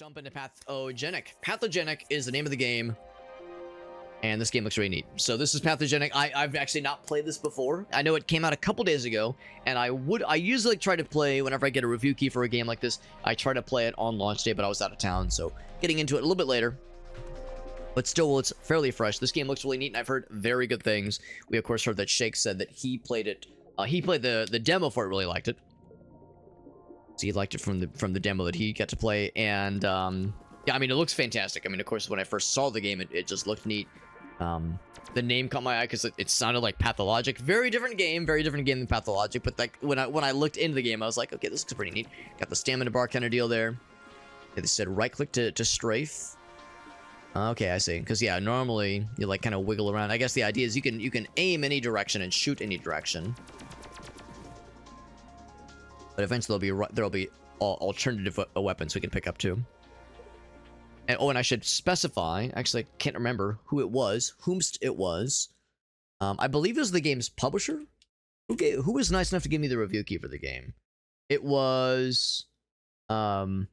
jump into Pathogenic. Pathogenic is the name of the game, and this game looks really neat. So this is Pathogenic. I've actually not played this before. I know it came out a couple days ago, and I usually try to play whenever I get a review key for a game like this. I try to play it on launch day, but I was out of town, so getting into it a little bit later. But still, it's fairly fresh. This game looks really neat, and I've heard very good things. We, of course, heard that Shake said that he played it. He played the demo for it, really liked it. So he liked it from the demo that he got to play, and yeah, I mean, it looks fantastic. I mean, of course, when I first saw the game, it just looked neat. The name caught my eye because it sounded like Pathologic. Very different game than Pathologic. But like when I looked into the game, I was like, okay, this looks pretty neat. Got the stamina bar kind of deal there. They said right click to strafe. Okay, I see. Because yeah, normally you like kind of wiggle around. I guess the idea is you can aim any direction and shoot any direction. But eventually there'll be alternative weapons we can pick up too. And oh, and I should specify. Actually, I can't remember whomst it was. I believe it was the game's publisher. Who was nice enough to give me the review key for the game? It was. Oh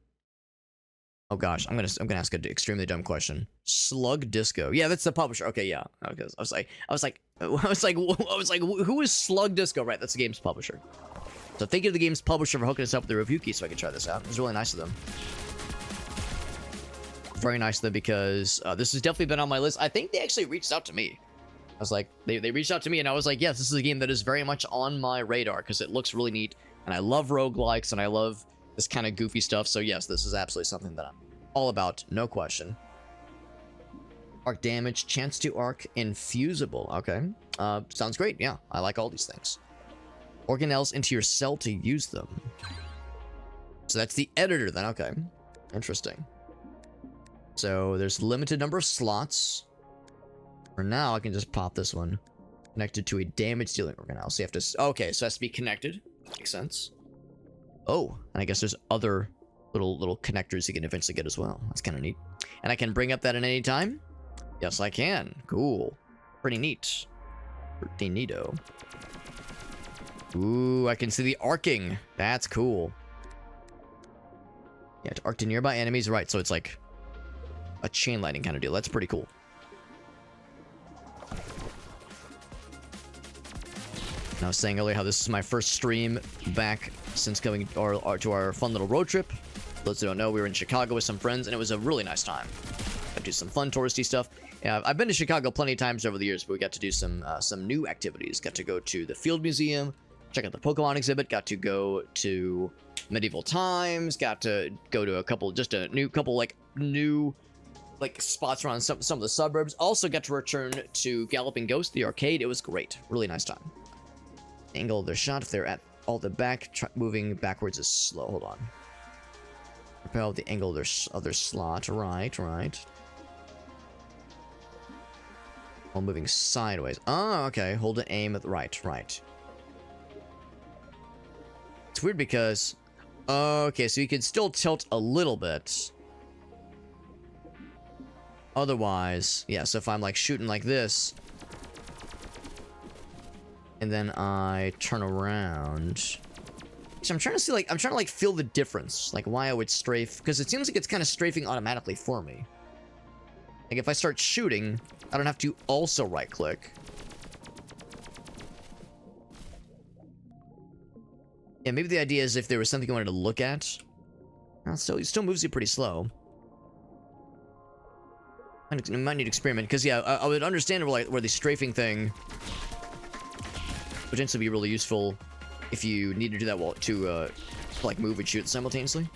gosh, I'm gonna ask an extremely dumb question. Slug Disco. Yeah, that's the publisher. Okay, yeah. Okay, I was like, who is Slug Disco? Right, that's the game's publisher. So thank you to the game's publisher for hooking us up with the review key so I could try this out. It was really nice of them. Very nice of them because this has definitely been on my list. I think they actually reached out to me. I was like, they reached out to me and I was like, yes, this is a game that is very much on my radar because it looks really neat. And I love roguelikes and I love this kind of goofy stuff. So yes, this is absolutely something that I'm all about. No question. Arc damage, chance to arc, infusible. Okay. Sounds great. Yeah, I like all these things. Organelles into your cell to use them. So that's the editor then. Okay. Interesting. So there's limited number of slots. For now, I can just pop this one. Connected to a damage dealing organelle. So you have to... Okay, so it has to be connected. Makes sense. Oh, and I guess there's other little connectors you can eventually get as well. That's kind of neat. And I can bring up that at any time? Yes, I can. Cool. Pretty neat. Pretty neato. Ooh, I can see the arcing. That's cool. Yeah, to arc to nearby enemies. Right, so it's like a chain lightning kind of deal. That's pretty cool. And I was saying earlier how this is my first stream back since going to our fun little road trip. For those who don't know, we were in Chicago with some friends, and it was a really nice time. Got to do some fun touristy stuff. Yeah, I've been to Chicago plenty of times over the years, but we got to do some new activities. Got to go to the Field Museum, check out the Pokemon exhibit, got to go to medieval times, got to go to new spots around some of the suburbs. Also got to return to Galloping Ghost, the arcade. It was great. Really nice time. Angle of their shot, if they're at all the back, moving backwards is slow. Hold on. Propel the angle of their slot. Right. While moving sideways. Oh, okay. Hold an aim at the right. It's weird because... Okay, so you can still tilt a little bit. Otherwise, yeah, so if I'm like shooting like this, and then I turn around. So I'm trying to feel the difference, like why I would strafe, because it seems like it's kind of strafing automatically for me. Like if I start shooting, I don't have to also right click. Yeah, maybe the idea is if there was something you wanted to look at. So it still moves you pretty slow. I might need to experiment, because yeah, I would understand where the strafing thing would potentially be really useful if you need to do that to like move and shoot simultaneously.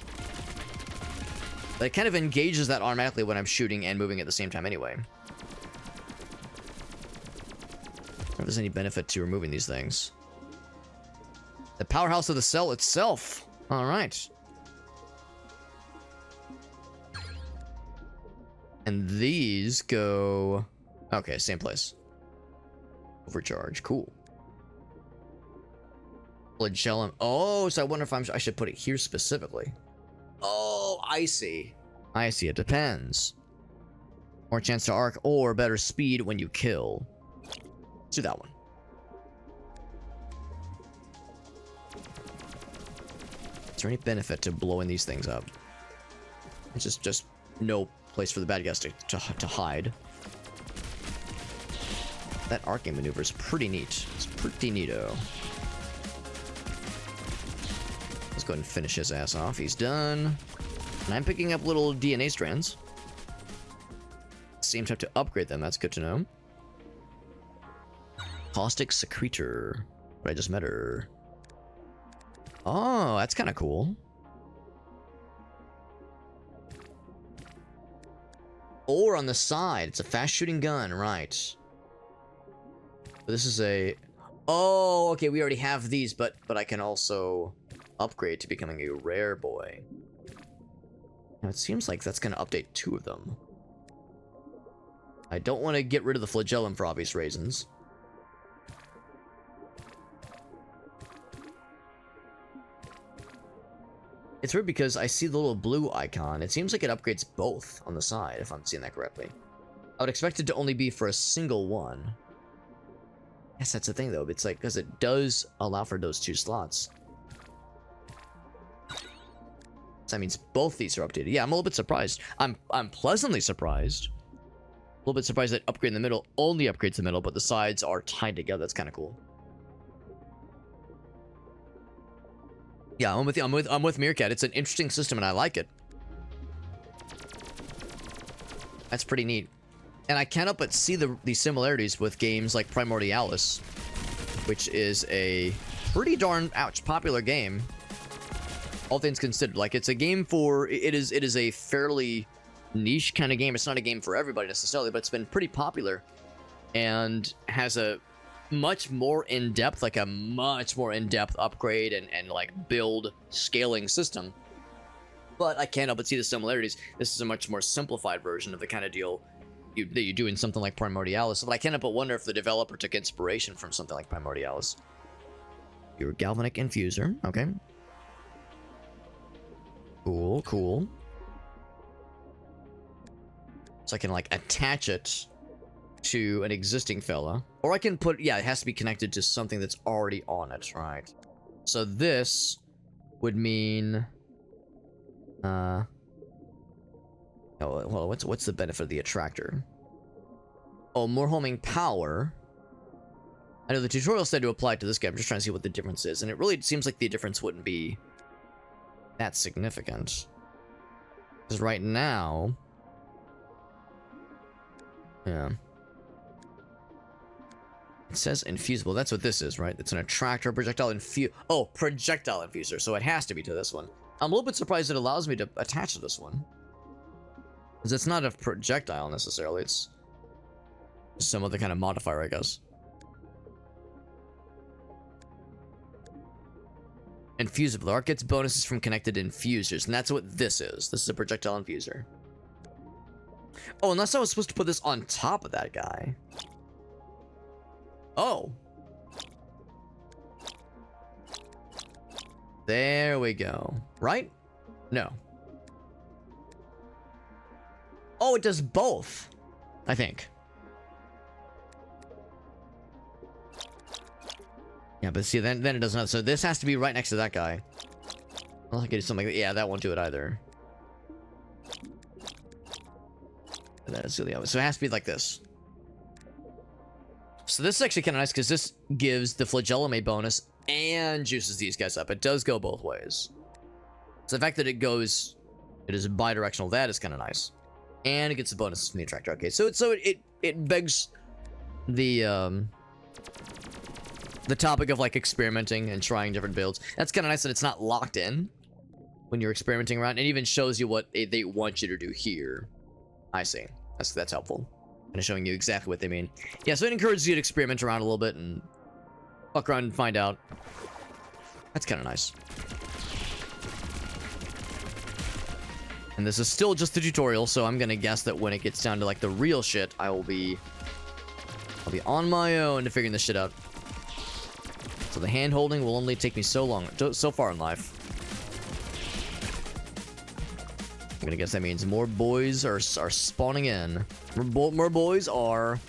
But it kind of engages that automatically when I'm shooting and moving at the same time anyway. I don't know if there's any benefit to removing these things. The powerhouse of the cell itself. All right. And these go... Okay, same place. Overcharge. Cool. Flagellum. Oh, so I wonder if I should put it here specifically. Oh, I see. It depends. More chance to arc or better speed when you kill. Let's do that one. Is there any benefit to blowing these things up? It's just no place for the bad guys to hide. That arcing maneuver is pretty neat. It's pretty neato. Let's go ahead and finish his ass off. He's done. And I'm picking up little DNA strands. Seems to have to upgrade them. That's good to know. Caustic secretor. But I just met her. Oh, that's kind of cool. Or on the side. It's a fast shooting gun, right. This is a... Oh, okay, we already have these, but I can also upgrade to becoming a rare boy. Now, it seems like that's going to update 2 of them. I don't want to get rid of the flagellum for obvious reasons. It's weird because I see the little blue icon. It seems like it upgrades both on the side, if I'm seeing that correctly. I would expect it to only be for a single one. Yes, that's the thing, though. It's like, because it does allow for those 2 slots. So that means both these are updated. Yeah, I'm a little bit surprised. I'm pleasantly surprised. A little bit surprised that upgrade in the middle only upgrades the middle, but the sides are tied together. That's kind of cool. Yeah, I'm with you. I'm with Meerkat. It's an interesting system, and I like it. That's pretty neat. And I can't help but see the similarities with games like Primordialis, which is a pretty darn popular game. All things considered, like it's a game for it is a fairly niche kind of game. It's not a game for everybody necessarily, but it's been pretty popular and has a much more in-depth, upgrade and like build scaling system. But I can't help but see the similarities. This is a much more simplified version of the kind of deal that you do in something like Primordialis. But I can't help but wonder if the developer took inspiration from something like Primordialis. Your galvanic infuser, okay. Cool, cool. So I can like attach it to an existing fella. Or I can put, yeah, it has to be connected to something that's already on it, right? So this would mean... Oh, well, what's the benefit of the attractor? Oh, more homing power. I know the tutorial said to apply it to this guy. I'm just trying to see what the difference is. And it really seems like the difference wouldn't be that significant. Because right now... Yeah. It says infusible. That's what this is, right? It's an attractor, projectile Oh, projectile infuser. So it has to be to this one. I'm a little bit surprised it allows me to attach to this one. Because it's not a projectile necessarily. It's some other kind of modifier, I guess. Infusible. The arc gets bonuses from connected infusers. And that's what this is. This is a projectile infuser. Oh, unless I was supposed to put this on top of that guy. Oh. There we go. Right? No. Oh, it does both. I think. Yeah, but see, then it does not. So this has to be right next to that guy. I'll do something like that. Yeah, that won't do it either. That's really obvious. So it has to be like this. So this is actually kind of nice because this gives the flagellum a bonus and juices these guys up. It does go both ways. So the fact that it is bidirectional, that is kind of nice. And it gets a bonus from the attractor. Okay, so it begs the topic of like experimenting and trying different builds. That's kind of nice that it's not locked in when you're experimenting around. It even shows you what they want you to do here. I see. That's helpful. And it's showing you exactly what they mean. Yeah, so it encourages you to experiment around a little bit and fuck around and find out. That's kind of nice. And this is still just the tutorial, so I'm gonna guess that when it gets down to like the real shit, I'll be on my own to figuring this shit out. So the hand holding will only take me so far in life. I'm gonna guess that means more boys are spawning in. More boys are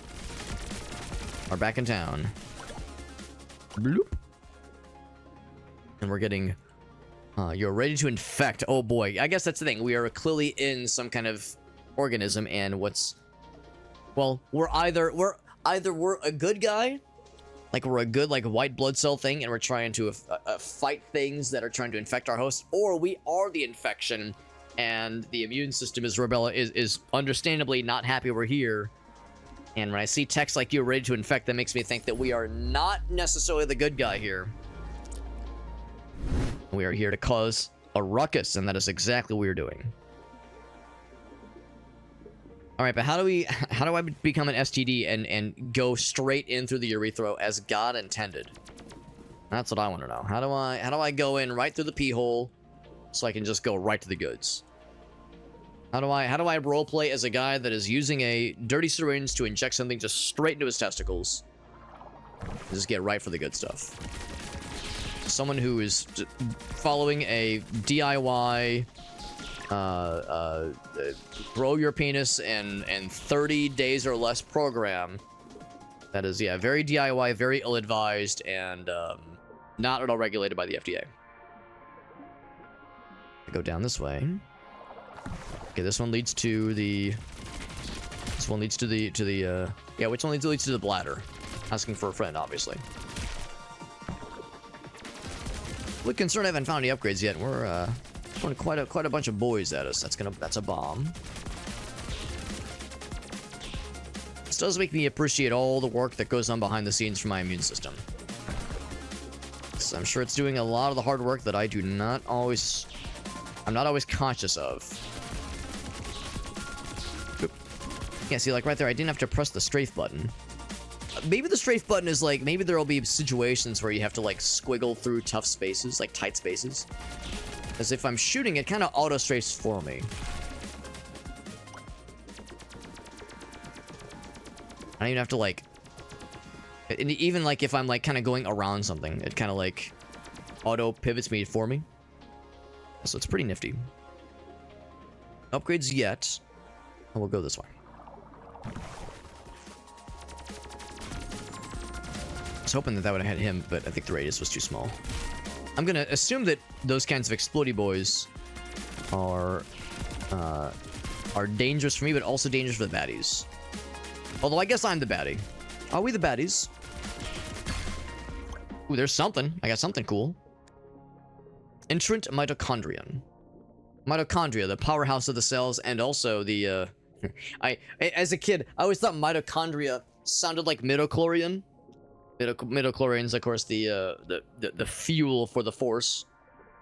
back in town. Bloop. And we're getting You're ready to infect. Oh boy, I guess that's the thing. We are clearly in some kind of organism, and well, we're either we're a good guy, like we're a good like white blood cell thing, and we're trying to fight things that are trying to infect our host, or we are the infection, and the immune system is understandably not happy we're here. And when I see text like "you're ready to infect," that makes me think that we are not necessarily the good guy here. We are here to cause a ruckus, and that is exactly what we're doing. All right, but how do I become an STD and go straight in through the urethra as God intended? That's what I want to know. How do I go in right through the pee hole so I can just go right to the goods? How do I roleplay as a guy that is using a dirty syringe to inject something just straight into his testicles? Just get right for the good stuff. Someone who is following a DIY grow your penis in 30 days or less program. That is, yeah, very DIY, very ill-advised, and not at all regulated by the FDA. I go down this way. Okay, this one leads to the... This one leads to the yeah, which one leads to the bladder? Asking for a friend, obviously. We're concerned I haven't found any upgrades yet. We're throwing quite a bunch of boys at us. That's a bomb. This does make me appreciate all the work that goes on behind the scenes for my immune system. So I'm sure it's doing a lot of the hard work that I'm not always conscious of. Oop. Yeah, see, like right there, I didn't have to press the strafe button. Maybe the strafe button is like, maybe there'll be situations where you have to like squiggle through tough spaces, like tight spaces. As if I'm shooting, it kind of auto strafes for me. I don't even have to like, even like if I'm like kind of going around something, it kind of like auto pivots me for me. So it's pretty nifty. Upgrades yet. And we'll go this way. I was hoping that would have hit him, but I think the radius was too small. I'm gonna assume that those kinds of explodey boys are dangerous for me, but also dangerous for the baddies. Although I guess I'm the baddie. Are we the baddies? Ooh, there's something. I got something cool. Entrant mitochondrion. Mitochondria, the powerhouse of the cells, and also the as a kid, I always thought mitochondria sounded like midichlorian. Midichlorian's, of course, the fuel for the Force,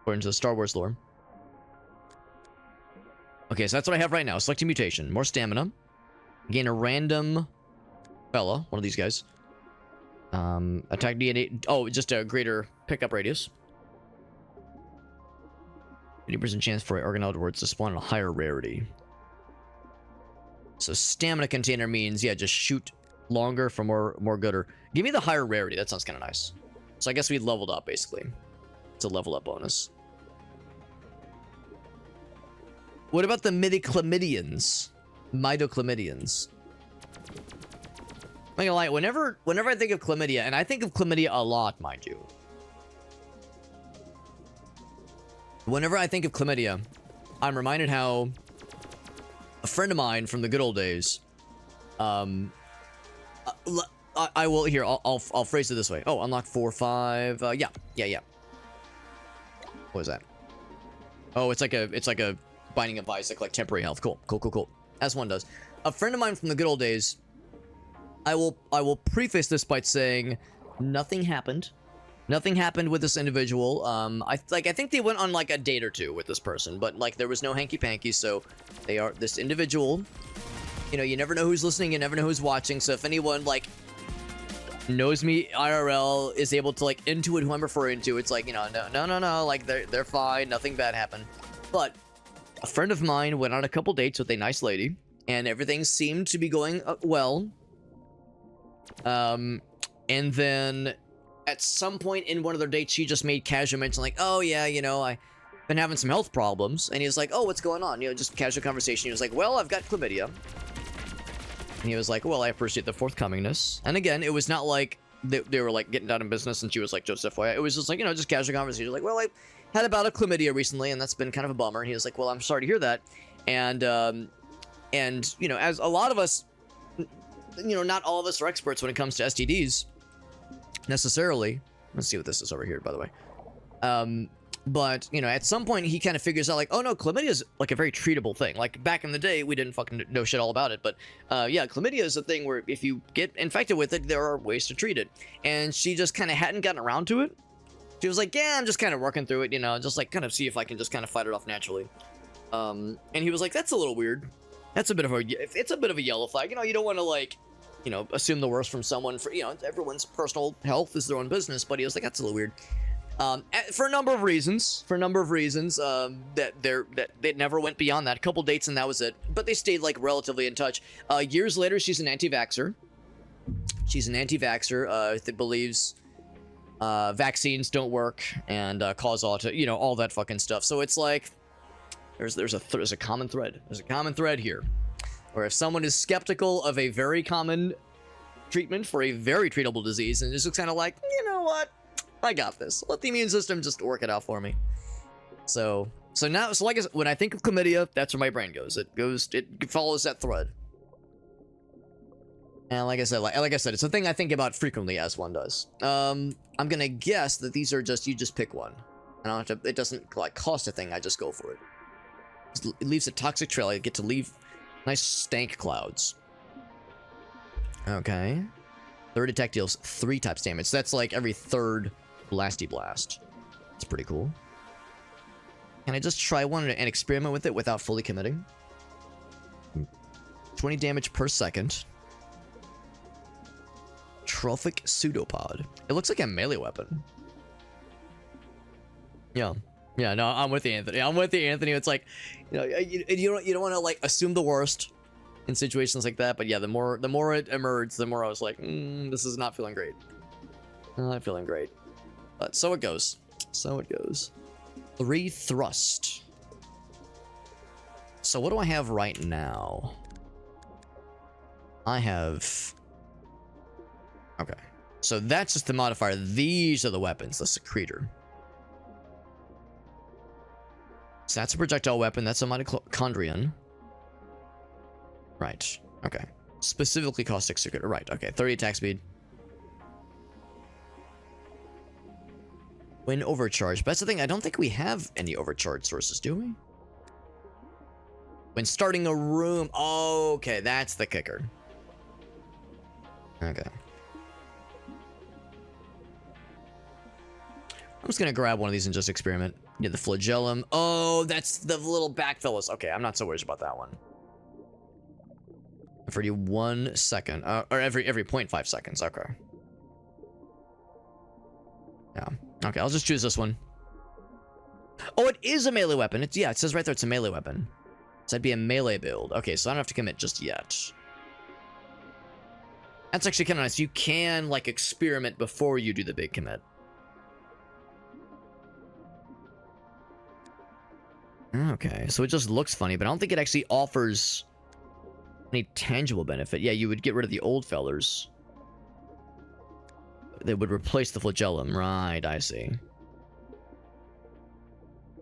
according to the Star Wars lore. Okay, so that's what I have right now. Selecting mutation. More stamina. Gain a random fella. One of these guys. Attack DNA. Oh, just a greater pickup radius. 80% chance for organoid words to spawn a higher rarity. So stamina container means, yeah, just shoot longer for more gooder. Give me the higher rarity. That sounds kind of nice. So I guess we leveled up, basically. It's a level up bonus. What about the midichlorians? Mitochlorians. I'm not gonna lie, whenever I think of chlamydia, and I think of chlamydia a lot, mind you. Whenever I think of chlamydia, I'm reminded how a friend of mine from the good old days, I will here. I'll phrase it this way. Oh, unlock 4, 5. Yeah. What is that? Oh, it's like a binding of Isaac, like temporary health. Cool. As one does. A friend of mine from the good old days. I will preface this by saying nothing happened. Nothing happened with this individual. I think they went on like a date or two with this person, but like there was no hanky panky. So they are this individual. You know, you never know who's listening, you never know who's watching. So if anyone like knows me IRL, is able to like intuit who I'm referring to, it's like, you know, no, like they're fine, nothing bad happened. But a friend of mine went on a couple dates with a nice lady, and everything seemed to be going well. And then at some point in one of their dates, she just made casual mention like, oh yeah, you know, I've been having some health problems. And he was like, oh, what's going on? You know, just casual conversation. He was like, well, I've got chlamydia. And he was like, well, I appreciate the forthcomingness. And again, it was not like they were like getting down in business and she was like, Joseph, it was just like, you know, just casual conversation. Like, well, had a bout of chlamydia recently, and that's been kind of a bummer. And he was like, well, I'm sorry to hear that. And you know, as a lot of us, you know, not all of us are experts when it comes to STDs necessarily. Let's see what this is over here, by the way. But, you know, at some point he kind of figures out like, oh no, chlamydia is like a very treatable thing. Like back in the day, we didn't fucking know shit all about it. But yeah, chlamydia is a thing where if you get infected with it, there are ways to treat it. And she just kind of hadn't gotten around to it. She was like, yeah, I'm just kind of working through it, you know, just like kind of see if I can just kind of fight it off naturally. And he was like, that's a little weird. It's a bit of a yellow flag. You know, you don't want to like, you know, assume the worst from someone. For, you know, everyone's personal health is their own business. But he was like, that's a little weird. For a number of reasons, that they never went beyond that. A couple dates and that was it. But they stayed like relatively in touch. Years later, she's an anti-vaxxer. She's an anti-vaxxer that believes vaccines don't work and cause you know, all that fucking stuff. So it's like there's a common thread. There's a common thread here, where if someone is skeptical of a very common treatment for a very treatable disease, and it's just kind of like, you know what? I got this. Let the immune system just work it out for me. So like I said, when I think of chlamydia, that's where my brain goes. It follows that thread. And like I said, it's a thing I think about frequently, as one does. I'm gonna guess that these are you just pick one. I don't have to, it doesn't like cost a thing, I just go for it. It leaves a toxic trail. I get to leave nice stank clouds. Okay. Third attack deals 3 types damage. So that's like every third blasty blast. It's pretty cool. Can I just try one and experiment with it without fully committing? 20 damage per second. Trophic pseudopod. It looks like a melee weapon. Yeah. Yeah, no, I'm with you, Anthony. It's like, you know, you don't want to like assume the worst in situations like that, but yeah, the more it emerged, the more I was like, this is not feeling great. Not feeling great. But so it goes. 3 thrust. So what do I have right now? I have... Okay. So that's just the modifier. These are the weapons. The secretor. So that's a projectile weapon. That's a mitochondrion. Right. Okay. Specifically caustic secretor. Right. Okay. 30 attack speed. When overcharged. But that's the thing. I don't think we have any overcharge sources, do we? When starting a room. Oh, okay. That's the kicker. Okay. I'm just gonna grab one of these and just experiment. Yeah, the flagellum. Oh, that's the little back fellas. Okay, I'm not so worried about that one. For you 1 second, or every 0.5 seconds. Okay. Yeah. Okay, I'll just choose this one. Oh, it is a melee weapon. It says right there it's a melee weapon. So that'd be a melee build. Okay, so I don't have to commit just yet. That's actually kind of nice. You can like experiment before you do the big commit. Okay, so it just looks funny, but I don't think it actually offers any tangible benefit. Yeah, you would get rid of the old fellers. They would replace the flagellum. Right, I see.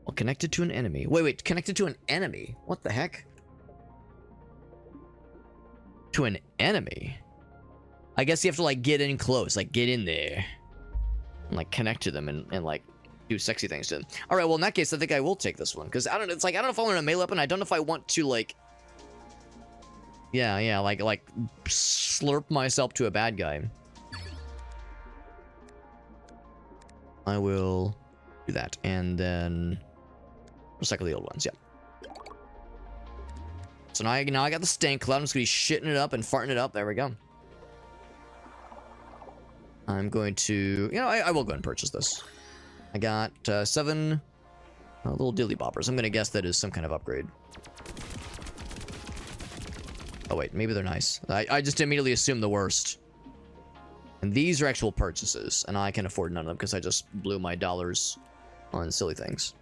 Well, connected to an enemy. Wait, connected to an enemy? What the heck? To an enemy? I guess you have to, like, get in close. Like, get in there. And, like, connect to them and like, do sexy things to them. Alright, well, in that case, I think I will take this one. Because, I don't know, it's like, I don't know if I want a melee weapon. I don't know if I want to, like... Yeah, like, slurp myself to a bad guy. I will do that. And then... recycle the old ones, yeah. So now I got the stank cloud. I'm just going to be shitting it up and farting it up. There we go. I'm going to... You know, I will go and purchase this. I got 7 little dilly boppers. I'm going to guess that is some kind of upgrade. Oh, wait. Maybe they're nice. I just immediately assumed the worst. And these are actual purchases. And I can afford none of them because I just blew my dollars on silly things.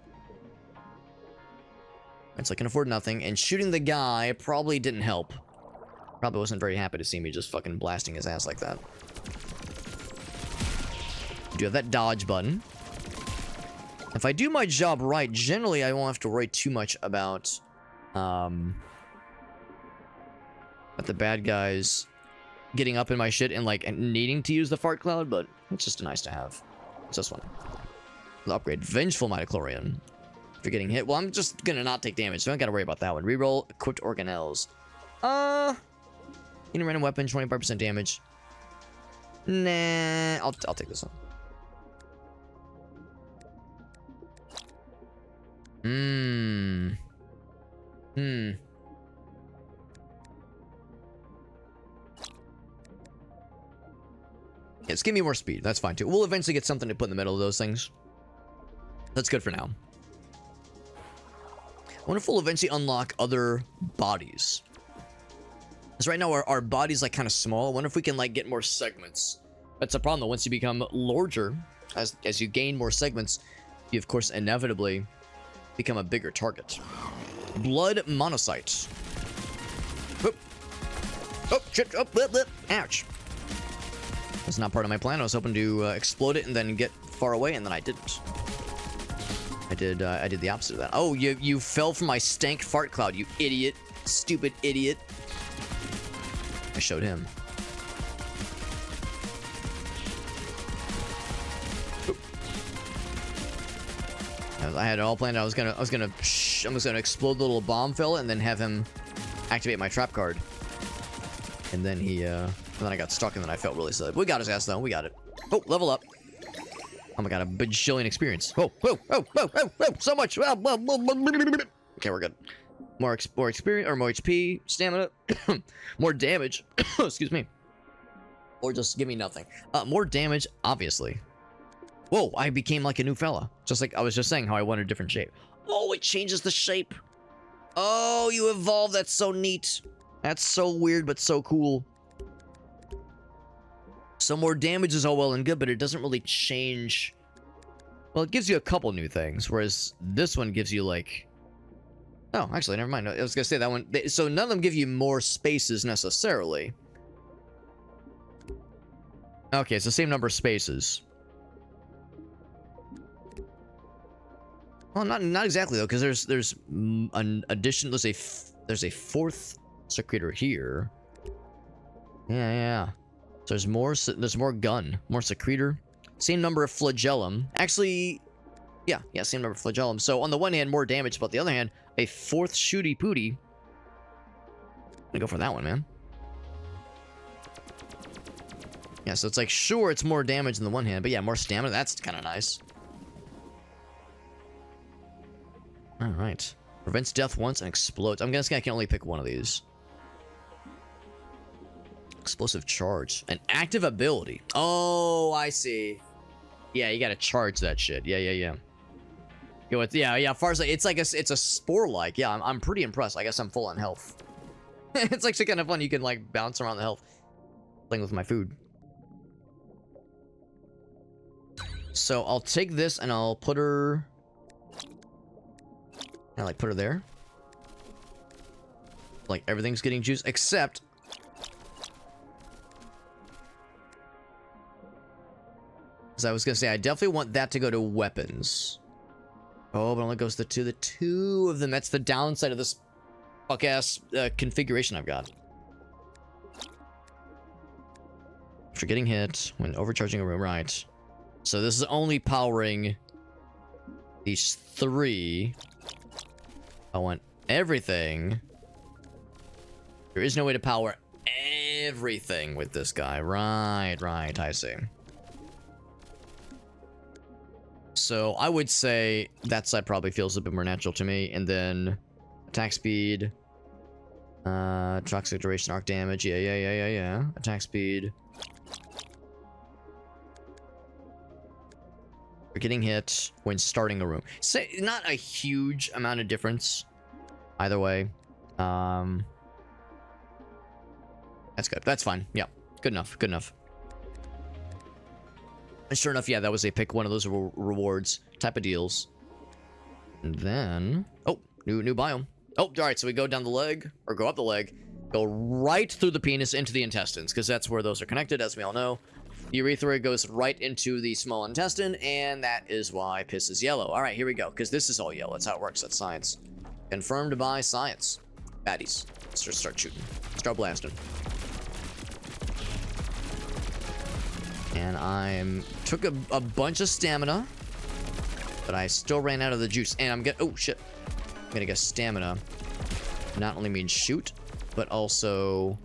So I can afford nothing. And shooting the guy probably didn't help. Probably wasn't very happy to see me just fucking blasting his ass like that. You have that dodge button. If I do my job right, generally I won't have to worry too much about the bad guys getting up in my shit and like needing to use the fart cloud, but it's just nice to have. It's this one. The upgrade. Vengeful Midichlorian. If you're getting hit, well, I'm just gonna not take damage, so I don't gotta worry about that one. Reroll equipped organelles. Any random weapon, 25% damage. Nah, I'll take this one. Yeah, just give me more speed. That's fine too. We'll eventually get something to put in the middle of those things. That's good for now. I wonder if we'll eventually unlock other bodies. Because right now our body's like kind of small. I wonder if we can like get more segments. That's a problem though. Once you become larger, as you gain more segments, you of course inevitably become a bigger target. Blood monocyte. Oh, oh shit! Oh, blip, blip. Ouch! That's not part of my plan. I was hoping to explode it and then get far away, and then I didn't. I did the opposite of that. Oh, you fell from my stank fart cloud, you idiot, stupid idiot. I showed him. I had it all planned. I was gonna explode the little bomb fella and then have him activate my trap card. And then and then I got stuck and then I felt really silly. We got his ass though. We got it. Oh, level up. Oh my god, a bajillion experience. Oh, so much. Okay, we're good. More experience, or more HP, stamina, more damage. Excuse me. Or just give me nothing. More damage, obviously. Whoa, I became like a new fella. Just like I was just saying how I wanted a different shape. Oh, it changes the shape. Oh, you evolve. That's so neat. That's so weird, but so cool. So more damage is all well and good, but it doesn't really change. Well, it gives you a couple new things, whereas this one gives you like... Oh, actually, never mind. I was gonna say that one. So none of them give you more spaces necessarily. Okay, it's the same number of spaces. Well, not exactly though, because there's an addition. There's a fourth secretor here. Yeah. So there's more gun, more secretor. Same number of flagellum. Actually, yeah, same number of flagellum. So on the one hand, more damage, but on the other hand, a fourth shooty pooty. I'm gonna go for that one, man. Yeah, so it's like, sure, it's more damage on the one hand, but yeah, more stamina. That's kind of nice. All right. Prevents death once and explodes. I'm guessing I can only pick one of these. Explosive charge. An active ability. Oh, I see. Yeah, you gotta charge that shit. Yeah. Yo, yeah. Far as like, it's a spore-like. Yeah, I'm pretty impressed. I guess I'm full on health. It's actually kind of fun. You can like bounce around the health, playing with my food. So I'll take this and I'll put her. I like put her there. Like everything's getting juice except. As I was gonna say, I definitely want that to go to weapons. Oh, but it only goes to the two of them. That's the downside of this fuck-ass configuration I've got. After getting hit, when overcharging a room, right. So this is only powering these three. I want everything. There is no way to power everything with this guy. Right, I see. So I would say that side probably feels a bit more natural to me. And then attack speed, toxic duration, arc damage. Yeah. Attack speed. We're getting hit when starting a room. Say not a huge amount of difference either way. That's good. That's fine. Yeah, good enough. And sure enough, yeah, that was a pick one of those rewards type of deals. And then, oh, new biome. Oh, all right, so we go down the leg, or go up the leg, go right through the penis into the intestines, because that's where those are connected, as we all know. Urethra goes right into the small intestine, and that is why piss is yellow. All right, here we go, because this is all yellow. That's how it works. That's science. Confirmed by science. Baddies. Let's just start shooting. Start blasting. And I took a bunch of stamina, but I still ran out of the juice. And I'm getting... Oh, shit. I'm gonna get stamina. Not only means shoot, but also...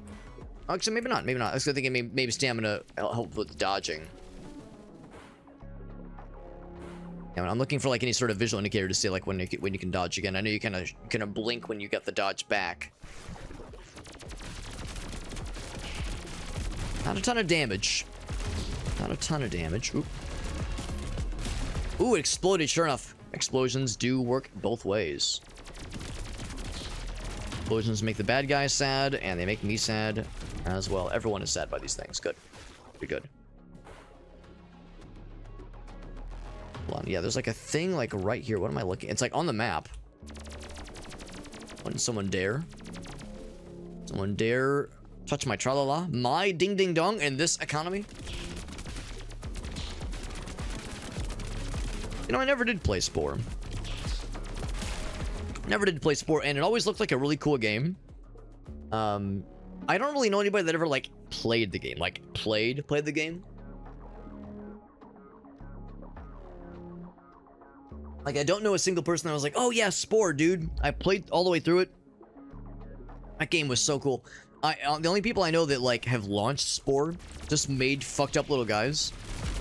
Actually, maybe not. Maybe not. I was thinking maybe stamina help with dodging. Yeah, I'm looking for like any sort of visual indicator to see like when you can dodge again. I know you kind of blink when you get the dodge back. Not a ton of damage. Not a ton of damage. Oop. Ooh, it exploded. Sure enough, explosions do work both ways. Explosions make the bad guys sad, and they make me sad as well. Everyone is sad by these things. Good. Pretty good. Hold on. Yeah, there's like a thing like right here. What am I looking? It's like on the map. Wouldn't someone dare? Someone dare touch my tra-la-la? My ding-ding-dong in this economy? You know, I never did play Spore. Never did play Spore, and it always looked like a really cool game. I don't really know anybody that ever, like, played the game. Like, played the game. Like, I don't know a single person that was like, oh yeah, Spore, dude. I played all the way through it. That game was so cool. The only people I know that, like, have launched Spore just made fucked up little guys.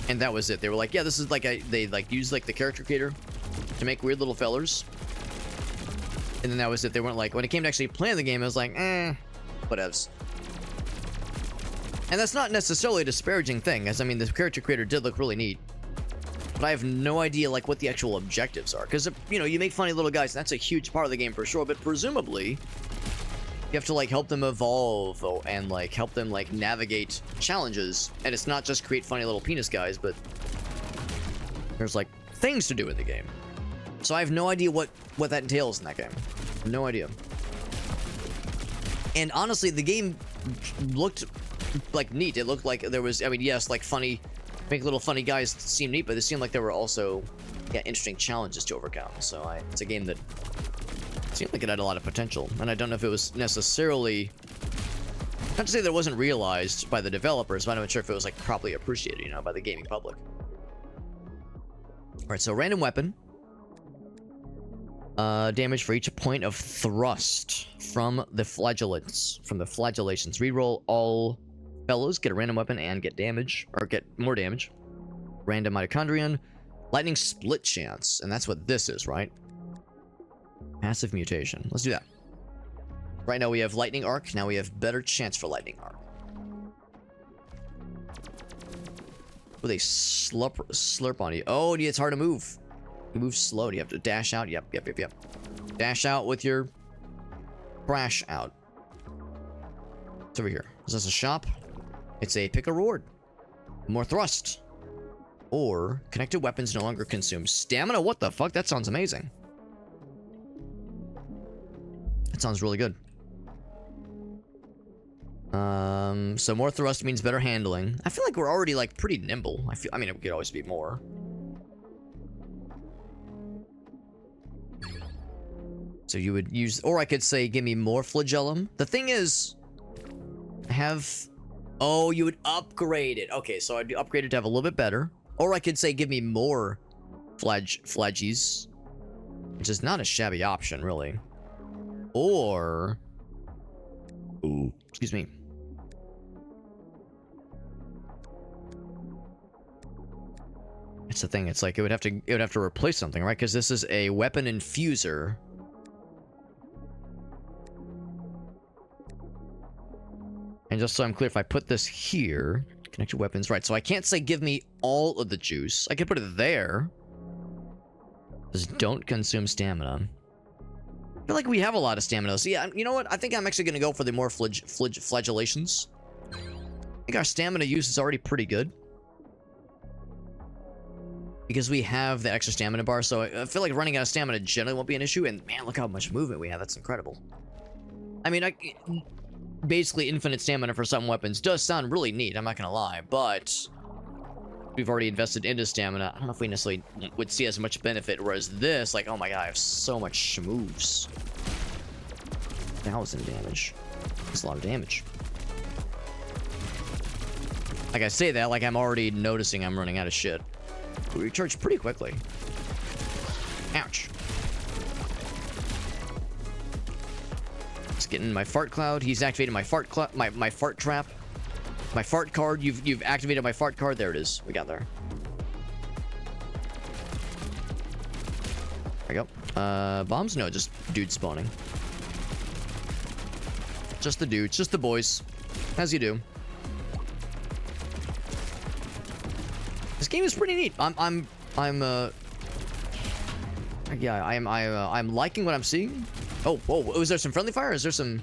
And that was it. They were like, yeah, this is like, they, like, used, like, the character creator to make weird little fellers. And then that was it. They weren't like, when it came to actually playing the game, I was like, whatevs. And that's not necessarily a disparaging thing, as I mean, the character creator did look really neat. But I have no idea, like, what the actual objectives are. Because, you know, you make funny little guys, and that's a huge part of the game for sure. But presumably, you have to, like, help them evolve and, like, help them, like, navigate challenges. And it's not just create funny little penis guys, but there's, like, things to do in the game. So I have no idea what that entails in that game. No idea. And honestly, the game looked, like, neat. It looked like there was, I mean, yes, like, funny, make little funny guys seem neat, but it seemed like there were also, yeah, interesting challenges to overcome. So it's a game that seemed like it had a lot of potential. And I don't know if it was necessarily, not to say that it wasn't realized by the developers, but I'm not sure if it was, like, properly appreciated, you know, by the gaming public. All right, so random weapon. Damage for each point of thrust from the flagellations. Reroll all fellows, get a random weapon, and get damage, or get more damage. Random mitochondrion. Lightning split chance, and that's what this is, right? Passive mutation. Let's do that. Right now we have lightning arc. Now we have better chance for lightning arc. With a slurp on you. Oh, yeah, it's hard to move. You move slow. You have to dash out. Yep. Dash out with your crash out. It's over here. Is this a shop? It's a pick a reward. More thrust. Or connected weapons no longer consume stamina. What the fuck? That sounds amazing. That sounds really good. So more thrust means better handling. I feel like we're already, like, pretty nimble. I mean, it could always be more. So you would use, or I could say, give me more flagellum. The thing is, I have, oh, you would upgrade it. Okay, so I'd upgrade it to have a little bit better. Or I could say, give me more flaggies, which is not a shabby option, really. Or, ooh, excuse me. It's the thing. It's like it would have to replace something, right? Because this is a weapon infuser. And just so I'm clear, if I put this here, connected weapons, right? So I can't say give me all of the juice. I can put it there. Just don't consume stamina. I feel like we have a lot of stamina. So yeah, you know what? I think I'm actually going to go for the more flagellations. I think our stamina use is already pretty good. Because we have the extra stamina bar, so I feel like running out of stamina generally won't be an issue. And man, look how much movement we have. That's incredible. I mean, basically infinite stamina for some weapons does sound really neat, I'm not gonna lie, but we've already invested into stamina. I don't know if we necessarily would see as much benefit, whereas this, like, oh my god, I have so much moves. 1,000 damage. That's a lot of damage. Like, I say that like I'm already noticing I'm running out of shit. We recharge pretty quickly. Ouch. Just getting my fart cloud. He's activated my fart my fart trap. My fart card. You've activated my fart card. There it is. We got there. There we go. Bombs? No, just dudes spawning. Just the dudes, just the boys. As you do. This game is pretty neat. I'm liking what I'm seeing. Oh, whoa, is there some friendly fire? Is there some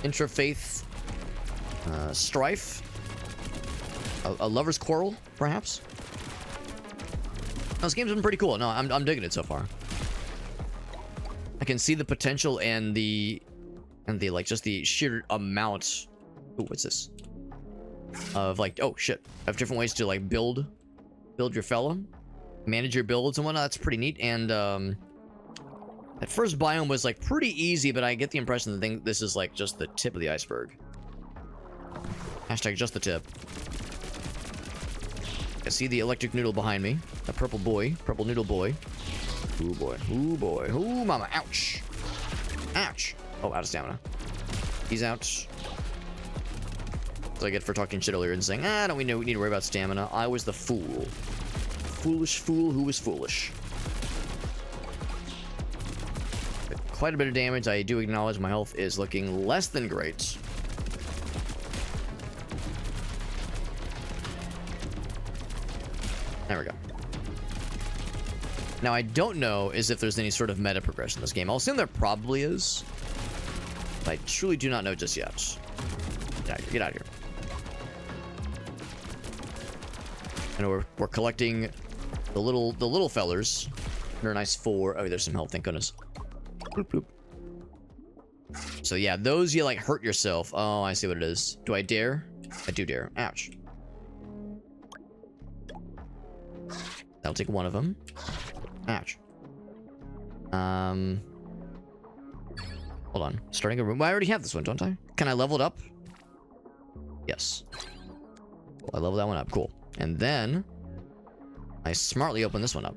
intra-faith strife? A lover's quarrel, perhaps? No, this game's been pretty cool. No, I'm digging it so far. I can see the potential and the like just the sheer amount. Ooh, what's this? Of like, oh shit, of different ways to like build your fella, manage your builds and whatnot. That's pretty neat. And that first biome was like pretty easy, but I get the impression that this is like just the tip of the iceberg. Hashtag just the tip. I see the electric noodle behind me. A purple noodle boy. Ooh boy, ooh boy, ooh mama, ouch. Ouch. Oh, out of stamina. He's out. So I get for talking shit earlier and saying, don't we know we need to worry about stamina? I was the fool. Foolish fool who was foolish. But quite a bit of damage. I do acknowledge my health is looking less than great. There we go. Now, I don't know is if there's any sort of meta progression in this game. I'll assume there probably is. But I truly do not know just yet. Get out of here. Get out of here. I know we're collecting the little fellers. They're nice for... Oh, there's some health, thank goodness. Bloop, bloop. So yeah, those you like hurt yourself. Oh, I see what it is. Do I dare? I do dare. Ouch. That'll take one of them. Ouch. Hold on. Starting a room. Well, I already have this one, don't I? Can I level it up? Yes. Cool. I level that one up. Cool. And then I smartly open this one up.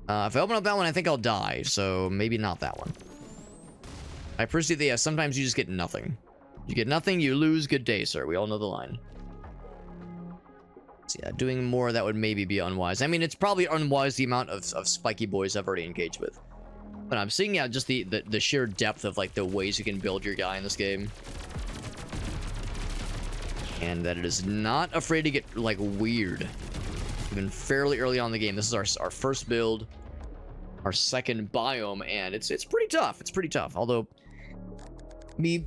If I open up that one, I think I'll die. So maybe not that one. I appreciate that. Yeah, sometimes you just get nothing. You get nothing, you lose. Good day, sir. We all know the line. So yeah, doing more of that would maybe be unwise. I mean, it's probably unwise the amount of spiky boys I've already engaged with. But I'm seeing, yeah, just the sheer depth of like the ways you can build your guy in this game. And that it is not afraid to get like weird. Even fairly early on in the game. This is our first build, our second biome, and it's pretty tough. It's pretty tough. Although me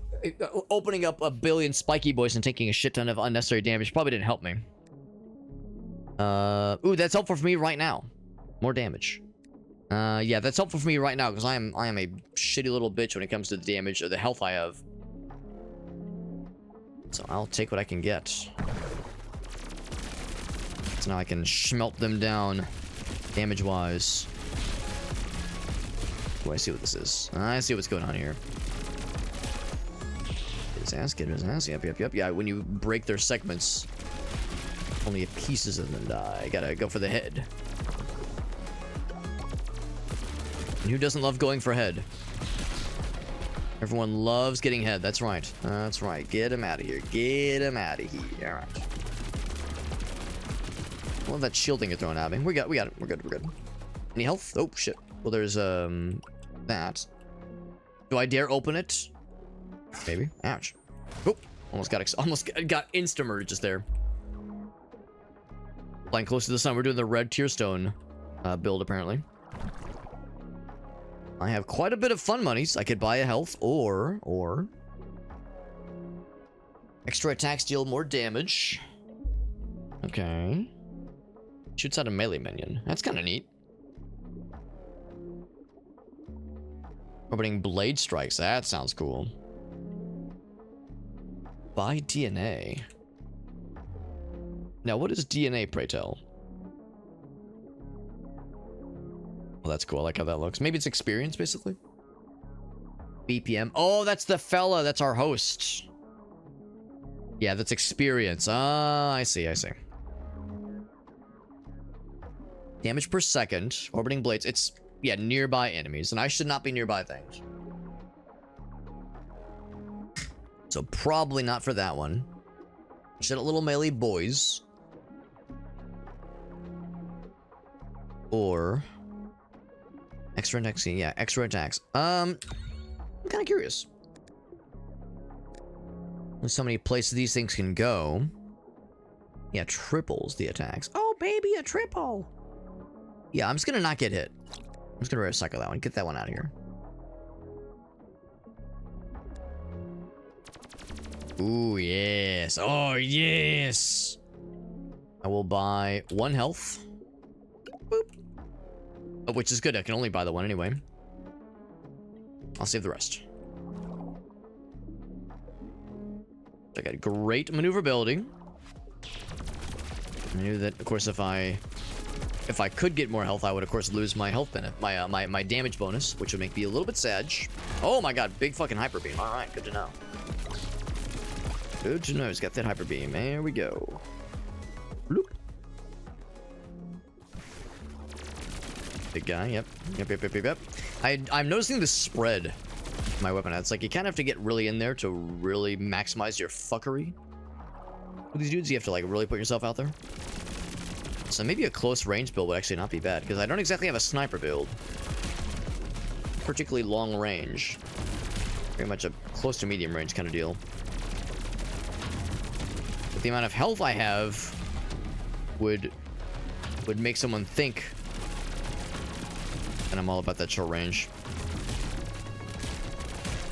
opening up a billion spiky boys and taking a shit ton of unnecessary damage probably didn't help me. Ooh, that's helpful for me right now. More damage. Yeah, that's helpful for me right now because I am a shitty little bitch when it comes to the damage or the health I have. So I'll take what I can get. So now I can smelt them down damage-wise. Oh, I see what this is. I see what's going on here. Get his ass, get his ass. Yep. Yeah, when you break their segments, only pieces of them die. Gotta go for the head. And who doesn't love going for head? Everyone loves getting head. That's right. That's right. Get him out of here. Get him out of here. All right. I love that shielding you're throwing at me. We got it. We're good. Any health? Oh, shit. Well, there's, that. Do I dare open it? Maybe. Ouch. Oh, almost got insta-merged just there. Flying close to the sun. We're doing the red tearstone build, apparently. I have quite a bit of fun monies. I could buy a health or extra attacks deal more damage. Okay. Shoots out a melee minion. That's kind of neat. Opening blade strikes. That sounds cool. Buy DNA. Now, what is DNA, pray tell? Well, that's cool. I like how that looks. Maybe it's experience, basically. BPM. Oh, that's the fella. That's our host. Yeah, that's experience. Ah, I see. I see. Damage per second. Orbiting blades. It's, yeah, nearby enemies. And I should not be nearby things. So probably not for that one. Should little melee boys. Or extra attacks. Yeah, extra attacks. I'm kind of curious. There's so many places these things can go. Yeah, triples the attacks. Oh, baby, a triple. Yeah, I'm just gonna not get hit. I'm just gonna recycle that one. Get that one out of here. Ooh, yes. Oh, yes. I will buy 1 health. Boop. Oh, which is good. I can only buy the one anyway. I'll save the rest. I got great maneuverability. I knew that, of course, if I could get more health, I would, of course, lose my health benefit, my damage bonus, which would make me a little bit sad. Oh my god, big fucking hyper beam. All right, good to know. Good to know. He's got that hyper beam. There we go. Bloop. Big guy. Yep. I'm noticing the spread of my weapon. It's like you kind of have to get really in there to really maximize your fuckery. With these dudes, you have to like really put yourself out there. So maybe a close range build would actually not be bad, because I don't exactly have a sniper build. Particularly long range. Very much a close to medium range kind of deal. But the amount of health I have would make someone think that I'm all about that short range.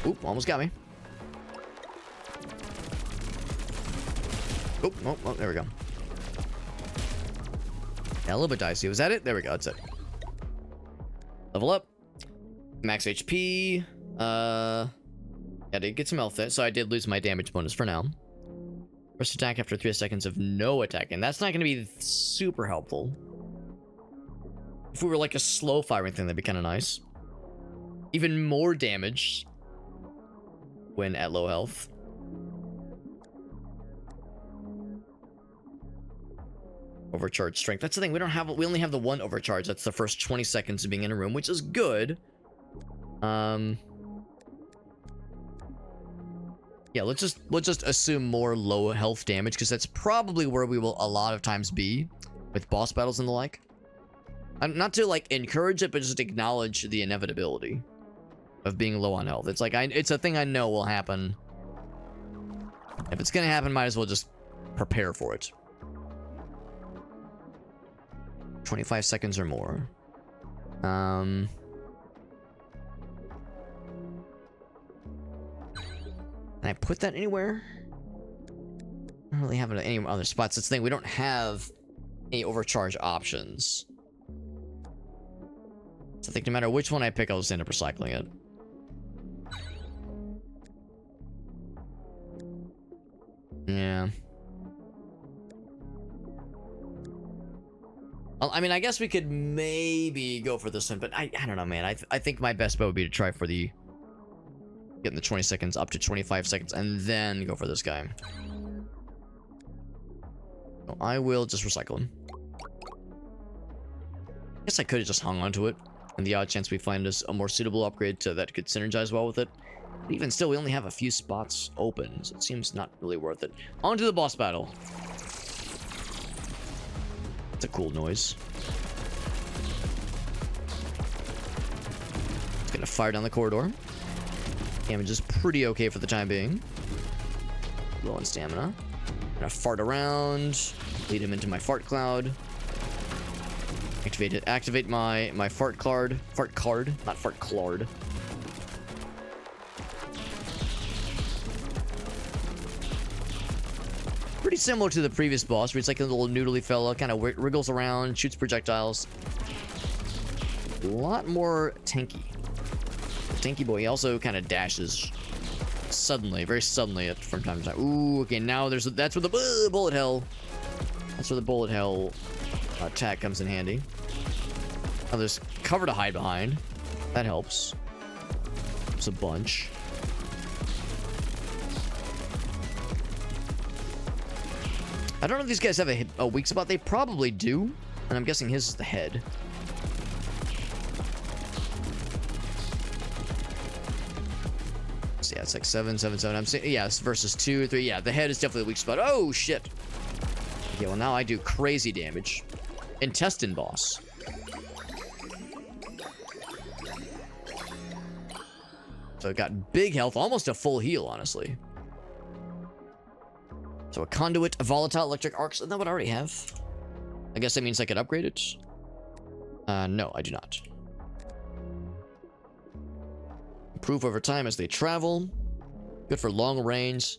Oop, almost got me. Oop, oh, there we go. Yeah, a little bit dicey. Was that it? There we go. That's it. Level up. Max HP. Yeah, I did get some health there, so I did lose my damage bonus for now. First attack after 3 seconds of no attack, and that's not going to be super helpful. If we were like a slow firing thing, that'd be kind of nice. Even more damage when at low health. Overcharge strength. That's the thing. We only have the one overcharge. That's the first 20 seconds of being in a room, which is good. Yeah, let's just assume more low health damage, because that's probably where we will a lot of times be with boss battles and the like. Not to like encourage it, but just acknowledge the inevitability of being low on health. It's like it's a thing I know will happen. If it's gonna happen, might as well just prepare for it. 25 seconds or more. Can I put that anywhere? I don't really have it at any other spots. That's the thing. We don't have any overcharge options. So I think no matter which one I pick, I'll just end up recycling it. Yeah. I mean, I guess we could maybe go for this one, but I don't know, man. I think my best bet would be to try for the getting the 20 seconds up to 25 seconds and then go for this guy. So I will just recycle him. I guess I could have just hung on to it, and the odd chance we find us a more suitable upgrade to that could synergize well with it. But even still, we only have a few spots open, so it seems not really worth it. On to the boss battle. It's a cool noise. It's gonna fire down the corridor. Damage is pretty okay for the time being. Low on stamina. Gonna fart around. Lead him into my fart cloud. Activate my fart card. Fart card, not fart clawed. Pretty similar to the previous boss, where it's like a little noodly fella, kind of wriggles around, shoots projectiles. A lot more tanky. Tanky boy, he also kind of dashes suddenly, very suddenly from time to time. Ooh, okay, now that's where the bullet hell. That's where the bullet hell attack comes in handy. Now there's cover to hide behind. That helps. It's a bunch. I don't know if these guys have a weak spot. They probably do. And I'm guessing his is the head. So yeah, it's like 7, 7, 7. I'm saying, yeah, it's versus 2, 3. Yeah, the head is definitely the weak spot. Oh, shit. Okay, well, now I do crazy damage. Intestine boss. So it got big health, almost a full heal, honestly. So a conduit, a volatile electric arcs. Isn't that what I already have? I guess that means I could upgrade it. No, I do not. Improve over time as they travel. Good for long range.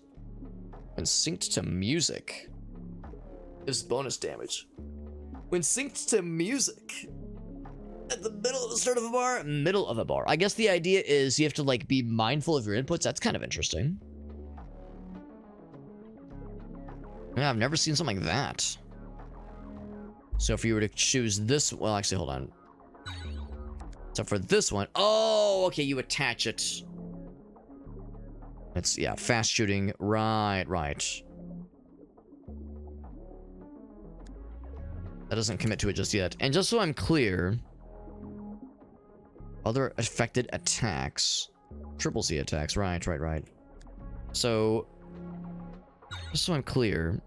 When synced to music. Gives bonus damage. When synced to music. At the middle of the start of a bar? Middle of a bar. I guess the idea is you have to, like, be mindful of your inputs. That's kind of interesting. Yeah, I've never seen something like that. So if you were to choose this... Well, actually, hold on. So for this one... Oh, okay, you attach it. It's, yeah, fast shooting. Right, right. That doesn't commit to it just yet. And just so I'm clear... Other affected attacks. Triple C attacks. Right, right, right. So... Just so I'm clear...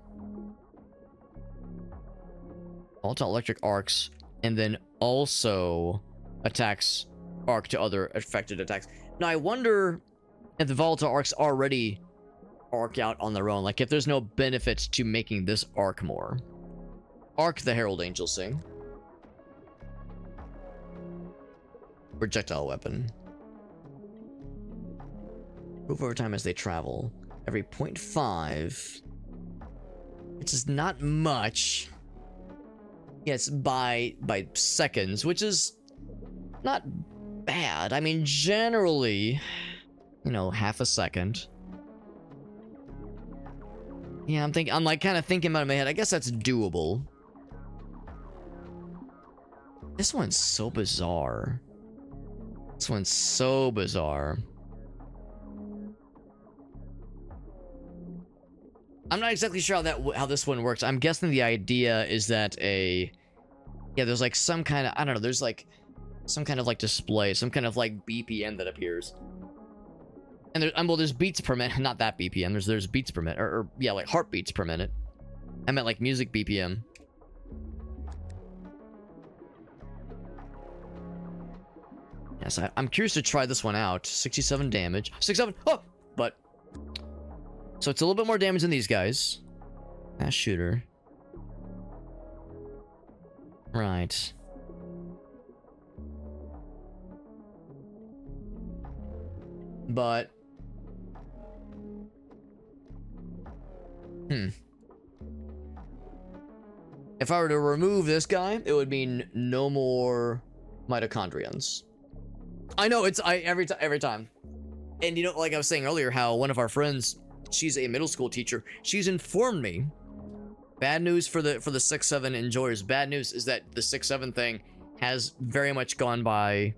Volatile electric arcs, and then also attacks arc to other affected attacks. Now, I wonder if the volatile arcs already arc out on their own. Like, if there's no benefits to making this arc more. Arc the Herald Angels sing. Projectile weapon. Move over time as they travel. Every 0.5. Which is not much. Yes, by seconds, which is not bad. I mean, generally, you know, half a second. Yeah, I'm like kind of thinking about it in my head. I guess that's doable. This one's so bizarre. This one's so bizarre. I'm not exactly sure how this one works. I'm guessing the idea is that there's like some kind of, I don't know, there's like some kind of like display, some kind of like BPM that appears. And there's beats per minute, not that BPM, there's beats per minute, or yeah, like heartbeats per minute. I meant like music BPM. Yes, I'm curious to try this one out. 67 damage. 67, oh! But... So it's a little bit more damage than these guys. Fast shooter. Right. But... If I were to remove this guy, it would mean no more mitochondrions. I know, every time. And you know, like I was saying earlier, how one of our friends... She's a middle school teacher. She's informed me. Bad news for the 6-7 enjoyers. Bad news is that the 6-7 thing has very much gone by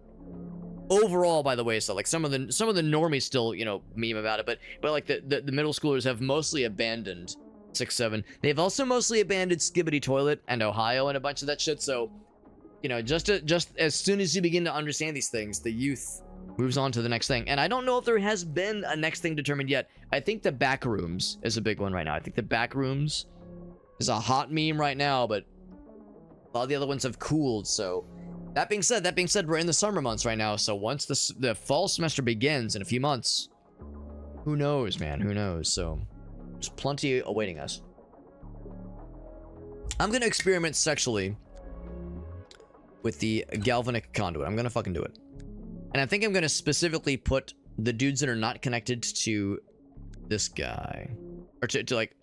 overall by the wayside. Like some of the normies still, you know, meme about it, but like the middle schoolers have mostly abandoned 6-7. They've also mostly abandoned Skibbity Toilet and Ohio and a bunch of that shit. So, you know, just as soon as you begin to understand these things, the youth moves on to the next thing. And I don't know if there has been a next thing determined yet. I think the back rooms is a big one right now. I think the back rooms is a hot meme right now, but a lot of the other ones have cooled. So that being said, we're in the summer months right now. So once the fall semester begins in a few months, who knows, man? Who knows? So there's plenty awaiting us. I'm going to experiment sexually with the galvanic conduit. I'm going to fucking do it. And I think I'm going to specifically put the dudes that are not connected to this guy. Or to like...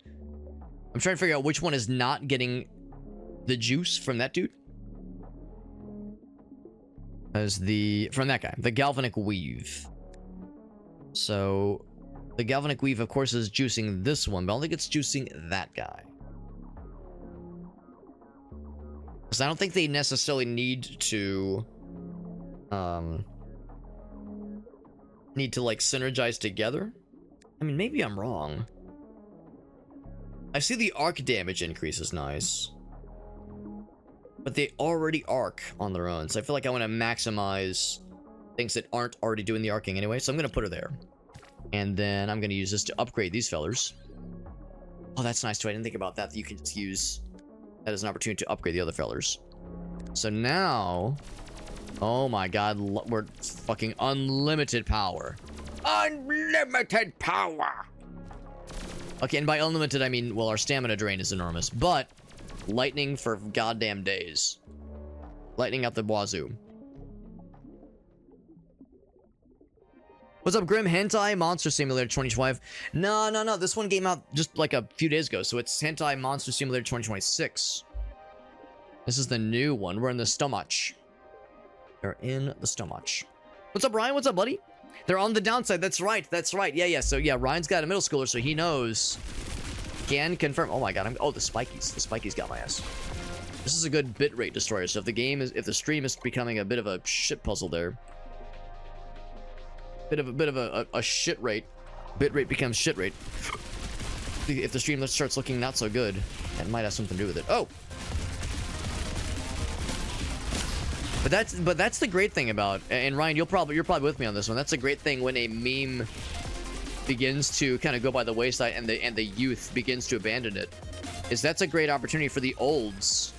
I'm trying to figure out which one is not getting the juice from that dude. From that guy. The galvanic weave. So... The galvanic weave, of course, is juicing this one. But I don't think it's juicing that guy. Because I don't think they necessarily need to like synergize together. I mean, maybe I'm wrong. I see the arc damage increase is nice, but they already arc on their own, so I feel like I want to maximize things that aren't already doing the arcing anyway, so I'm gonna put her there. And then I'm gonna use this to upgrade these fellers. Oh, that's nice too. I didn't think about that. You can just use that as an opportunity to upgrade the other fellers. So now, oh my god, we're fucking unlimited power. Unlimited power! Okay, and by unlimited, I mean, well, our stamina drain is enormous, but lightning for goddamn days. Lightning out the wazoo. What's up, Grim? Hentai Monster Simulator 2025? No. This one came out just like a few days ago, so it's Hentai Monster Simulator 2026. This is the new one. We're in the stomach. They're in the stomach. What's up, Ryan? What's up, buddy? They're on the downside. That's right. Yeah. So yeah, Ryan's got a middle schooler, so he knows. Can confirm. Oh my god. Oh, the spikies. The spikies got my ass. This is a good bitrate destroyer. So if the stream is becoming a bit of a shit puzzle there. Bit of a shit rate. Bitrate becomes shit rate. If the stream starts looking not so good, that might have something to do with it. Oh. But that's the great thing about, and Ryan, you're probably with me on this one. That's a great thing when a meme begins to kind of go by the wayside and the youth begins to abandon it. Is that's a great opportunity for the olds.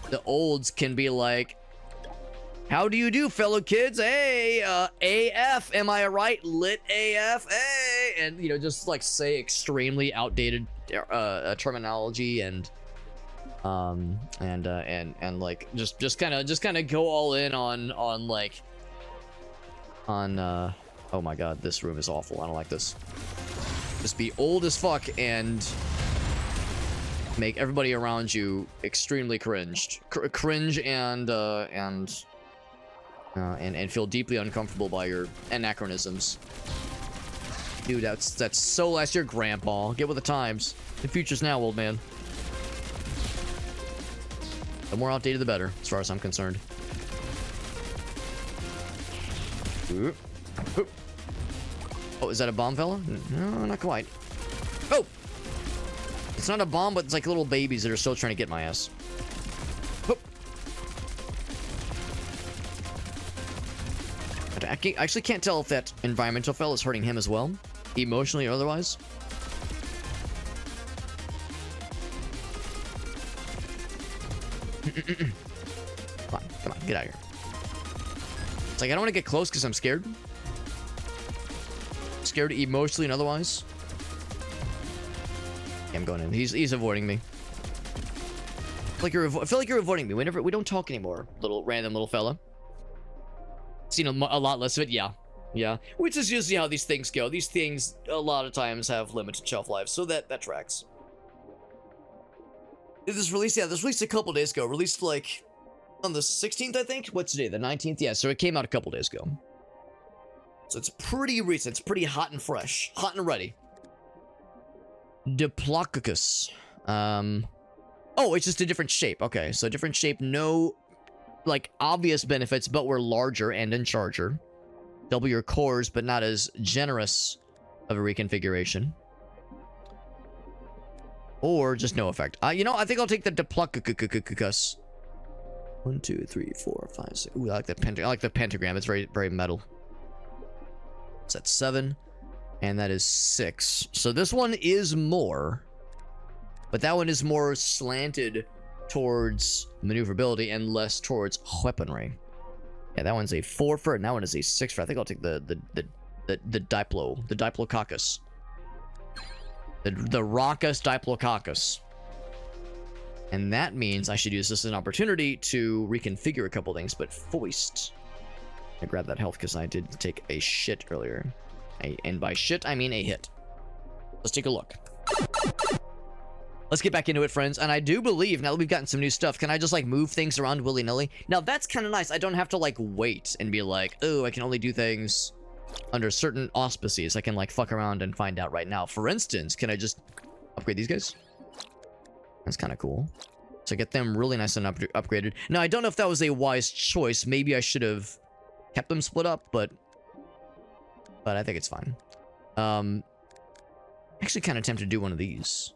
The olds can be like, how do you do, fellow kids? Hey, AF, am I right? Lit AF, hey, and you know, just like say extremely outdated terminology and like just kind of go all in on oh my god, this room is awful. I don't like this. Just be old as fuck and make everybody around you extremely cringe and feel deeply uncomfortable by your anachronisms. Dude, that's so last year, Grandpa. Get with the times. The future's now, old man. The more outdated, the better, as far as I'm concerned. Oh, is that a bomb, fella? No, not quite. Oh! It's not a bomb, but it's like little babies that are still trying to get my ass. Oh. I actually can't tell if that environmental fella is hurting him as well, emotionally or otherwise. Come on, get out of here. It's like I don't want to get close because I'm scared. Scared emotionally and otherwise. Okay, I'm going in. He's avoiding me. I feel like you're avoiding me. We don't talk anymore, random little fella. Seen a lot less of it, yeah. Which is usually how these things go. These things a lot of times have limited shelf life, so that tracks. This was released, this was released a couple days ago. Released like on the 16th, I think. What's today? The 19th? Yeah, so it came out a couple days ago. So it's pretty recent. It's pretty hot and fresh. Hot and ready. Diplodocus. Oh, it's just a different shape. Okay, so different shape. No, like, obvious benefits, but we're larger and in charger. Double your cores, but not as generous of a reconfiguration. Or just no effect. You know, I think I'll take the Diplodocus. 1, 2, 3, 4, 5, 6. Ooh, I like the pentagram. It's very, very metal. So that's 7. And that is 6. So this one is more. But that one is more slanted towards maneuverability and less towards weaponry. Yeah, that one's a 4 for it, and that one is a 6 for it. I think I'll take the Diplodocus. The Raucous Diplodocus. And that means I should use this as an opportunity to reconfigure a couple things, but foist. I grabbed that health because I did take a shit earlier. And by shit, I mean a hit. Let's take a look. Let's get back into it, friends. And I do believe, now that we've gotten some new stuff, can I just, like, move things around willy-nilly? Now, that's kind of nice. I don't have to, like, wait and be like, oh, I can only do things under certain auspices. I can, like, fuck around and find out right now. For instance, can I just upgrade these guys? That's kind of cool. So get them really nice and upgraded. Now, I don't know if that was a wise choice. Maybe I should have kept them split up, but I think it's fine. Actually kind of tempted to do one of these.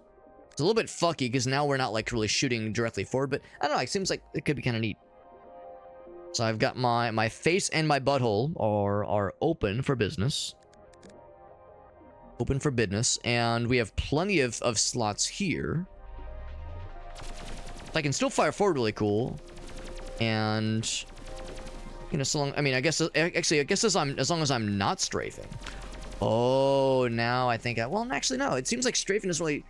It's a little bit fucky because now we're not like really shooting directly forward, but I don't know, it seems like it could be kind of neat. So I've got my face and my butthole are open for business. Open for business, and we have plenty of slots here. I can still fire forward really cool. And you know, so long, I mean, I guess actually, I guess as long as I'm not strafing. Oh, now I think well, actually no. It seems like strafing doesn't really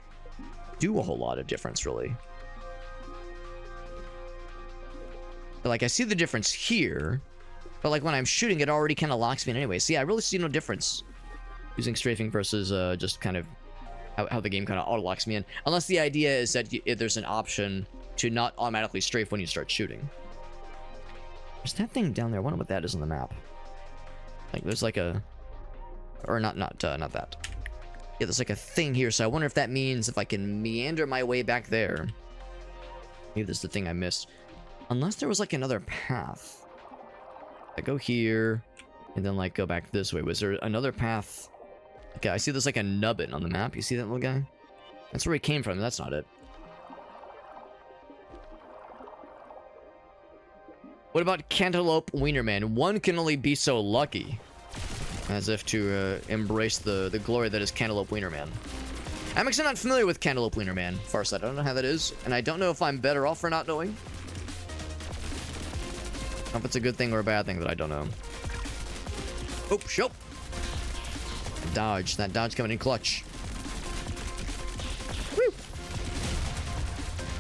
do a whole lot of difference, really. But, like, I see the difference here, but like when I'm shooting, it already kind of locks me in anyway. So yeah, I really see no difference using strafing versus just kind of how the game kind of auto locks me in. Unless the idea is that if there's an option to not automatically strafe when you start shooting. There's that thing down there. I wonder what that is on the map. Like there's like a, or not that. Yeah, there's like a thing here. So I wonder if that means if I can meander my way back there. Maybe this is the thing I missed. Unless there was like another path. I go here and then like go back this way. Was there another path? Okay, I see there's like a nubbin on the map. You see that little guy? That's where he came from. That's not it. What about Cantaloupe Wienerman? One can only be so lucky. As if to embrace the glory that is Cantaloupe Wienerman. I'm actually not familiar with Cantaloupe Wienerman, Farsight. I don't know how that is, and I don't know if I'm better off for not knowing. I don't know if it's a good thing or a bad thing that I don't know. Oh, shoot! Dodge. That dodge coming in clutch. Woo!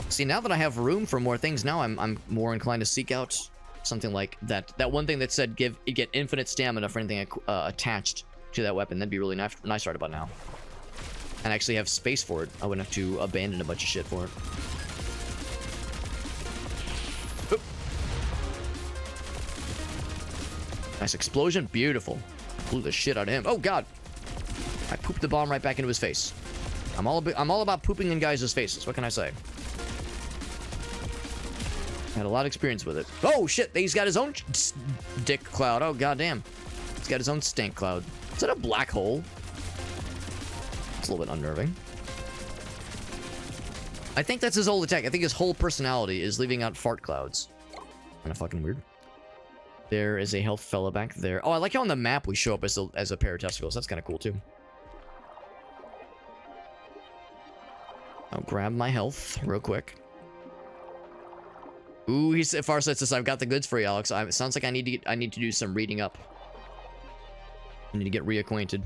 See, now that I have room for more things, now I'm more inclined to seek out something like that. That one thing that said get infinite stamina for anything attached to that weapon. That'd be really nice right about now. And actually have space for it. I wouldn't have to abandon a bunch of shit for it. Oop. Nice explosion. Beautiful. Blew the shit out of him. Oh, God. I pooped the bomb right back into his face. I'm all about pooping in guys' faces. What can I say? Had a lot of experience with it. Oh, shit. He's got his own dick cloud. Oh, goddamn. He's got his own stank cloud. Is that a black hole? It's a little bit unnerving. I think that's his whole attack. I think his whole personality is leaving out fart clouds. Kind of fucking weird. There is a health fella back there. Oh, I like how on the map we show up as a pair of testicles. That's kind of cool, too. I'll grab my health real quick. Ooh, Farsight says, I've got the goods for you, Alex. It sounds like I need to do some reading up. I need to get reacquainted.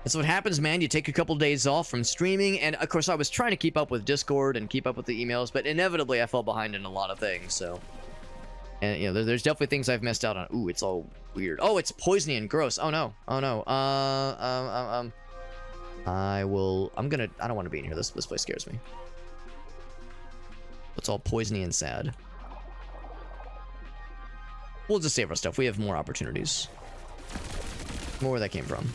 That's what happens, man. You take a couple days off from streaming, and of course I was trying to keep up with Discord and keep up with the emails, but inevitably I fell behind in a lot of things, so. And, you know, there's definitely things I've missed out on. Ooh, it's all weird. Oh, it's poisony and gross. Oh, no. Oh, no. I don't want to be in here. This place scares me. It's all poisony and sad. We'll just save our stuff. We have more opportunities. More where that came from.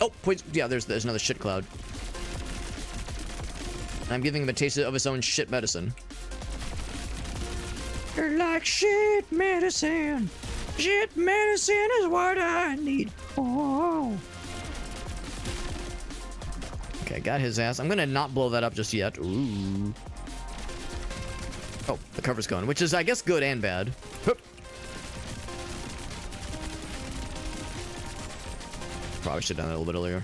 Oh, yeah, there's another shit cloud. I'm giving him a taste of his own shit medicine. You're like shit medicine. Shit medicine is what I need. Oh. Okay, got his ass. I'm gonna not blow that up just yet. Ooh. Oh, the cover's gone, which is, I guess, good and bad. Hup. Probably should have done that a little bit earlier.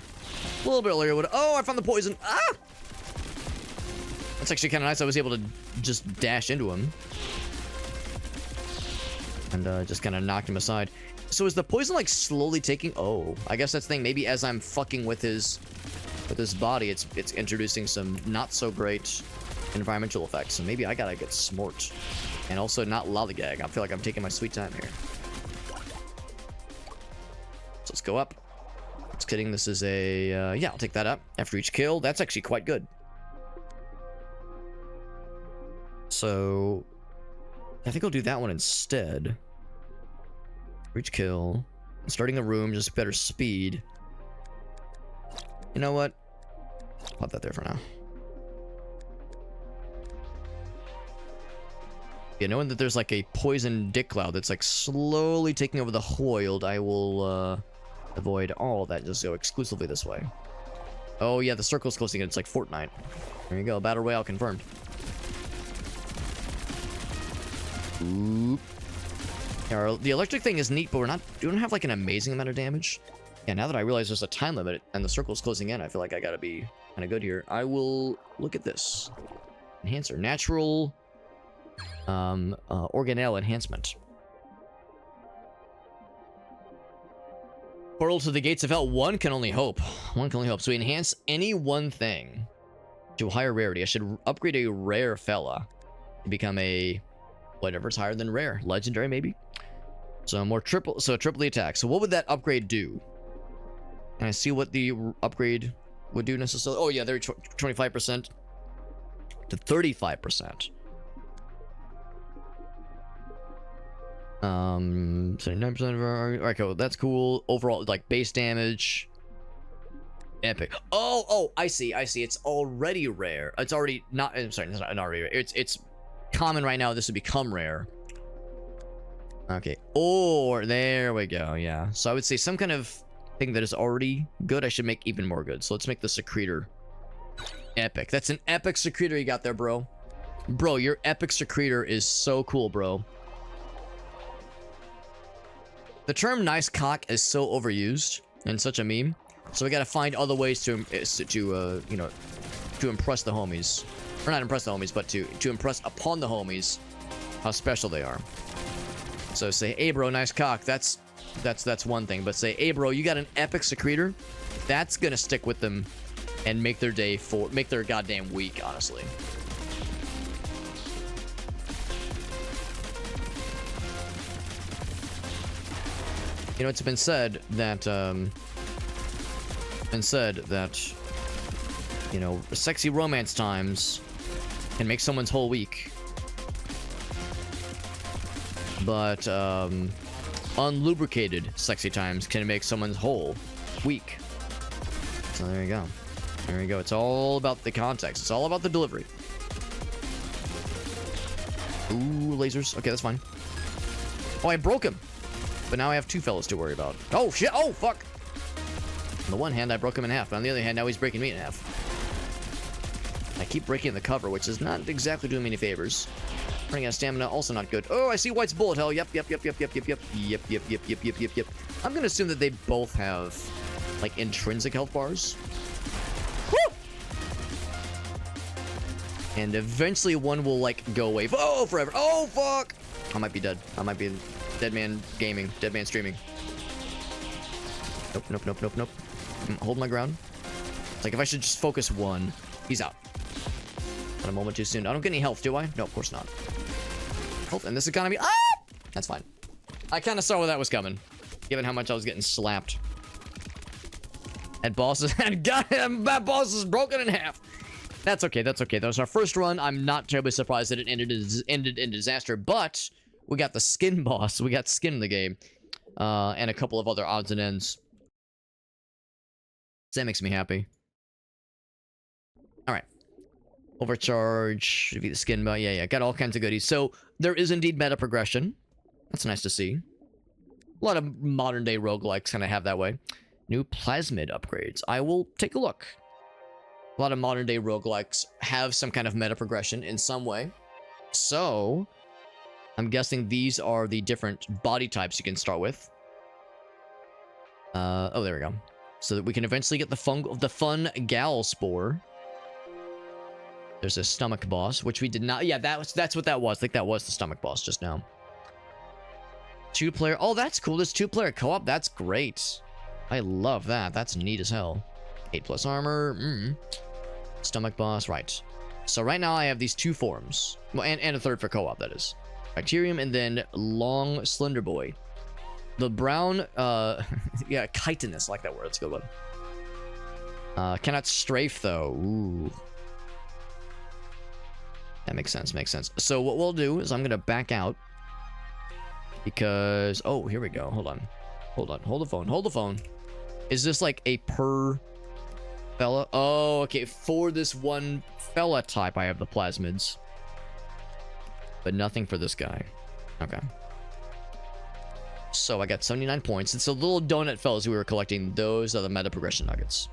A little bit earlier would. Oh, I found the poison. Ah! That's actually kind of nice. I was able to just dash into him. And just kind of knocked him aside. So is the poison, like, slowly taking... Oh, I guess that's the thing. Maybe as I'm fucking with his body, it's introducing some not-so-great environmental effects. So maybe I gotta get smort. And also not lollygag. I feel like I'm taking my sweet time here. So let's go up. Just kidding. This is a... yeah, I'll take that up. After each kill, that's actually quite good. So... I think I'll do that one instead. Reach kill. Starting the room, just better speed. You know what? Pop that there for now. Yeah, knowing that there's like a poison dick cloud that's like slowly taking over the Hoyled, I will avoid all that. Just go exclusively this way. Oh yeah, the circle's closing in. It's like Fortnite. There you go. Battle Royale confirmed. Oop. Yeah, the electric thing is neat, but we don't have like an amazing amount of damage. Yeah, now that I realize there's a time limit and the circle's closing in, I feel like I gotta be kind of good here. I will look at this. Enhancer. Natural organelle enhancement. Portal to the gates of hell. One can only hope. One can only hope. So we enhance any one thing to a higher rarity. I should upgrade a rare fella to become a whatever's higher than rare. Legendary, maybe? So more triple the attack. So what would that upgrade do? Can I see what the upgrade would do necessarily? Oh yeah, they're 25% to 35%. 79% of our... Alright, cool. That's cool. Overall, like, base damage. Epic. Oh, I see. It's already rare. It's already not... I'm sorry, it's not already rare. It's common right now. This would become rare. Okay. Or, there we go, yeah. So I would say some kind of thing that is already good, I should make even more good. So let's make the Secretor epic. That's an epic Secretor you got there, bro. Bro, your epic Secretor is so cool, bro. The term nice cock is so overused and such a meme. So we gotta find other ways to you know, to impress the homies. Or not impress the homies, but to impress upon the homies how special they are. So say, hey bro, nice cock. That's one thing. But say, hey bro, you got an epic Secretor. That's gonna stick with them and make their day make their goddamn week, honestly. You know, it's been said that you know, sexy romance times can make someone's whole week, but unlubricated sexy times can make someone's whole week. So there you go. There you go. It's all about the context. It's all about the delivery. Ooh, lasers. Okay, that's fine. Oh, I broke him. But now I have two fellas to worry about. Oh, shit. Oh, fuck. On the one hand, I broke him in half. But on the other hand, now he's breaking me in half. I keep breaking the cover, which is not exactly doing me any favors. Running out of stamina, also not good. Oh, I see White's bullet hell. Yep. I'm gonna assume that they both have, like, intrinsic health bars. Woo! And eventually one will, like, go away. Oh, forever. Oh, fuck! I might be dead. I might be dead man gaming. Dead man streaming. Nope. I'm holding my ground. It's like if I should just focus one. He's out. Not a moment too soon. I don't get any health, do I? No, of course not. Health, and this is gonna be... Ah! That's fine. I kind of saw where that was coming, given how much I was getting slapped. And bosses... And goddamn, that boss is broken in half. That's okay. That was our first run. I'm not terribly surprised that it ended in disaster, but we got the skin boss. We got skin in the game. And a couple of other odds and ends. So that makes me happy. Alright. Overcharge. Be the skin boss. Yeah. Got all kinds of goodies. So, there is indeed meta progression. That's nice to see. A lot of modern day roguelikes kind of have that way. New plasmid upgrades. I will take a look. A lot of modern day roguelikes have some kind of meta progression in some way. So, I'm guessing these are the different body types you can start with. Oh, there we go. So that we can eventually get the Fungal Spore. There's a stomach boss, which we did not... Yeah, that's what that was. I think that was the stomach boss just now. 2-player... Oh, that's cool. This 2-player co-op. That's great. I love that. That's neat as hell. 8+ armor. Stomach boss. Right. So right now I have these 2 forms. Well, and a third for co-op, that is. Bacterium and then Long Slender Boy. The brown... yeah, chitinous. I like that word. It's a good one. Cannot strafe, though. Ooh. That makes sense. So what we'll do is I'm going to back out. Because... Oh, here we go. Hold on. Hold the phone. Is this like a per fella? Oh, okay. For this one fella type, I have the plasmids. but nothing for this guy. Okay. So I got 79 points. It's a little donut fellas who we were collecting. Those are the meta progression nuggets.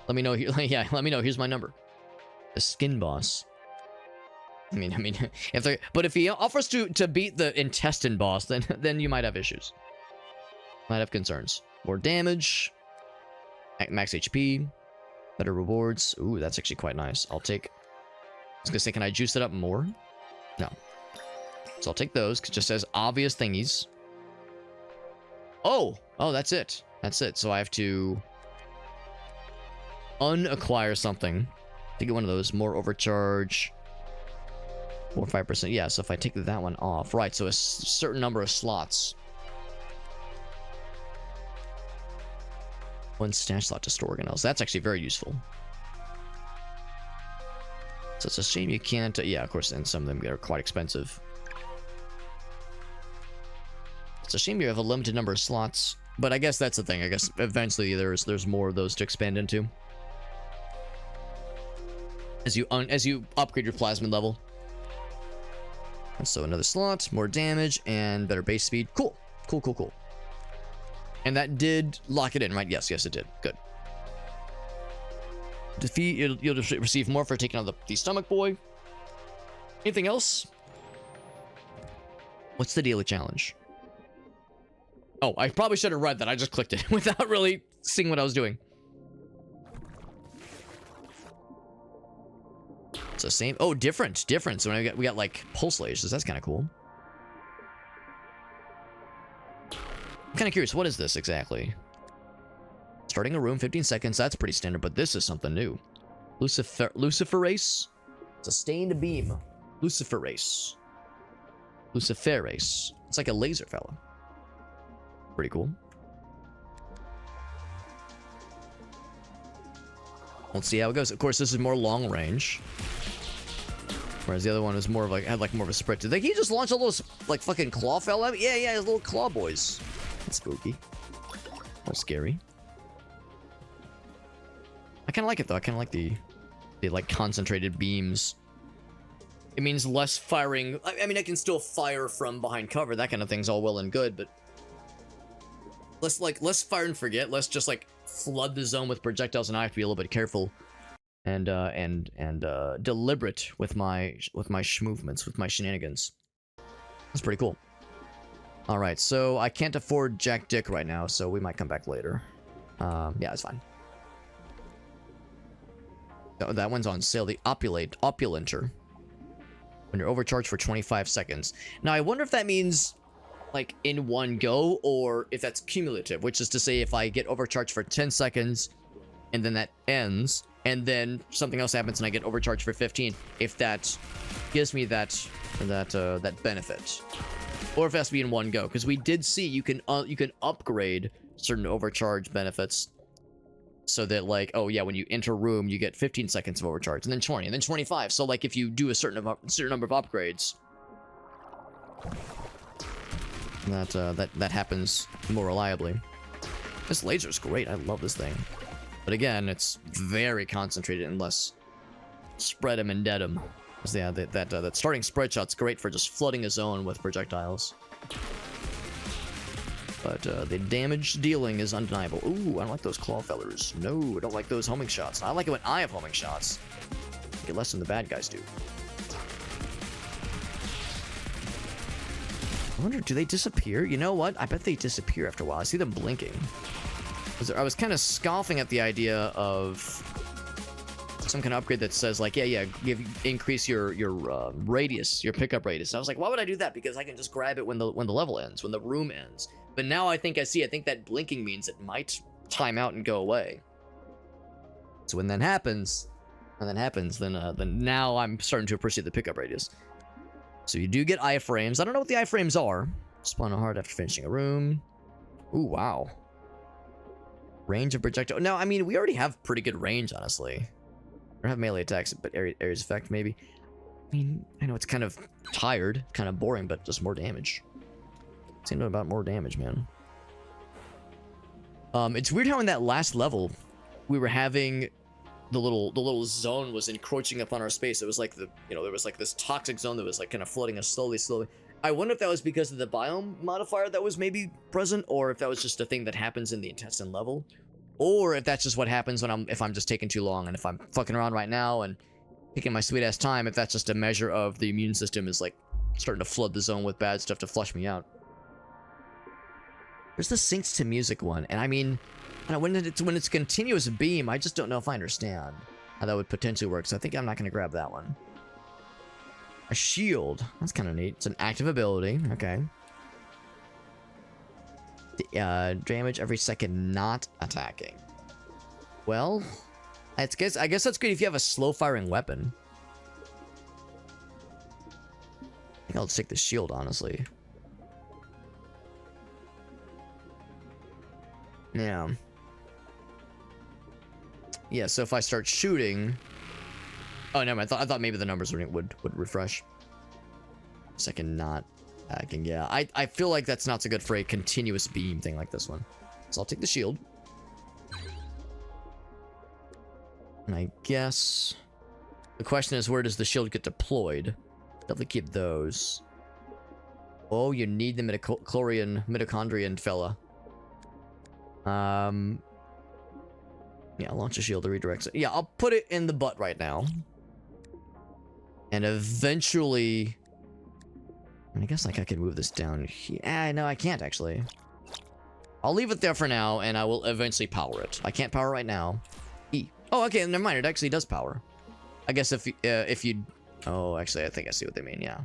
Let me know here. Yeah, let me know. Here's my number. The skin boss. I mean, if he offers to beat the intestine boss, then you might have issues. Might have concerns. More damage. Max HP. Better rewards. Ooh, that's actually quite nice. I'll take... I was gonna say, can I juice it up more? No. So I'll take those, just as obvious thingies. Oh! Oh, that's it. That's it. So I have to... unacquire something to get one of those. More overcharge. More 5%. Yeah, so if I take that one off. Right, so a certain number of slots. One stash slot to store organelles. That's actually very useful. So it's a shame you can't... yeah, of course, and some of them are quite expensive. It's a shame you have a limited number of slots. But I guess that's the thing. I guess eventually there's more of those to expand into. As you upgrade your plasmid level. And so another slot, more damage, and better base speed. Cool. Cool, cool, cool. And that did lock it in, right? Yes, yes, it did. Good. Defeat, you'll receive more for taking out the stomach boy. Anything else? What's the daily challenge? Oh, I probably should have read that. I just clicked it without really seeing what I was doing. It's the same. Oh, different. So we got like pulse lasers. That's kind of cool. I'm kind of curious. What is this exactly? Starting a room, 15 seconds. That's pretty standard, but this is something new. Luciferase? Sustained beam. Luciferase. Luciferase. It's like a laser fella. Pretty cool. Let's see how it goes. Of course, this is more long range. Whereas the other one was more of like, had like more of a sprint. Did he just launch all those like fucking claw fell at me? Yeah, his little claw boys. That's spooky. That's scary. I kind of like it though. I kind of like the like concentrated beams. It means less firing. I mean, I can still fire from behind cover. That kind of thing's all well and good, but less fire and forget. Let's just like flood the zone with projectiles, and I have to be a little bit careful and deliberate with my movements, with my shenanigans. That's pretty cool. All right, so I can't afford Jack Dick right now, so we might come back later. Yeah, it's fine. Oh, that one's on sale. The Opulenter. When you're overcharged for 25 seconds. Now, I wonder if that means like in one go, or if that's cumulative, which is to say if I get overcharged for 10 seconds and then that ends, and then something else happens and I get overcharged for 15, if that gives me that benefit, or if it has to be in one go, because we did see you can upgrade certain overcharge benefits so that like, oh yeah, when you enter a room you get 15 seconds of overcharge, and then 20, and then 25. So like if you do a certain number of upgrades, that happens more reliably. This laser's great. I love this thing. But again, it's very concentrated unless spread him and dead him. Yeah, that starting spread shot's great for just flooding a zone with projectiles. But the damage dealing is undeniable. Ooh, I don't like those claw fellers. No, I don't like those homing shots. I like it when I have homing shots. Get less than the bad guys do. I wonder, do they disappear? You know what? I bet they disappear after a while. I see them blinking. I was kind of scoffing at the idea of some kind of upgrade that says like, yeah, increase your radius, your pickup radius. And I was like, why would I do that? Because I can just grab it when the level ends, when the room ends. But now I think that blinking means it might time out and go away. So when that happens, then now I'm starting to appreciate the pickup radius. So you do get iframes. I don't know what the iframes are. Spawn a heart after finishing a room. Ooh, wow. Range of projectile. No, I mean, we already have pretty good range, honestly. We don't have melee attacks, but areas effect, maybe. I mean, I know it's kind of tired, kind of boring, but just more damage. Seemed about more damage, man. It's weird how in that last level, we were having the little zone was encroaching upon our space. It was like there was like this toxic zone that was like kind of flooding us slowly. I wonder if that was because of the biome modifier that was maybe present, or if that was just a thing that happens in the intestine level, or if that's just what happens when if I'm just taking too long, and if I'm fucking around right now and taking my sweet ass time, if that's just a measure of the immune system is like starting to flood the zone with bad stuff to flush me out. There's the syncs to music one, and I mean, when it's continuous beam, I just don't know if I understand how that would potentially work. So I think I'm not gonna grab that one. A shield. That's kind of neat. It's an active ability. Okay. Damage every second not attacking. Well, I guess that's good if you have a slow firing weapon. I think I'll just take the shield, honestly. Yeah. Yeah, so if I start shooting... Oh, never mind. I thought maybe the numbers would refresh. Second not hacking. Yeah, I feel like that's not so good for a continuous beam thing like this one. So I'll take the shield. And I guess the question is, where does the shield get deployed? Definitely keep those. Oh, you need the mitochondrian fella. Yeah, launch a shield to redirect it. Yeah, I'll put it in the butt right now. And eventually... I guess like I could move this down here. No, I can't actually. I'll leave it there for now, and I will eventually power it. I can't power right now. E. Oh, okay, never mind. It actually does power. I guess if you... Oh, actually, I think I see what they mean, yeah.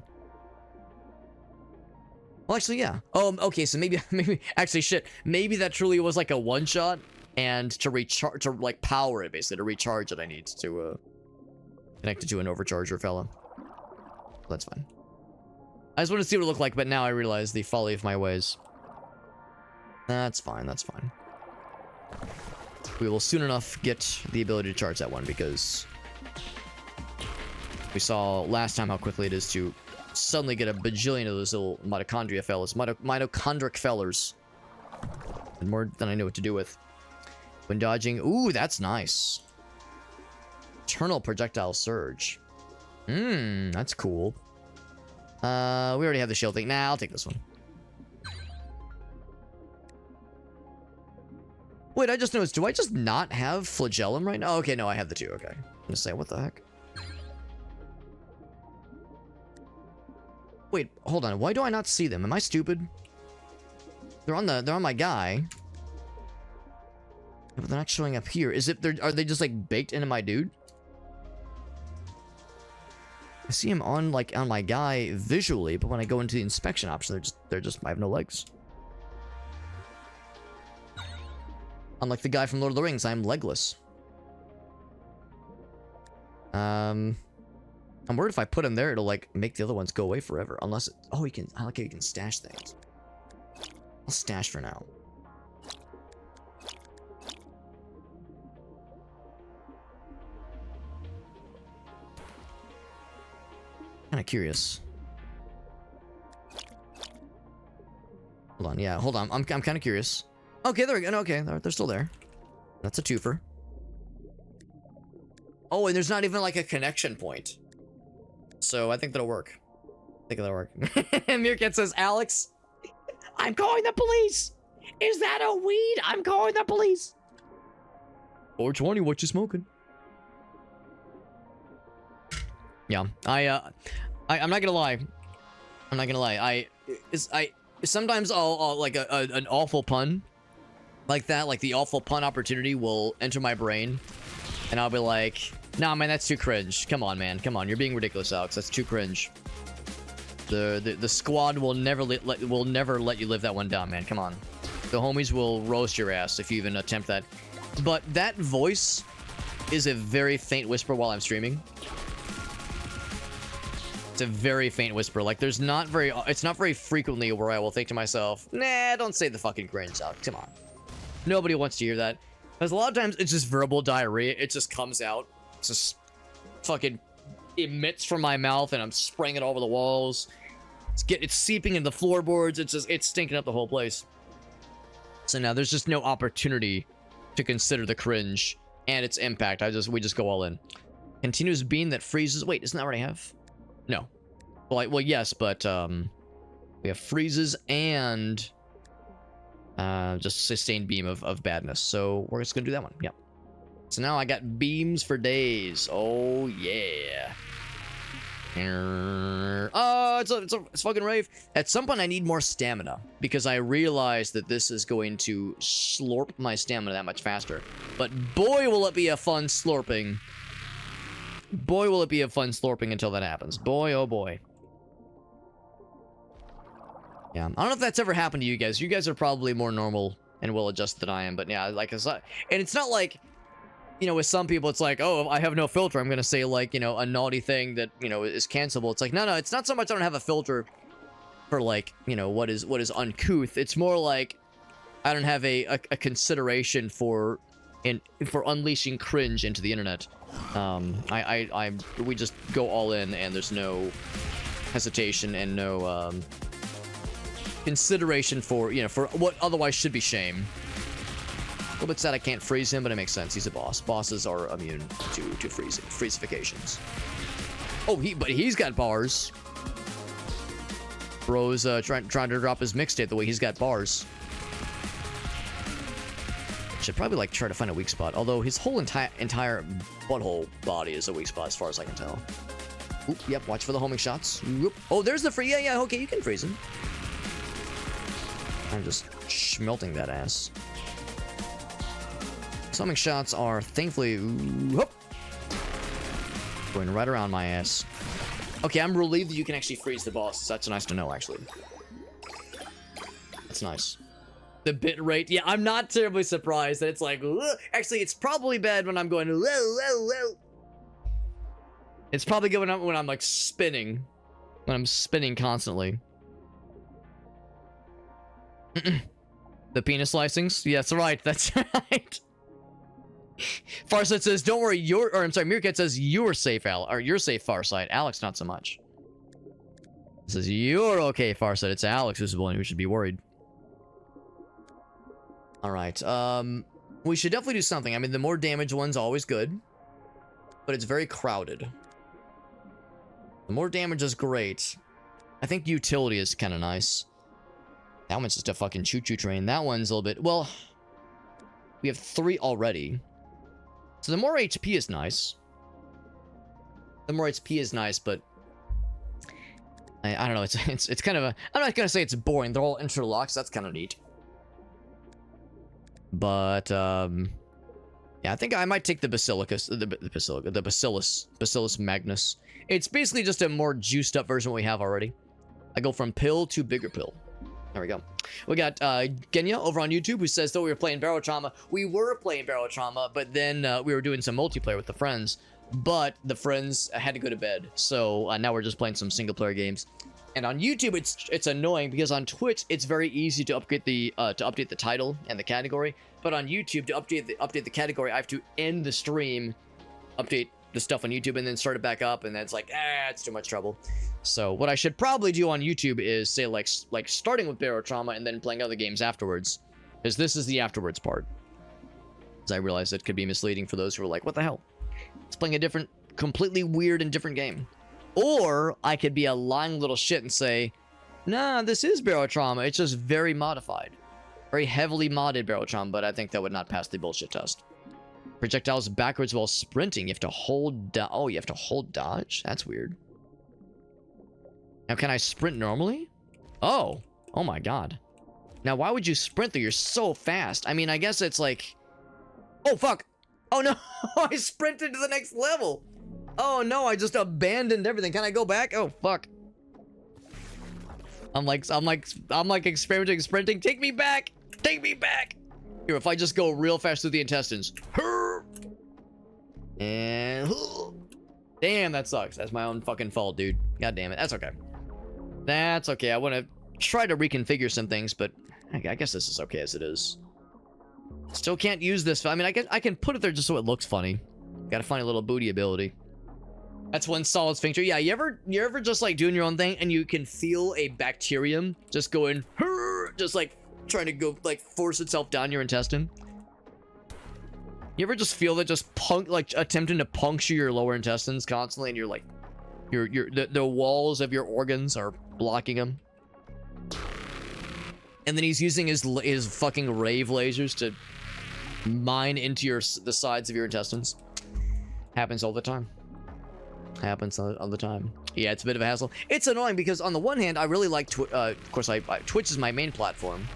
Well, actually, yeah. Oh, okay, so maybe... Actually, shit. Maybe that truly was like a one-shot, and to recharge... To, like, power it, basically. To recharge it, I need to, connect it to an overcharger fella. That's fine. I just wanted to see what it looked like, but now I realize the folly of my ways. That's fine, that's fine. We will soon enough get the ability to charge that one, because we saw last time how quickly it is to suddenly get a bajillion of those little mitochondria fellas. Mitochondric fellers. And more than I know what to do with. When dodging... Ooh, that's nice. Eternal projectile surge. That's cool. We already have the shield thing. Nah, I'll take this one. Wait, I just noticed, do I just not have flagellum right now? Okay, no, I have the two. Okay. I'm gonna say, what the heck? Wait, hold on. Why do I not see them? Am I stupid? They're on my guy. But they're not showing up here. Are they just like baked into my dude? I see him on my guy visually, but when I go into the inspection option, I have no legs. Unlike the guy from Lord of the Rings, I'm legless. I'm worried if I put him there, it'll like make the other ones go away forever. Unless oh, I like how you can stash things. I'll stash for now. Kind of curious. Hold on, yeah, hold on. I'm kind of curious. Okay, there we go. No, okay, they're still there. That's a twofer. Oh, and there's not even like a connection point. So I think that'll work. I think that'll work. Meerkat says, Alex, I'm calling the police. Is that a weed? I'm calling the police. 420, what you smoking? Yeah, I'm not gonna lie. I'm not gonna lie. Sometimes I'll like an awful pun like that, like the awful pun opportunity will enter my brain, and I'll be like, nah, man, that's too cringe. Come on, man, come on, you're being ridiculous, Alex. That's too cringe. The squad will never let you live that one down, man. Come on, the homies will roast your ass if you even attempt that. But that voice is a very faint whisper while I'm streaming. It's a very faint whisper. Like, it's not very frequently where I will think to myself, nah, don't say the fucking cringe out. Come on. Nobody wants to hear that. Because a lot of times it's just verbal diarrhea. It just comes out. It's just fucking emits from my mouth, and I'm spraying it all over the walls. It's seeping into the floorboards. It's stinking up the whole place. So now there's just no opportunity to consider the cringe and its impact. We just go all in. Continuous beam that freezes. Wait, isn't that what I have? No. Well, yes, but we have freezes and just sustained beam of badness. So we're just gonna do that one. Yep. So now I got beams for days. Oh yeah. Oh, it's fucking rave. At some point I need more stamina because I realize that this is going to slurp my stamina that much faster. But boy, will it be a fun slurping. Boy, will it be a fun slurping until that happens. Boy, oh boy. Yeah, I don't know if that's ever happened to you guys. You guys are probably more normal and well-adjusted than I am. But yeah, like, and it's not like, you know, with some people, it's like, oh, I have no filter. I'm going to say, like, you know, a naughty thing that, you know, is cancelable. It's like, no, it's not so much I don't have a filter for, like, you know, what is uncouth. It's more like I don't have a consideration for unleashing cringe into the internet. We just go all in, and there's no hesitation and no consideration for, you know, for what otherwise should be shame. A little bit sad I can't freeze him, but it makes sense. He's a boss. Bosses are immune to freezifications. Oh, but he's got bars. Bro's trying to drop his mixtape the way he's got bars. Should probably like try to find a weak spot. Although his whole entire butthole body is a weak spot as far as I can tell. Oop, yep, watch for the homing shots. Oop. Oh, there's the free. Yeah, okay, you can freeze him. I'm just smelting that ass. Homing shots are thankfully whoop, going right around my ass. Okay, I'm relieved that you can actually freeze the boss. That's nice to know, actually. That's nice. The bit rate, yeah, I'm not terribly surprised that it's like, actually, it's probably bad when I'm going, it's probably going up when I'm like spinning, when I'm spinning constantly. The penis slicings, yeah, that's right, that's right. Farsight says, don't worry, Meerkat says, you're safe, you're safe, Farsight. Alex, not so much. It says, you're okay, Farsight. It's Alex who's the one who should be worried. Alright, we should definitely do something. I mean, the more damage one's always good, but it's very crowded. The more damage is great. I think utility is kind of nice. That one's just a fucking choo-choo train. That one's a little bit, well, we have 3 already. So the more HP is nice. The more HP is nice, but I don't know. It's kind of a. I'm not gonna say it's boring. They're all interlocked. So that's kind of neat. But yeah, I think I might take the Basilicus, the Bacillus Magnus. It's basically just a more juiced up version of what we have already. I go from pill to bigger pill. There we go. We got Genya over on YouTube who says, though we were playing Barrel Trauma, we were playing Barrel Trauma, but then we were doing some multiplayer with the friends, but the friends had to go to bed. So now we're just playing some single player games. And on YouTube, it's annoying because on Twitch, it's very easy to update the title and the category. But on YouTube, to update the category, I have to end the stream, update the stuff on YouTube, and then start it back up, and then it's like, it's too much trouble. So what I should probably do on YouTube is say like starting with Barrel Trauma and then playing other games afterwards, because this is the afterwards part. Because I realize it could be misleading for those who are like, what the hell? It's playing a different, completely weird and different game. Or I could be a lying little shit and say, nah, this is Barrel Trauma. It's just very modified. Very heavily modded Barrel Trauma, but I think that would not pass the bullshit test. Projectiles backwards while sprinting. You have to hold oh, you have to hold dodge? That's weird. Now, can I sprint normally? Oh my god. Now, why would you sprint though? You're so fast. I mean, I guess it's like... Oh, fuck. Oh, no. I sprinted to the next level. Oh, no. I just abandoned everything. Can I go back? Oh, fuck. I'm like experimenting, sprinting. Take me back. Take me back. Here, if I just go real fast through the intestines. And... Damn, that sucks. That's my own fucking fault, dude. God damn it. That's okay. That's okay. I want to try to reconfigure some things, but I guess this is okay as it is. Still can't use this. I mean, I can put it there just so it looks funny. Gotta find a little booty ability. That's one solid sphincter. Yeah, you ever just like doing your own thing and you can feel a bacterium just going, just like trying to go like force itself down your intestine? You ever just feel that just attempting to puncture your lower intestines constantly, and you're like, the walls of your organs are blocking them? And then he's using his fucking rave lasers to mine into the sides of your intestines. Happens all the time. Happens all the time. Yeah, it's a bit of a hassle. It's annoying because on the one hand, I really like of course, Twitch is my main platform,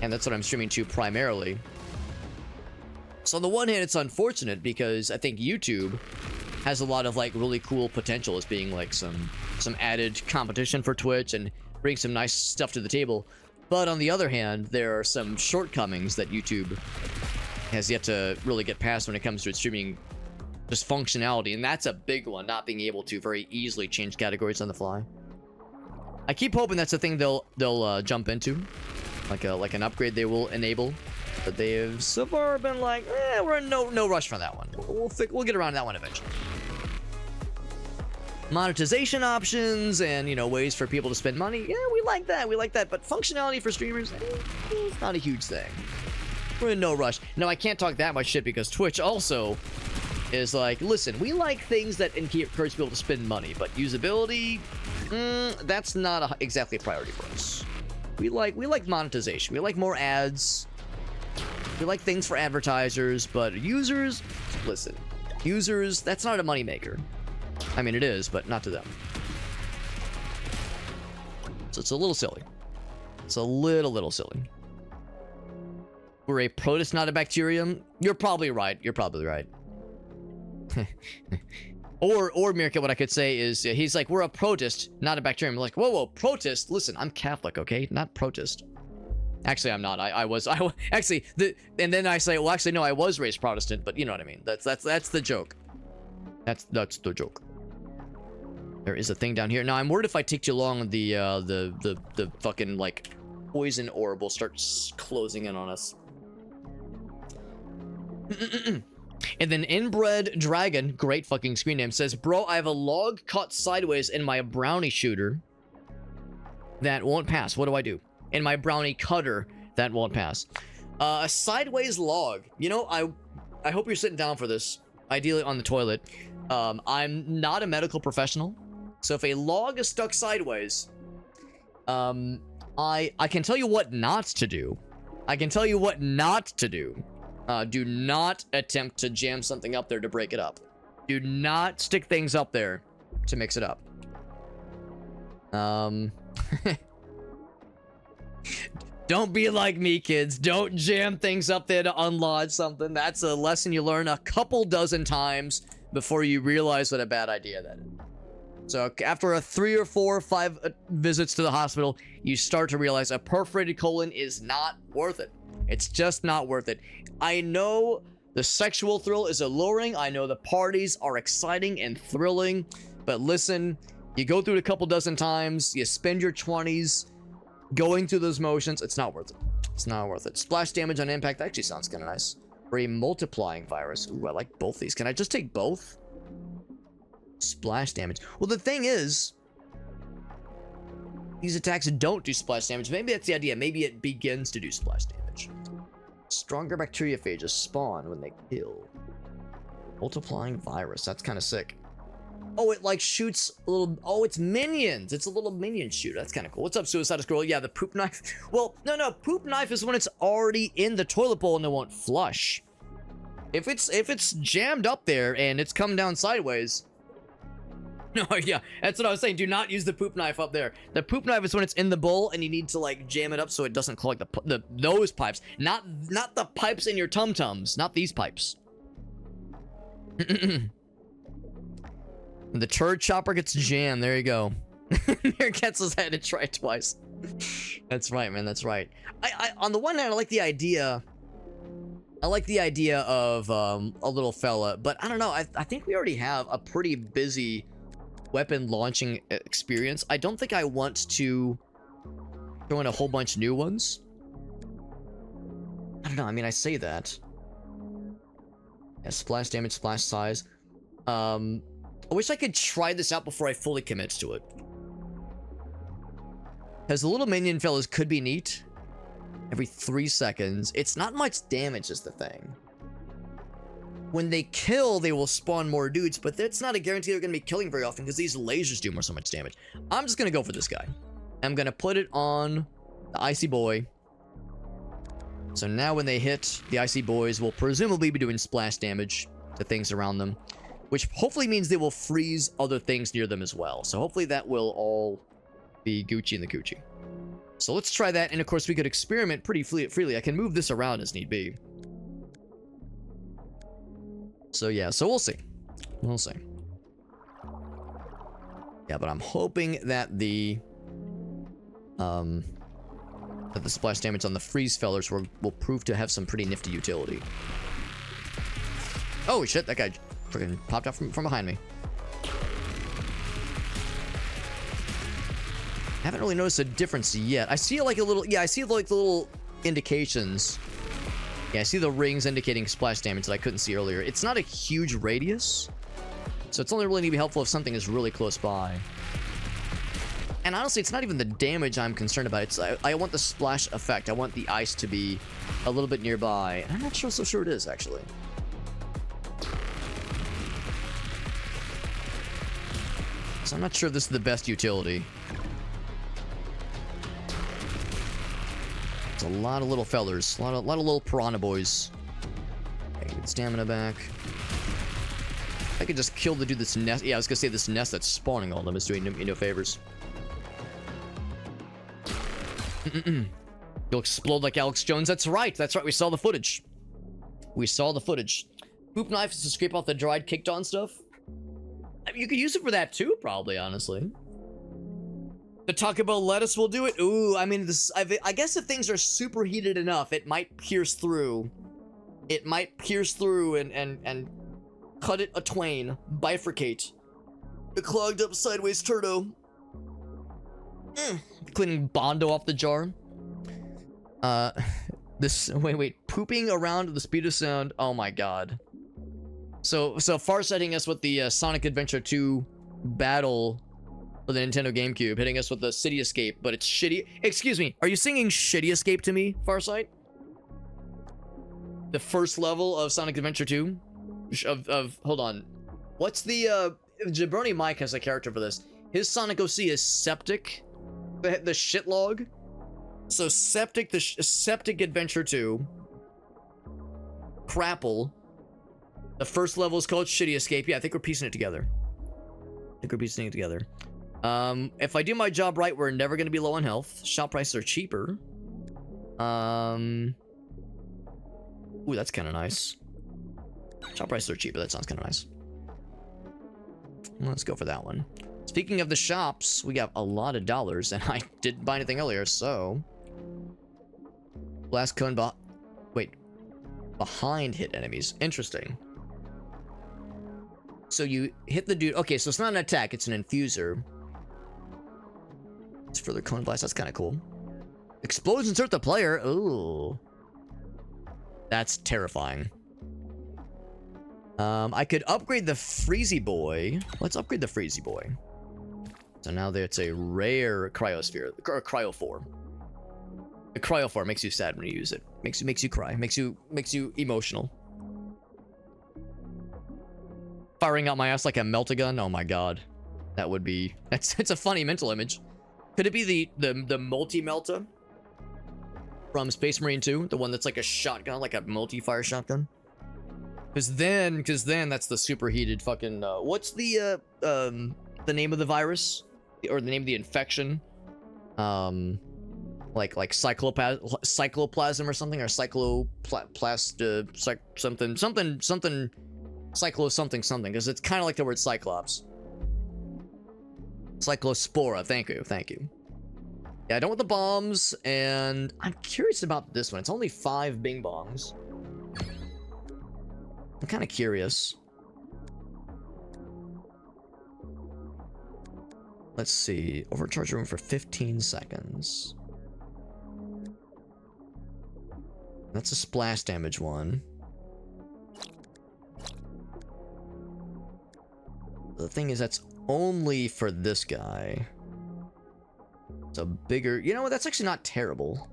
and that's what I'm streaming to primarily. So on the one hand, it's unfortunate because I think YouTube has a lot of like really cool potential as being like some added competition for Twitch and bring some nice stuff to the table. But on the other hand, there are some shortcomings that YouTube has yet to really get past when it comes to its streaming just functionality, and that's a big one, not being able to very easily change categories on the fly. I keep hoping that's a thing they'll jump into, like an upgrade they will enable. But they have so far been like, we're in no rush for that one. We'll get around to that one eventually. Monetization options and, you know, ways for people to spend money. Yeah, we like that. We like that. But functionality for streamers, it's not a huge thing. We're in no rush. Now, I can't talk that much shit because Twitch also is like, listen, we like things that encourage people to spend money, but usability, that's not exactly a priority for us. We like monetization. We like more ads. We like things for advertisers, but users, listen, users, that's not a moneymaker. I mean, it is, but not to them. So it's a little silly. It's a little silly. We're a protist, not a bacterium. You're probably right. You're probably right. or Mirka, what I could say is, he's like, we're a protist, not a bacterium. I'm like, whoa, protist. Listen, I'm Catholic, okay? Not protist. Actually, I'm not. I was actually and then I say, well, actually, no, I was raised Protestant, but you know what I mean. That's the joke. That's the joke. There is a thing down here. Now, I'm worried if I take too long, the fucking like poison orb will start closing in on us. And then Inbred Dragon, great fucking screen name, says, bro, I have a log caught sideways in my brownie shooter that won't pass. What do I do? In my brownie cutter that won't pass. A sideways log. You know, I hope you're sitting down for this. Ideally on the toilet. I'm not a medical professional, so if a log is stuck sideways, I can tell you what not to do. I can tell you what not to do. Do not attempt to jam something up there to break it up. Do not stick things up there to mix it up. Don't be like me, kids. Don't jam things up there to unlodge something. That's a lesson you learn a couple dozen times before you realize what a bad idea that is. So after a 3 or 4 or 5 visits to the hospital, you start to realize a perforated colon is not worth it. It's just not worth it. I know the sexual thrill is alluring. I know the parties are exciting and thrilling. But listen, you go through it a couple dozen times. You spend your 20s going through those motions. It's not worth it. It's not worth it. Splash damage on impact actually sounds kind of nice. For a multiplying virus. Ooh, I like both these. Can I just take both? Splash damage. Well, the thing is, these attacks don't do splash damage. Maybe that's the idea. Maybe it begins to do splash damage. Stronger bacteriophages spawn when they kill. Multiplying virus. That's kind of sick. Oh, it like shoots a little. Oh, it's minions. It's a little minion shooter. That's kind of cool. What's up, Suicide Scroll? Yeah, the poop knife. Well, no. Poop knife is when it's already in the toilet bowl and it won't flush. If it's jammed up there and it's come down sideways. No, yeah, that's what I was saying. Do not use the poop knife up there. The poop knife is when it's in the bowl and you need to like jam it up so it doesn't clog those pipes. Not the pipes in your tum-tums. Not these pipes. The turd chopper gets jammed. There you go. Here gets us had to try it twice. That's right, man. That's right. I on the one hand, I like the idea. I like the idea of a little fella, but I don't know. I think we already have a pretty busy weapon launching experience. I don't think I want to throw in a whole bunch of new ones. I don't know. I mean, I say that. Yeah, splash damage, splash size. I wish I could try this out before I fully commit to it. Because the little minion fellas could be neat. Every 3 seconds. It's not much damage is the thing. when they kill, they will spawn more dudes, but that's not a guarantee they're going to be killing very often because these lasers do so much damage. I'm just going to go for this guy. I'm going to put it on the Icy Boy. So now when they hit, the Icy Boys will presumably be doing splash damage to things around them, which hopefully means they will freeze other things near them as well. So hopefully that will all be Gucci and the Coochie. So let's try that, and of course we could experiment pretty freely. I can move this around as need be. So yeah, so we'll see. We'll see. Yeah, but I'm hoping that the splash damage on the freeze fellers will prove to have some pretty nifty utility. Oh shit, that guy freaking popped out from behind me. I haven't really noticed a difference yet. I see like a little, yeah, I see like the little indications. Yeah, I see the rings indicating splash damage that I couldn't see earlier. It's not a huge radius, so it's only really going to be helpful if something is really close by. And honestly, it's not even the damage I'm concerned about. It's I want the splash effect. I want the ice to be a little bit nearby. And I'm not so sure it is, actually. So I'm not sure if this is the best utility. It's a lot of little fellers. A lot of little piranha boys. Okay, get stamina back. I could just kill the dude that's nest. Yeah, I was gonna say this nest that's spawning all of them is doing me no favors. You'll explode like Alex Jones. That's right. That's right. We saw the footage. We saw the footage. Poop knife is to scrape off the dried, kicked on stuff. I mean, you could use it for that too, probably, honestly. The Taco Bell lettuce will do it. Ooh, I mean, I guess if things are superheated enough, it might pierce through. It might pierce through and cut it a twain. Bifurcate. The clogged up sideways turdo. Cleaning Bondo off the jar. Wait. Pooping around at the speed of sound. Oh my god. So Farsight hitting us with the Sonic Adventure 2 battle for the Nintendo GameCube, hitting us with the City Escape, but it's shitty. Excuse me, are you singing Shitty Escape to me, Farsight? The first level of Sonic Adventure 2? Hold on. What's the, Jabroni Mike has a character for this. His Sonic OC is Septic, the shit log. So Septic, Septic Adventure 2. Crapple. The first level is called Shitty Escape. Yeah, I think we're piecing it together. If I do my job right, we're never going to be low on health. Shop prices are cheaper. Ooh, that's kind of nice. Shop prices are cheaper. That sounds kind of nice. Let's go for that one. Speaking of the shops, we got a lot of dollars, and I didn't buy anything earlier, so... Blast cone behind hit enemies. Interesting. So you hit the dude. Okay, so it's not an attack, it's an infuser. It's further cone blast. That's kind of cool. Explosions hurt the player. Ooh. That's terrifying. I could upgrade the Freezy Boy. Let's upgrade the Freezy Boy. So now it's a rare cryosphere, or cryophore. The cryophore makes you sad when you use it. Makes you cry. Makes you emotional. Firing out my ass like a melt-a-gun. Oh my god, that would be. It's a funny mental image. Could it be the multi-melta from Space Marine 2, the one that's like a shotgun, like a multi-fire shotgun? Because then that's the superheated fucking. What's the name of the virus or the name of the infection? Like cycloplasm or something, or something because it's kind of like the word cyclops. Cyclospora. Thank you. Yeah, I don't want the bombs, and I'm curious about this one. It's only 5 bing bongs. I'm kind of curious. Let's see. Overcharge room for 15 seconds. That's a splash damage one. The thing is, that's only for this guy. It's a bigger... You know what? That's actually not terrible.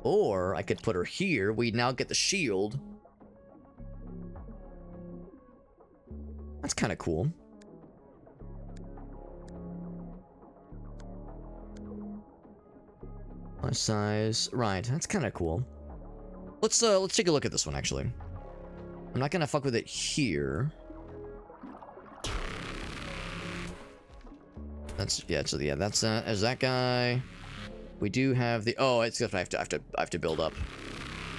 Or I could put her here. We now get the shield. That's kind of cool. Size. Right, that's kind of cool. Let's take a look at this one, actually. I'm not gonna fuck with it here. That's, yeah, so yeah, that's as that guy. We do have the, oh, it's I have to build up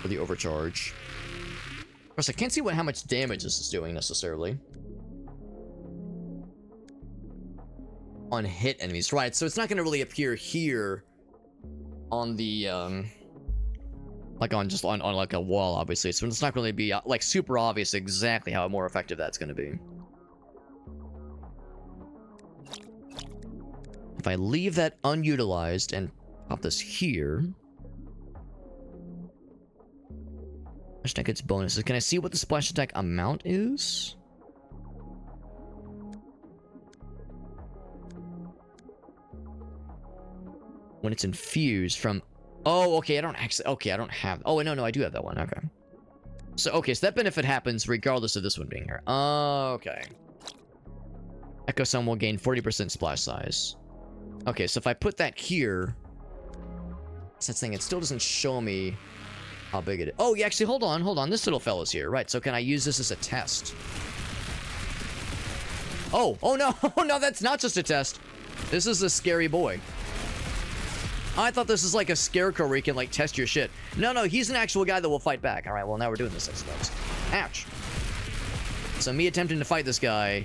for the overcharge. Of course, I can't see how much damage this is doing necessarily. On hit enemies, right? So it's not gonna really appear here on the like on like a wall, obviously. So it's not really be like super obvious exactly how more effective that's gonna be. If I leave that unutilized and pop this here, splash attack gets bonuses. Can I see what the splash attack amount is? When it's infused from, oh, okay, I don't actually, okay, I don't have, oh, no, I do have that one, okay. So, okay, so that benefit happens regardless of this one being here. Okay. Echo Sound will gain 40% splash size. Okay, so if I put that here, that's the thing, it still doesn't show me how big it is. Oh, yeah, actually, hold on, this little fella's here. Right, so can I use this as a test? Oh no, no, that's not just a test. This is a scary boy. I thought this is like a scarecrow where you can, like, test your shit. No, he's an actual guy that will fight back. All right, well, now we're doing this, I suppose. Ouch. So me attempting to fight this guy.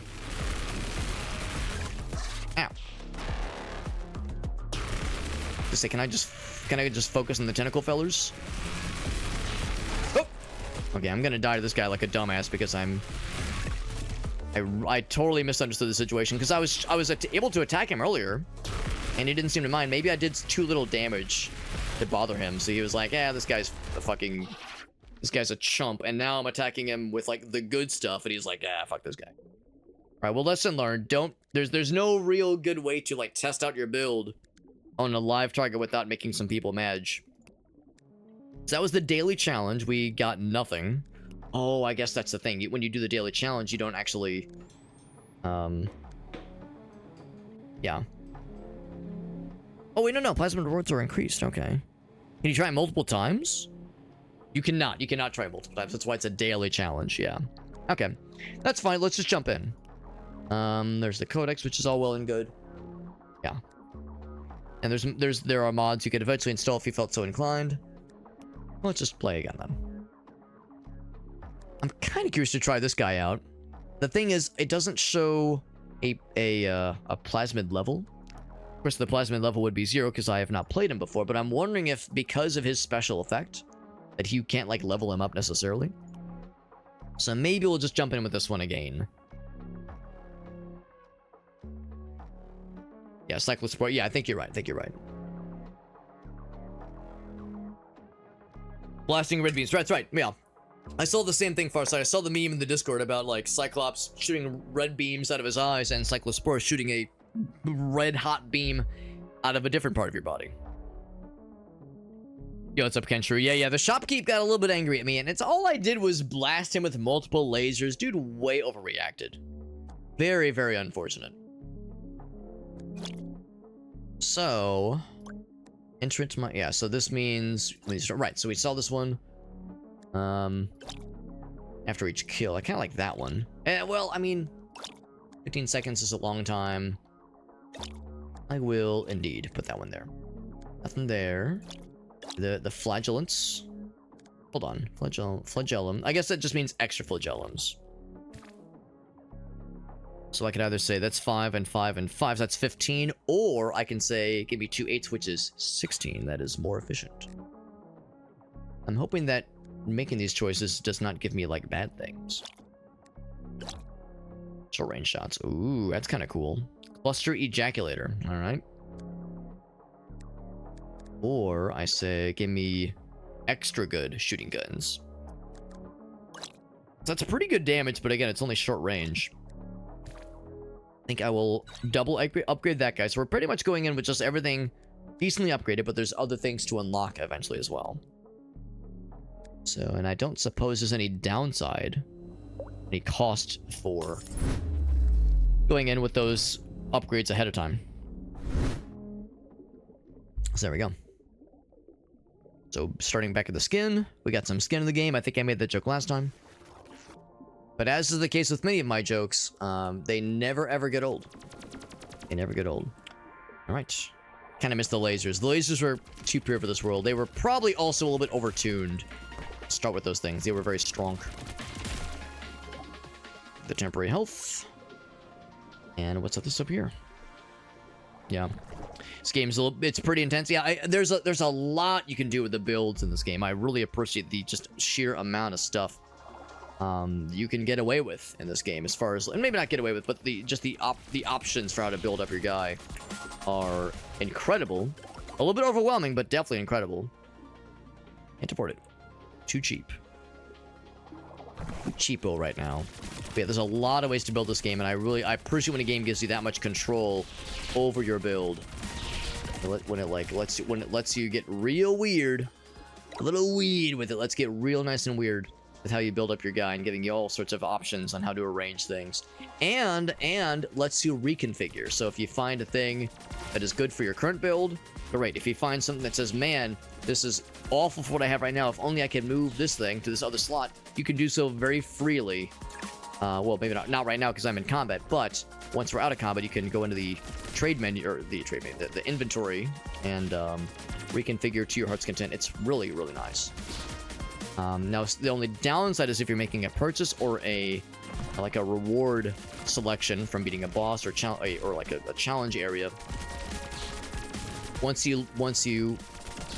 Ow. Just say, can I just focus on the tentacle fellers? Oh! Okay, I'm gonna die to this guy like a dumbass because I totally misunderstood the situation because I was able to attack him earlier. And he didn't seem to mind. Maybe I did too little damage to bother him. So he was like, yeah, this guy's a chump. And now I'm attacking him with, like, the good stuff. And he's like, ah, fuck this guy. All right, well, lesson learned. There's no real good way to, like, test out your build on a live target without making some people mad. So that was the daily challenge. We got nothing. Oh, I guess that's the thing. When you do the daily challenge, you don't actually... Yeah. Oh, wait, no. Plasma rewards are increased. Okay. Can you try it multiple times? You cannot. You cannot try it multiple times. That's why it's a daily challenge. Yeah. Okay. That's fine. Let's just jump in. There's the codex, which is all well and good. Yeah. And there are mods you could eventually install if you felt so inclined. Let's just play again, then. I'm kind of curious to try this guy out. The thing is, it doesn't show a plasmid level. Of course, the plasmid level would be 0 because I have not played him before, but I'm wondering if, because of his special effect, that you can't, like, level him up necessarily. So maybe we'll just jump in with this one again. Yeah, Fungal Spore. Yeah, I think you're right. Blasting red beams. That's right. Yeah. I saw the same thing, Farsight. I saw the meme in the Discord about, like, Cyclops shooting red beams out of his eyes and Fungal Spore shooting a red hot beam out of a different part of your body. Yo, what's up, Kenshru? Yeah, the shopkeep got a little bit angry at me, and it's all I did was blast him with multiple lasers. Dude way overreacted. Very, very unfortunate. So, entrance, yeah, so this means, right, so we saw this one. After each kill. I kind of like that one. Well, I mean, 15 seconds is a long time. I will indeed put that one there. Nothing there. The flagellants. Hold on. Flagellum. I guess that just means extra flagellums. So I could either say that's 5 and 5 and 5, so that's 15, or I can say give me 2 8s, which is 16. That is more efficient. I'm hoping that making these choices does not give me, like, bad things. Short range shots. Ooh, that's kind of cool. Cluster ejaculator. All right. Or I say give me extra good shooting guns. So that's a pretty good damage, but again, it's only short range. I think I will double upgrade that guy. So we're pretty much going in with just everything decently upgraded, but there's other things to unlock eventually as well. So, and I don't suppose there's any downside, any cost for going in with those upgrades ahead of time. So there we go. So starting back at the skin, we got some skin in the game. I think I made that joke last time. But as is the case with many of my jokes, they never ever get old. They never get old. All right. Kind of missed the lasers. The lasers were too pure for this world. They were probably also a little bit overtuned. Start with those things. They were very strong. The temporary health. And what's this up here? Yeah. This game's it's pretty intense. Yeah, there's a lot you can do with the builds in this game. I really appreciate the just sheer amount of stuff you can get away with in this game, as far as, and maybe not get away with, but the options for how to build up your guy are incredible. A little bit overwhelming, but definitely incredible. Can't afford it. Too cheap. Cheapo right now. But yeah, there's a lot of ways to build this game, and I appreciate when a game gives you that much control over your build. When it lets you get real weird, a little weird with it. Let's get real nice and weird with how you build up your guy, and giving you all sorts of options on how to arrange things, and lets you reconfigure. So if you find a thing that is good for your current build, great. If you find something that says, man, this is awful for what I have right now, if only I can move this thing to this other slot, you can do so very freely. Well, maybe not right now because I'm in combat, but once we're out of combat, you can go into the trade menu, or the inventory, and reconfigure to your heart's content. It's really, really nice. Now, the only downside is if you're making a purchase or like a reward selection from beating a boss, or like a challenge area. Once you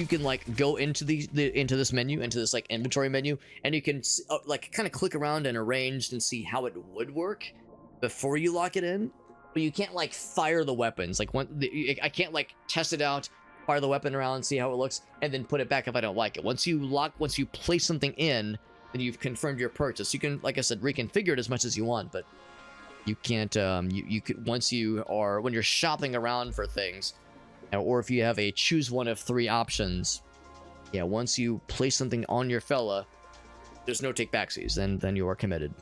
can like go into into this menu, into this like inventory menu, and you can like kind of click around and arrange and see how it would work before you lock it in. But you can't like fire the weapons. Like I can't like test it out, fire the weapon around, see how it looks, and then put it back if I don't like it. Once you place something in, then you've confirmed your purchase. You can, like I said, reconfigure it as much as you want, but you can't. You could, when you're shopping around for things, or if you have a choose one of 3 options, yeah, once you place something on your fella, there's no take backsies. Then you are committed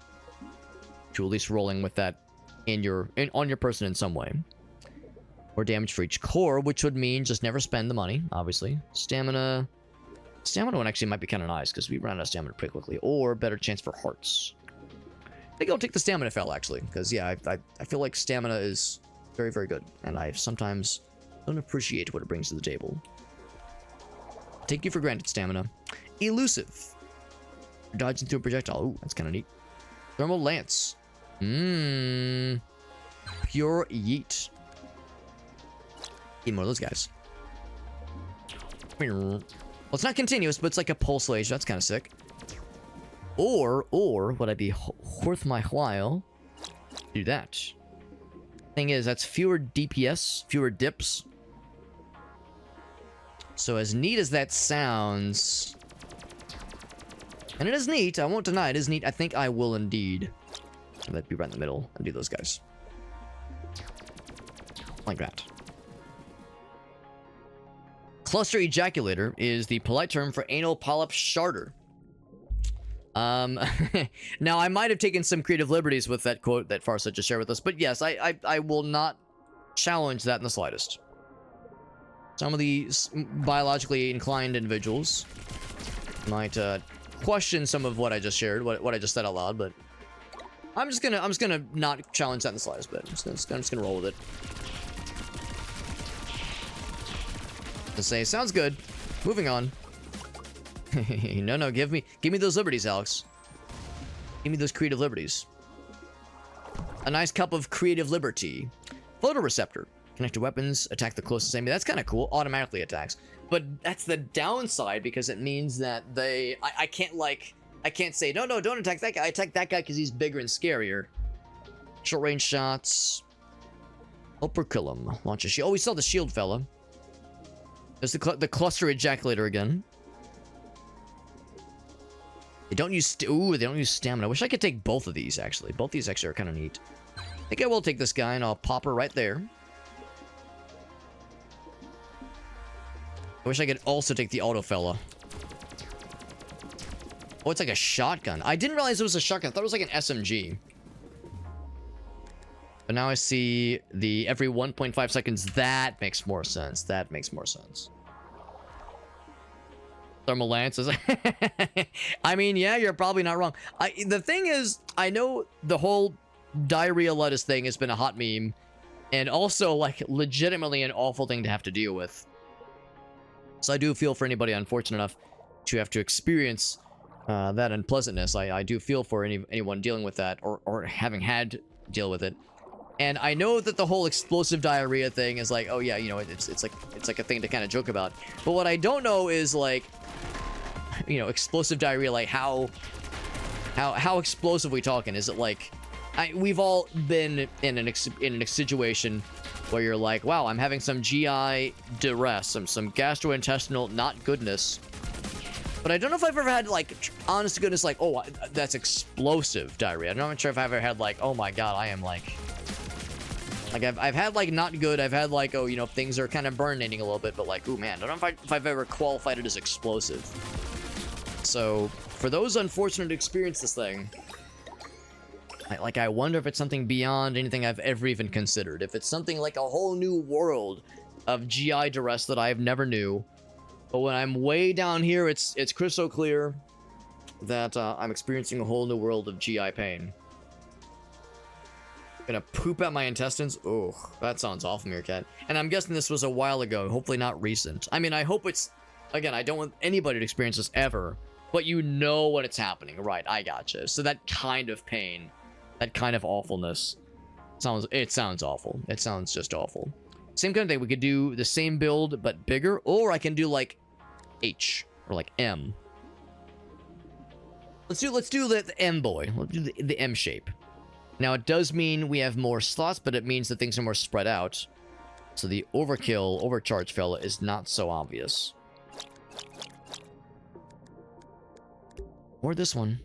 to at least rolling with that on your person in some way. Or damage for each core, which would mean just never spend the money, obviously. Stamina one actually might be kind of nice, because we run out of stamina pretty quickly. Or better chance for hearts. I think I'll take the stamina fell, actually, because yeah, I feel like stamina is very, very good, and I sometimes don't appreciate what it brings to the table. Take you for granted, stamina. Elusive. Dodging through a projectile. Ooh, that's kind of neat. Thermal lance. Pure yeet. Need more of those guys. Well, it's not continuous, but it's like a pulse laser. That's kind of sick. Or would I be worth my while to do that? Thing is, that's fewer DPS, fewer dips. So as neat as that sounds, and it is neat, I won't deny it is neat, I think I will indeed. That'd be right in the middle and do those guys. Like that. Cluster ejaculator is the polite term for anal polyp sharder. Now I might have taken some creative liberties with that quote that Farsa just shared with us, but yes, I will not challenge that in the slightest. Some of these biologically inclined individuals might question some of what I just shared, what I just said out loud, but I'm just gonna not challenge that in the slightest bit. I'm just gonna roll with it. To say, sounds good. Moving on. No, give me those liberties, Alex. Give me those creative liberties. A nice cup of creative liberty. Photoreceptor. Connect to weapons, attack the closest enemy. That's kind of cool. Automatically attacks. But that's the downside, because it means that I can't say, no, don't attack that guy. I attack that guy because he's bigger and scarier. Short range shots. Operculum. Launch a shield. Oh, we saw the shield fella. There's the cluster ejaculator again. They don't use stamina. I wish I could take both of these, actually. Both these actually are kind of neat. I think I will take this guy, and I'll pop her right there. I wish I could also take the auto fella. Oh, it's like a shotgun. I didn't realize it was a shotgun. I thought it was like an SMG. But now I see the every 1.5 seconds. That makes more sense. That makes more sense. Thermal lances. I mean, yeah, you're probably not wrong. The thing is, I know the whole diarrhea lettuce thing has been a hot meme, and also like legitimately an awful thing to have to deal with. So I do feel for anybody unfortunate enough to have to experience that unpleasantness. I do feel for anyone dealing with that or having had to deal with it. And I know that the whole explosive diarrhea thing is like, oh yeah, you know, it's like a thing to kind of joke about. But what I don't know is like, you know, explosive diarrhea, like how explosive are we talking? Is it like, we've all been in a situation where you're like, wow, I'm having some GI duress, some gastrointestinal not goodness. But I don't know if I've ever had like, honest to goodness, like, oh, that's explosive diarrhea. I'm not sure if I've ever had like, oh my god, I am like I've had like not good. I've had like, oh, you know, things are kind of burning a little bit, but like, oh man, I don't know if I've ever qualified it as explosive. So for those unfortunate to experience this thing, I wonder if it's something beyond anything I've ever even considered. If it's something like a whole new world of GI duress that I've never knew. But when I'm way down here, it's crystal clear that I'm experiencing a whole new world of GI pain. Gonna poop out my intestines? Oh, that sounds awful, Meerkat. And I'm guessing this was a while ago, hopefully not recent. I mean, I hope it's... Again, I don't want anybody to experience this ever, but you know when it's happening. Right, I gotcha. So that kind of pain, that kind of awfulness, it sounds awful. It sounds just awful. Same kind of thing. We could do the same build, but bigger, or I can do like H, or like M. Let's do the M boy. Let's do the M shape. Now, it does mean we have more slots, but it means that things are more spread out. So the overcharge fella is not so obvious. Or this one.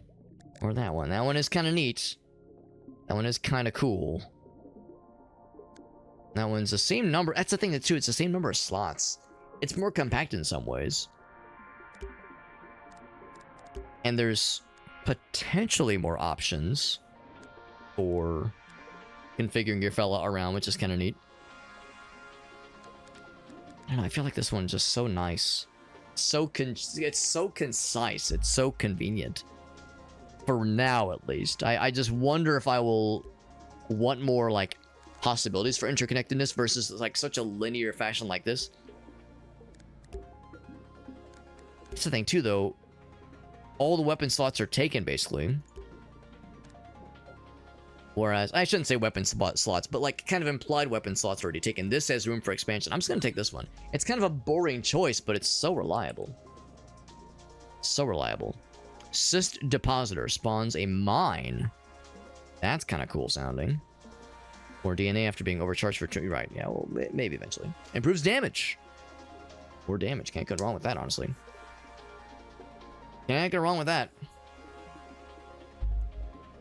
Or that one. That one is kind of neat. That one is kind of cool. That one's the same number. That's the thing, too. It's the same number of slots. It's more compact in some ways. And there's potentially more options for configuring your fella around, which is kind of neat. I don't know, I feel like this one's just so nice. It's so concise. It's so convenient. For now, at least. I just wonder if I will want more, like, possibilities for interconnectedness versus, like, such a linear fashion like this. That's the thing, too, though. All the weapon slots are taken, basically. Whereas, I shouldn't say weapon slots, but like kind of implied weapon slots are already taken. This has room for expansion. I'm just going to take this one. It's kind of a boring choice, but it's so reliable. So reliable. Cyst Depositor spawns a mine. That's kind of cool sounding. More DNA after being overcharged for... Right, yeah, well, maybe eventually. Improves damage. More damage. Can't go wrong with that, honestly. Can't go wrong with that.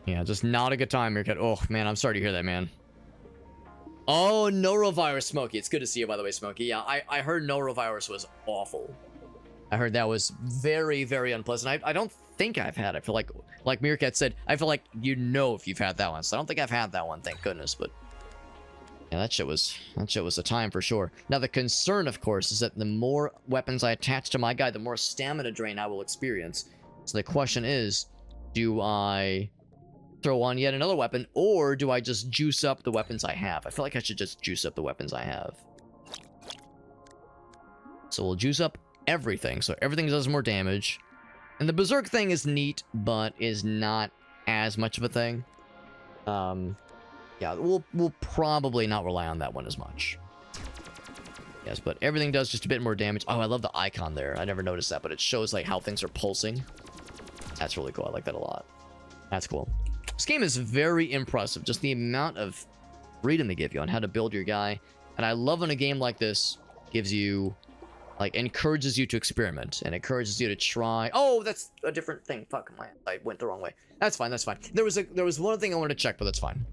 Yeah, just not a good time, Meerkat. Oh, man, I'm sorry to hear that, man. Oh, norovirus, Smokey. It's good to see you, by the way, Smokey. Yeah, I heard norovirus was awful. I heard that was very, very unpleasant. I don't think I've had it. I feel like Meerkat said, I feel like you know if you've had that one. So I don't think I've had that one, thank goodness. But yeah, that shit was a time for sure. Now, the concern, of course, is that the more weapons I attach to my guy, the more stamina drain I will experience. So the question is, do I throw on yet another weapon, or do I just juice up the weapons I have? I feel like I should just juice up the weapons I have. So we'll juice up everything, so everything does more damage. And the Berserk thing is neat, but is not as much of a thing. Yeah, we'll probably not rely on that one as much. Yes, but everything does just a bit more damage. Oh, I love the icon there. I never noticed that, but it shows like how things are pulsing. That's really cool. I like that a lot. That's cool. This game is very impressive. Just the amount of freedom they give you on how to build your guy. And I love when a game like this gives you, like, encourages you to experiment and encourages you to try. Oh, that's a different thing. Fuck, I went the wrong way. That's fine. That's fine. There was one thing I wanted to check, but that's fine.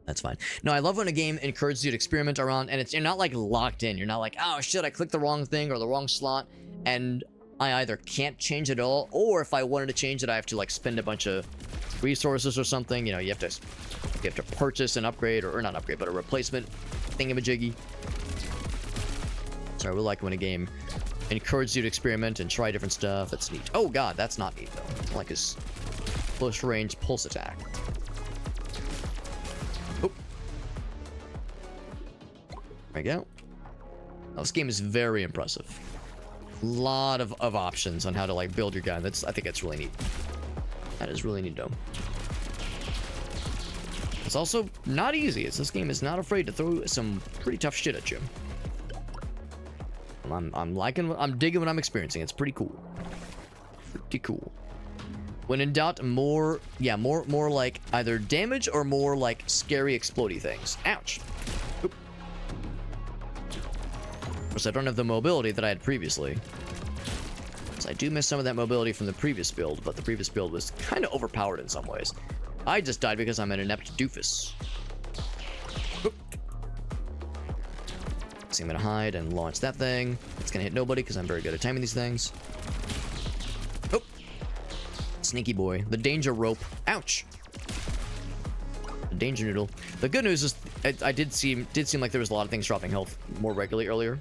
That's fine. No, I love when a game encourages you to experiment around, and you're not like locked in. You're not like, oh shit, I clicked the wrong thing or the wrong slot, and I either can't change it at all, or if I wanted to change it, I have to like spend a bunch of resources or something, you know, you have to purchase an upgrade, or not upgrade, but a replacement thingamajiggy. So I really like when a game encourages you to experiment and try different stuff. That's neat. Oh god, that's not neat though. I like his close range pulse attack. Oh. There we go. Now, this game is very impressive. A lot of options on how to like build your gun. I think that's really neat. That is really neat though. It's also not easy. This game is not afraid to throw some pretty tough shit at you. I'm digging what I'm experiencing. It's pretty cool. Pretty cool. When in doubt, more like either damage or more like scary explodey things. Ouch. Oop. Of course, I don't have the mobility that I had previously. So I do miss some of that mobility from the previous build, but the previous build was kind of overpowered in some ways. I just died because I'm an inept doofus. Oop. So I'm gonna hide and launch that thing. It's gonna hit nobody because I'm very good at timing these things. Oh, sneaky boy. The danger rope. Ouch. The danger noodle. The good news is, I did seem like there was a lot of things dropping health more regularly earlier.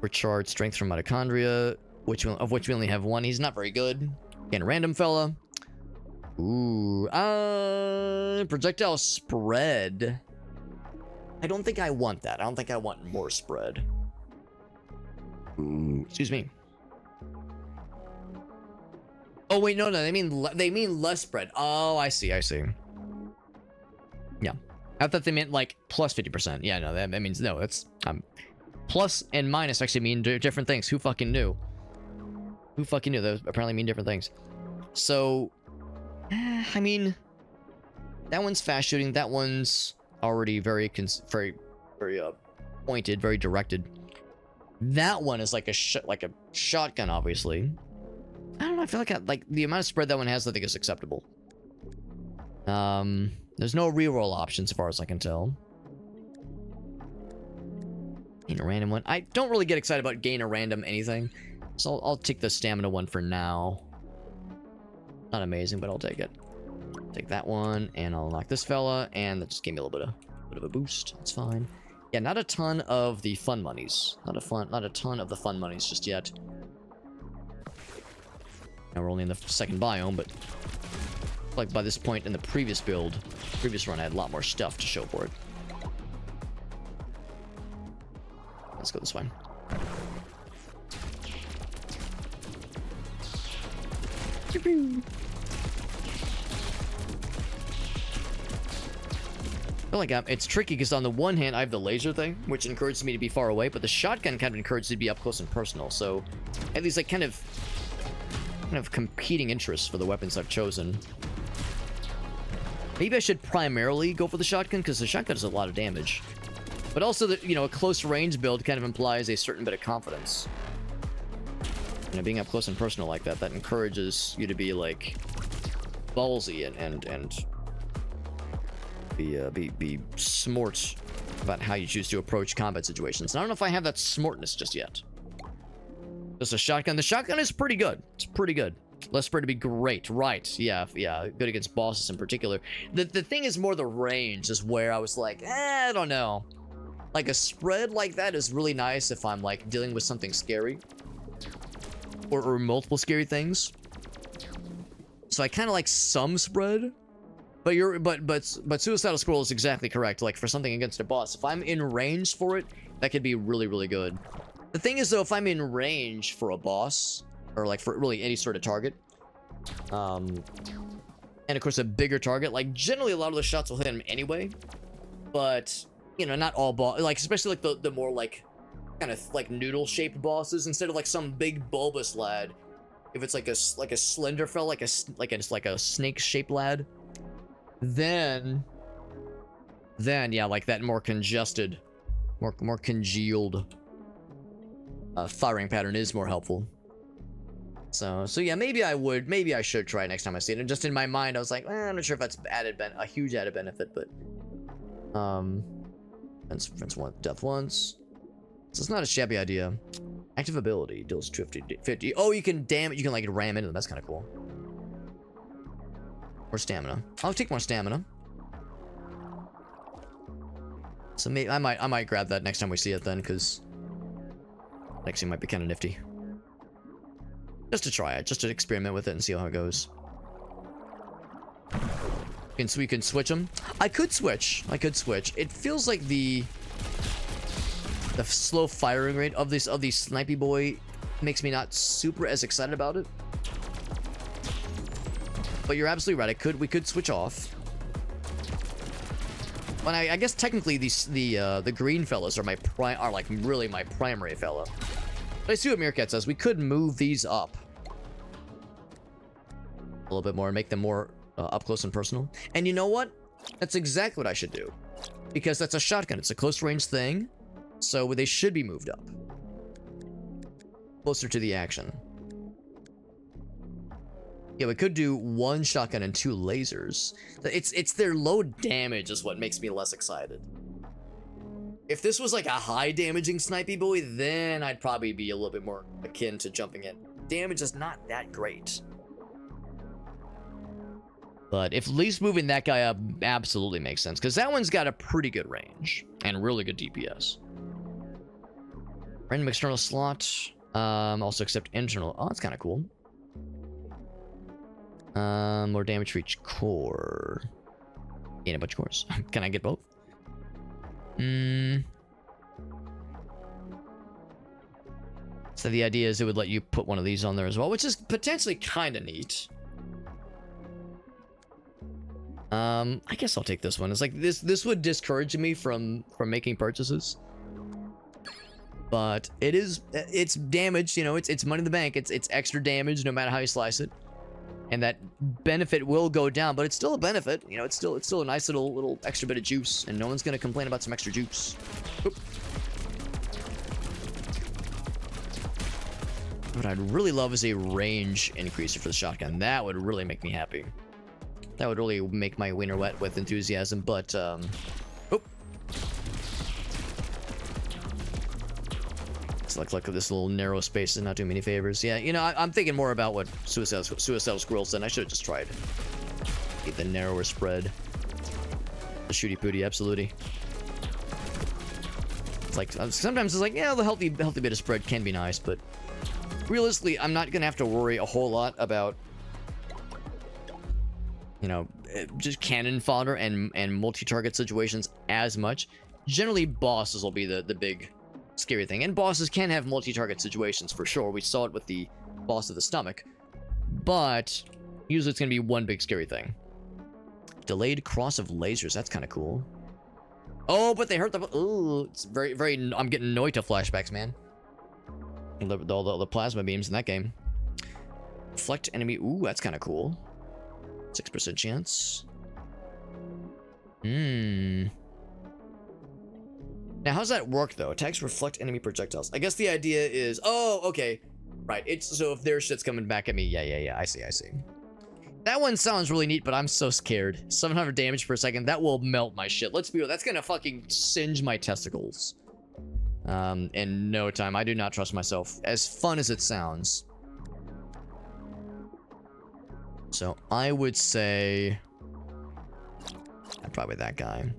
Recharge strength from mitochondria, of which we only have one. He's not very good. Again, random fella. Ooh, projectile spread. I don't think I want that. I don't think I want more spread. Ooh, excuse me. Oh wait, no, they mean less spread. Oh, I see. Yeah, I thought they meant like plus 50%. Yeah, no, that means no. It's plus and minus actually mean different things. Who fucking knew? Who fucking knew? Those apparently mean different things. So, I mean, that one's fast shooting. That one's already very pointed, very directed. That one is like a shotgun, obviously. I don't know. I feel like the amount of spread that one has, I think, is acceptable. There's no reroll option, so far as I can tell. Gain a random one. I don't really get excited about gain a random anything, so I'll take the stamina one for now. Not amazing, but I'll take it. Take that one, and I'll knock this fella, and that just gave me a little bit of a boost. That's fine. Yeah, not a ton of the fun monies. Not a ton of the fun monies just yet. Now we're only in the second biome, but like by this point in the previous run, I had a lot more stuff to show for it. Let's go this way. I feel like it's tricky because on the one hand I have the laser thing, which encourages me to be far away, but the shotgun kind of encourages me to be up close and personal. So I have these like kind of competing interests for the weapons I've chosen. Maybe I should primarily go for the shotgun because the shotgun does a lot of damage, but also that, you know, a close range build kind of implies a certain bit of confidence. You know, being up close and personal like that encourages you to be like ballsy and be smart about how you choose to approach combat situations. And I don't know if I have that smartness just yet. Just a shotgun. The shotgun is pretty good. It's pretty good. Less spread to be great, right? Yeah, good against bosses in particular. The thing is more the range is where I was like, I don't know. Like a spread like that is really nice if I'm like dealing with something scary. Or multiple scary things. So I kind of like some spread. But Suicidal Squirrel is exactly correct. Like for something against a boss, if I'm in range for it, that could be really, really good. The thing is though, if I'm in range for a boss, or like for really any sort of target, and of course a bigger target, like generally a lot of the shots will hit him anyway, but you know, not all boss, like especially like the more like kind of like noodle shaped bosses, instead of like some big bulbous lad, if it's like a slender fella, like a snake shaped lad, then yeah, like that more congested, more congealed firing pattern is more helpful. So yeah, maybe I should try it next time I see it. And just in my mind, I was like, I'm not sure if that's a huge added benefit, but Fence one death once. So it's not a shabby idea. Active ability deals 50. Oh, you can like ram into them. That's kind of cool. More stamina. I'll take more stamina. So maybe I might grab that next time we see it then, because actually might be kind of nifty. Just to try it, just to experiment with it and see how it goes. And so we can switch them. I could switch. It feels like the slow firing rate of these Snipey Boy makes me not super as excited about it. But you're absolutely right. We could switch off. But I guess technically the green fellas are like really my primary fella. But I see what Meerkat says. We could move these up a little bit more and make them more up close and personal. And you know what? That's exactly what I should do, because that's a shotgun. It's a close range thing, so they should be moved up closer to the action. Yeah, we could do 1 shotgun and 2 lasers. It's their low damage is what makes me less excited. If this was like a high damaging Snipey Boy, then I'd probably be a little bit more akin to jumping in. Damage is not that great. But if at least moving that guy up absolutely makes sense, because that one's got a pretty good range and really good DPS. Random external slot. Also accept internal. Oh, that's kind of cool. More damage for each core. Gain a bunch of cores. Can I get both? So the idea is it would let you put one of these on there as well, which is potentially kind of neat. I guess I'll take this one. It's like this would discourage me from making purchases. But it's damage, you know, it's money in the bank. It's extra damage no matter how you slice it. And that benefit will go down, but it's still a benefit. You know, it's still a nice little extra bit of juice, and no one's gonna complain about some extra juice. Oop. What I'd really love is a range increaser for the shotgun. That would really make me happy. That would really make my wiener wet with enthusiasm, but, oop. It's like this little narrow space is not doing me any favors. Yeah, you know, I'm thinking more about what Suicidal Squirrel said. I should have just tried. Get the narrower spread. The shooty pooty, absolutely. It's like, sometimes it's like, yeah, the healthy bit of spread can be nice, but realistically, I'm not gonna have to worry a whole lot about, you know, just cannon fodder and multi-target situations as much. Generally, bosses will be the big scary thing, and bosses can have multi-target situations for sure. We saw it with the boss of the stomach, but usually it's gonna be one big scary thing. Delayed cross of lasers, that's kind of cool. Oh, but they hurt the... Ooh, it's very I'm getting Noita flashbacks, man. All the plasma beams in that game. Reflect enemy. Ooh, that's kind of cool. 6% chance. Now, how's that work, though? Attacks reflect enemy projectiles. I guess the idea is... Oh, okay. Right. It's so if their shit's coming back at me... Yeah. I see. That one sounds really neat, but I'm so scared. 700 damage per second. That will melt my shit. Let's be real. That's gonna fucking singe my testicles. In no time. I do not trust myself. As fun as it sounds. So, I would say... Probably that guy.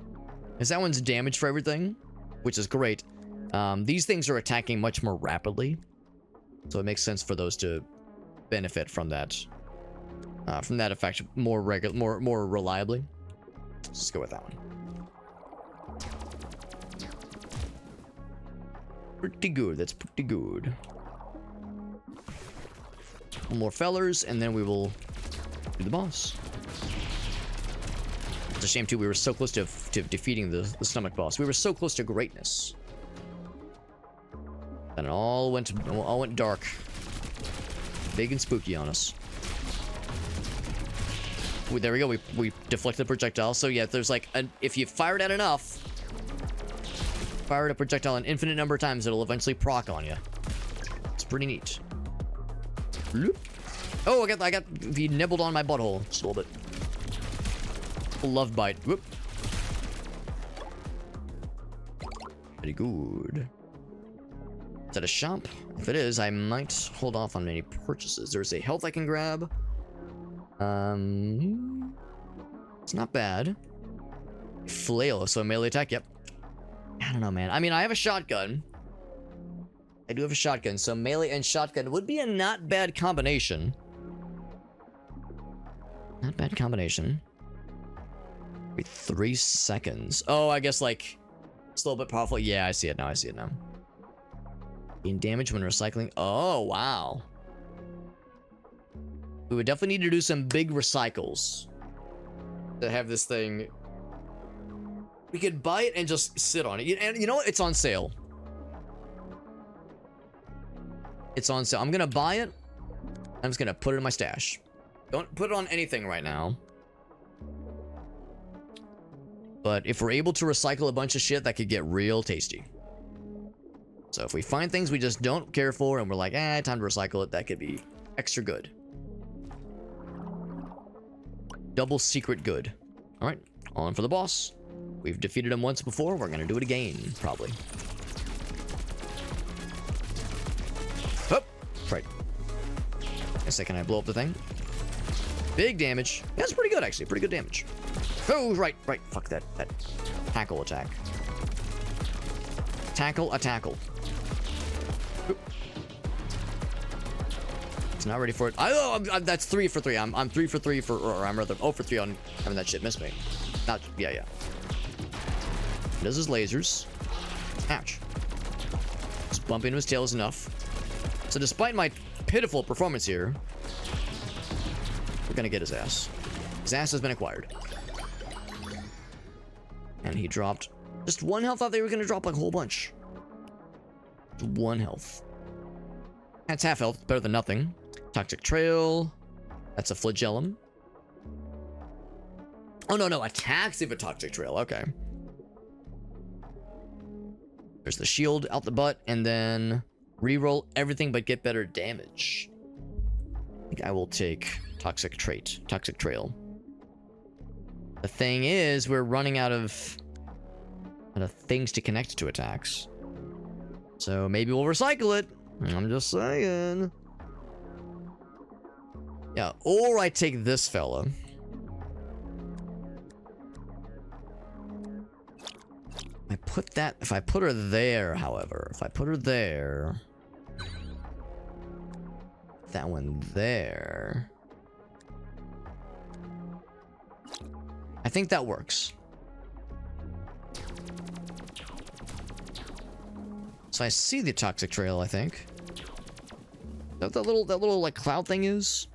Because that one's damage for everything, which is great. These things are attacking much more rapidly, so it makes sense for those to benefit from that effect more reliably. Let's just go with that one. Pretty good. That's pretty good. One more fellers, and then we will do the boss. It's a shame too. We were so close to defeating the stomach boss. We were so close to greatness. And it all went dark, big and spooky on us. Ooh, there we go. We deflected the projectile. So yeah, there's like if you fire it at enough, fire a projectile an infinite number of times, it'll eventually proc on you. It's pretty neat. Oh, I got the nibbled on my butthole just a little bit. Love bite. Whoop. Pretty good. Is that a shop? If it is, I might hold off on any purchases. There's a health I can grab. It's not bad. Flail, so melee attack, yep. I don't know, man. I mean, I have a shotgun. I do have a shotgun, so melee and shotgun would be a not bad combination. Not bad combination. Wait, 3 seconds. Oh, I guess, like, it's a little bit powerful. Yeah, I see it now, I see it now. Gain damage when recycling. Oh, wow. We would definitely need to do some big recycles to have this thing. We could buy it and just sit on it. And you know what? It's on sale. It's on sale. I'm gonna buy it. I'm just gonna put it in my stash. Don't put it on anything right now. But if we're able to recycle a bunch of shit, that could get real tasty. So if we find things we just don't care for and we're like, time to recycle it, that could be extra good. Double secret good. All right, on for the boss. We've defeated him once before. We're gonna do it again, probably. Oh, right. A second, I blow up the thing. Big damage. That's pretty good, actually. Pretty good damage. Oh, right. Fuck that tackle attack. Tackle a tackle. Oop. It's not ready for it. That's 3 for 3. I'm 3 for 3 for, or I'm rather 0 for 3 on having that shit miss me. Not, yeah. Does his lasers. Ouch. Just bumping into his tail is enough. So despite my pitiful performance here, we're gonna get his ass. His ass has been acquired. And he dropped just 1 health. I thought they were gonna drop like a whole bunch. 1 health. That's half health. Better than nothing. Toxic Trail. That's a flagellum. Oh, no. Attacks of a Toxic Trail. Okay. There's the shield out the butt. And then reroll everything but get better damage. I think I will take Toxic Trail. The thing is, we're running out of things to connect to attacks. So maybe we'll recycle it. I'm just saying. Yeah, or I take this fella. If I put her there, however, that one there. I think that works. So I see the Toxic Trail, I think. That little like cloud thing is.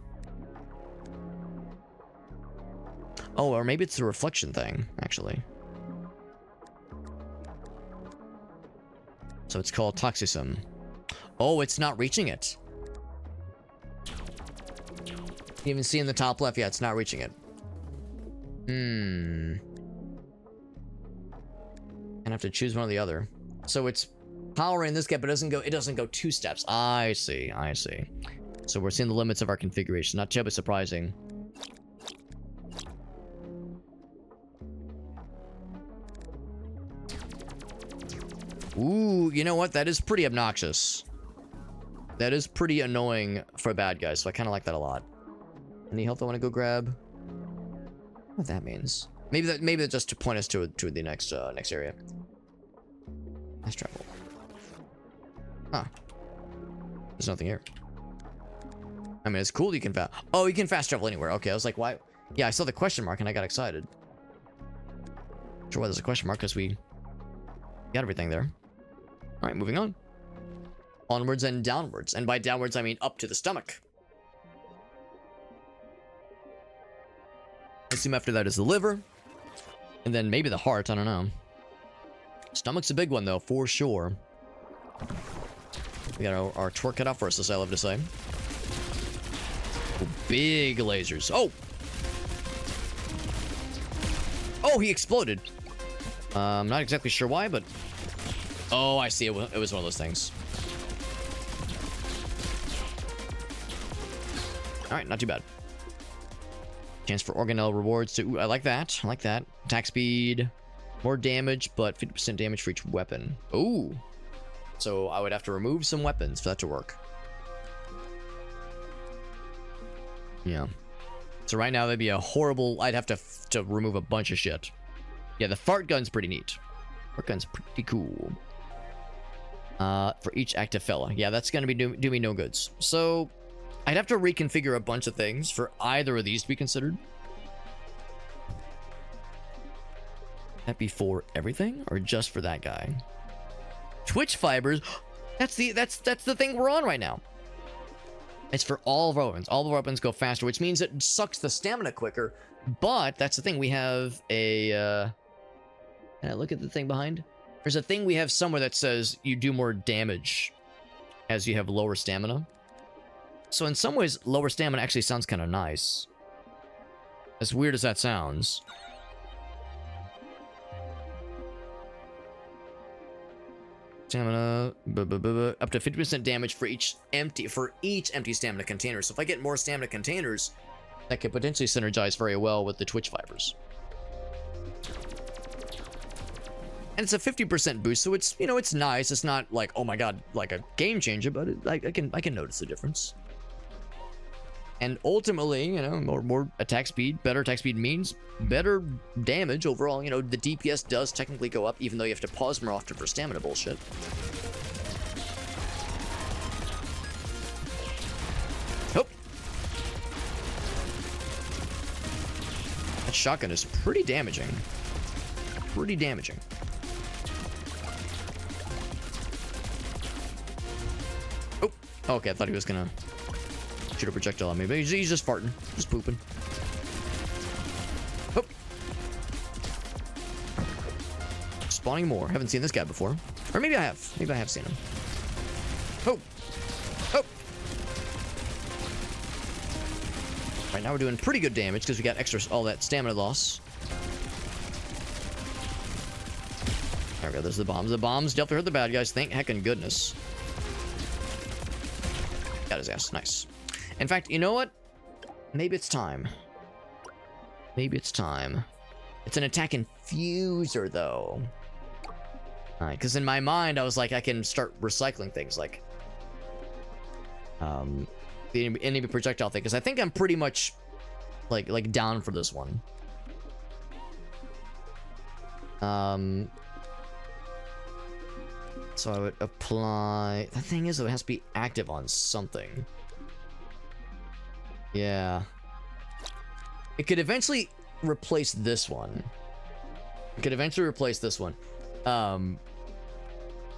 Oh, or maybe it's the reflection thing, actually. So it's called Toxism. Oh, it's not reaching it. You even see in the top left, yeah, it's not reaching it. Gonna have to choose one or the other. So it's powering this guy, but it doesn't go 2 steps. I see. So we're seeing the limits of our configuration. Not terribly surprising. Ooh, you know what? That is pretty obnoxious. That is pretty annoying for bad guys, so I kind of like that a lot. Any health I want to go grab? What that means? Maybe that just to point us to the next area. Let's travel. Huh. There's nothing here. I mean, it's cool. You can you can fast travel anywhere. Okay, I was like, why? Yeah, I saw the question mark and I got excited. Not sure why there's a question mark because we got everything there. All right, moving on. Onwards and downwards, and by downwards I mean up to the stomach. I assume after that is the liver, and then maybe the heart. I don't know. Stomach's a big one though, for sure. We got our twerk cut out for us, as I love to say. Oh, big lasers. Oh, he exploded. I'm not exactly sure why, but oh, I see. It was one of those things. All right, not too bad. Chance for organelle rewards too. Ooh, I like that. Attack speed, more damage, but 50% damage for each weapon. Ooh. So I would have to remove some weapons for that to work. Yeah. So right now that'd be a horrible... I'd have to remove a bunch of shit. Yeah, the fart gun's pretty neat. Fart gun's pretty cool. For each active fella. Yeah, that's going to be do me no goods. So I'd have to reconfigure a bunch of things for either of these to be considered. That be for everything or just for that guy? Twitch fibers. That's the thing we're on right now. It's for all of our weapons. All of our weapons go faster, which means it sucks the stamina quicker. But that's the thing. We have a can I look at the thing behind? There's a thing we have somewhere that says you do more damage as you have lower stamina. So in some ways, lower stamina actually sounds kind of nice. As weird as that sounds. Stamina, up to 50% damage for each empty stamina container. So if I get more stamina containers, that could potentially synergize very well with the Twitch fibers. And it's a 50% boost, so it's, you know, it's nice. It's not like, oh my god, like a game changer, but I can notice the difference. And ultimately, you know, more attack speed, better attack speed means better damage overall. You know, the DPS does technically go up, even though you have to pause more often for stamina bullshit. Oh! That shotgun is pretty damaging. Pretty damaging. Oh! Okay, I thought he was gonna shoot a projectile on me, but he's just farting. Just pooping. Oh! Spawning more. Haven't seen this guy before. Or maybe I have. Maybe I have seen him. Oh! Oh! Right now we're doing pretty good damage because we got extra all that stamina loss. There we go. There's the bombs. The bombs definitely hurt the bad guys. Thank heckin' goodness. Got his ass. Nice. In fact, you know what? Maybe it's time. Maybe it's time. It's an attack infuser, though. Alright, because in my mind, I was like, I can start recycling things, like... the enemy projectile thing, because I think I'm pretty much, like down for this one. So I would apply... The thing is, though, it has to be active on something. Yeah. It could eventually replace this one. It could eventually replace this one. And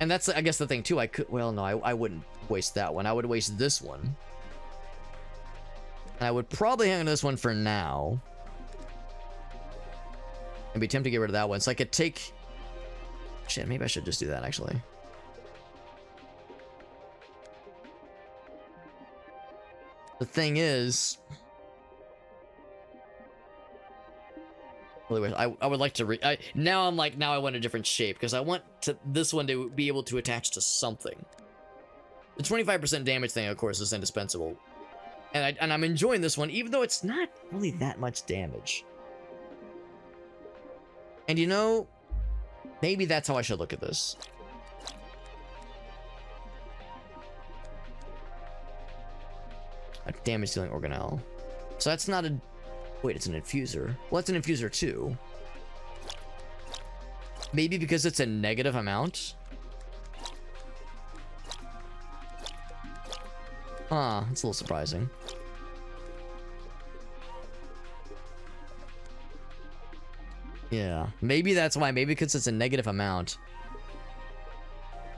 that's, I guess, the thing, too. I could... Well, no, I wouldn't waste that one. I would waste this one. And I would probably hang on to this one for now. And be tempted to get rid of that one. So I could take... Shit, maybe I should just do that, actually. The thing is... I would like to now I'm like, now I want a different shape, because I want this one to be able to attach to something. The 25% damage thing, of course, is indispensable. And I'm enjoying this one, even though it's not really that much damage. And you know, maybe that's how I should look at this. A damage dealing organelle. So that's not a... Wait, it's an infuser. Well, it's an infuser too. Maybe because it's a negative amount? Huh, it's a little surprising. Yeah, maybe that's why. Maybe because it's a negative amount.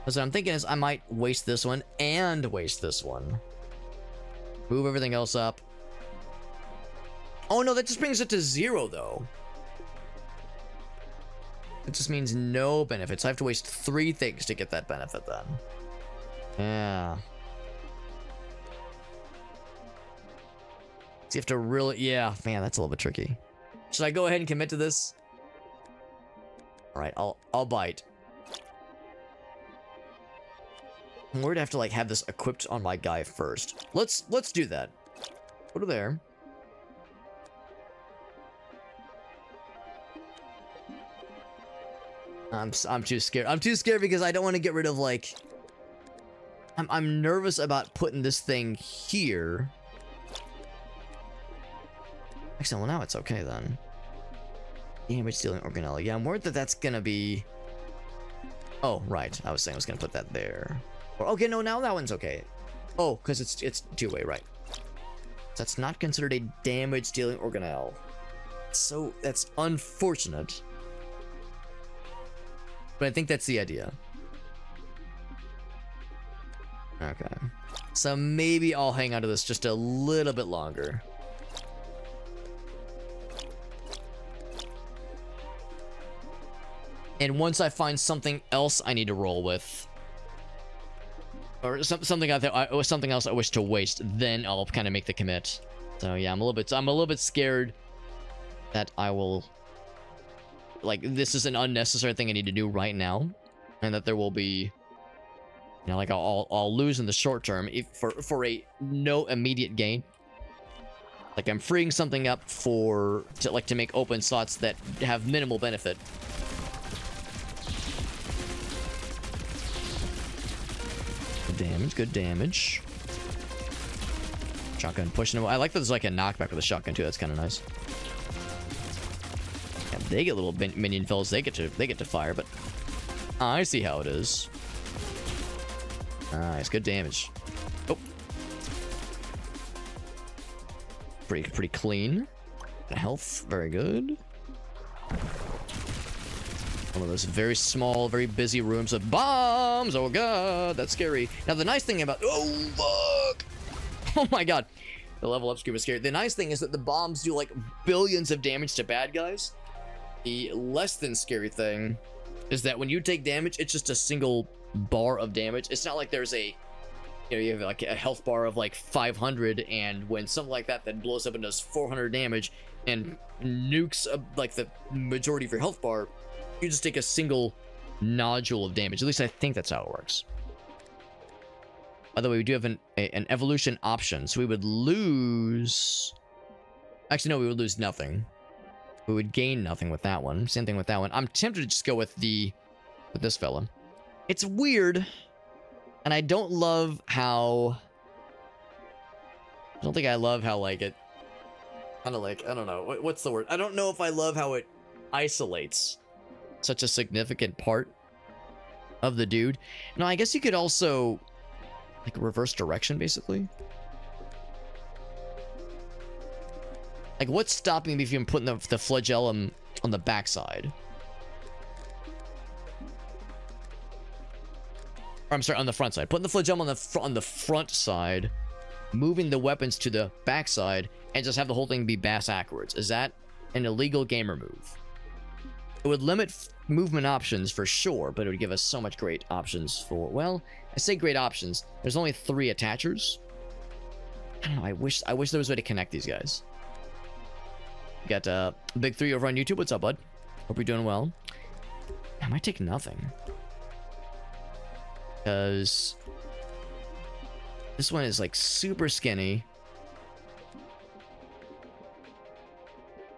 So what I'm thinking is I might waste this one and waste this one. Move everything else up. Oh no, that just brings it to 0 though. It just means no benefits. I have to waste 3 things to get that benefit then. Yeah. So you have to really... Yeah, man, that's a little bit tricky. Should I go ahead and commit to this? Alright, I'll bite. I'm worried I have to like have this equipped on my guy first. Let's do that. Put it there. I'm too scared. I'm too scared because I don't want to get rid of like... I'm nervous about putting this thing here. Actually, well, now it's okay then. Damage dealing organelle. Yeah, I'm worried that that's gonna be... Oh, right. I was saying I was gonna put that there. Or, okay, no, now that one's okay. Oh, because it's two-way, right. That's not considered a damage dealing organelle. So, that's unfortunate. But I think that's the idea. Okay. So maybe I'll hang on to this just a little bit longer. And once I find something else I need to roll with, or something else I wish to waste, then I'll kind of make the commit. So yeah, I'm a little bit scared that I will, like, this is an unnecessary thing I need to do right now, and that there will be, you know, like I'll lose in the short term if for a no immediate gain. Like I'm freeing something up to make open slots that have minimal benefit. Good damage, good damage. Shotgun pushing away. I like that there's like a knockback with a shotgun too. That's kind of nice. Yeah, they get little minion fellas. They get to fire, but I see how it is. Nice, good damage. Oh, pretty clean. Health, very good. One of those very small, very busy rooms of bombs. Oh god, that's scary. Now the nice thing about fuck. Oh my god, the level up screen was scary. The nice thing is that the bombs do like billions of damage to bad guys. The less than scary thing is that when you take damage, it's just a single bar of damage. It's not like there's a, you know, you have like a health bar of like 500, and when something like that then blows up and does 400 damage and nukes like the majority of your health bar, you just take a single nodule of damage. At least I think that's how it works. By the way, we do have an evolution option, so we would lose... Actually, no, we would lose nothing. We would gain nothing with that one. Same thing with that one. I'm tempted to just go with this fella. It's weird, and I don't love how... I don't think I love how, like, it... Kind of like, I don't know. What's the word? I don't know if I love how it isolates such a significant part of the dude. No, I guess you could also... like reverse direction, basically. Like, what's stopping me from putting the flagellum on the backside? Or, I'm sorry, on the front side. Putting the flagellum on the front side, moving the weapons to the backside, and just have the whole thing be backwards. Is that an illegal gamer move? It would limit movement options for sure, but it would give us so much great options for, well, I say great options. There's only 3 attachers. I don't know. I wish there was a way to connect these guys. We got Big 3 over on YouTube. What's up, bud? Hope you're doing well. I might take nothing. Because this one is like super skinny.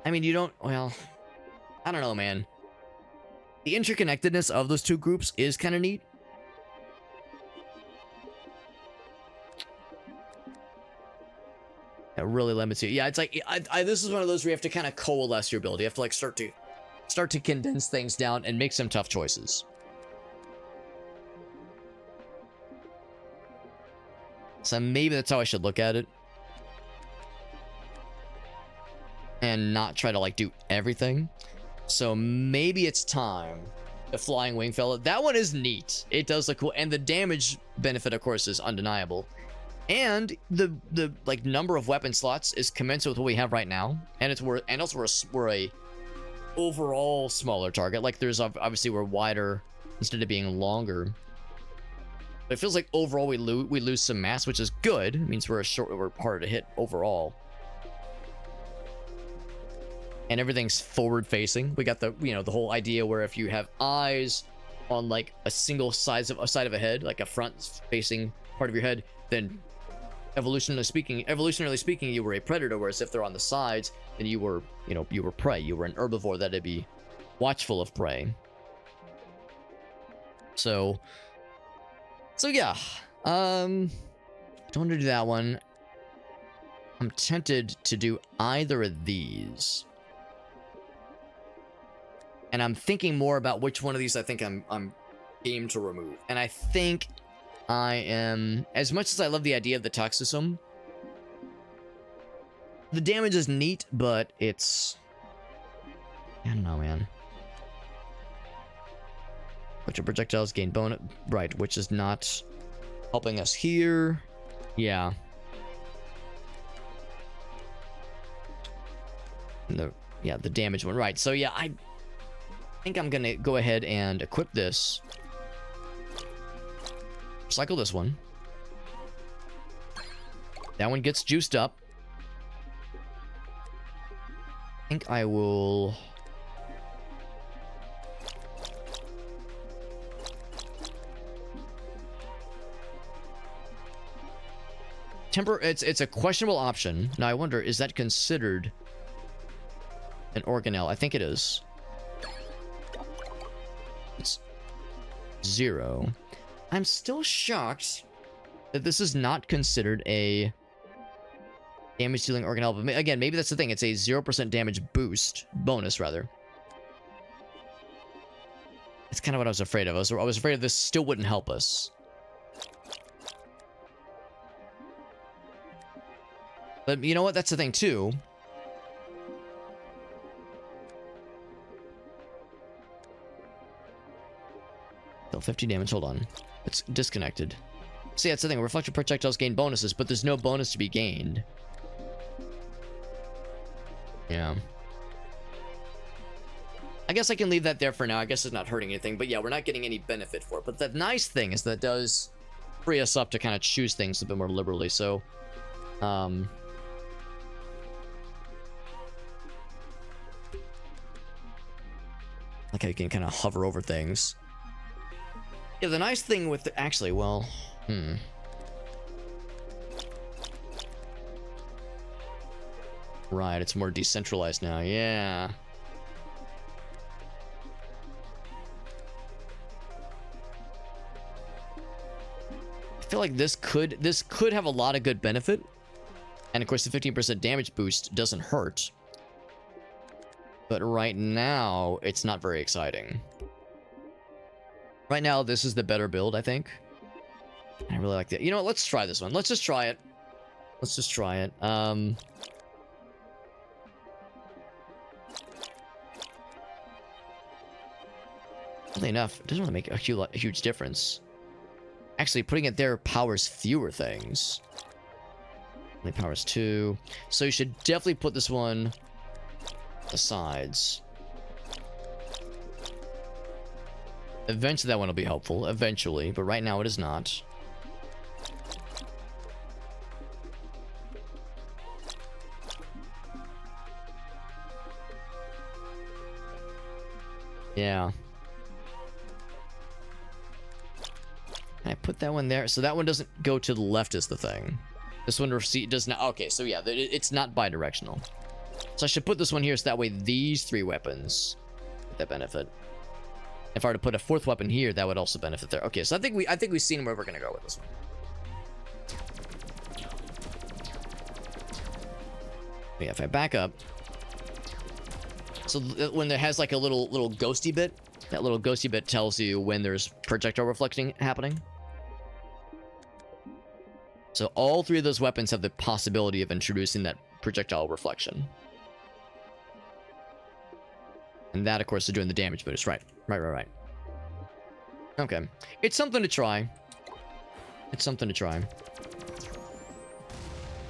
I mean, you don't, well, I don't know, man. The interconnectedness of those two groups is kind of neat. It really limits you. Yeah, it's like this is one of those where you have to kind of coalesce your build. You have to like start to condense things down and make some tough choices. So maybe that's how I should look at it, and not try to like do everything. So maybe it's time. The flying wing fella. That one is neat. It does look cool, and the damage benefit, of course, is undeniable. And the like number of weapon slots is commensurate with what we have right now, and also we're a overall smaller target. Like there's obviously we're wider instead of being longer. But it feels like overall we lose some mass, which is good. It means we're harder to hit overall. And everything's forward facing. We got the the whole idea where if you have eyes on like a single side of a head, like a front facing part of your head, then evolutionarily speaking, you were a predator. Whereas if they're on the sides, then you were prey. You were an herbivore that'd be watchful of prey. So yeah, don't want to do that one. I'm tempted to do either of these. And I'm thinking more about which one of these I think I'm game to remove. And I think I am, as much as I love the idea of the Toxism, the damage is neat, but it's, I don't know, man. Which your projectiles gain bonus, right, which is not helping us here. Yeah. The damage one, right. So yeah, I think I'm gonna go ahead and equip this. Cycle this one. That one gets juiced up. I think I will... It's a questionable option. Now I wonder, is that considered an organelle? I think it is. It's 0. I'm still shocked that this is not considered a damage dealing organelle. But again, maybe that's the thing. It's a 0% damage boost. Bonus, rather. It's kind of what I was afraid of. I was afraid of this still wouldn't help us. But you know what? That's the thing, too. Still 50 damage. Hold on. It's disconnected. See, that's the thing. Reflective projectiles gain bonuses, but there's no bonus to be gained. Yeah. I guess I can leave that there for now. I guess it's not hurting anything. But yeah, we're not getting any benefit for it. But the nice thing is that it does free us up to kind of choose things a bit more liberally. So, like how you can kind of hover over things. Yeah, the nice thing with actually, well, Right, it's more decentralized now. Yeah. I feel like this could have a lot of good benefit. And of course the 15% damage boost doesn't hurt. But right now, it's not very exciting. Right now, this is the better build, I think. I really like that. You know what? Let's try this one. Let's just try it. Let's just try it. Oddly enough, it doesn't really make a huge difference. Actually, putting it there powers fewer things. Only powers 2. So you should definitely put this one the sides. Eventually that one will be helpful. Eventually. But right now it is not. Yeah. I put that one there. So that one doesn't go to the left is the thing. This one does not. Okay, so yeah, it's not bidirectional. So I should put this one here so that way these 3 weapons get that benefit. If I were to put a 4th weapon here, that would also benefit there. Okay, so I think we've seen where we're gonna go with this one. But yeah, if I back up, so when it has like a little ghosty bit, that little ghosty bit tells you when there's projectile reflecting happening. So all 3 of those weapons have the possibility of introducing that projectile reflection. And that, of course, is doing the damage boost. Right. Okay. It's something to try. It's something to try.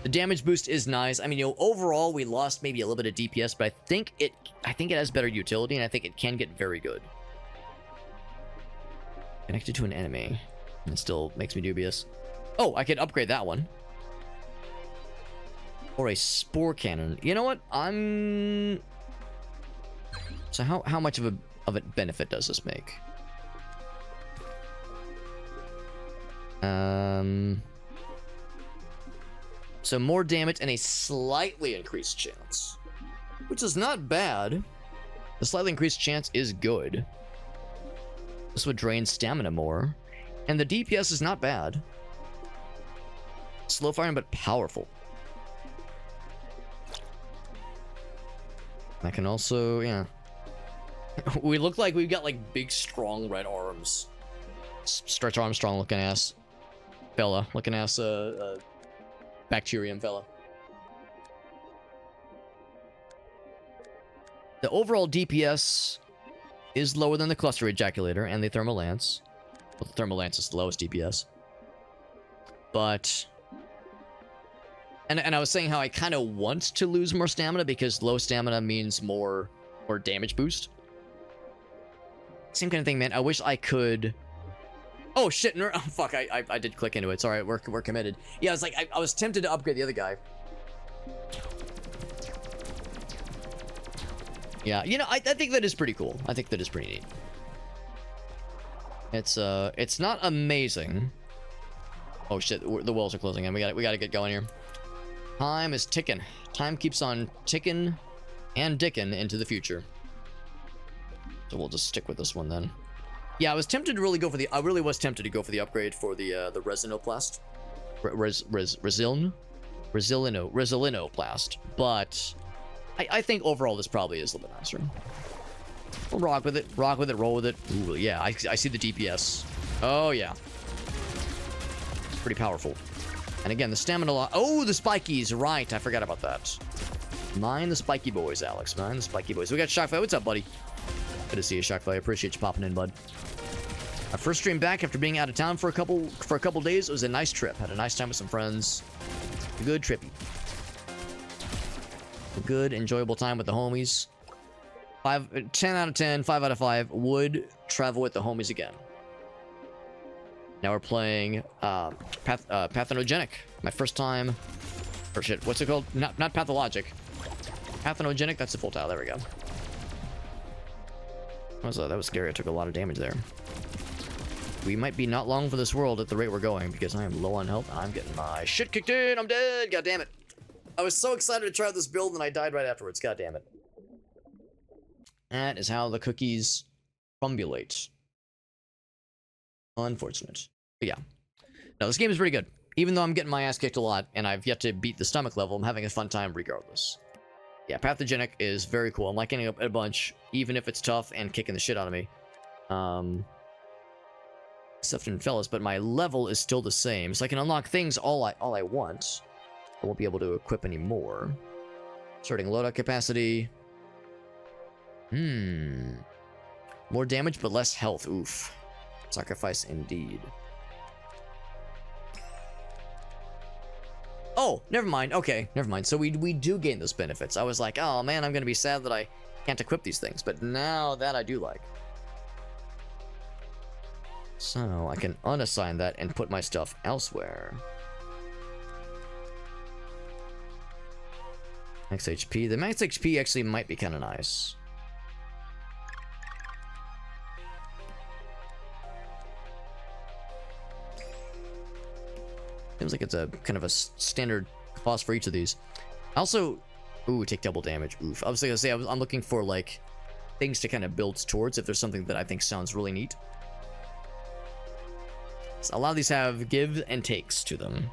The damage boost is nice. I mean, you know, overall, we lost maybe a little bit of DPS, but I think it has better utility, and I think it can get very good. Connected to an enemy. And it still makes me dubious. Oh, I could upgrade that one. Or a spore cannon. You know what? So how much of a benefit does this make? So more damage and a slightly increased chance, which is not bad. The slightly increased chance is good. This would drain stamina more, and the DPS is not bad. Slow firing but powerful. I can also, yeah. We look like we've got like big, strong red arms. Stretch Armstrong looking ass fella. Looking ass bacterium fella. The overall DPS is lower than the Cluster Ejaculator and the Thermal Lance. Well, the Thermal Lance is the lowest DPS. But... And I was saying how I kind of want to lose more stamina because low stamina means more damage boost. Same kind of thing, man. I wish I could... Oh, shit. No, oh, fuck. I did click into it. Sorry, we're committed. Yeah, I was like... I was tempted to upgrade the other guy. Yeah, you know, I think that is pretty cool. I think that is pretty neat. It's not amazing. Oh, shit. The walls are closing in. We gotta get going here. Time is ticking. Time keeps on ticking and dicking into the future. So we'll just stick with this one then. Yeah, I was tempted to really go for the... I really was tempted to go for the upgrade for the Resinoplast. Resilinoplast. But I think overall this probably is a little bit nicer. We'll rock with it, roll with it. Ooh, yeah, I see the DPS. Oh, yeah. Pretty powerful. And again, the stamina lock. Oh, the spikies. Right, I forgot about that. Mind the spiky boys, Alex. Mind the spiky boys. We got Shockfly. What's up, buddy? Good to see you, Shockfly. I appreciate you popping in, bud. Our first stream back after being out of town for a couple days. It was a nice trip. Had a nice time with some friends. A good trippy. A good, enjoyable time with the homies. 10 out of 10, 5 out of 5. Would travel with the homies again. Now we're playing Pathogenic. My first time. Or shit, what's it called? Not Pathologic. Pathogenic, that's the full title. There we go. That was scary. I took a lot of damage there. We might be not long for this world at the rate we're going because I am low on health and I'm getting my shit kicked in. I'm dead. God damn it. I was so excited to try out this build and I died right afterwards. God damn it. That is how the cookies crumbulate. Unfortunate. But yeah. No, this game is pretty good. Even though I'm getting my ass kicked a lot and I've yet to beat the stomach level, I'm having a fun time regardless. Yeah, Pathogenic is very cool. I'm liking it a bunch, even if it's tough and kicking the shit out of me. Except in Fellas, but my level is still the same. So I can unlock things all I want. I won't be able to equip any more. Starting loadout capacity. More damage, but less health. Oof. Sacrifice indeed. Oh, never mind. Okay, never mind. So we do gain those benefits. I was like, oh man, I'm gonna be sad that I can't equip these things. But now that I do like. So I can unassign that and put my stuff elsewhere. Max HP. The max HP actually might be kind of nice. Seems like it's a kind of a standard cost for each of these. Also, ooh, take double damage. Oof. I was gonna say I'm looking for like things to kind of build towards if there's something that I think sounds really neat. So a lot of these have give and takes to them.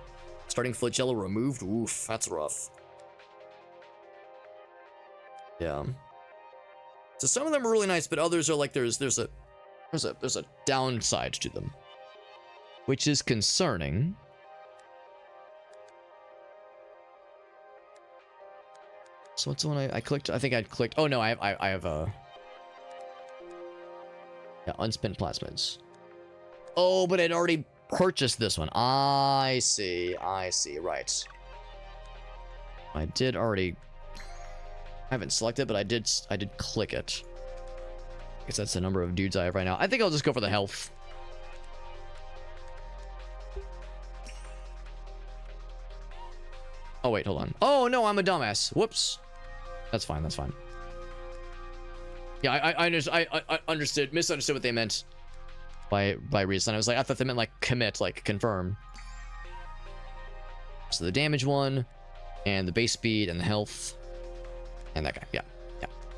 Starting flagella removed. Oof, that's rough. Yeah. So some of them are really nice, but others are like there's a downside to them, which is concerning. So what's the one I clicked? I think I clicked. Oh no, I have a unspent plasmids. Oh, but I'd already purchased this one. I see, right. I did already. I haven't selected, but I did click it. I guess that's the number of dudes I have right now. I think I'll just go for the health. Oh wait, hold on. Oh no, I'm a dumbass. Whoops. That's fine. That's fine. Yeah, I misunderstood what they meant by reason. I was like, I thought they meant like commit, like confirm. So the damage one, and the base speed, and the health, and that guy. Yeah.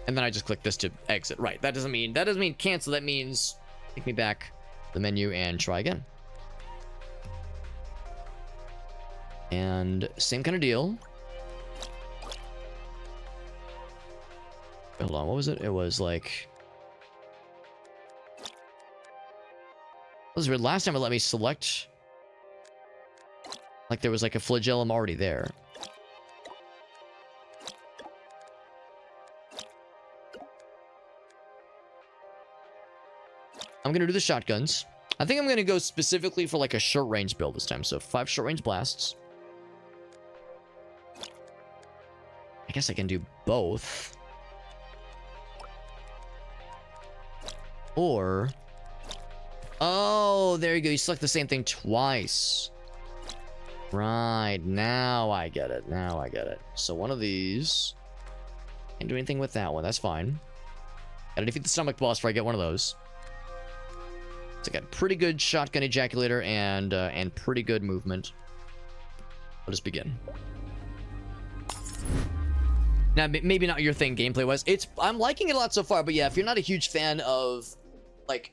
And then I just click this to exit. Right. That doesn't mean cancel. That means take me back to the menu and try again. And same kind of deal. Hold on, what was it? It was like... It was weird. Last time it let me select... Like there was like a flagellum already there. I'm gonna do the shotguns. I think I'm gonna go specifically for like a short range build this time. So 5 short range blasts. I guess I can do both. Or... Oh, there you go. You select the same thing twice. Right. Now I get it. Now I get it. So one of these. Can't do anything with that one. That's fine. Gotta defeat the stomach boss before I get one of those. So I got pretty good shotgun ejaculator and pretty good movement. Let us begin. Now, maybe not your thing gameplay-wise. I'm liking it a lot so far, but yeah, if you're not a huge fan of, like,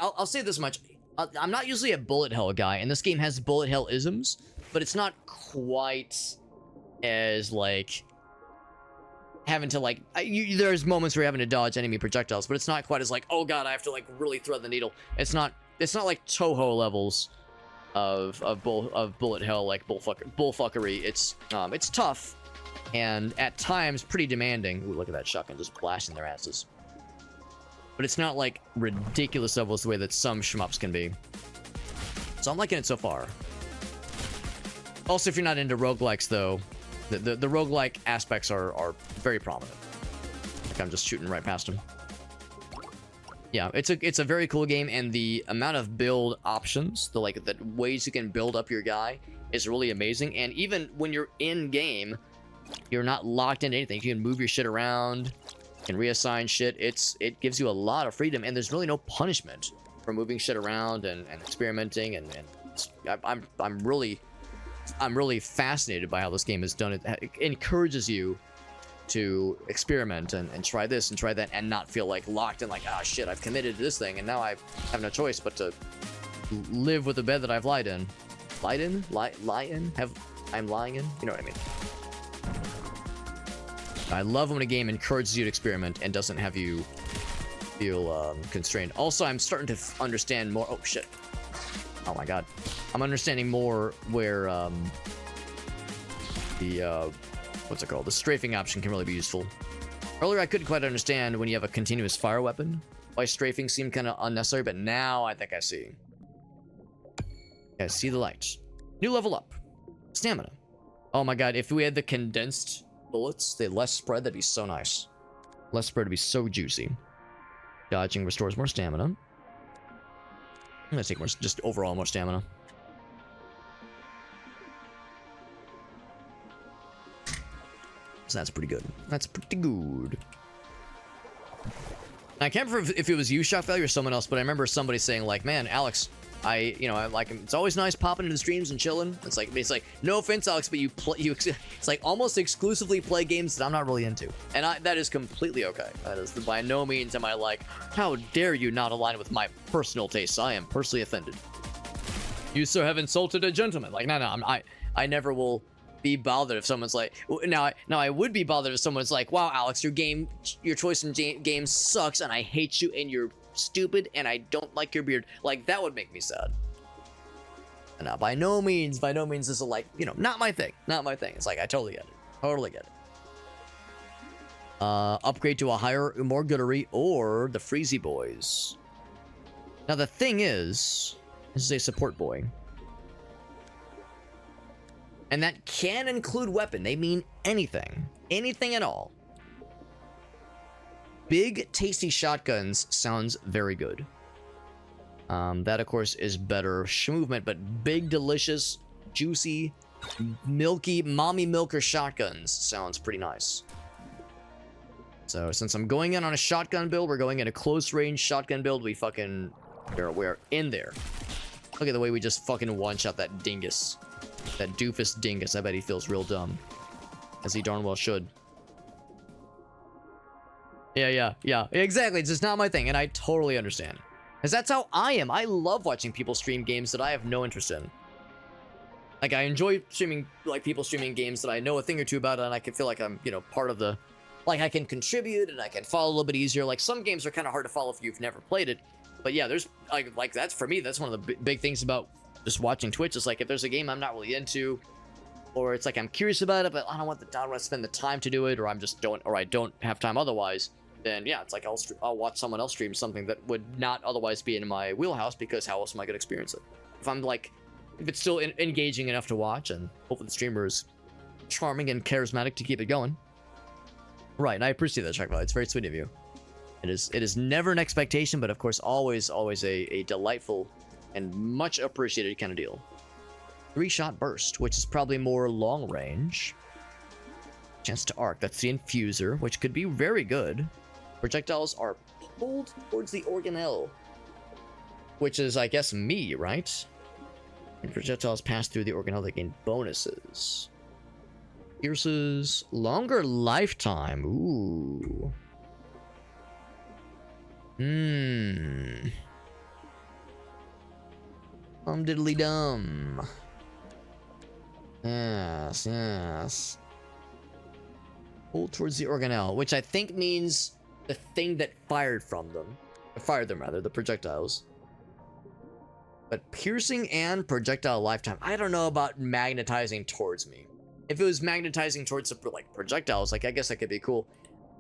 I'll say this much. I'm not usually a bullet hell guy, and this game has bullet hell isms, but it's not quite as, like, having to, like, there's moments where you're having to dodge enemy projectiles, but it's not quite as, like, oh god, I have to, like, really thread the needle. It's not like Toho levels of bullet hell, like, bullfuckery. It's tough. And at times, pretty demanding. Ooh, look at that shotgun just blasting their asses. But it's not like ridiculous levels the way that some shmups can be. So I'm liking it so far. Also, if you're not into roguelikes, though, the roguelike aspects are very prominent. Like I'm just shooting right past him. Yeah, it's a very cool game, and the amount of build options, the ways you can build up your guy is really amazing. And even when you're in game, you're not locked into anything. You can move your shit around, you can reassign shit. It gives you a lot of freedom, and there's really no punishment for moving shit around and experimenting. And I'm really fascinated by how this game is done. It encourages you to experiment and try this and try that, and not feel like locked in, like, ah, shit, I've committed to this thing, and now I have no choice but to live with the bed that I've lied in. Lied in? I'm lying in? You know what I mean? I love when a game encourages you to experiment and doesn't have you feel constrained. Also, I'm starting to understand more. Oh shit! Oh my god, I'm understanding more where the what's it called? The strafing option can really be useful. Earlier, I couldn't quite understand when you have a continuous fire weapon why strafing seemed kind of unnecessary, but now I think I see. Yeah, see the light. New level up. Stamina. Oh my god, if we had the condensed bullets, the less spread, that'd be so nice. Less spread would be so juicy. Dodging restores more stamina. I'm gonna take more, just overall more stamina. So that's pretty good. That's pretty good. I can't remember if it was you, Shock Value, or someone else, but I remember somebody saying, like, man, Alex, I like him. It's always nice popping into the streams and chilling. It's like, no offense, Alex, but it's like almost exclusively play games that I'm not really into, and that is completely okay. That is by no means am I like, how dare you not align with my personal tastes? I am personally offended. You sir have insulted a gentleman. Like, no, I never will be bothered if someone's like, now I would be bothered if someone's like, wow, Alex, your choice in games sucks, and I hate you, and you're stupid, and I don't like your beard. Like, that would make me sad. And by no means this is like, not my thing. It's like, I totally get it. Upgrade to a higher, more goodery, or the Freezy Boys. Now the thing is, this is a support boy, and that can include weapon. They mean anything at all. Big, tasty shotguns sounds very good. That, of course, is better movement, but big, delicious, juicy, milky, mommy milker shotguns sounds pretty nice. So, since I'm going in on a shotgun build, we're going in a close-range shotgun build. We're in there. Look at the way we just fucking one-shot that dingus. That doofus dingus. I bet he feels real dumb. As he darn well should. Yeah, exactly. It's just not my thing, and I totally understand. Because that's how I am. I love watching people stream games that I have no interest in. Like, I enjoy streaming, like, people streaming games that I know a thing or two about, and I can feel like I'm, part of the like I can contribute and I can follow a little bit easier. Like some games are kind of hard to follow if you've never played it. But yeah, there's like that's for me, that's one of the big things about just watching Twitch is like if there's a game I'm not really into, or it's like I'm curious about it, but I don't want to spend the time to do it, or I don't have time otherwise. Then yeah, it's like I'll watch someone else stream something that would not otherwise be in my wheelhouse, because how else am I gonna experience it? If it's still engaging enough to watch, and hopefully the streamer is charming and charismatic to keep it going. Right, and I appreciate that, Chuck. It's very sweet of you. It is never an expectation, but of course always a delightful and much appreciated kind of deal. 3-shot burst, which is probably more long range. Chance to arc, that's the infuser, which could be very good. Projectiles are pulled towards the organelle, which is, I guess, me, right? When projectiles pass through the organelle, they gain bonuses. Pierces, longer lifetime. Ooh. Diddly dum. Yes. Pull towards the organelle, which I think means the thing that fired them, the projectiles. But piercing and projectile lifetime, I don't know about magnetizing towards me. If it was magnetizing towards the projectiles, like I guess that could be cool.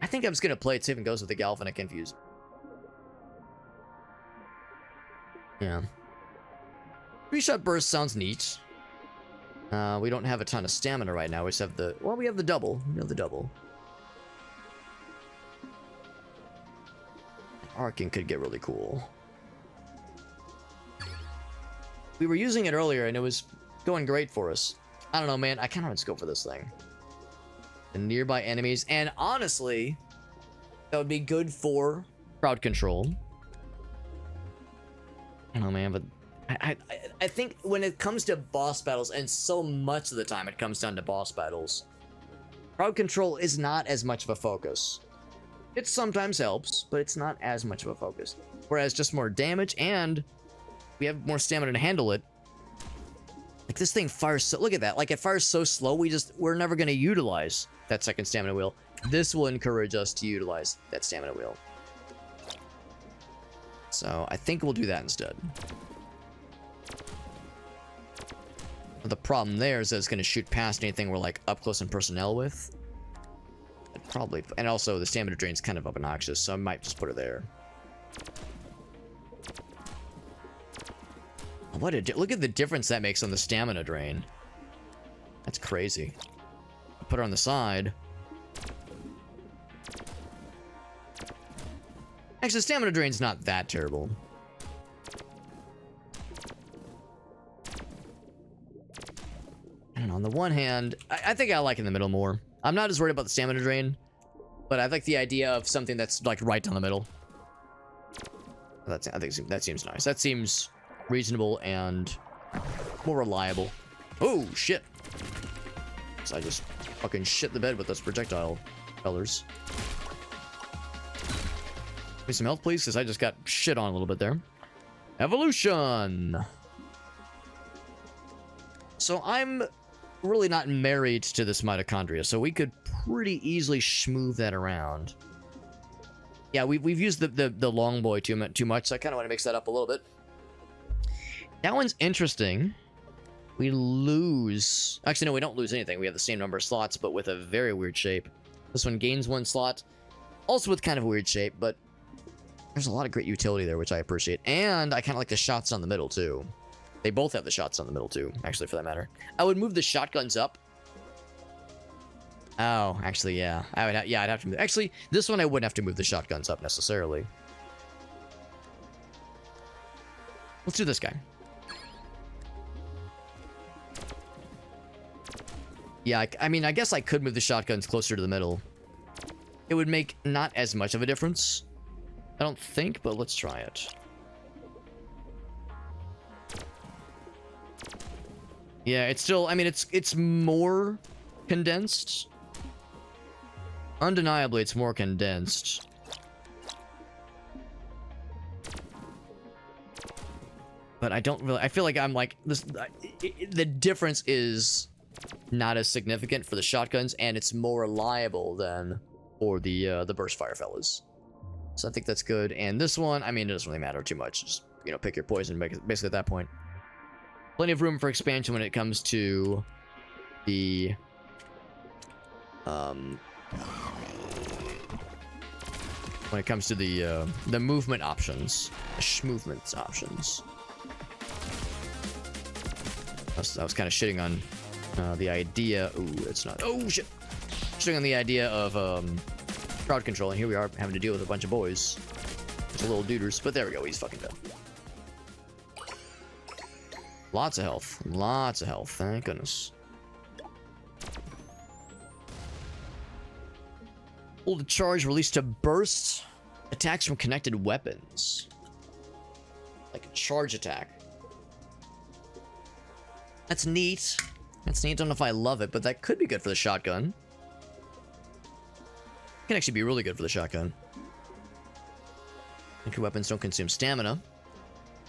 I think I'm just gonna play it, see if it goes with the galvanic infuse. Yeah. 3-shot burst sounds neat. We don't have a ton of stamina right now. We just have we have the double. Arcing could get really cool. We were using it earlier and it was going great for us. I don't know, man. I kind of want to go for this thing. The nearby enemies, and honestly, that would be good for crowd control. I don't know, man, but I think when it comes to boss battles, and so much of the time it comes down to boss battles, crowd control is not as much of a focus. It sometimes helps, but it's not as much of a focus. Whereas just more damage, and we have more stamina to handle it. Like this thing fires so, look at that, like it fires so slow, we're never going to utilize that second stamina wheel. This will encourage us to utilize that stamina wheel. So I think we'll do that instead. But the problem there is that it's going to shoot past anything we're like up close and personnel with. Probably, and also the stamina drain's kind of obnoxious, so I might just put her there. Look at the difference that makes on the stamina drain. That's crazy. Put her on the side. Actually, the stamina drain's not that terrible. I don't know, on the one hand, I think I like in the middle more. I'm not as worried about the stamina drain, but I like the idea of something that's like right down the middle. I think that seems nice. That seems reasonable and more reliable. Oh shit! So I just fucking shit the bed with those projectile colors. Give me some health, please, because I just got shit on a little bit there. Evolution. So I'm really not married to this mitochondria, so we could pretty easily schmooze that around. Yeah, we've used the long boy too much, so I kind of want to mix that up a little bit. That one's interesting. We lose... Actually, no, we don't lose anything. We have the same number of slots, but with a very weird shape. This one gains 1 slot, also with kind of a weird shape, but there's a lot of great utility there, which I appreciate. And I kind of like the shots on the middle, too. They both have the shots on the middle, too, actually, for that matter. I would move the shotguns up. Oh, actually, yeah. I'd have to move... Actually, this one I wouldn't have to move the shotguns up, necessarily. Let's do this guy. Yeah, I mean, I guess I could move the shotguns closer to the middle. It would make not as much of a difference, I don't think, but let's try it. Yeah, it's still, I mean, it's more condensed. Undeniably, it's more condensed. But I don't really, I feel like I'm like, the difference is not as significant for the shotguns, and it's more reliable than for the burst fire fellas. So I think that's good. And this one, I mean, it doesn't really matter too much. Just, you know, pick your poison basically at that point. Plenty of room for expansion when it comes to the movement options, the schmovement options. I was kind of shitting on the idea. Ooh, it's not. Oh shit! Shitting on the idea of crowd control, and here we are having to deal with a bunch of boys, bunch of little duders. But there we go. He's fucking dead. Lots of health. Lots of health. Thank goodness. Hold the charge, release to burst attacks from connected weapons. Like a charge attack. That's neat. That's neat. Don't know if I love it, but that could be good for the shotgun. Can actually be really good for the shotgun. Connected weapons don't consume stamina.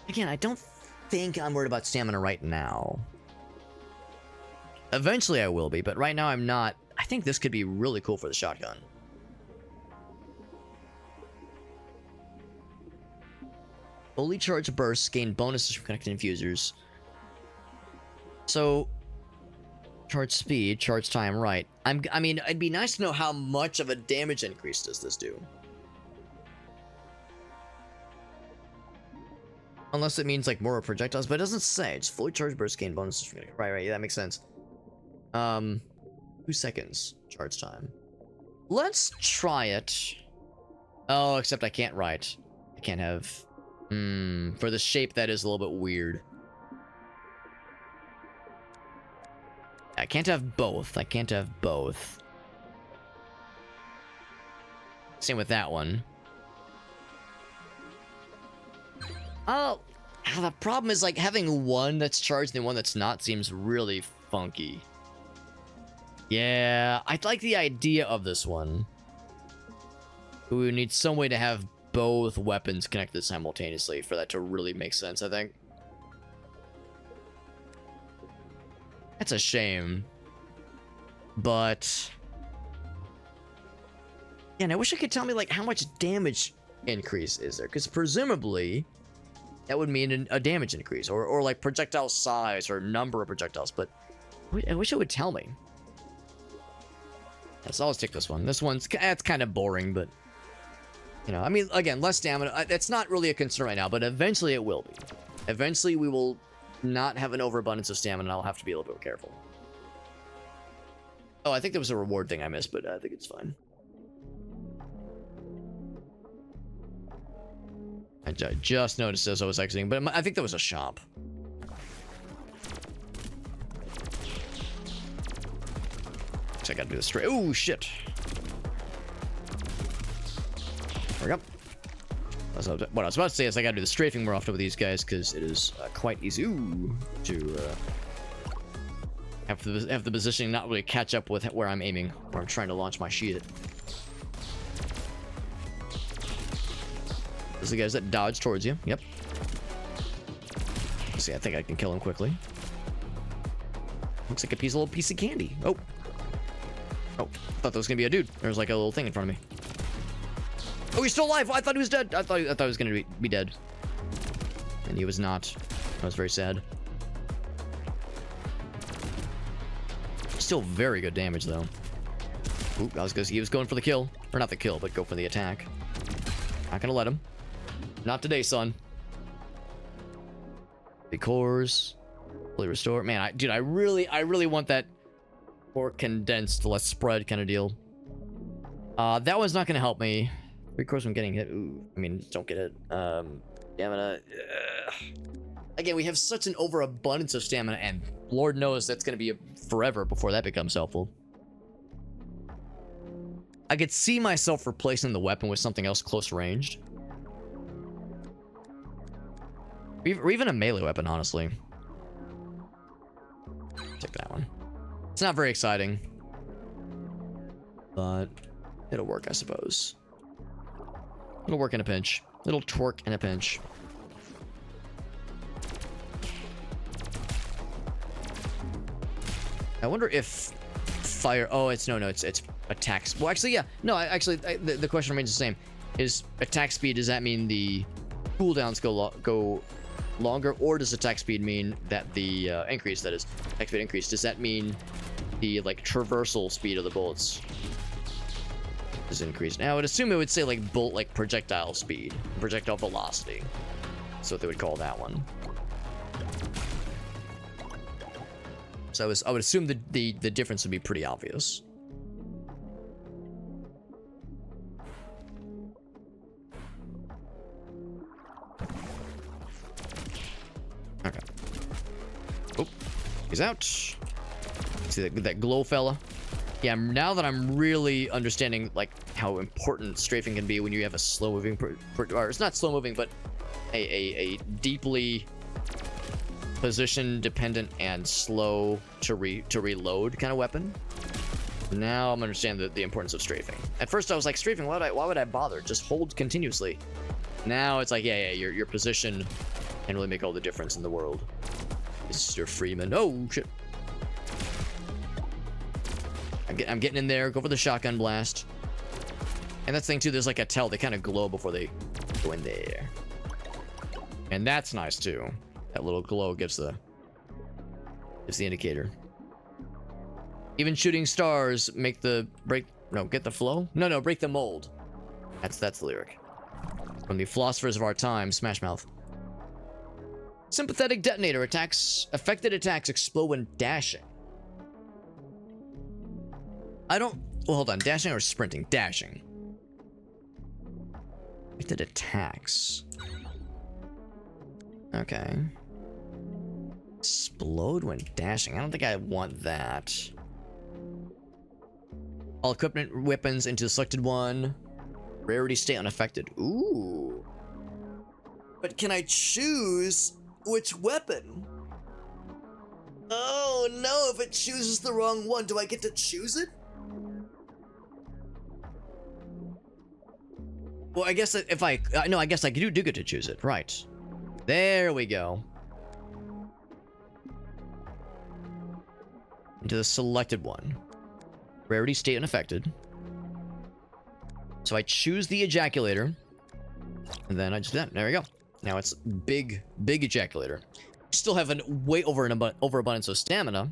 Again, I don't think I'm worried about stamina right now. Eventually I will be, but right now I'm not. I think this could be really cool for the shotgun. Fully charged bursts gain bonuses from connected infusers. So, charge speed, charge time, right. I mean, it'd be nice to know how much of a damage increase does this do. Unless it means like more projectiles, but it doesn't say. It's fully charged bursts gain bonuses from connected. Right, yeah, that makes sense. 2 seconds charge time. Let's try it. Oh, except I can't write. I can't have... for the shape, that is a little bit weird. I can't have both. I can't have both. Same with that one. Oh, the problem is like having one that's charged and one that's not seems really funky. Yeah, I like the idea of this one. We would need some way to have both weapons connected simultaneously for that to really make sense, I think. That's a shame. But... yeah, and I wish I could tell me, like, how much damage increase is there? Because presumably, that would mean a damage increase. Or like, projectile size or number of projectiles. But I wish it would tell me. Let's always take this one. This one's... it's kind of boring, but... you know, I mean, again, less stamina. That's not really a concern right now, but eventually it will be. Eventually we will not have an overabundance of stamina, and I'll have to be a little bit careful. Oh, I think there was a reward thing I missed, but I think it's fine. I just noticed as I was exiting, but I think there was a shop. So I gotta do this straight. Oh, shit. There we go. What I was about to say is I gotta do the strafing more often with these guys, because it is quite easy to have the positioning not really catch up with where I'm aiming, where I'm trying to launch my shit. Those are the guys that dodge towards you. Yep. Let's see, I think I can kill him quickly. Looks like a little piece of candy. Oh, I thought that was gonna be a dude. There's like a little thing in front of me. Oh, he's still alive! I thought he was dead! I thought he was gonna be dead. And he was not. I was very sad. Still very good damage, though. Ooh, he was going for the kill. Or not the kill, but go for the attack. Not gonna let him. Not today, son. Big cores. Fully restore. Man, dude, I really want that more condensed, less spread kind of deal. That one's not gonna help me. 3 cores from getting hit. Ooh, I mean, don't get hit. Stamina. Again, we have such an overabundance of stamina, and Lord knows that's gonna be forever before that becomes helpful. I could see myself replacing the weapon with something else close ranged. Or even a melee weapon, honestly. Take that one. It's not very exciting, but it'll work, I suppose. It'll work in a pinch. It'll twerk in a pinch. I wonder if fire... oh, it's attacks. Well, actually, yeah. No, the question remains the same. Is attack speed, does that mean the cooldowns go longer, or does attack speed mean that the increase, that is, attack speed increase, does that mean the, like, traversal speed of the bullets is increased? Now, I would assume it would say, like, projectile speed, projectile velocity. That's what they would call that one. So I would assume the difference would be pretty obvious. Okay. Oh, he's out. See that glow fella? Yeah, now that I'm really understanding, like, how important strafing can be when you have a slow-moving, or it's not slow-moving, but a deeply position-dependent and slow to reload kind of weapon. Now I'm understanding the importance of strafing. At first I was like, strafing, why would I bother? Just hold continuously. Now it's like, yeah, your position can really make all the difference in the world. Mr. Freeman. Oh, shit. I'm getting in there. Go for the shotgun blast. And that's the thing, too. There's like a tell. They kind of glow before they go in there. And that's nice, too. That little glow gives the indicator. Even shooting stars make the get the flow? No, break the mold. That's the lyric. From the philosophers of our time, Smash Mouth. Sympathetic detonator attacks. Affected attacks explode when dashing. Well, hold on. Dashing or sprinting? Dashing. Affected attacks. Okay. Explode when dashing. I don't think I want that. All equipment weapons into the selected one. Rarity stay unaffected. Ooh. But can I choose which weapon? Oh no, if it chooses the wrong one, do I get to choose it? Well, I guess if I guess I do get to choose it. Right. There we go. Into the selected one. Rarity state unaffected. So I choose the ejaculator. And then I just do that. There we go. Now it's big ejaculator. Still have an way overabundance of stamina.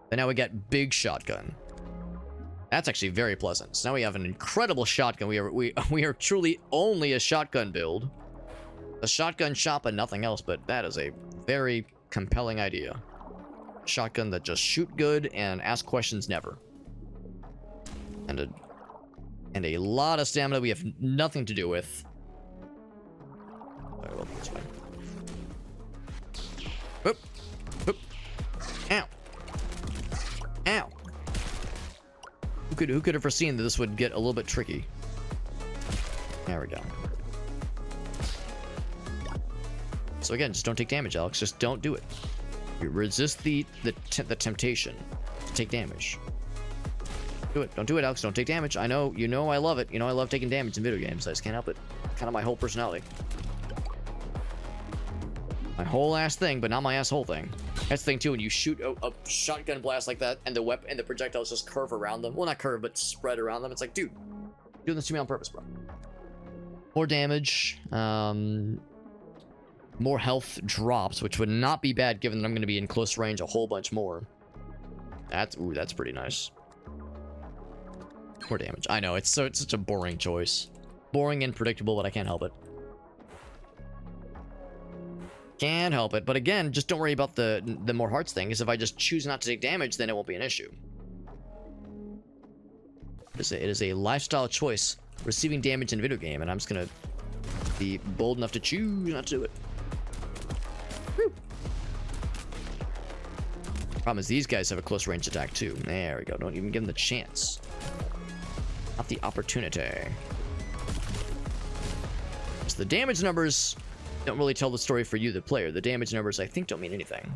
But now we get big shotgun. That's actually very pleasant. So now we have an incredible shotgun. We are truly only a shotgun build. A shotgun shop and nothing else, but that is a very compelling idea. Shotgun that just shoot good and ask questions never. And a lot of stamina we have nothing to do with. Alright, well, this way. Whoop. Whoop. Ow. Ow. Who could have foreseen that this would get a little bit tricky? There we go. So again, just don't take damage, Alex. Just don't do it. You resist the temptation to take damage. Do it. Don't do it, Alex. Don't take damage. I know. You know I love it. You know I love taking damage in video games. I just can't help it. Kind of my whole personality. My whole ass thing, but not my asshole thing. That's the thing too. When you shoot a shotgun blast like that, and the projectiles just curve around them. Well, not curve, but spread around them. It's like, dude, you're doing this to me on purpose, bro. More damage. More health drops, which would not be bad given that I'm going to be in close range a whole bunch more. That's pretty nice. More damage. I know, it's such a boring choice. Boring and predictable, but I can't help it. Can't help it. But again, just don't worry about the more hearts thing, because if I just choose not to take damage, then it won't be an issue. It is a lifestyle choice, receiving damage in a video game, and I'm just going to be bold enough to choose not to do it. Woo. Problem is these guys have a close range attack too. There we go. Don't even give them the chance. Not the opportunity. So the damage numbers don't really tell the story for you, the player. The damage numbers, I think, don't mean anything.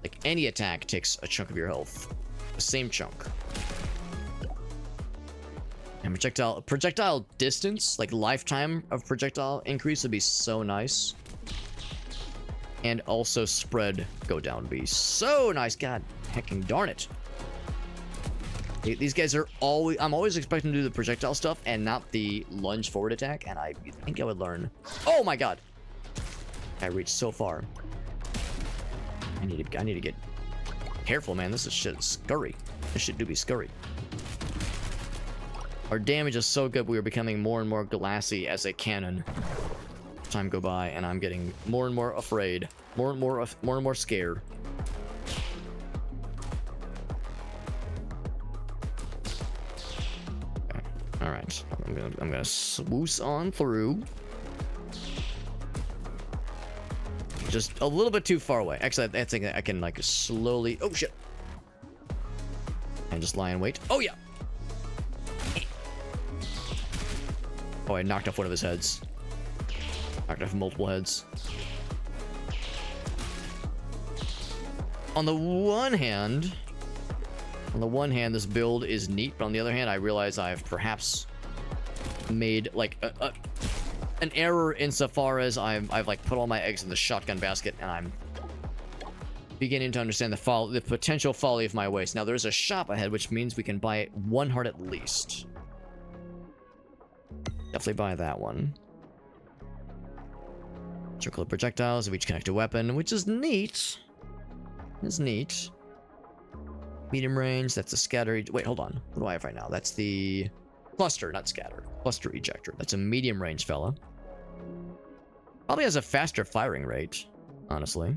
Like, any attack takes a chunk of your health. The same chunk. And projectile distance, like lifetime of projectile increase would be so nice. And also spread go down would be so nice. God hecking darn it. These guys are always... I'm always expecting to do the projectile stuff and not the lunge forward attack, and I think I would learn. Oh my god! I reached so far. I need to get careful, man. This is shit scurry. This shit do be scurry. Our damage is so good, we are becoming more and more glassy as a cannon. Time go by, and I'm getting more and more afraid. More and more scared. All right, I'm gonna swoosh on through. Just a little bit too far away. Actually, I think I can like slowly. Oh shit! And just lie in wait. Oh yeah. Oh, I knocked off one of his heads. Knocked off multiple heads. On the one hand, this build is neat, but on the other hand, I realize I've perhaps made like an error insofar as I've like put all my eggs in the shotgun basket, and I'm beginning to understand the potential folly of my ways. Now there's a shop ahead, which means we can buy one heart at least. Definitely buy that one. Circle of projectiles of each connected weapon, which is neat. It's neat. Medium range, that's a scatter. Wait, hold on. What do I have right now? That's the cluster, not scatter. Cluster ejector. That's a medium range fella. Probably has a faster firing rate, honestly.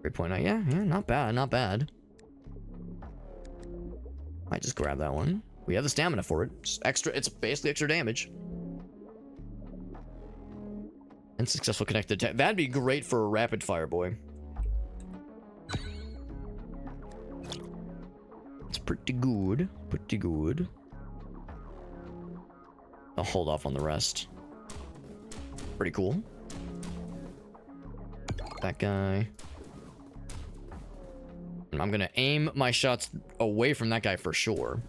3.9. Yeah, not bad, not bad. Might just grab that one. We have the stamina for it. It's basically extra damage. And successful connected attack. That'd be great for a rapid fire boy. It's pretty good. Pretty good. I'll hold off on the rest. Pretty cool. That guy. And I'm gonna aim my shots away from that guy for sure.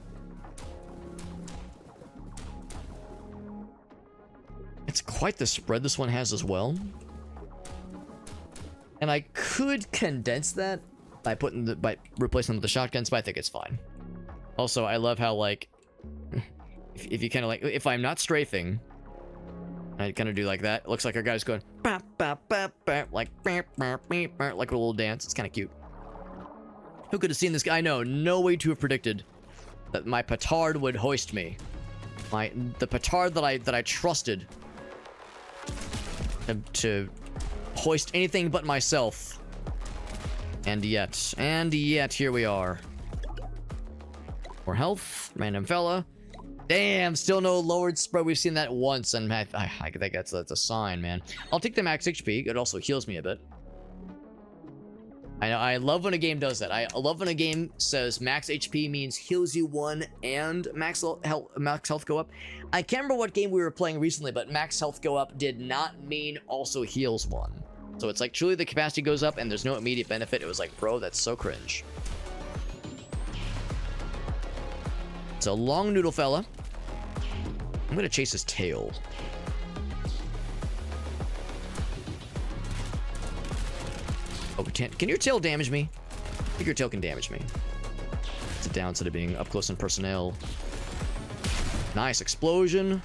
It's quite the spread this one has as well. And I could condense that by replacing them with the shotguns, but I think it's fine. Also, I love how like if you kind of like, if I'm not strafing, I kind of do like that. It looks like our guy's going bap, bap, bap, bap, like a little dance. It's kind of cute. Who could have seen this guy? No way to have predicted that my petard would hoist me. The petard that I trusted to hoist anything but myself. And yet, here we are. More health, random fella. Damn, still no lowered spread. We've seen that once, and I think that's a sign, man. I'll take the max HP. It also heals me a bit. I love when a game does that. I love when a game says max HP means heals you 1 and max health go up. I can't remember what game we were playing recently, but max health go up did not mean also heals 1. So it's like truly the capacity goes up and there's no immediate benefit. It was like, bro, that's so cringe. It's a long noodle fella. I'm gonna chase his tail. Oh, can your tail damage me? I think your tail can damage me. It's a downside of being up close and personnel. Nice explosion.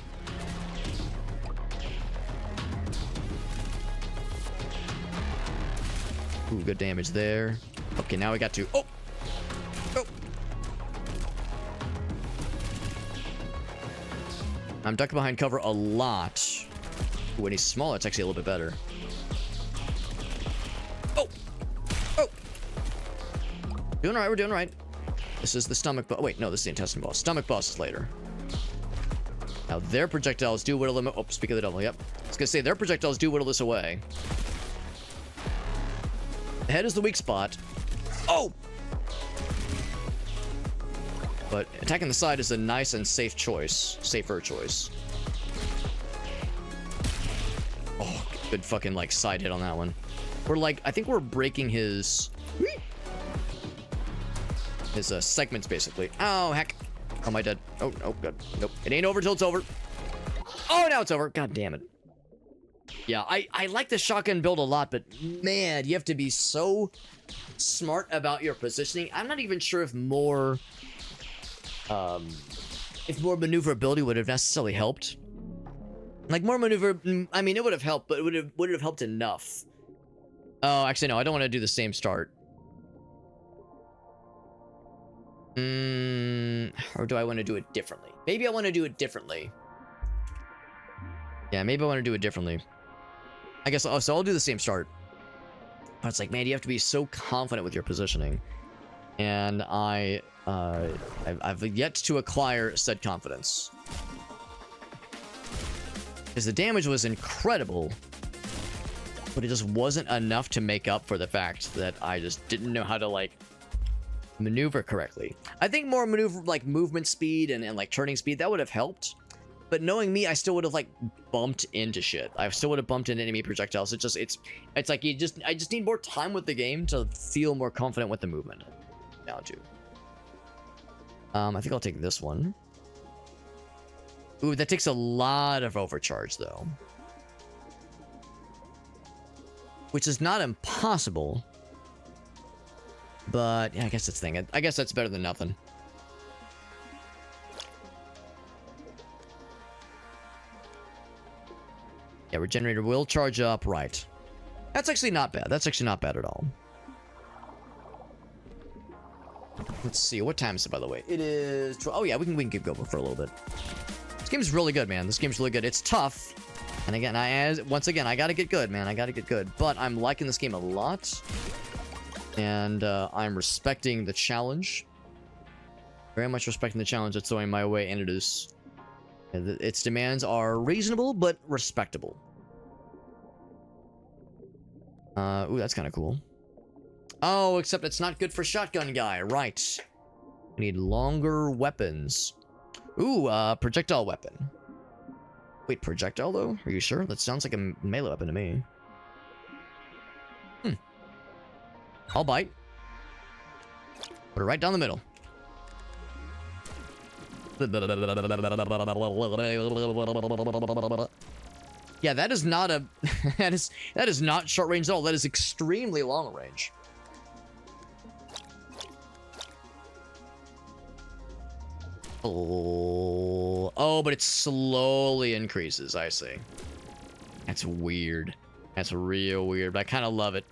Ooh, good damage there. Okay, now we got to... Oh! I'm ducking behind cover a lot. Ooh, when he's smaller, it's actually a little bit better. Doing alright, we're doing alright. This is the stomach boss. Wait, no, this is the intestine boss. Stomach boss is later. Now, their projectiles do whittle them. Oh, speak of the devil, yep. I was gonna say, their projectiles do whittle this away. The head is the weak spot. Oh! But attacking the side is a nice and safe choice. Safer choice. Oh, good fucking, like, side hit on that one. We're like, I think we're breaking his... segments, basically. Oh, heck. Oh, am I dead? Oh, no, good. Nope. It ain't over till it's over. Oh, now it's over. God damn it. Yeah, I like the shotgun build a lot, but man, you have to be so smart about your positioning. I'm not even sure if more maneuverability would have necessarily helped. Like more maneuver, I mean, it would have helped, but would it have helped enough? Oh, actually, no, I don't want to do the same start. Or do I want to do it differently? Maybe I want to do it differently. Yeah, maybe I want to do it differently. I guess, oh, so I'll do the same start. But it's like, man, you have to be so confident with your positioning. And I've yet to acquire said confidence. Because the damage was incredible, but it just wasn't enough to make up for the fact that I just didn't know how to, like, maneuver correctly. I think more maneuver, like, movement speed and like, turning speed, that would have helped. But knowing me, I still would have, like, bumped into shit. I still would have bumped into enemy projectiles. It's like I just need more time with the game to feel more confident with the movement. Down to. I think I'll take this one. Ooh, that takes a lot of overcharge, though. Which is not impossible. But, yeah, I guess that's the thing. I guess that's better than nothing. Yeah, regenerator will charge up, right. That's actually not bad. That's actually not bad at all. Let's see, what time is it, by the way? It is 12. Oh, yeah, we can keep going for a little bit. This game's really good, man. This game's really good. It's tough. And again, once again, I gotta get good, man. I gotta get good. But I'm liking this game a lot. And I'm respecting the challenge. Very much respecting the challenge that's throwing my way, and it is... Its demands are reasonable, but respectable. Ooh, that's kind of cool. Oh, except it's not good for shotgun guy. Right. We need longer weapons. Ooh, projectile weapon. Wait, projectile, though? Are you sure? That sounds like a melee weapon to me. I'll bite. Put it right down the middle. Yeah, that is not a... that is not short range at all. That is extremely long range. Oh, but it slowly increases. I see. That's weird. That's real weird, but I kind of love it.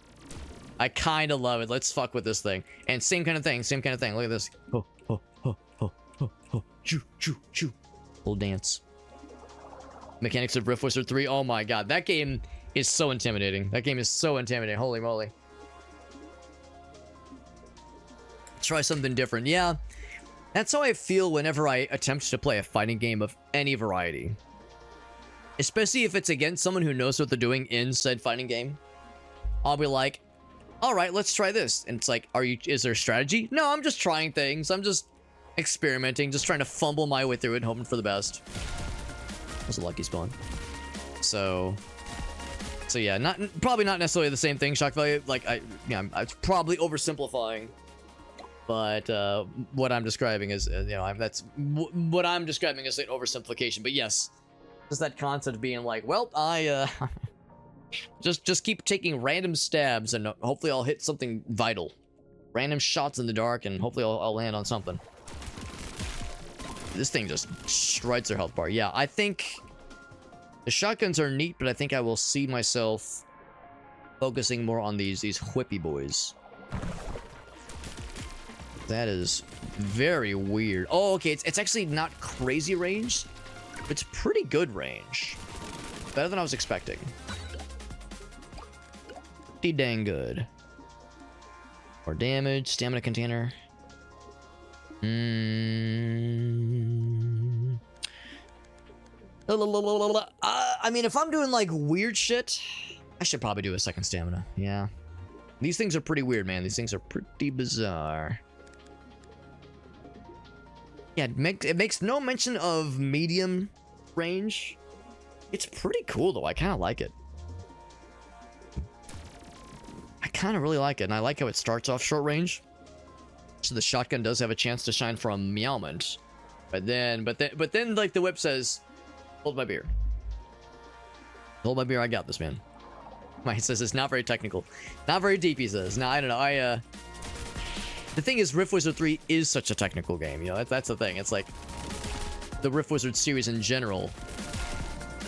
I kind of love it. Let's fuck with this thing. And same kind of thing. Same kind of thing. Look at this. Oh, oh, oh, oh, oh, oh. Choo, choo, choo. Little dance. Mechanics of Rift Wizard 3. Oh my god. That game is so intimidating. That game is so intimidating. Holy moly. Try something different. Yeah. That's how I feel whenever I attempt to play a fighting game of any variety. Especially if it's against someone who knows what they're doing in said fighting game. I'll be like, all right, let's try this. And it's like, is there a strategy? No, I'm just trying things. I'm just experimenting, just trying to fumble my way through it, hoping for the best. That was a lucky spawn. So yeah, probably not necessarily the same thing, shock value. Like, I'm probably oversimplifying. But what I'm describing is, what I'm describing is an oversimplification. But yes, just that concept of being like, well, I just keep taking random stabs and hopefully I'll hit something vital. Random shots in the dark and hopefully I'll land on something. This thing just shreds their health bar. Yeah, I think the shotguns are neat, but I think I will see myself focusing more on these whippy boys. That is very weird. Oh, okay, it's actually not crazy range. It's pretty good range. Better than I was expecting. Pretty dang good. More damage, stamina container. I mean, if I'm doing like weird shit, I should probably do a second stamina. Yeah. These things are pretty weird, man. These things are pretty bizarre. Yeah, it makes no mention of medium range. It's pretty cool, though. I kind of like it. I kind of really like it, and I like how it starts off short range. So the shotgun does have a chance to shine from Meowment. But then, like, the whip says, hold my beer. Hold my beer, I got this, man. He says it's not very technical. Not very deep, he says. No, I don't know. The thing is, Rift Wizard 3 is such a technical game. You know, that's the thing. It's like the Rift Wizard series in general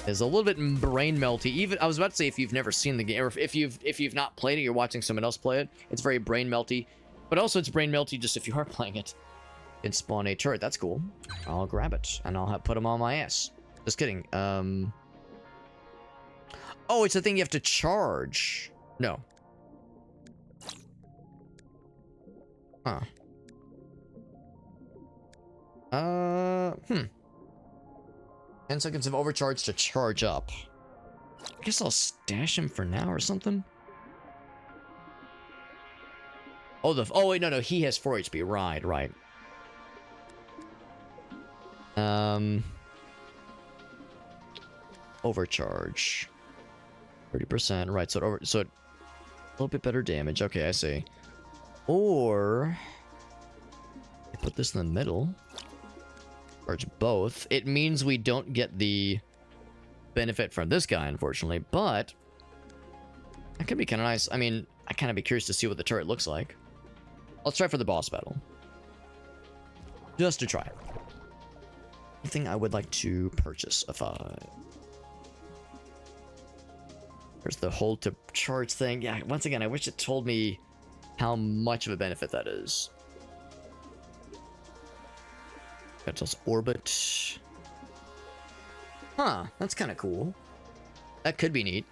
is a little bit brain melty. Even I was about to say, if you've never seen the game, or if you've not played it, you're watching someone else play it. It's very brain melty, but also it's brain melty just if you are playing it. You can spawn a turret. That's cool. I'll grab it and I'll put them on my ass. Just kidding. Oh, it's a thing you have to charge. No. Huh. 10 seconds of overcharge to charge up. I guess I'll stash him for now or something. Oh wait, no, he has 4 HP. Right. Overcharge. 30%. Right, so a little bit better damage. Okay, I see. Or I put this in the middle. Charge both. It means we don't get the benefit from this guy, unfortunately, but that could be kind of nice. I mean, I kind of be curious to see what the turret looks like. Let's try for the boss battle. Just to try. Anything I would like to purchase if I... There's the hold to charge thing. Yeah, once again, I wish it told me how much of a benefit that is. That does orbit. Huh, that's kind of cool. That could be neat.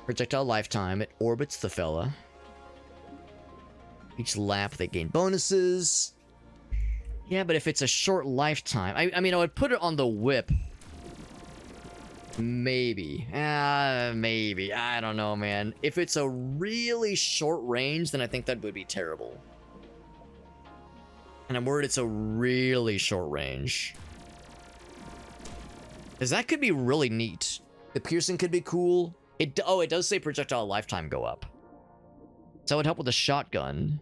Projectile lifetime. It orbits the fella. Each lap they gain bonuses. Yeah, but if it's a short lifetime... I mean, I would put it on the whip. Maybe. Maybe. I don't know, man. If it's a really short range, then I think that would be terrible. And I'm worried it's a really short range. Because that could be really neat. The piercing could be cool. It does say projectile lifetime go up. So it would help with the shotgun.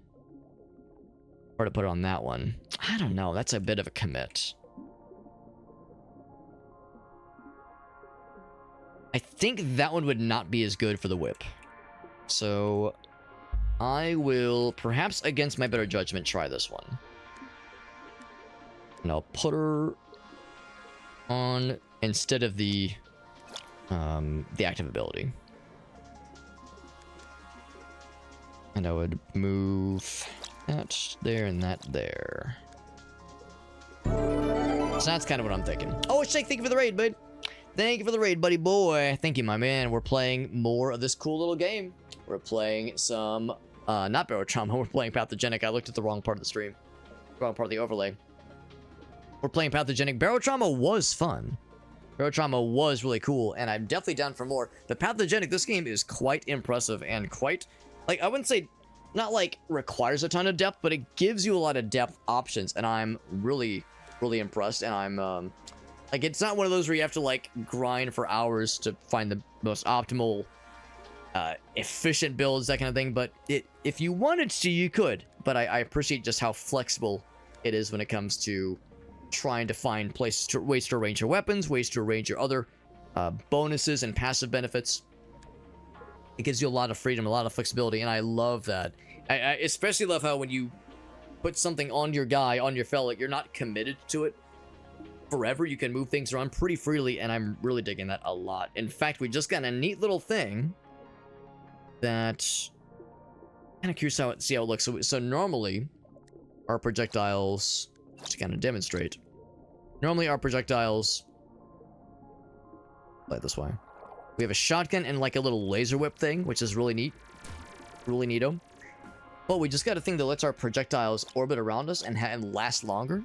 Or to put it on that one. I don't know. That's a bit of a commit. I think that one would not be as good for the whip. So I will, perhaps against my better judgment, try this one. And I'll put her on instead of the active ability. And I would move that there and that there. So that's kind of what I'm thinking. Oh, Shake, thank you for the raid, bud. Thank you for the raid, buddy boy. Thank you, my man. We're playing more of this cool little game. We're playing some, not Barotrauma. We're playing Pathogenic. I looked at the wrong part of the stream. Wrong part of the overlay. We're playing Pathogenic. Barotrauma was fun. Barotrauma was really cool, and I'm definitely down for more. The Pathogenic, this game is quite impressive and quite, like, I wouldn't say, not like requires a ton of depth, but it gives you a lot of depth options, and I'm really, really impressed, and I'm, like, it's not one of those where you have to, like, grind for hours to find the most optimal, efficient builds, that kind of thing, but if you wanted to, you could, but I appreciate just how flexible it is when it comes to trying to find ways to arrange your weapons, ways to arrange your other bonuses and passive benefits. It gives you a lot of freedom, a lot of flexibility, and I love that. I especially love how when you put something on your guy, on your fella, you're not committed to it forever. You can move things around pretty freely, and I'm really digging that a lot. In fact, we just got a neat little thing that kind of curious see how it looks. So normally our projectiles, to kind of demonstrate, normally our projectiles play this way. We have a shotgun and like a little laser whip thing, which is really neat, really neato. But we just got a thing that lets our projectiles orbit around us and last longer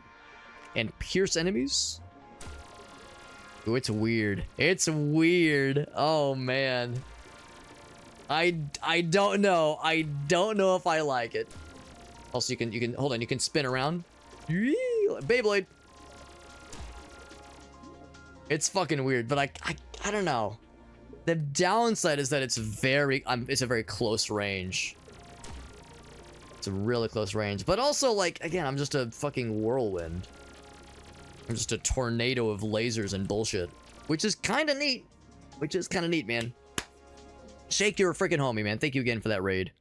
and pierce enemies. Ooh, it's weird. It's weird. Oh man. I don't know. I don't know if I like it. Also, you can hold on. You can spin around. Beyblade. It's fucking weird, but I don't know. The downside is that it's a very close range. It's a really close range, but also, like, again, I'm just a fucking whirlwind. I'm just a tornado of lasers and bullshit, which is kind of neat. which is kind of neat, man. Shake, you're a freaking homie, man. Thank you again for that raid.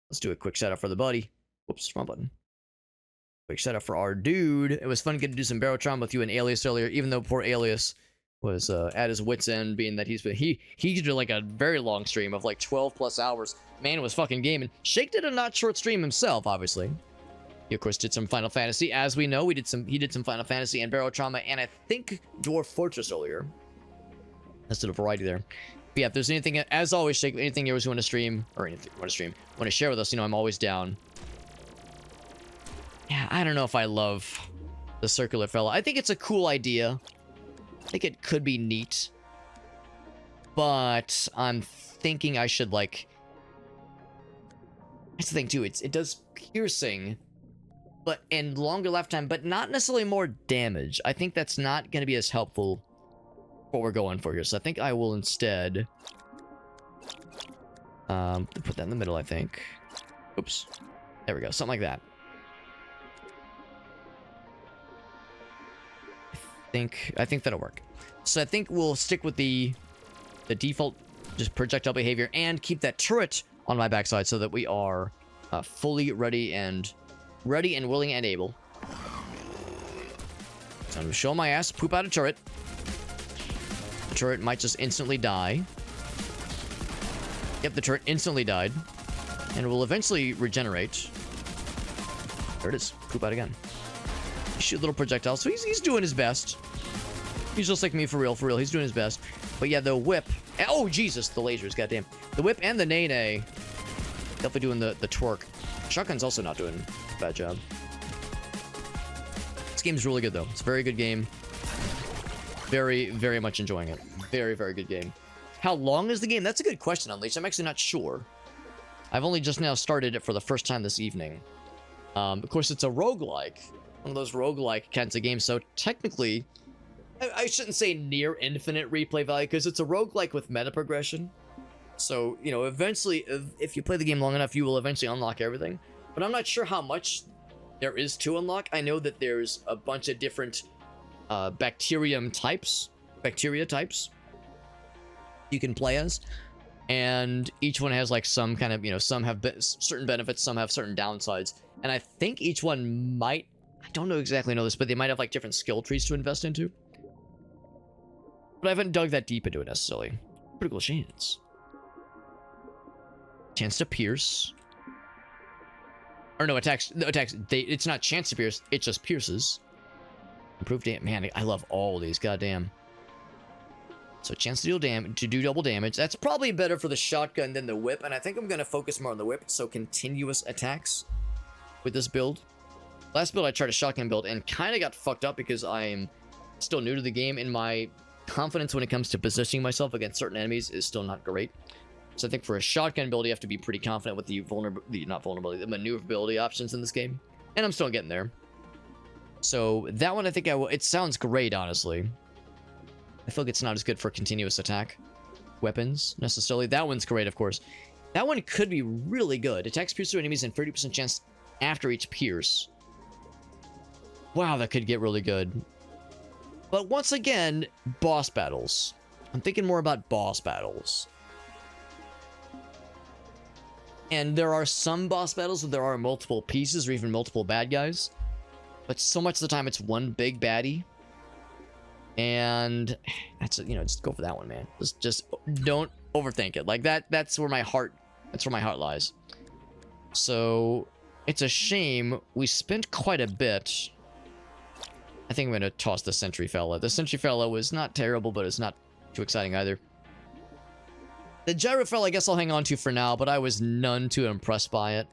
Let's do a quick setup for the buddy. Whoops, wrong button. Quick setup for our dude. It was fun getting to do some barrel trauma with you and Alias earlier, even though poor Alias was at his wit's end, being that he did like a very long stream of like 12 plus hours. Man was fucking gaming. Shake did a not short stream himself, obviously. He of course did some Final Fantasy, as we know. He did some Final Fantasy and barrel trauma, and I think Dwarf Fortress earlier. That's a variety there. But yeah, if there's anything, as always, Shake, anything you always want to stream, or anything you want to stream, want to share with us, you know, I'm always down. Yeah, I don't know if I love the circular fella. I think it's a cool idea. I think it could be neat. But I'm thinking I should, like... That's the thing, too. It does piercing, and longer lifetime, but not necessarily more damage. I think that's not going to be as helpful for what we're going for here. So I think I will instead... put that in the middle, I think. Oops. There we go. Something like that. I think that'll work. So I think we'll stick with the default just projectile behavior and keep that turret on my backside so that we are fully ready and willing and able. So I'm gonna show my ass, poop out a turret. The turret might just instantly die. Yep, the turret instantly died. And will eventually regenerate. There it is. Poop out again. Shoot little projectiles. So he's doing his best. He's just like me for real. He's doing his best. But yeah, the whip. Oh, Jesus. The lasers. Goddamn. The whip and the nay-nay. Definitely doing the twerk. Shotgun's also not doing a bad job. This game's really good, though. It's a very good game. Very, very much enjoying it. Very, very good game. How long is the game? That's a good question, Unleashed. I'm actually not sure. I've only just now started it for the first time this evening. Of course, it's a roguelike. One of those roguelike kinds of games. So technically, I shouldn't say near infinite replay value, because it's a roguelike with meta progression. So, you know, eventually, if you play the game long enough, you will eventually unlock everything. But I'm not sure how much there is to unlock. I know that there's a bunch of different bacteria types you can play as. And each one has like some kind of, you know, some have certain benefits, some have certain downsides. And I think each one might, I don't know exactly know this, but they might have like different skill trees to invest into. But I haven't dug that deep into it necessarily. Critical chance. Chance to pierce. Or no, attacks. It's not chance to pierce, it just pierces. Improved damage. Man, I love all these. Goddamn. So chance to deal damage, to do double damage. That's probably better for the shotgun than the whip, and I think I'm gonna focus more on the whip. So continuous attacks with this build. Last build I tried a shotgun build and kind of got fucked up because I'm still new to the game, and my confidence when it comes to positioning myself against certain enemies is still not great. So I think for a shotgun build, you have to be pretty confident with the the maneuverability options in this game. And I'm still getting there. So that one I think I will. It sounds great, honestly. I feel like it's not as good for continuous attack weapons, necessarily. That one's great, of course. That one could be really good. Attacks pierce through enemies and 30% chance after each pierce. Wow, that could get really good. But once again, boss battles. I'm thinking more about boss battles. And there are some boss battles where there are multiple pieces or even multiple bad guys. But so much of the time, it's one big baddie. And that's, you know, just go for that one, man. Just don't overthink it. Like that's where my heart lies. So it's a shame we spent quite a bit. I think I'm gonna toss the sentry fella. The sentry fella was not terrible, but it's not too exciting either. The gyro fella, I guess I'll hang on to for now, but I was none too impressed by it.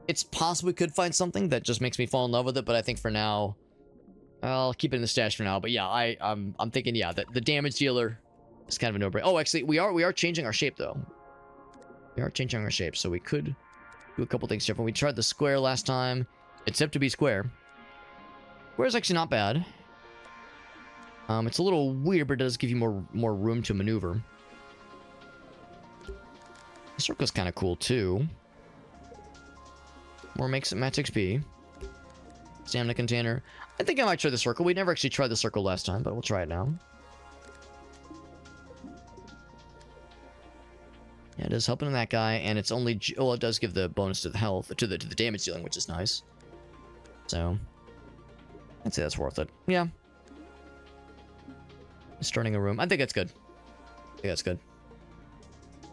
It's possible we could find something that just makes me fall in love with it, but I think for now, I'll keep it in the stash for now. But yeah, I'm thinking, yeah, that the damage dealer is kind of a no-brainer. Oh, actually, we are changing our shape though. We are changing our shape, so we could do a couple things different. We tried the square last time. It's up to be square. Square is actually not bad. It's a little weird, but it does give you more room to maneuver. The circle's kind of cool too. More makes it max XP. Stamina container. I think I might try the circle. We never actually tried the circle last time, but we'll try it now. Yeah, it is helping that guy, and it's only... Well, it does give the bonus to the health, to the damage dealing, which is nice. So, I'd say that's worth it. Yeah. Starting a room. I think that's good. I think that's good.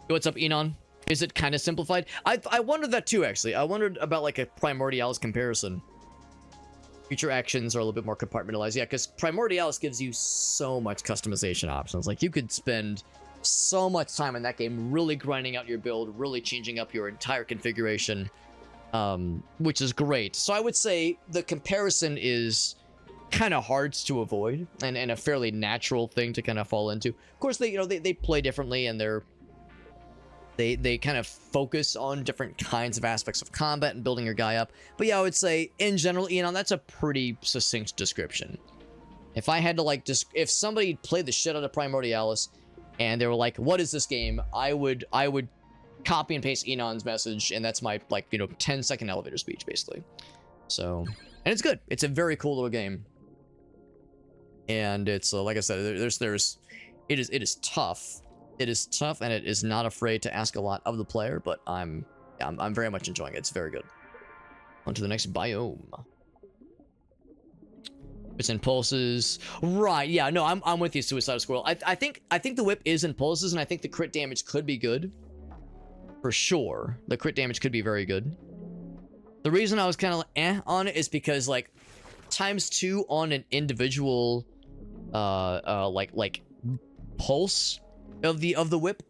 What's up, Enon? Is it kind of simplified? I wondered that too, actually. I wondered about, like, a Primordialis comparison. Future actions are a little bit more compartmentalized. Yeah, because Primordialis gives you so much customization options. Like, you could spend so much time in that game really grinding out your build, really changing up your entire configuration, which is great. So I would say the comparison is kind of hard to avoid and a fairly natural thing to kind of fall into. Of course, they play differently, and they kind of focus on different kinds of aspects of combat and building your guy up. But yeah, I would say in general, that's a pretty succinct description. If I had to, like, if somebody played the shit out of Primordialis and they were like, what is this game? I would copy and paste Enon's message, and that's my, like, 10-second elevator speech, basically. So, and it's good. It's a very cool little game. And it's, like I said, it is tough. It is tough, and it is not afraid to ask a lot of the player, but I'm very much enjoying it. It's very good. On to the next biome. It's in pulses. Right, yeah, no, I'm with you, Suicide Squirrel. I think the whip is in pulses, and I think the crit damage could be good. For sure. The crit damage could be very good. The reason I was kind of on it is because, like, ×2 on an individual like pulse of the whip.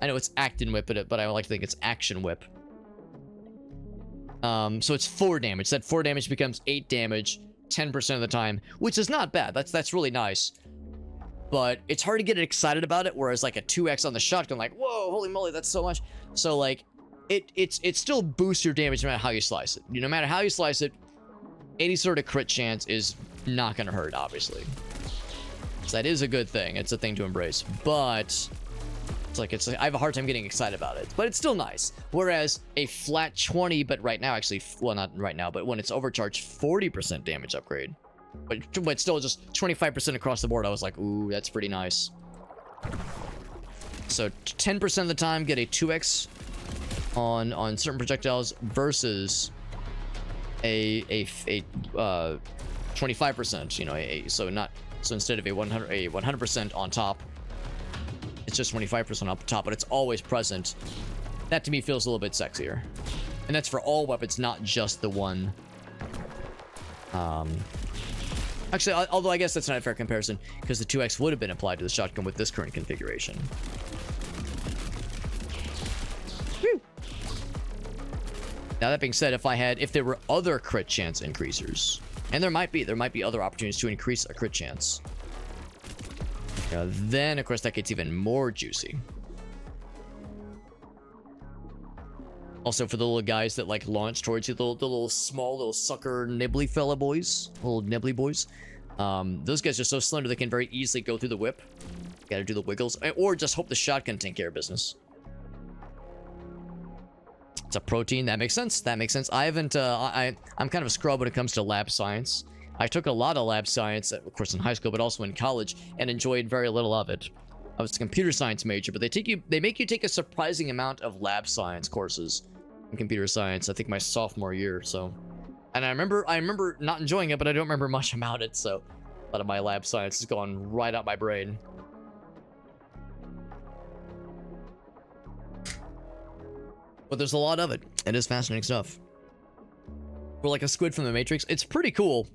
I know it's Actin whip, but I like to think it's action whip. So it's 4 damage. That 4 damage becomes 8 damage 10% of the time, which is not bad. That's really nice. But it's hard to get excited about it, whereas like a 2x on the shotgun, like, whoa, holy moly, that's so much. So like it still boosts your damage no matter how you slice it. No matter how you slice it, any sort of crit chance is not gonna hurt, obviously. So that is a good thing. It's a thing to embrace. But it's like I have a hard time getting excited about it. But it's still nice. Whereas a flat 20, but right now actually, well, not right now, but when it's overcharged, 40% damage upgrade. But still just 25% across the board. I was like, ooh, that's pretty nice. So 10% of the time get a 2x on certain projectiles versus a 25%, so instead of a 100% on top, it's just 25% up top, but it's always present. That to me feels a little bit sexier. And that's for all weapons, not just the one. Actually, although I guess that's not a fair comparison, because the 2x would have been applied to the shotgun with this current configuration. Whew. Now that being said, if there were other crit chance increasers, and there might be other opportunities to increase a crit chance, then of course that gets even more juicy. Also, for the little guys that like launch towards you, the little small little sucker nibbly fella boys, little nibbly boys, those guys are so slender they can very easily go through the whip. Gotta do the wiggles, or just hope the shotgun take care of business. It's a protein. That makes sense. That makes sense. I haven't. I'm kind of a scrub when it comes to lab science. I took a lot of lab science, of course, in high school, but also in college, and enjoyed very little of it. I was a computer science major, but they make you take a surprising amount of lab science courses in computer science. I think my sophomore year. So, and I remember not enjoying it, but I don't remember much about it. So, a lot of my lab science has gone right out my brain. But there's a lot of it. It is fascinating stuff. We're like a squid from the Matrix. It's pretty cool.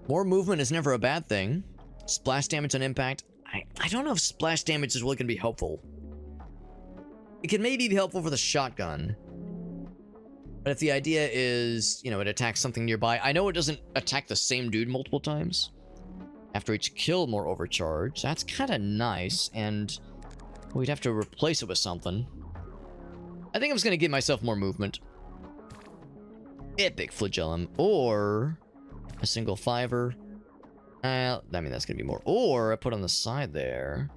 More movement is never a bad thing. Splash damage on impact. I don't know if splash damage is really going to be helpful. It can maybe be helpful for the shotgun. But if the idea is, it attacks something nearby. I know it doesn't attack the same dude multiple times. After each kill, more overcharge. That's kind of nice. And we'd have to replace it with something. I think I'm just going to give myself more movement. Epic flagellum. Or a single 5er. I mean, that's going to be more. Or I put on the side there.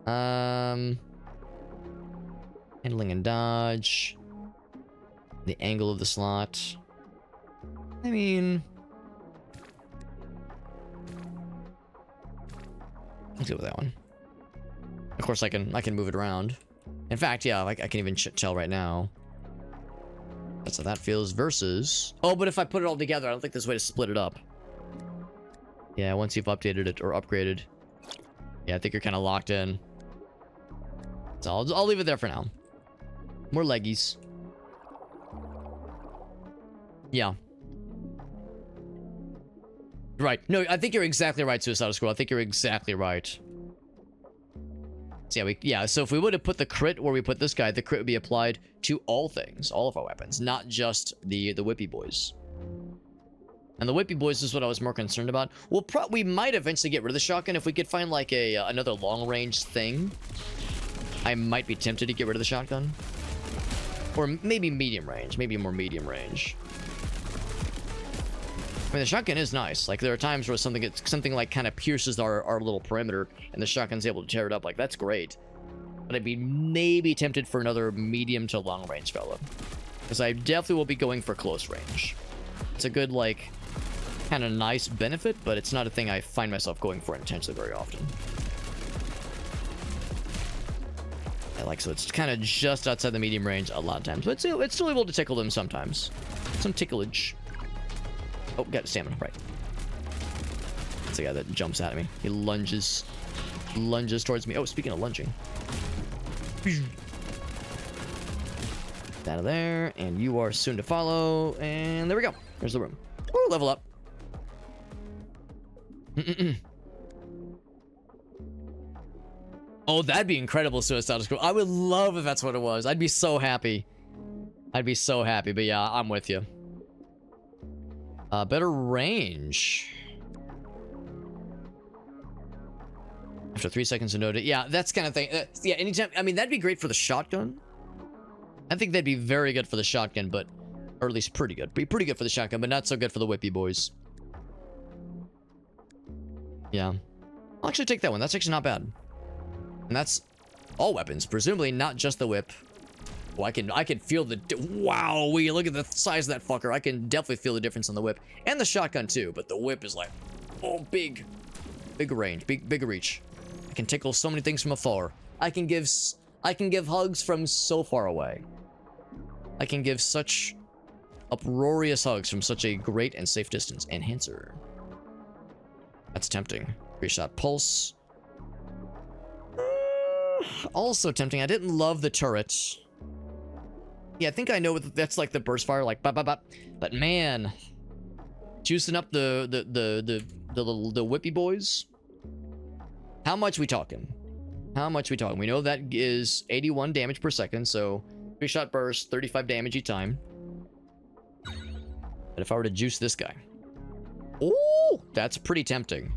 Handling and dodge. The angle of the slot. I mean, let's go with that one. Of course, I can move it around. In fact, yeah, like I can even tell right now. That's how that feels versus... Oh, but if I put it all together, I don't think there's a way to split it up. Yeah, once you've updated it or upgraded. Yeah, I think you're kind of locked in. So I'll leave it there for now. More leggies. Yeah. Right. No, I think you're exactly right, Suicide Squirrel. I think you're exactly right. So yeah, so if we would have put the crit where we put this guy, the crit would be applied to all things, all of our weapons, not just the Whippy Boys. And the Whippy Boys is what I was more concerned about. We might eventually get rid of the shotgun if we could find like another long range thing. I might be tempted to get rid of the shotgun. Or maybe medium range, maybe more medium range. I mean, the shotgun is nice. Like, there are times where something like kind of pierces our little perimeter, and the shotgun's able to tear it up. Like, that's great. But I'd be maybe tempted for another medium to long range fella. Because I definitely will be going for close range. It's a good, like, kind of nice benefit, but it's not a thing I find myself going for intentionally very often. So it's kind of just outside the medium range a lot of times. But it's still able to tickle them sometimes. Some ticklage. Oh, got stamina, right. It's the guy that jumps at me. He lunges towards me. Oh, speaking of lunging. Out of there, and you are soon to follow. And there we go. There's the room. Ooh, level up. Oh, that'd be incredible, Suicide Squirrel. I would love if that's what it was. I'd be so happy. I'd be so happy, but yeah, I'm with you. Better range. After 3 seconds to note it. Yeah, that's kind of thing. Yeah, anytime. I mean, that'd be great for the shotgun. I think that'd be very good for the shotgun, but... Or at least pretty good. Be pretty good for the shotgun, but not so good for the Whippy Boys. Yeah. I'll actually take that one. That's actually not bad. And that's all weapons. Presumably not just the whip. Oh, I can feel the... Wow, look at the size of that fucker. I can definitely feel the difference on the whip. And the shotgun too, but the whip is like... Oh, big. Big range. Big reach. I can tickle so many things from afar. I can give hugs from so far away. I can give such uproarious hugs from such a great and safe distance. Enhancer. That's tempting. 3-shot pulse. Also tempting. I didn't love the turret. Yeah, I think I know what that's like, the burst fire, like bop, bop, bop. But man, juicing up the Whippy Boys. How much we talking? How much we talking? We know that is 81 damage per second, so 3-shot burst, 35 damage each time. But if I were to juice this guy, oh, that's pretty tempting.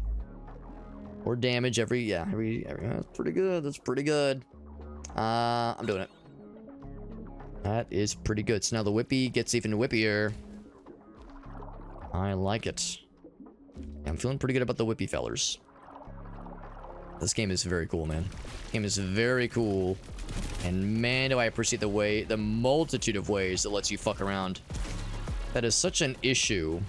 Or damage every that's pretty good. That's pretty good. I'm doing it. That is pretty good. So now the Whippy gets even whippier. I like it. I'm feeling pretty good about the Whippy fellers. This game is very cool, man. This game is very cool. And man, do I appreciate the multitude of ways it lets you fuck around. That is such an issue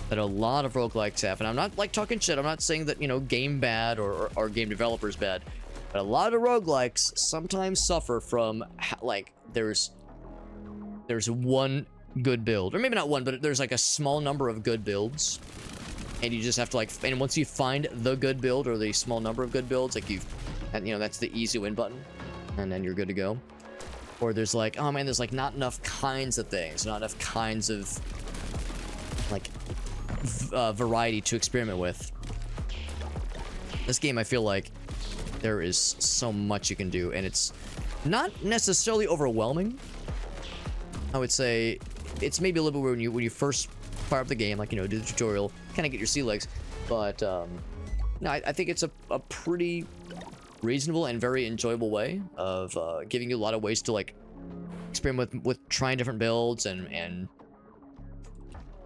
that a lot of roguelikes have. And I'm not like talking shit. I'm not saying that, you know, game bad or game developers bad. But a lot of roguelikes sometimes suffer from, like, there's one good build. Or maybe not one, but there's like a small number of good builds. And you just have to, like, and once you find the good build or the small number of good builds, like that's the easy win button. And then you're good to go. Or there's like, oh man, there's like not enough kinds of things, not enough kinds of like variety to experiment with. This game, I feel like there is so much you can do, and it's not necessarily overwhelming. I would say it's maybe a little bit weird when you first fire up the game, like, you know, do the tutorial, kind of get your sea legs. But no, I think it's a pretty reasonable and very enjoyable way of giving you a lot of ways to, like, experiment with trying different builds and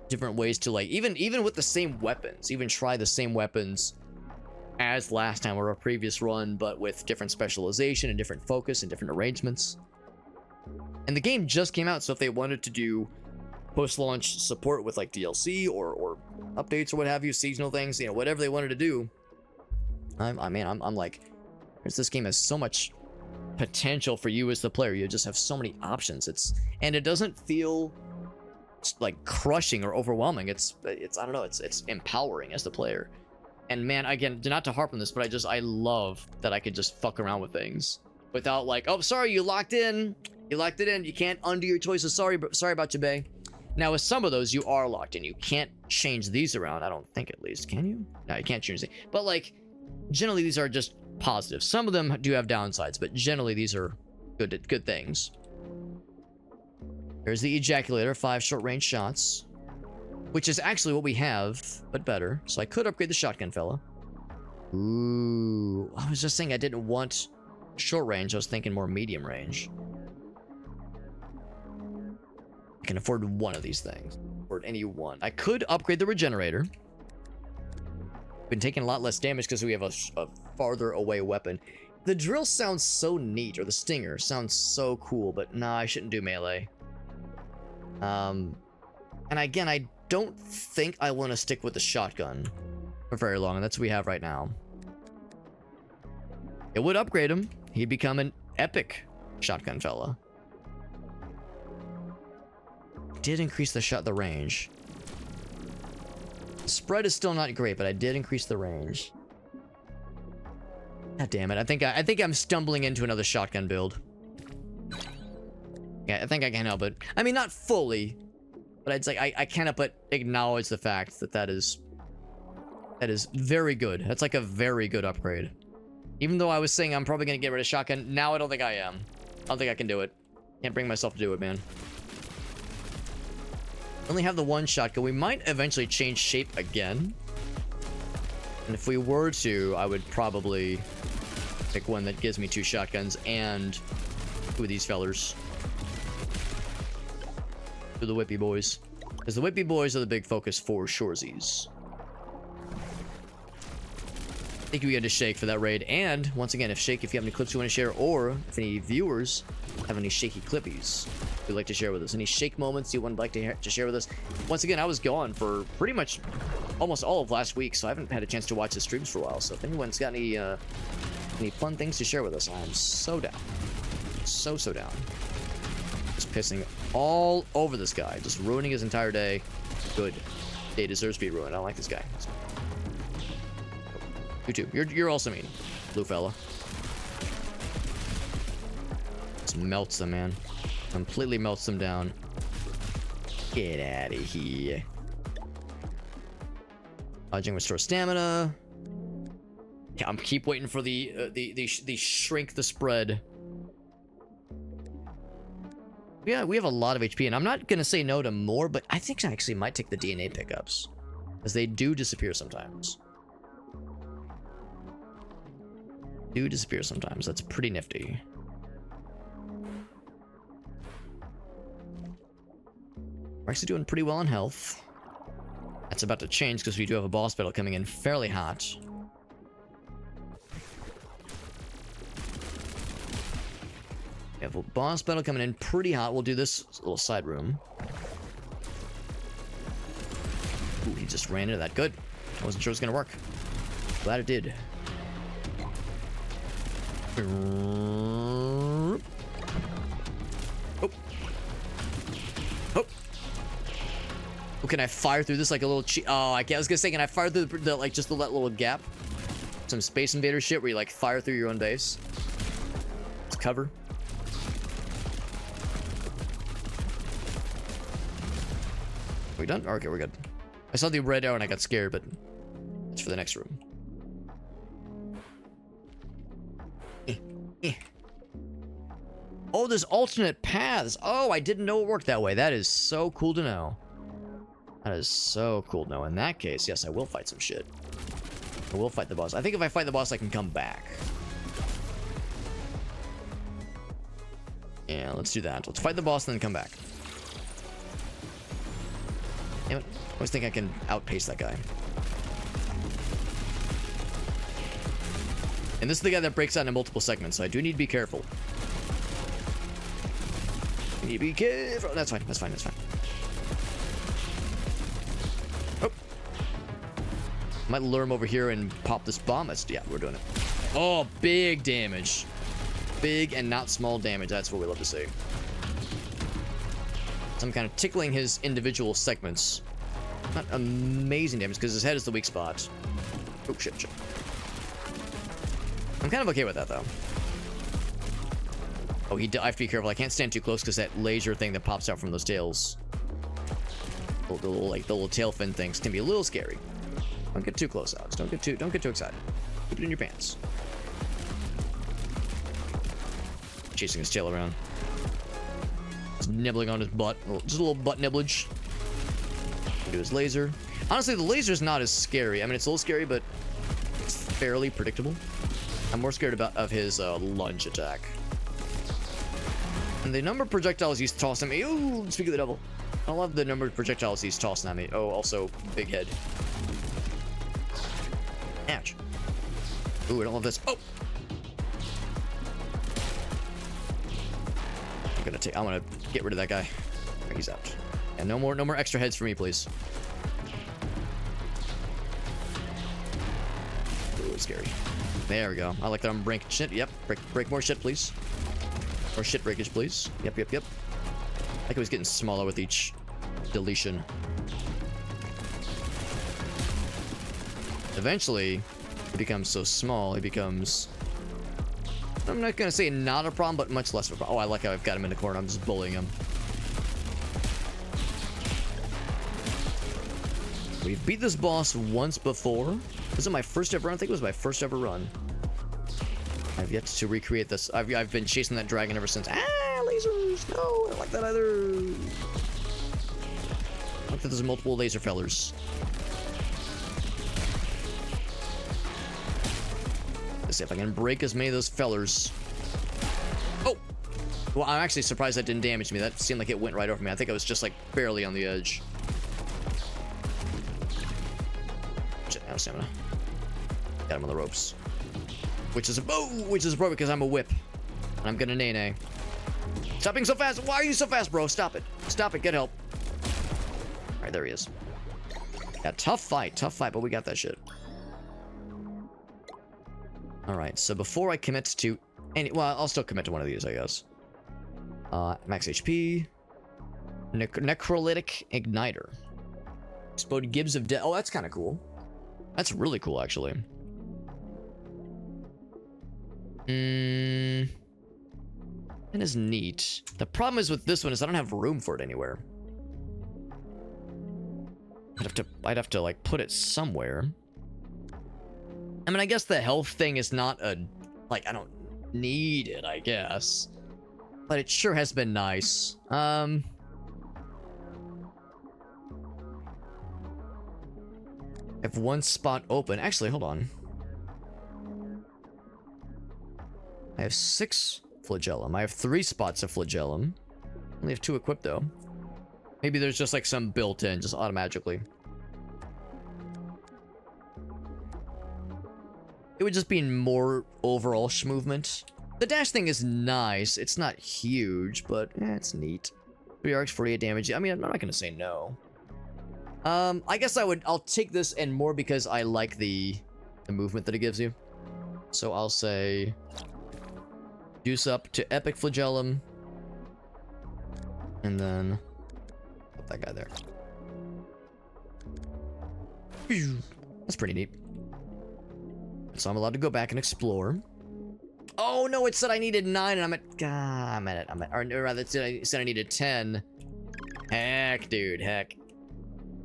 different ways to, like, even with the same weapons, even try the same weapons as last time or a previous run, but with different specialization and different focus and different arrangements. And the game just came out, so if they wanted to do post-launch support with, like, DLC or updates or what have you, seasonal things, you know, whatever they wanted to do, I'm like, this game has so much potential for you as the player. You just have so many options. And it doesn't feel like crushing or overwhelming. It's I don't know, it's empowering as the player. And man, again, not to harp on this, but I love that I could just fuck around with things without like, oh, sorry, you locked it in, you can't undo your choices, sorry about you, bae. Now with some of those you are locked in, you can't change these around, I don't think, at least. Can you? No, you can't change these, but like generally these are just positive. Some of them do have downsides, but generally these are good things. There's the ejaculator, 5 short-range shots, which is actually what we have, but better. So I could upgrade the shotgun fella. Ooh, I was just saying I didn't want short range. I was thinking more medium range. I can afford one of these things. Afford any one. I could upgrade the regenerator. Been taking a lot less damage because we have a farther away weapon. The drill sounds so neat, or the stinger sounds so cool, but nah, I shouldn't do melee. And again, I don't think I want to stick with the shotgun for very long, and that's what we have right now. It would upgrade him. He'd become an epic shotgun fella. Did increase the range. Spread is still not great, but I did increase the range. God damn it! I think I'm stumbling into another shotgun build. Yeah, I think I can help it. I mean, not fully, but it's like I cannot but acknowledge the fact that that is very good. That's like a very good upgrade. Even though I was saying I'm probably gonna get rid of shotgun, now I don't think I am. I don't think I can do it. Can't bring myself to do it, man. Only have the one shotgun. We might eventually change shape again. And if we were to, I would probably pick one that gives me 2 shotguns and 2 of these fellers. To the Whippy boys. Because the Whippy boys are the big focus for Shoresies. I think we get to Shake for that raid. And, once again, if you have any clips you want to share, or if any viewers have any shaky clippies you'd like to share with us, any shake moments you would like to share with us. Once again, I was gone for pretty much almost all of last week, so I haven't had a chance to watch the streams for a while. So if anyone's got any fun things to share with us, I'm so down. So down. Just pissing all over this guy, just ruining his entire day. Good. Day deserves to be ruined. I don't like this guy. You too. You're also mean, blue fella. Just melts them, man. Completely melts them down. Get out of here. Dodging, restore stamina. Yeah, I'm keep waiting for the shrink the spread. Yeah, we have a lot of HP, and I'm not gonna say no to more, but I think I actually might take the DNA pickups, because they do disappear sometimes. That's pretty nifty. We're actually doing pretty well in health. That's about to change because we do have a boss battle coming in fairly hot. We have a boss battle coming in pretty hot. We'll do this little side room. Ooh, he just ran into that. Good. I wasn't sure it was going to work. Glad it did. Oh. Oh. Oh, can I fire through this like a little oh, I was gonna say, can I fire through the like just that little gap? Some Space Invader shit where you like fire through your own base. Let's cover. Are we done? Okay, we're good. I saw the red arrow and I got scared, but it's for the next room. Oh, there's alternate paths. Oh, I didn't know it worked that way. That is so cool to know. That is so cool to know. In that case, yes, I will fight some shit. I will fight the boss. I think if I fight the boss, I can come back. Yeah, let's do that. Let's fight the boss and then come back. Damn it. I always think I can outpace that guy. And this is the guy that breaks out into multiple segments, so I do need to be careful. I need to be careful. That's fine. Oh. Might lure him over here and pop this bomb. Yeah, we're doing it. Oh, big damage. Big and not small damage. That's what we love to see. So I'm kind of tickling his individual segments. Not amazing damage because his head is the weak spot. Oh, shit. I'm kind of okay with that, though. Oh, I have to be careful. I can't stand too close because that laser thing that pops out from those tails. The little tail fin things can be a little scary. Don't get too close, Alex. Don't get too excited. Keep it in your pants. Chasing his tail around. Just nibbling on his butt. Just a little butt nibblage. Do his laser. Honestly, the laser's not as scary. I mean, it's a little scary, but it's fairly predictable. I'm more scared of his lunge attack. And the number of projectiles he's tossing at me. Ooh, speak of the devil. I love the number of projectiles he's tossing at me. Oh, also, big head. Ouch. Ooh, I don't love this. Oh! I'm gonna get rid of that guy. He's out. And no more extra heads for me, please. Ooh, it's scary. There we go. I like that I'm breaking shit. Yep. Break more shit, please. More shit breakage, please. Yep. Like it was getting smaller with each deletion. Eventually, it becomes so small, it becomes... I'm not gonna say not a problem, but much less of a problem. Oh, I like how I've got him in the corner. I'm just bullying him. We've beat this boss once before. Was it my first ever run? I think it was my first ever run. I've yet to recreate this. I've been chasing that dragon ever since. Ah, lasers! No, I don't like that either. I like that there's multiple laser fellers. Let's see if I can break as many of those fellers. Oh! Well, I'm actually surprised that didn't damage me. That seemed like it went right over me. I think I was just like barely on the edge. Shit, now stamina. Got him on the ropes. Which is appropriate because I'm a whip. And I'm gonna nay-nay. Stop being so fast! Why are you so fast, bro? Stop it. Stop it. Get help. Alright, there he is. Yeah, tough fight, but we got that shit. Alright, so before I commit to any... Well, I'll still commit to one of these, I guess. Max HP. Necrolytic Igniter. Explode Gibbs of Death. Oh, that's kind of cool. That's really cool, actually. It is neat. The problem is with this one is I don't have room for it anywhere. I'd have to like put it somewhere. I mean, I guess the health thing is not a like I don't need it, I guess. But it sure has been nice. I have one spot open. Actually, hold on. I have 6 flagellum. I have 3 spots of flagellum. Only have 2 equipped though. Maybe there's just like some built in, just automatically. It would just be more overall movement. The dash thing is nice. It's not huge, but it's neat. 3 arcs, 48 damage. I mean, I'm not gonna say no. I guess I'll take this and more because I like the movement that it gives you. So I'll say juice up to epic flagellum. And then put that guy there. That's pretty neat. So I'm allowed to go back and explore. Oh no, it said I needed 9 and I'm at or rather it said I needed 10. Heck, dude, heck.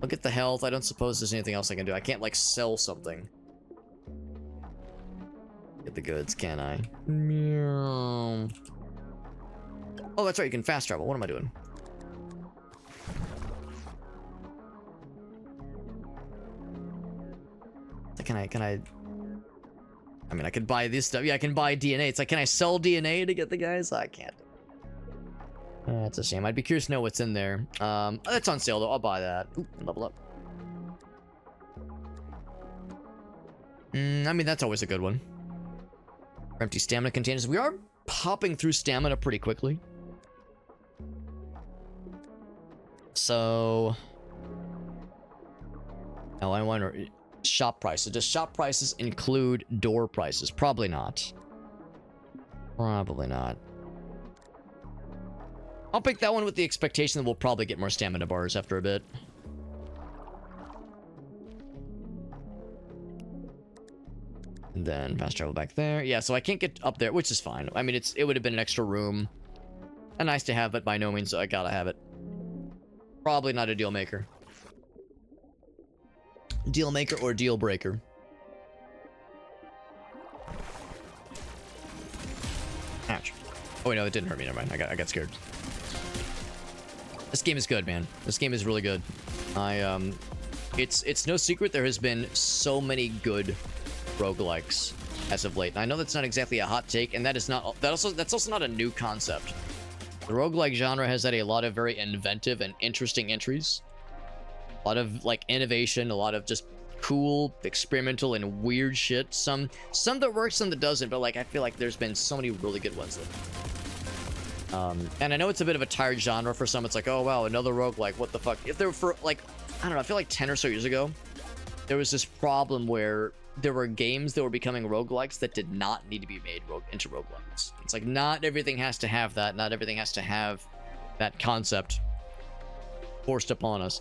Look at the health. I don't suppose there's anything else I can do. I can't like sell something. Get the goods, can I? Meow. Oh, that's right, you can fast travel. What am I doing? Can I I mean, I could buy this stuff. Yeah, I can buy DNA. It's like, can I sell DNA to get the guys? I can't. That's a shame. I'd be curious to know what's in there. That's on sale, though. I'll buy that. Ooh, level up. I mean, that's always a good one. Empty stamina containers. We are popping through stamina pretty quickly. So... Oh, I wonder... Shop prices. Does shop prices include door prices? Probably not. Probably not. I'll pick that one with the expectation that we'll probably get more stamina bars after a bit. And then fast travel back there. Yeah, so I can't get up there, which is fine. I mean, it would have been an extra room. A nice to have, but by no means I gotta have it. Probably not a deal maker. Deal maker or deal breaker. Ouch. Oh wait, no, it didn't hurt me. Never mind. I got scared. This game is good, man. This game is really good. It's no secret there has been so many good roguelikes as of late. And I know that's not exactly a hot take, and that's also not a new concept. The roguelike genre has had a lot of very inventive and interesting entries. A lot of like innovation, a lot of just cool, experimental, and weird shit. Some that works, some that doesn't, but like I feel like there's been so many really good ones lately. And I know it's a bit of a tired genre for some. It's like, oh wow, another roguelike, what the fuck? If there were for like, I don't know, I feel like 10 or so years ago, there was this problem where there were games that were becoming roguelikes that did not need to be made into roguelikes. It's like, not everything has to have that. Not everything has to have that concept forced upon us.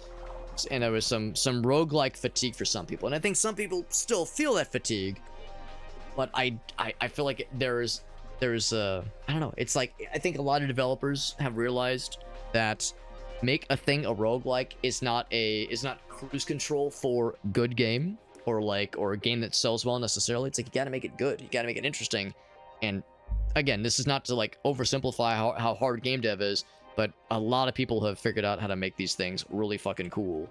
And there was some roguelike fatigue for some people. And I think some people still feel that fatigue. But I feel like there's I don't know. It's like, I think a lot of developers have realized that make a thing a roguelike is not cruise control for good game. Or a game that sells well necessarily. It's like, you gotta make it good. You gotta make it interesting. And again, this is not to like oversimplify how hard game dev is, but a lot of people have figured out how to make these things really fucking cool.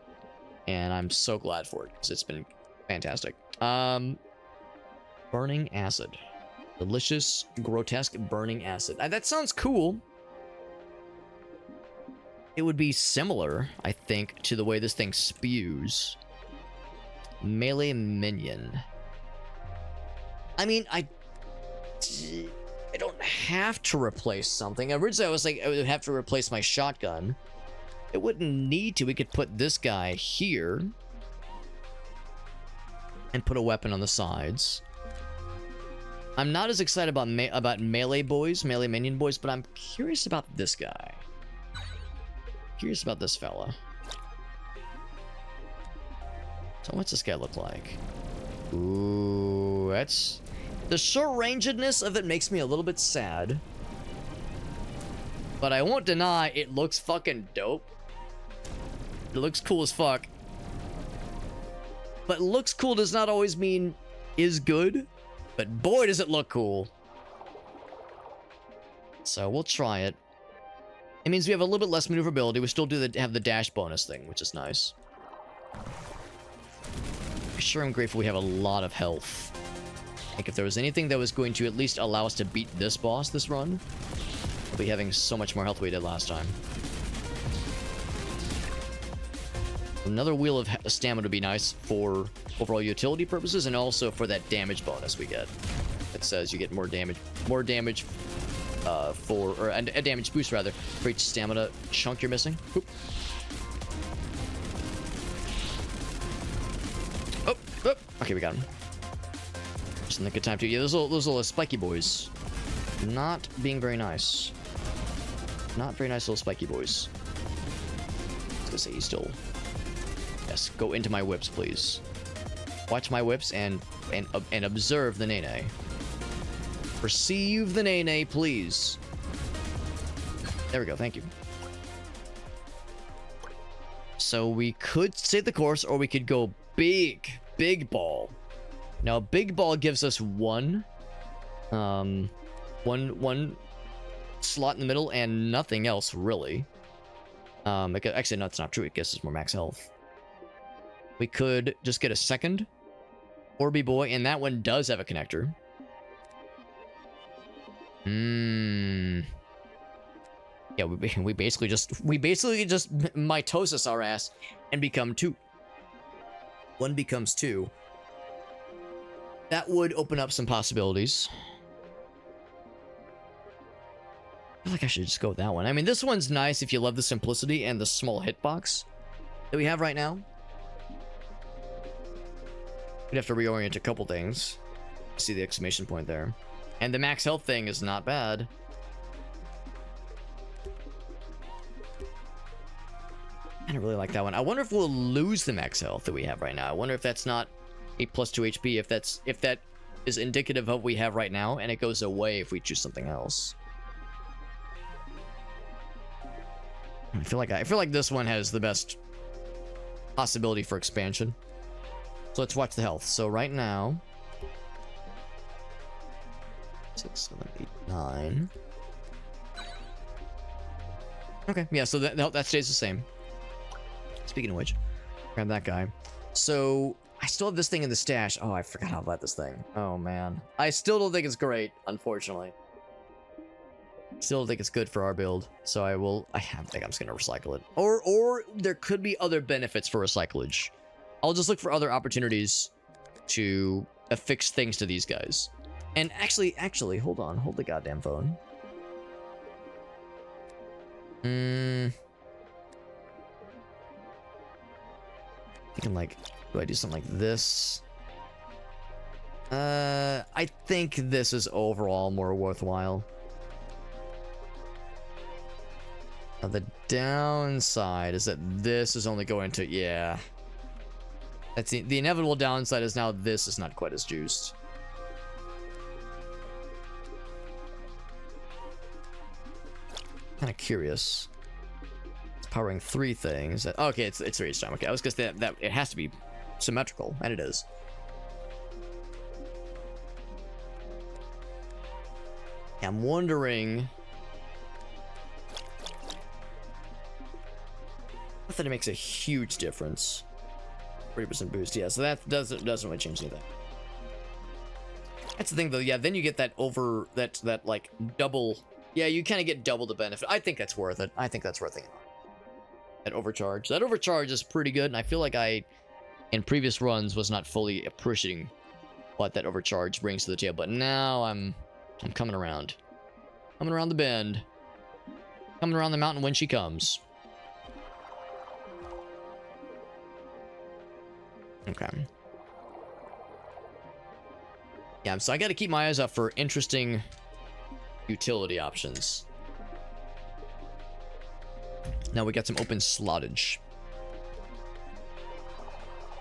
And I'm so glad for it, because it's been fantastic. Burning acid. Delicious, grotesque burning acid. That sounds cool. It would be similar, I think, to the way this thing spews. Melee minion. I mean, I don't have to replace something. Originally, I was like, I would have to replace my shotgun. It wouldn't need to. We could put this guy here and put a weapon on the sides. I'm not as excited about melee minion boys, but I'm curious about this guy. Curious about this fella. So what's this guy look like? Ooh, that's... The short-rangedness of it makes me a little bit sad. But I won't deny, it looks fucking dope. It looks cool as fuck. But looks cool does not always mean is good. But boy, does it look cool. So we'll try it. It means we have a little bit less maneuverability. We still have the dash bonus thing, which is nice. Sure, I'm grateful we have a lot of health. Like, if there was anything that was going to at least allow us to beat this boss this run, we'll be having so much more health than we did last time. Another wheel of stamina would be nice for overall utility purposes, and also for that damage bonus we get. It says you get more damage or a damage boost rather, for each stamina chunk you're missing. Oop. Oh, okay, we got him. Just in the good time too. Yeah, those little spiky boys. Not being very nice. Not very nice little spiky boys. I was gonna say he's still... Yes, go into my whips, please. Watch my whips and observe the nene. Perceive the nene, please. There we go, thank you. So we could save the course, or we could go big ball. Now big ball gives us one slot in the middle and nothing else really. Actually, no, that's not true. It gives us more max health. We could just get a second Orby boy, and that one does have a connector. Yeah, we basically just mitosis our ass and become two. One becomes two. That would open up some possibilities. I feel like I should just go with that one. I mean, this one's nice if you love the simplicity and the small hitbox that we have right now. We'd have to reorient a couple things. See the exclamation point there. And the max health thing is not bad. I don't really like that one. I wonder if we'll lose the max health that we have right now. I wonder if that's not a plus 2 HP, if that is indicative of what we have right now, and it goes away if we choose something else. I feel like this one has the best possibility for expansion. So let's watch the health. So right now, 6, 7, 8, 9. Okay, yeah. So that stays the same. Speaking of which, grab that guy. So I still have this thing in the stash. Oh, I forgot how about this thing. Oh man, I still don't think it's great, unfortunately. Still don't think it's good for our build. So I think I'm just gonna recycle it. Or there could be other benefits for recyclage. I'll just look for other opportunities to affix things to these guys. And actually, hold on, hold the goddamn phone. Thinking like, do I do something like this? I think this is overall more worthwhile. Now the downside is that this is only going to, yeah. That's the inevitable downside is now this is not quite as juiced. Kind of curious. It's powering 3 things. Okay, it's 3 each time. Okay, I was gonna say that it has to be symmetrical, and it is. I'm wondering. I thought it makes a huge difference. 30% boost, yeah. So that doesn't really change anything. That's the thing, though. Yeah, then you get that that like double. Yeah, you kind of get double the benefit. I think that's worth it. I think that's worth it. That overcharge. That overcharge is pretty good, and I feel like I, in previous runs, was not fully appreciating what that overcharge brings to the table. But now I'm coming around. Coming around the bend. Coming around the mountain when she comes. Okay. Yeah, so I got to keep my eyes out for interesting utility options. Now we got some open slottage.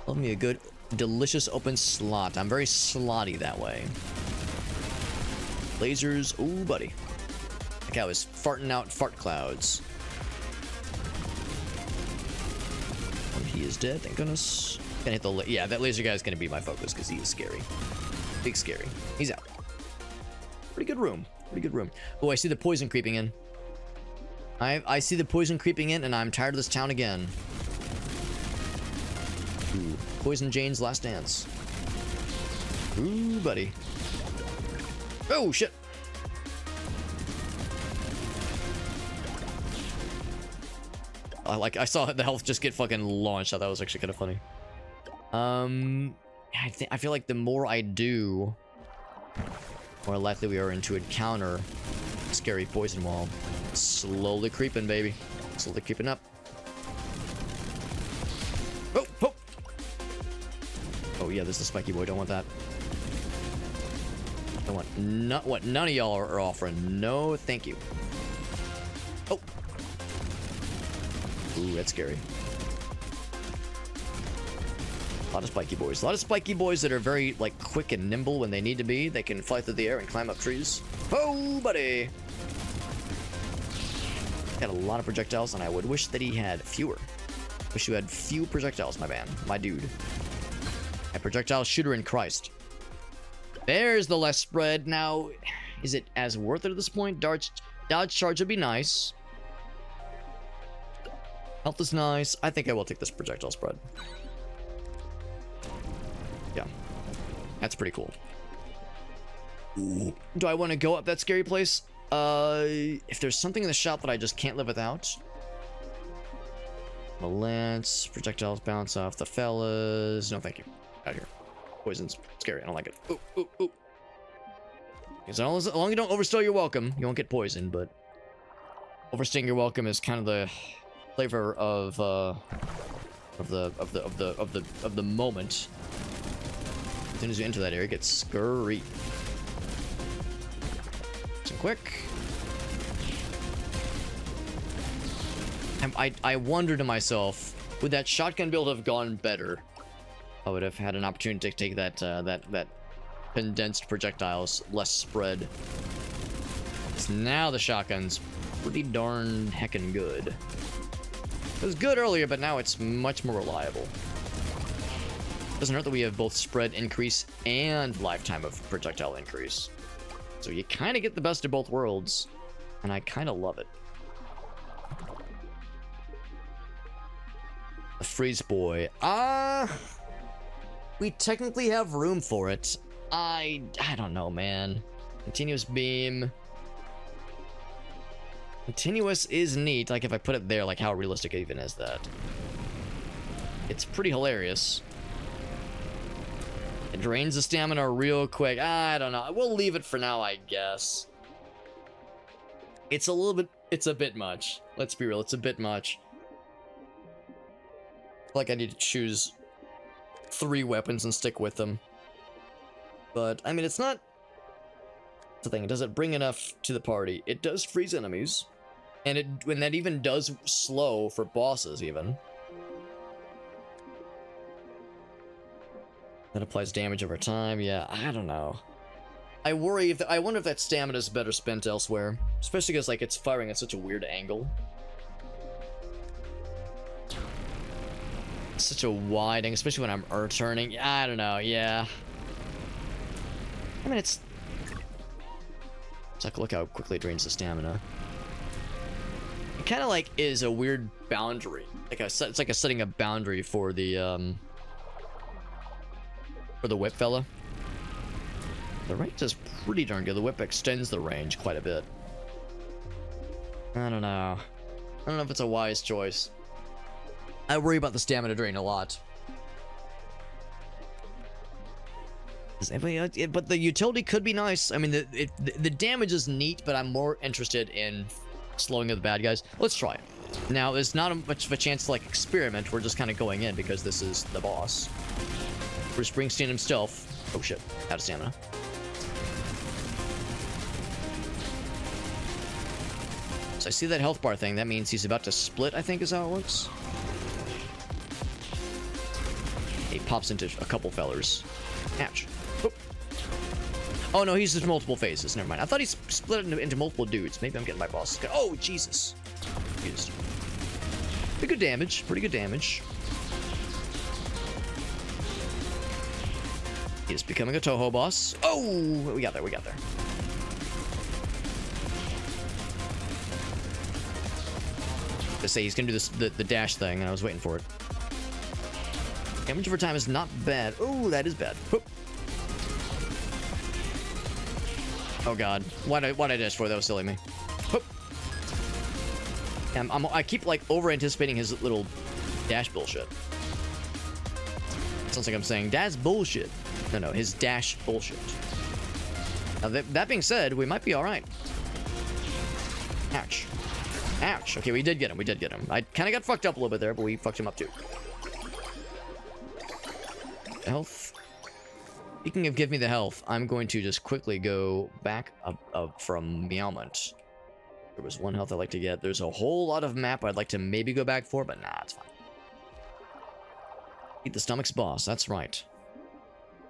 Love me a good, delicious open slot. I'm very slotty that way. Lasers. Ooh, buddy. Like I was farting out fart clouds. And he is dead, thank goodness. Gonna hit the yeah, that laser guy is gonna be my focus because he is scary. Big scary. He's out. Pretty good room. Pretty good room. Oh, I see the poison creeping in. I see the poison creeping in, and I'm tired of this town again. Ooh, Poison Jane's last dance. Ooh, buddy. Oh shit. I saw the health just get fucking launched. I thought that was actually kind of funny. I feel like the more I do, more likely we are to encounter scary poison wall. Slowly creeping, baby. Slowly creeping up. Oh, oh. Oh yeah, this is a spiky boy. Don't want that. Don't want not what none of y'all are offering. No, thank you. Oh. Ooh, that's scary. A lot of spiky boys. A lot of spiky boys that are very, like, quick and nimble when they need to be. They can fly through the air and climb up trees. Oh, buddy! Got a lot of projectiles, and I would wish that he had fewer. Wish you had few projectiles, my man. My dude. A projectile shooter in Christ. There's the less spread. Now, is it as worth it at this point? Dodge charge would be nice. Health is nice. I think I will take this projectile spread. Yeah, that's pretty cool. Ooh. Do I want to go up that scary place? If there's something in the shop that I just can't live without. The lance, projectiles bounce off the fellas. No, thank you. Out here. Poison's scary. I don't like it. Ooh, ooh, ooh. As long as you don't overstay your welcome, you won't get poisoned. But overstaying your welcome is kind of the flavor of the moment. As soon as you enter that area, it gets scurry. Nice and quick. I wonder to myself, would that shotgun build have gone better? I would have had an opportunity to take that condensed projectiles, less spread. So now the shotgun's pretty darn heckin' good. It was good earlier, but now it's much more reliable. Doesn't hurt that we have both spread increase and lifetime of projectile increase. So you kind of get the best of both worlds, and I kind of love it. A freeze boy. We technically have room for it. I don't know, man. Continuous beam. Continuous is neat. Like if I put it there, like how realistic even is that? It's pretty hilarious. It drains the stamina real quick. I don't know. We'll leave it for now, I guess. It's a bit much. Let's be real, it's a bit much. Like I need to choose 3 weapons and stick with them. But, I mean, it's not the thing. Does it bring enough to the party? It does freeze enemies. And that even does slow for bosses, even. That applies damage over time. Yeah, I don't know. I wonder if that stamina is better spent elsewhere. Especially because, like, it's firing at such a weird angle. Such a wide angle, especially when I'm turning. I don't know, yeah. I mean, it's like, look how quickly it drains the stamina. It kind of like is a weird boundary. Like it's like setting a boundary for the whip fella. The range is pretty darn good. The whip extends the range quite a bit. I don't know. I don't know if it's a wise choice. I worry about the stamina drain a lot. But the utility could be nice. I mean, the damage is neat, but I'm more interested in slowing the bad guys. Let's try it. Now, there's not much of a chance to, like, experiment. We're just kind of going in because this is the boss. Bruce Springsteen himself. Oh, shit. Out of stamina. So I see that health bar thing. That means he's about to split, I think is how it works. He pops into a couple fellers. Ouch. Oh no, he's just multiple phases. Never mind. I thought he split it into multiple dudes. Maybe I'm getting my boss. Oh, Jesus. Used. Pretty good damage. Pretty good damage. He's becoming a Toho boss. Oh, we got there. We got there. To say he's gonna do this the dash thing, and I was waiting for it. Damage over time is not bad. Oh, that is bad. Whoop. Oh god, why'd I dash for? That was silly me. Whoop. I keep like over anticipating his little dash bullshit. Sounds like I'm saying that's bullshit. No, his dash bullshit. Now that being said, we might be all right. Ouch. Ouch. Okay, we did get him. We did get him. I kind of got fucked up a little bit there, but we fucked him up too. Health. Speaking of give me the health, I'm going to just quickly go back up from Meowment. There was 1 health I'd like to get. There's a whole lot of map I'd like to maybe go back for, but nah, it's fine. Eat the stomach's boss, that's right.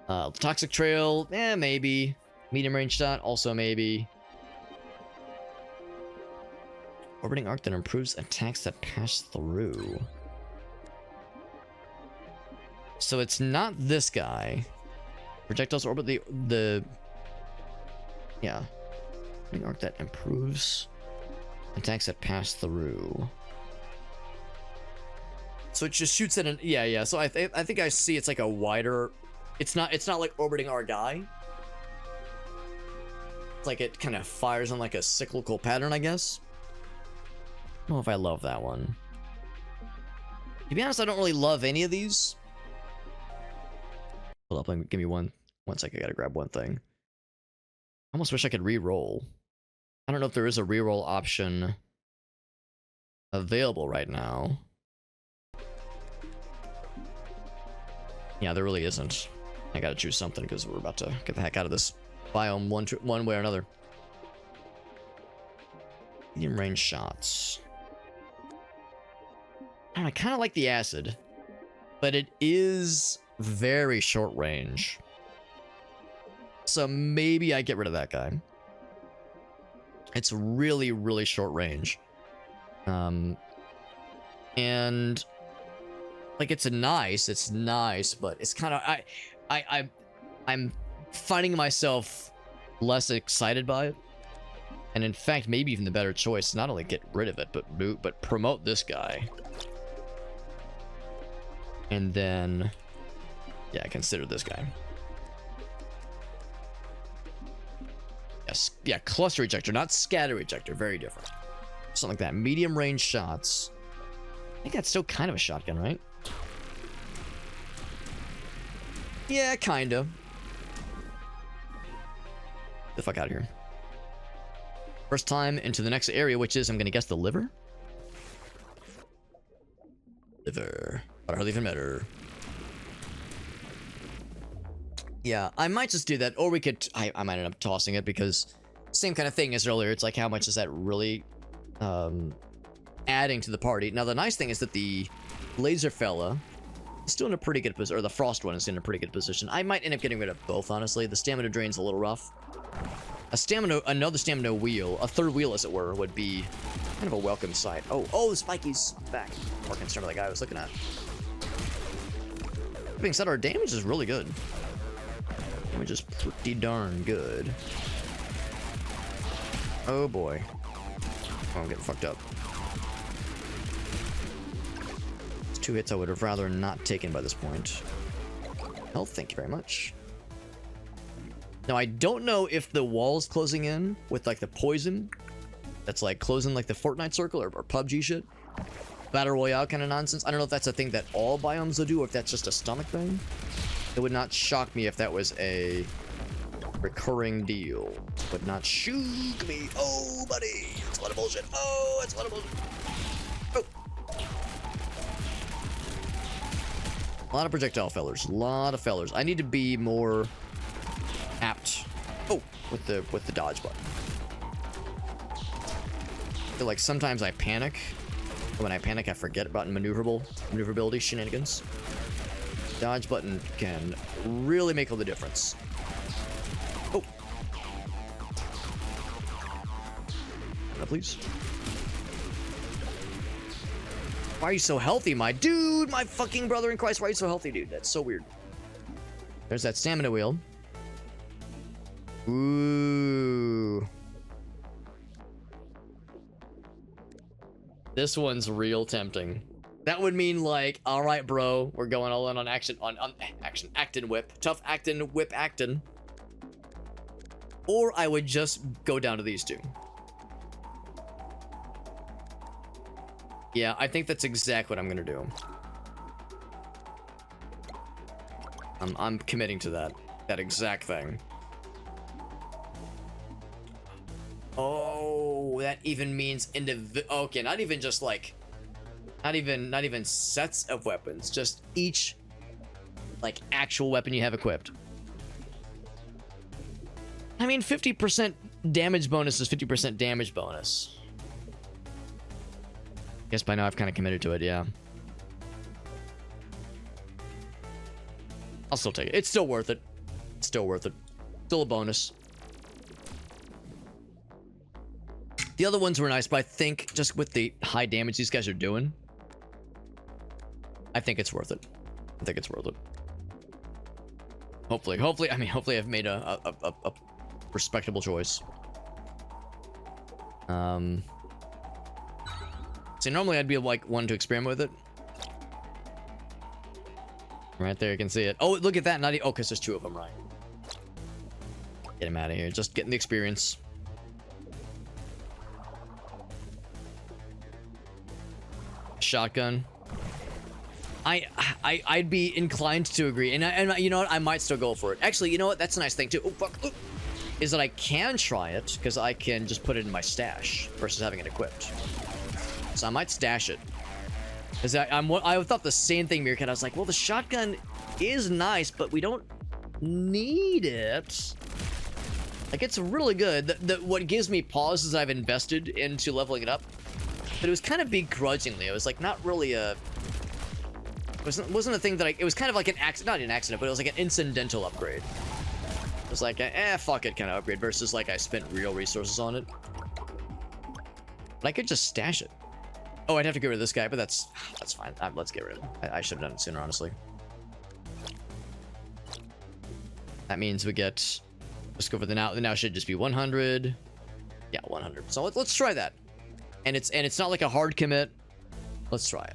Toxic Trail, maybe. Medium range shot, also maybe. Orbiting arc that improves attacks that pass through. So it's not this guy. Projectiles orbit the yeah. Orbiting arc that improves attacks that pass through. So it just shoots at an yeah. So I think I see it's like a wider. It's not like orbiting our guy. It's like it kind of fires on like a cyclical pattern, I guess. I don't know if I love that one. To be honest, I don't really love any of these. Hold up, give me one second. I gotta grab one thing. I almost wish I could re-roll. I don't know if there is a re-roll option available right now. Yeah, there really isn't. I gotta choose something because we're about to get the heck out of this biome one way or another. Medium range shots. I kind of like the acid, but it is very short range. So maybe I get rid of that guy. It's really, really short range. And like it's nice, but it's kind of I'm finding myself less excited by it. And in fact, maybe even the better choice, not only get rid of it, but promote this guy. And then, yeah, consider this guy. Yes, yeah, cluster ejector, not scatter ejector, very different. Something like that. Medium range shots. I think that's still kind of a shotgun, right? Yeah, kind of. Get the fuck out of here. First time into the next area, which is, I'm gonna guess, the liver? Liver. But hardly even better. Yeah, I might just do that, or we could... I might end up tossing it, because same kind of thing as earlier. It's like, how much is that really adding to the party? Now, the nice thing is that the laser fella is still in a pretty good position, or the frost one is in a pretty good position. I might end up getting rid of both, honestly. The stamina drain's a little rough. Another stamina wheel, a third wheel, as it were, would be kind of a welcome sight. Oh, the Spikey's back. More concerned with that guy I was looking at. That being said, our damage is really good. Damage is pretty darn good. Oh boy. Oh, I'm getting fucked up. It's 2 hits I would have rather not taken by this point. Health, thank you very much. Now, I don't know if the wall's closing in with, like, the poison. That's, like, closing, like, the Fortnite circle or PUBG shit. Battle Royale kind of nonsense. I don't know if that's a thing that all biomes will do or if that's just a stomach thing. It would not shock me if that was a recurring deal. Would not shoot me. Oh, buddy. It's a lot of bullshit. Oh, it's a lot of bullshit. Oh. A lot of projectile fellers. A lot of fellers. I need to be more apt. Oh, with the dodge button. I feel like sometimes I panic. When I panic, I forget about maneuverability shenanigans. Dodge button can really make all the difference. Oh. Please. Why are you so healthy, my dude? My fucking brother in Christ, why are you so healthy, dude? That's so weird. There's that stamina wheel. Ooh. This one's real tempting. That would mean, like, all right, bro, we're going all in on action, on action, actin whip, tough actin whip actin. Or I would just go down to these two. Yeah, I think that's exactly what I'm gonna do. I'm committing to that exact thing. Oh, that even means okay, not even just like, not even sets of weapons, just each like actual weapon you have equipped. I mean, 50% damage bonus is 50% damage bonus. Guess by now I've kind of committed to it, yeah. I'll still take it. It's still worth it. It's still worth it. Still a bonus. The other ones were nice, but I think just with the high damage these guys are doing, I think it's worth it. I think it's worth it. Hopefully, I mean, hopefully I've made a respectable choice. See, normally I'd be like one to experiment with it. Right there, you can see it. Oh, look at that. Oh, because there's 2 of them, right? Get him out of here. Just getting the experience. Shotgun. I'd be inclined to agree, and you know what, I might still go for it. Actually, you know what, that's a nice thing too. Oh fuck, is that I can try it because I can just put it in my stash versus having it equipped. So I might stash it because I thought the same thing, Meerkat. I was like, well, the shotgun is nice, but we don't need it. Like, it's really good. What gives me pause is I've invested into leveling it up. But it was kind of begrudgingly. It was, like, not really a... It wasn't a thing that it was kind of like an accident, not an accident, but it was like an incidental upgrade. It was like, fuck it kind of upgrade versus, like, I spent real resources on it. But I could just stash it. Oh, I'd have to get rid of this guy, but that's fine. Let's get rid of him. I should have done it sooner, honestly. That means we get... Let's go for the now. The now should just be 100. Yeah, 100. So let's try that. And it's not like a hard commit. Let's try it.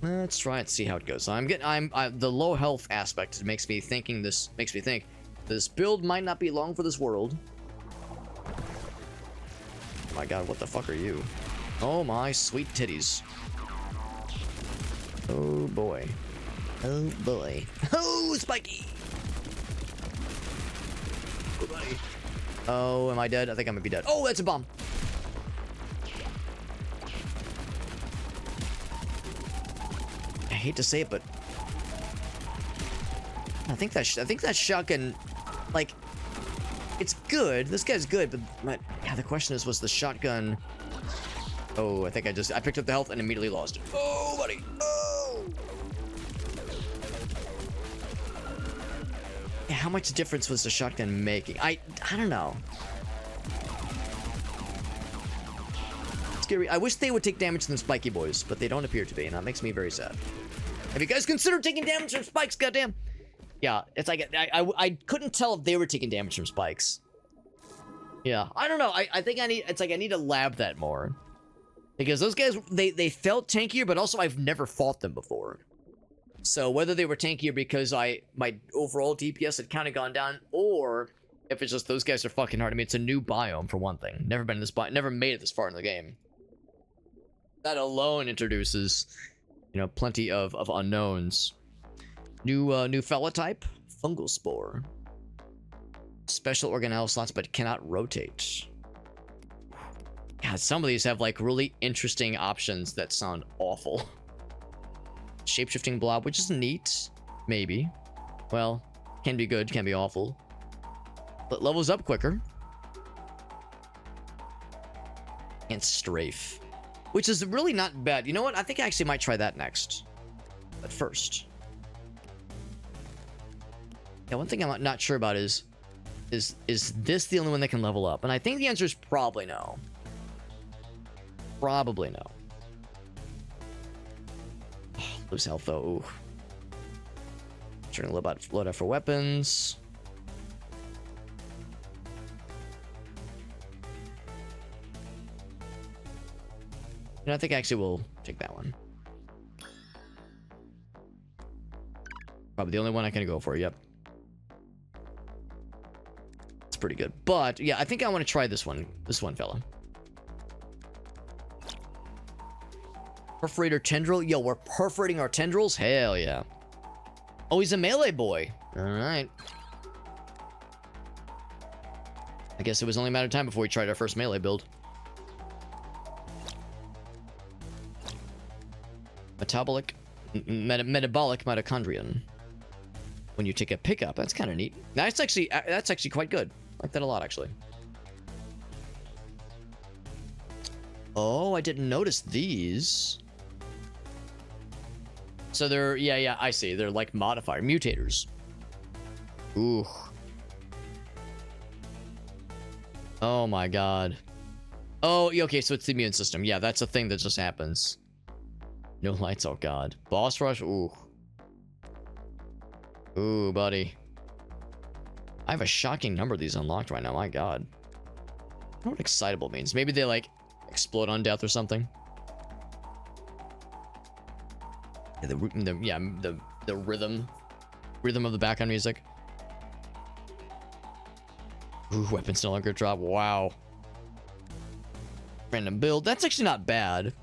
Let's try it. See how it goes. So the low health aspect makes me think this build might not be long for this world. Oh my god, what the fuck are you? Oh my sweet titties. Oh boy. Oh boy. Oh, Spiky. Oh, buddy. Oh, am I dead? I think I might be dead. Oh, that's a bomb. I hate to say it, but I think that shotgun, like, it's good. This guy's good, but yeah, the question is, was the shotgun? Oh, I think I picked up the health and immediately lost it. Oh, buddy. Oh. Yeah, how much difference was the shotgun making? I don't know. Scary. I wish they would take damage from the spiky boys, but they don't appear to be, and that makes me very sad. Have you guys considered taking damage from spikes? Goddamn. Yeah, it's like I couldn't tell if they were taking damage from spikes. Yeah, I don't know. I think I need to lab that more, because those guys they felt tankier, but also I've never fought them before. So whether they were tankier because my overall DPS had kind of gone down, or if it's just those guys are fucking hard. I mean, it's a new biome for one thing. Never made it this far in the game. That alone introduces, you know, plenty of unknowns. New fella type, Fungal Spore. Special organelle slots, but cannot rotate. God, some of these have like really interesting options that sound awful. Shapeshifting blob, which is neat, maybe. Well, can be good, can be awful. But levels up quicker. And strafe, which is really not bad. You know what? I think I actually might try that next. But first, yeah, one thing I'm not sure about is this the only one that can level up? And I think the answer is probably no. Probably no. Lose health though. Ooh. Turning a little bit load out for weapons. And I think actually we'll take that one. Probably the only one I can go for. Yep. It's pretty good. But yeah, I think I want to try this one. This one, fella. Perforator tendril. Yo, we're perforating our tendrils? Hell yeah. Oh, he's a melee boy. Alright. I guess it was only a matter of time before we tried our first melee build. Metabolic mitochondrion. When you take a pickup, that's kind of neat. That's actually quite good. I like that a lot, actually. Oh, I didn't notice these. So they're, yeah, I see. They're like modifier mutators. Ooh. Oh my god. Oh, okay, so it's the immune system. Yeah, that's a thing that just happens. No lights, oh god. Boss rush, ooh. Ooh, buddy. I have a shocking number of these unlocked right now, my god. I don't know what excitable means. Maybe they, like, explode on death or something. Yeah, the rhythm of the background music. Ooh, weapons no longer drop. Wow. Random build. That's actually not bad.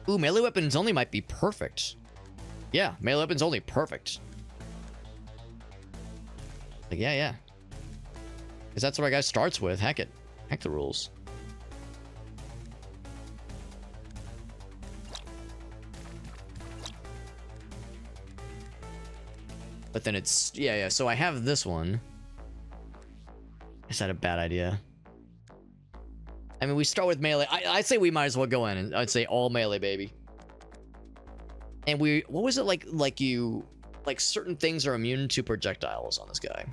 Ooh, melee weapons only might be perfect. Yeah, melee weapons only perfect. Like, yeah. Because that's what our guy starts with. Heck it. Heck the rules. But then it's... Yeah. So I have this one. Is that a bad idea? I mean, we start with melee. I'd say we might as well go in, and I'd say all melee, baby. And what was it like? Like certain things are immune to projectiles on this guy.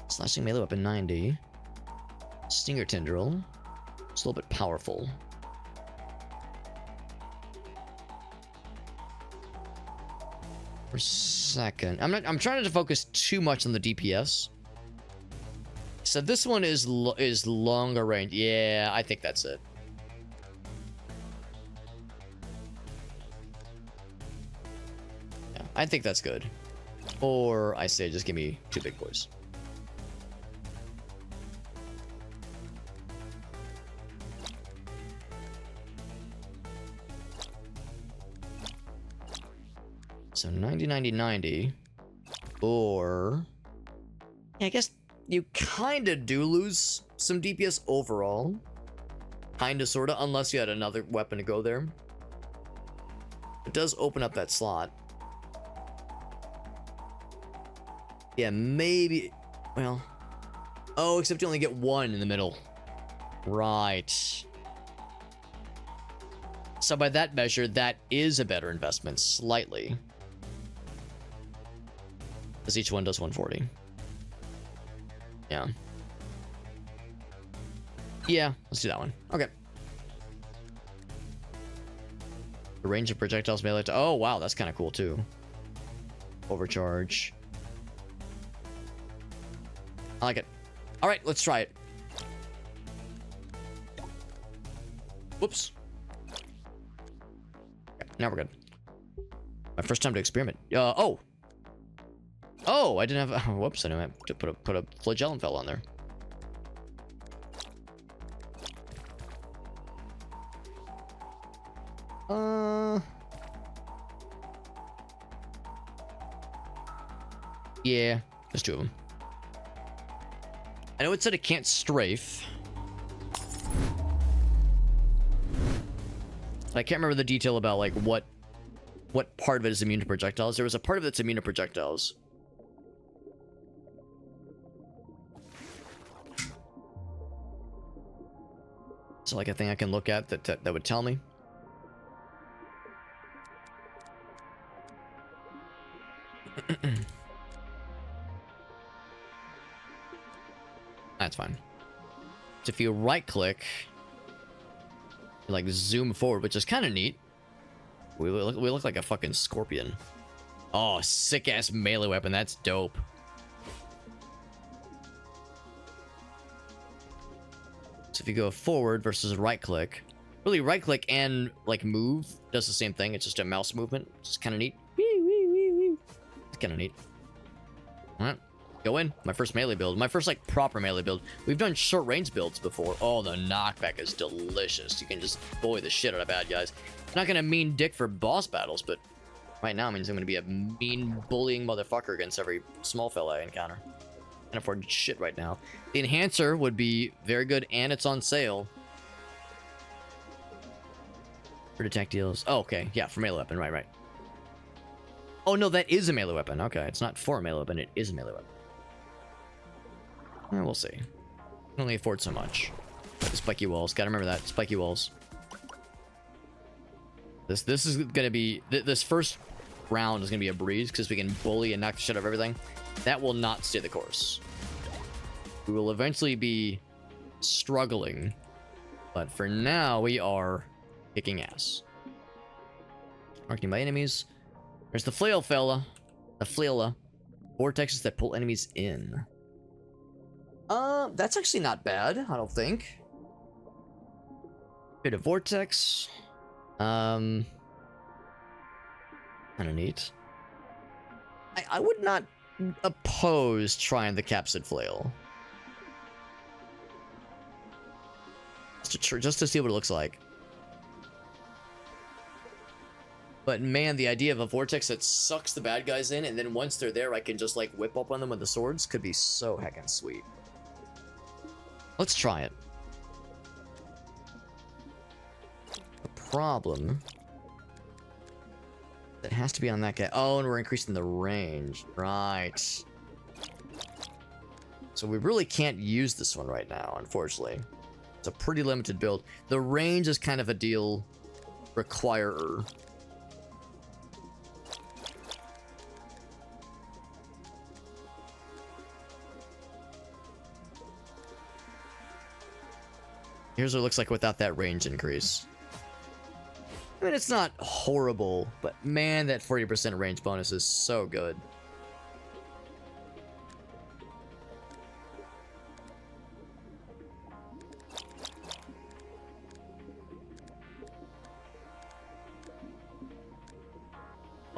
Slashing melee weapon 90. Stinger tendril. It's a little bit powerful. For a second, I'm trying to focus too much on the DPS. So this one is longer range. Yeah, I think that's it. Yeah, I think that's good. Or I say just give me 2 big boys. So 90, 90, 90. Or... yeah, I guess you kind of do lose some DPS overall. Kind of, sort of, unless you had another weapon to go there. It does open up that slot. Yeah, maybe... well... oh, except you only get 1 in the middle. Right. So by that measure, that is a better investment, slightly. Because each one does 140. Yeah. Yeah, let's do that one. Okay. The range of projectiles melee to... oh, wow, that's kind of cool, too. Overcharge. I like it. All right, let's try it. Whoops. Okay, now we're good. My first time to experiment. Oh! Oh, I didn't have... whoops, I didn't have to put a flagellum fell on there. Yeah, there's 2 of them. I know it said it can't strafe. But I can't remember the detail about, like, what part of it is immune to projectiles. There was a part of it that's immune to projectiles. So, like, a thing I can look at that would tell me. That's fine. So if you right click, you like zoom forward, which is kind of neat. We look like a fucking scorpion. Oh, sick ass melee weapon. That's dope. So if you go forward versus right click, really right click and like move does the same thing. It's just a mouse movement. It's kind of neat. It's kind of neat. All right. Go in. My first melee build. My first, like, proper melee build. We've done short range builds before. Oh, the knockback is delicious. You can just bully the shit out of bad guys. It's not gonna mean dick for boss battles, but right now it means I'm gonna be a mean bullying motherfucker against every small fella I encounter. Can't afford shit right now. The enhancer would be very good, and it's on sale. For attack deals. Oh, okay. Yeah, for melee weapon. Right. Oh, no, that is a melee weapon. Okay, it's not for a melee weapon. It is a melee weapon. We'll see. Can only afford so much. The spiky walls. Gotta remember that. Spiky walls. This is gonna be... this first round is gonna be a breeze because we can bully and knock the shit out of everything. That will not stay the course. We will eventually be struggling. But for now, we are kicking ass. Marking by enemies. There's the flail fella. The flaila. Vortexes that pull enemies in. That's actually not bad, I don't think. Bit of vortex. Kinda neat. I would not oppose trying the capsid flail. Just to see what it looks like. But man, the idea of a vortex that sucks the bad guys in, and then once they're there, I can just like whip up on them with the swords could be so heckin' sweet. Let's try it. The problem... it has to be on that guy. Oh, and we're increasing the range. Right. So we really can't use this one right now, unfortunately. It's a pretty limited build. The range is kind of a deal requirer. Here's what it looks like without that range increase. I mean, it's not horrible, but man, that 40% range bonus is so good.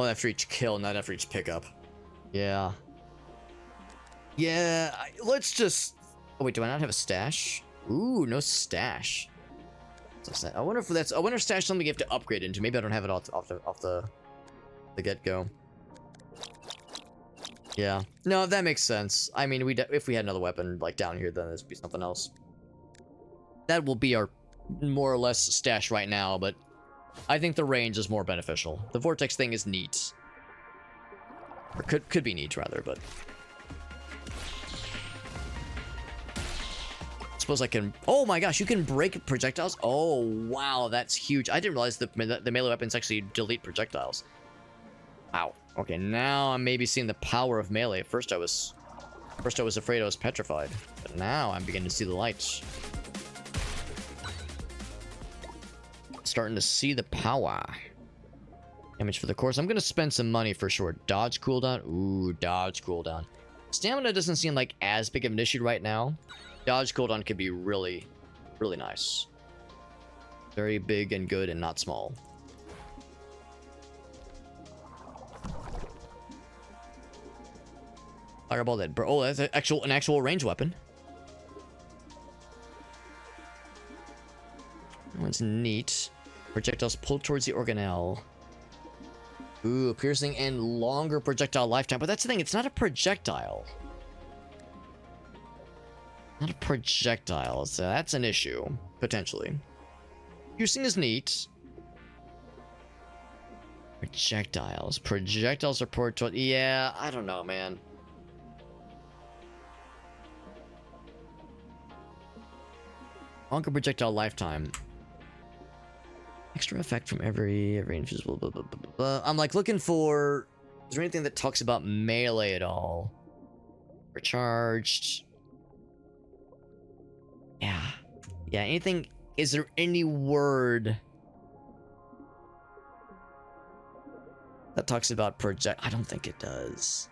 Oh, after each kill, not after each pickup. Yeah. Yeah, let's just... Oh, wait, do I not have a stash? Ooh, no stash. I wonder if that's... I wonder if stash is something you have to upgrade into. Maybe I don't have it off the get-go. Yeah. No, that makes sense. I mean, if we had another weapon, like, down here, then this would be something else. That will be our more or less stash right now, but... I think the range is more beneficial. The vortex thing is neat. Or could be neat, rather, but... Suppose I can... Oh my gosh, you can break projectiles? Oh, wow, that's huge. I didn't realize the melee weapons actually delete projectiles. Wow. Okay, now I'm maybe seeing the power of melee. At first I was afraid I was petrified. But now I'm beginning to see the lights. Starting to see the power. Damage for the course. I'm going to spend some money for sure. Dodge cooldown. Ooh, dodge cooldown. Stamina doesn't seem like as big of an issue right now. Dodge cooldown could be really, really nice. Very big and good and not small. Fireball that... Oh, that's an actual range weapon. That one's neat. Projectiles pulled towards the organelle. Ooh, piercing and longer projectile lifetime. But that's the thing, it's not a projectile. Not a projectile, so that's an issue, potentially. Piercing is neat. Projectiles. Projectiles are poured toward... Yeah, I don't know, man. Longer projectile lifetime. Extra effect from every invisible... Blah, blah, blah, blah. I'm like looking for... Is there anything that talks about melee at all? Recharged. Yeah. Yeah, anything... Is there any word that talks about project... I don't think it does.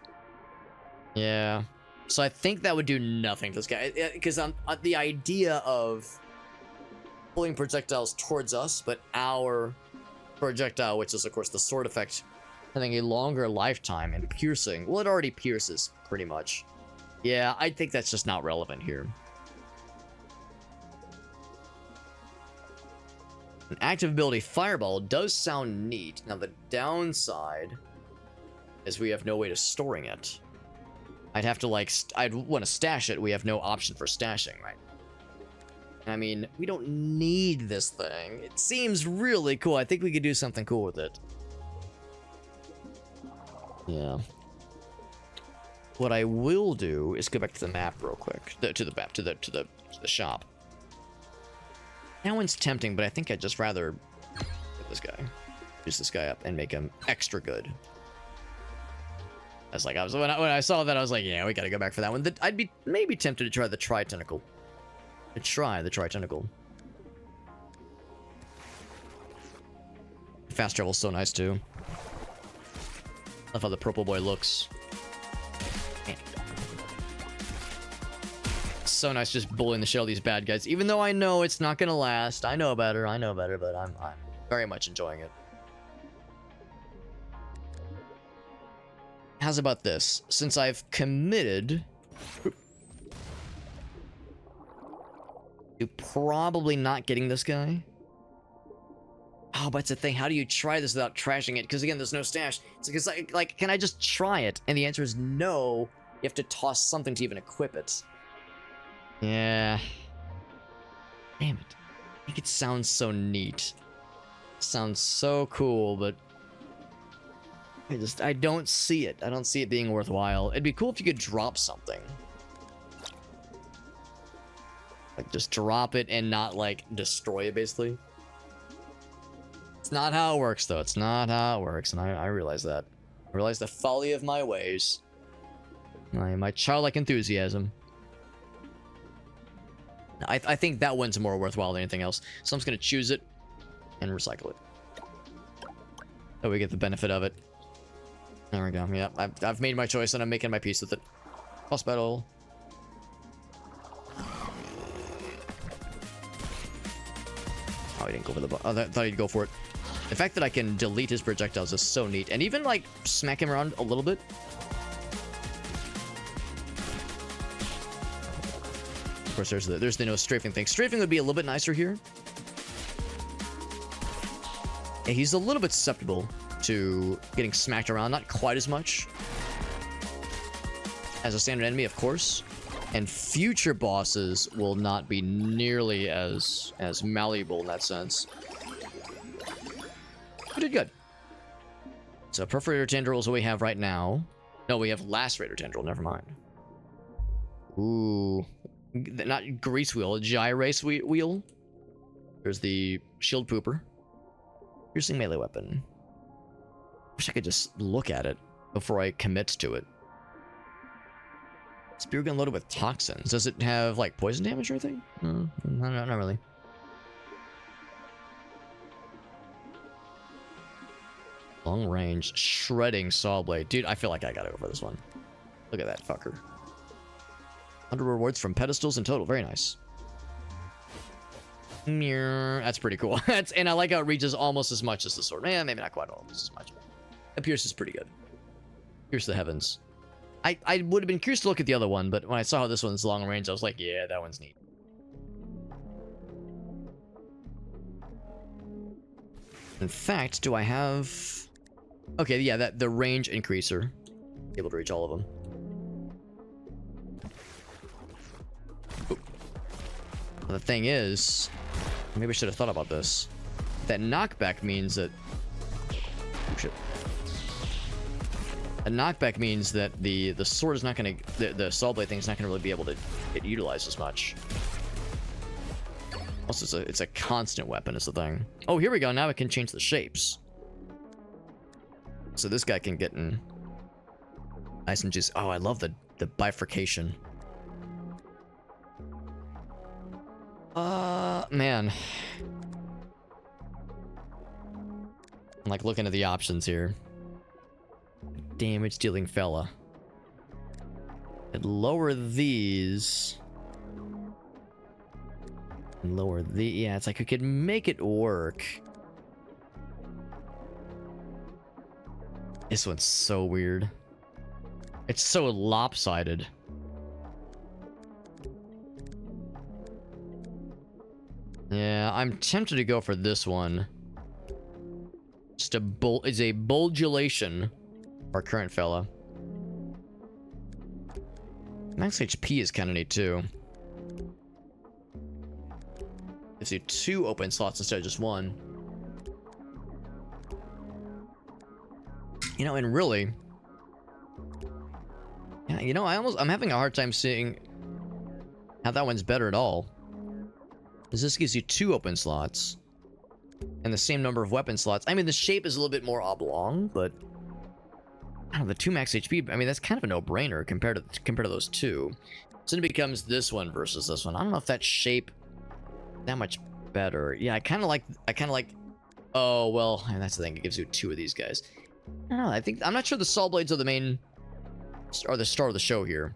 Yeah. So I think that would do nothing to this guy. Because the idea of pulling projectiles towards us, but our projectile, which is of course the sword effect, having a longer lifetime and piercing. Well, it already pierces, pretty much. Yeah, I think that's just not relevant here. An active ability, Fireball, does sound neat. Now, the downside is we have no way to storing it. I'd have to, like, I'd want to stash it. We have no option for stashing, right? I mean, we don't need this thing. It seems really cool. I think we could do something cool with it. Yeah. What I will do is go back to the map real quick. To the shop. That one's tempting, but I think I'd just rather get this guy. Use this guy up and make him extra good. That's like, when I saw that, I was like, yeah, we gotta go back for that one. I'd be maybe tempted to try the Tri-Tentacle. Tri-Tentacle. Fast travel's so nice, too. Love how the purple boy looks. Man. So nice just bullying the shit out of these bad guys. Even though I know it's not gonna last. I know better, but I'm very much enjoying it. How's about this? Since I've committed to probably not getting this guy. Oh, but it's a thing. How do you try this without trashing it? Because again, there's no stash. It's like, can I just try it? And the answer is no. You have to toss something to even equip it. Yeah. Damn it. I think it sounds so neat. Sounds so cool, but I don't see it. I don't see it being worthwhile. It'd be cool if you could drop something. Like, just drop it and not, like, destroy it, basically. It's not how it works, though. It's not how it works, and I realize that. I realize the folly of my ways. My childlike enthusiasm. I think that one's more worthwhile than anything else. So I'm just going to choose it and recycle it. So we get the benefit of it. There we go. Yeah, I've made my choice and I'm making my peace with it. Boss battle. Oh, he didn't go for the boss. I thought he'd go for it. The fact that I can delete his projectiles is so neat. And even, like, smack him around a little bit. Of course, there's the no strafing thing. Strafing would be a little bit nicer here. Yeah, he's a little bit susceptible to getting smacked around. Not quite as much as a standard enemy, of course. And future bosses will not be nearly as malleable in that sense. We did good. So Perforator Tendril is what we have right now. No, we have Lacerator Tendril. Never mind. Ooh. Not Grease Wheel. Gyrace Wheel. There's the Shield Pooper. Piercing melee weapon. Wish I could just look at it before I commit to it. Spear gun loaded with toxins. Does it have, like, poison damage or anything? No, not really. Long range shredding saw blade. Dude, I feel like I gotta go for this one. Look at that fucker. 100 rewards from pedestals in total. Very nice. That's pretty cool. And I like how it reaches almost as much as the sword. Yeah, maybe not quite almost as much. The Pierce is pretty good. Pierce the heavens. I would have been curious to look at the other one, but when I saw how this one's long range, I was like, yeah, that one's neat. In fact, do I have... Okay, yeah, the range increaser. Able to reach all of them. Ooh. The thing is, maybe I should have thought about this. That knockback means that... Oh, shit. A knockback means that the sword is not going to... The saw blade thing is not going to really be able to get utilized as much. Also, it's a constant weapon is the thing. Oh, here we go. Now it can change the shapes. So this guy can get in... Nice and just... Oh, I love the bifurcation. Man. I'm like looking at the options here. Damage dealing fella. And lower these. And lower the... Yeah, it's like I could make it work. This one's so weird. It's so lopsided. Yeah, I'm tempted to go for this one. Just it's a bulgulation. Our current fella. Max HP is kind of neat too. Gives you 2 open slots instead of just 1. You know, and really... Yeah, you know, I'm having a hard time seeing how that one's better at all. Because this gives you 2 open slots. And the same number of weapon slots. I mean, the shape is a little bit more oblong, but... I don't know, the 2 max HP, I mean, that's kind of a no-brainer compared to those 2. So then it becomes this one versus this one. I don't know if that shape that much better. Yeah, I kind of like... Oh, well, and that's the thing. It gives you 2 of these guys. I don't know, I'm not sure the saw blades are the main... Are the star of the show here.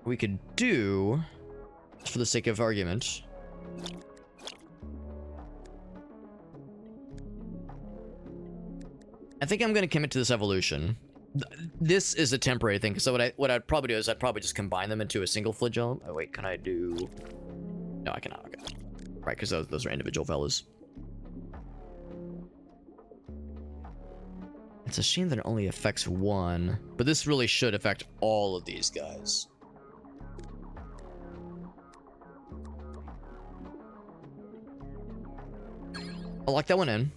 We could do... For the sake of argument. I think I'm going to commit to this evolution. This is a temporary thing. So what I'd probably do is I'd probably just combine them into a single flagellum. Oh wait, can I do... No, I cannot. Okay. Right, because those are individual fellas. It's a shame that it only affects 1. But this really should affect all of these guys. I'll lock that one in.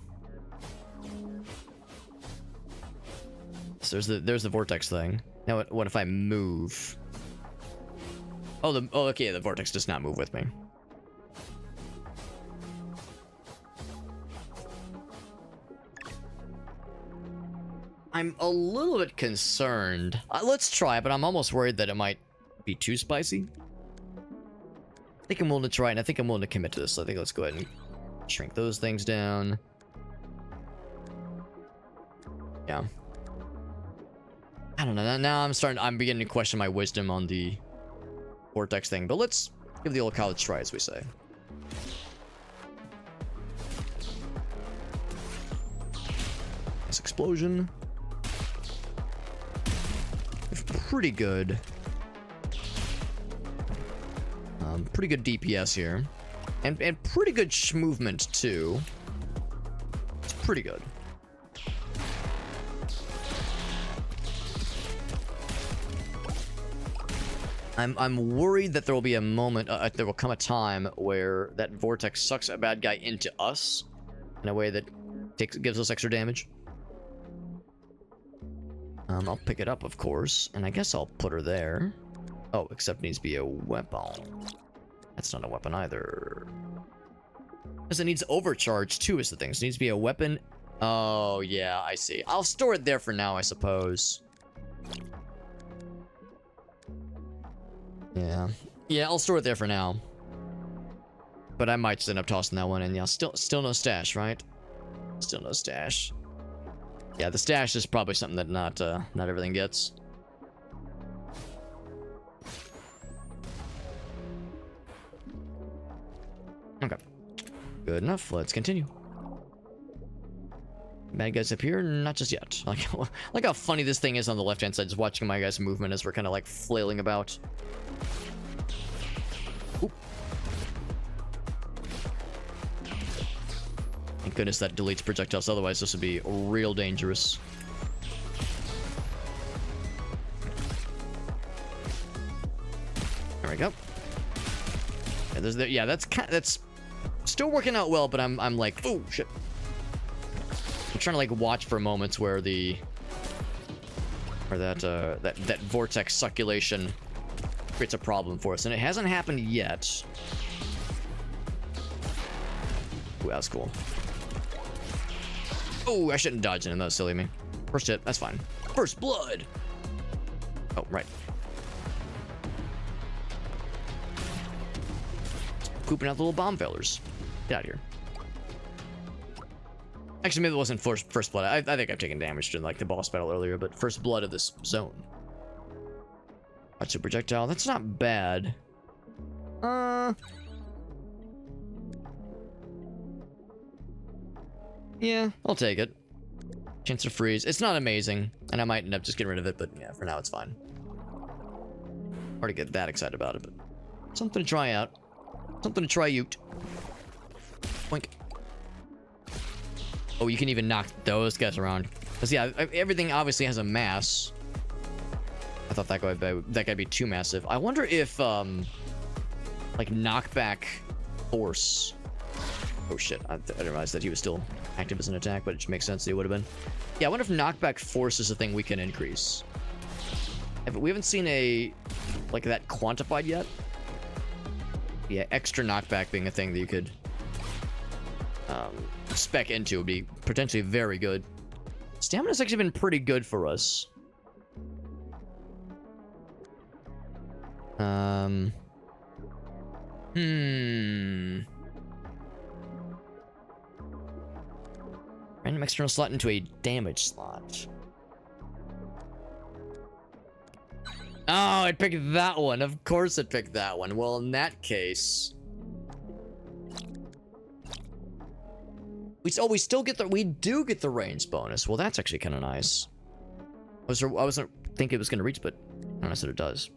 So there's the vortex thing. Now what if I move? Oh, okay, the vortex does not move with me. I'm a little bit concerned. Let's try, but I'm almost worried that it might be too spicy. I think I'm willing to try, and I think I'm willing to commit to this. So I think let's go ahead and shrink those things down. Yeah. I don't know. Now I'm beginning to question my wisdom on the vortex thing, but let's give the old college try, as we say. Nice explosion. Pretty good. Pretty good DPS here, and pretty good movement too. It's pretty good. I'm worried that there will be a moment, there will come a time where that vortex sucks a bad guy into us in a way that gives us extra damage. I'll pick it up, of course, and I guess I'll put her there. Oh, except it needs to be a weapon. That's not a weapon either. Because it needs overcharge too, is the thing. So it needs to be a weapon. Oh, yeah, I see. I'll store it there for now, I suppose. Yeah. Yeah, I'll store it there for now. But I might just end up tossing that one in. Yeah, still no stash, right? Still no stash. Yeah, the stash is probably something that not everything gets. Okay. Good enough. Let's continue. Bad guys up here? Not just yet. Like how funny this thing is on the left-hand side, just watching my guys' movement as we're kind of like flailing about. Oop. Thank goodness that deletes projectiles, otherwise this would be real dangerous. There we go. Yeah, that's still working out well, but I'm like, oh shit. I'm trying to like watch for moments where that vortex succulation creates a problem for us, and it hasn't happened yet. Ooh, that was cool. Oh, I shouldn't dodge in. That was silly of me. First hit, that's fine. First blood. Oh, right. Pooping out the little bomb failures. Get out of here. Actually, maybe it wasn't first blood. I think I've taken damage during like the boss battle earlier, but first blood of this zone. Watch the projectile. That's not bad. Yeah, I'll take it. Chance to freeze. It's not amazing, and I might end up just getting rid of it, but yeah, for now it's fine. Hard to get that excited about it, but something to try out. Something to try out. Boink. Oh, you can even knock those guys around. Because yeah, everything obviously has a mass. I thought that guy'd be too massive. I wonder if like knockback force. Oh shit! I didn't realize that he was still active as an attack, but it makes sense that he would have been. Yeah, I wonder if knockback force is a thing we can increase. We haven't seen like that quantified yet. Yeah, extra knockback being a thing that you could spec into would be potentially very good. Stamina's actually been pretty good for us. Random external slot into a damage slot. Oh, it picked that one. Of course it picked that one. Well, in that case... we still get we do get the range bonus. Well, that's actually kind of nice. I wasn't thinking it was going to reach, but I said it does.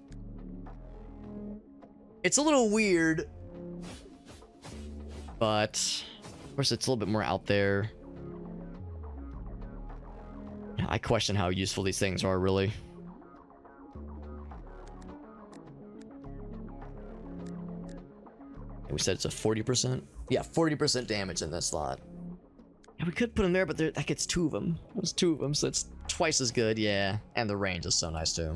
It's a little weird, but of course it's a little bit more out there. I question how useful these things are, really. We said it's a 40%? Yeah, 40% damage in this slot. And we could put them there, but that gets 2 of them. There's 2 of them, so it's twice as good. Yeah, and the range is so nice too.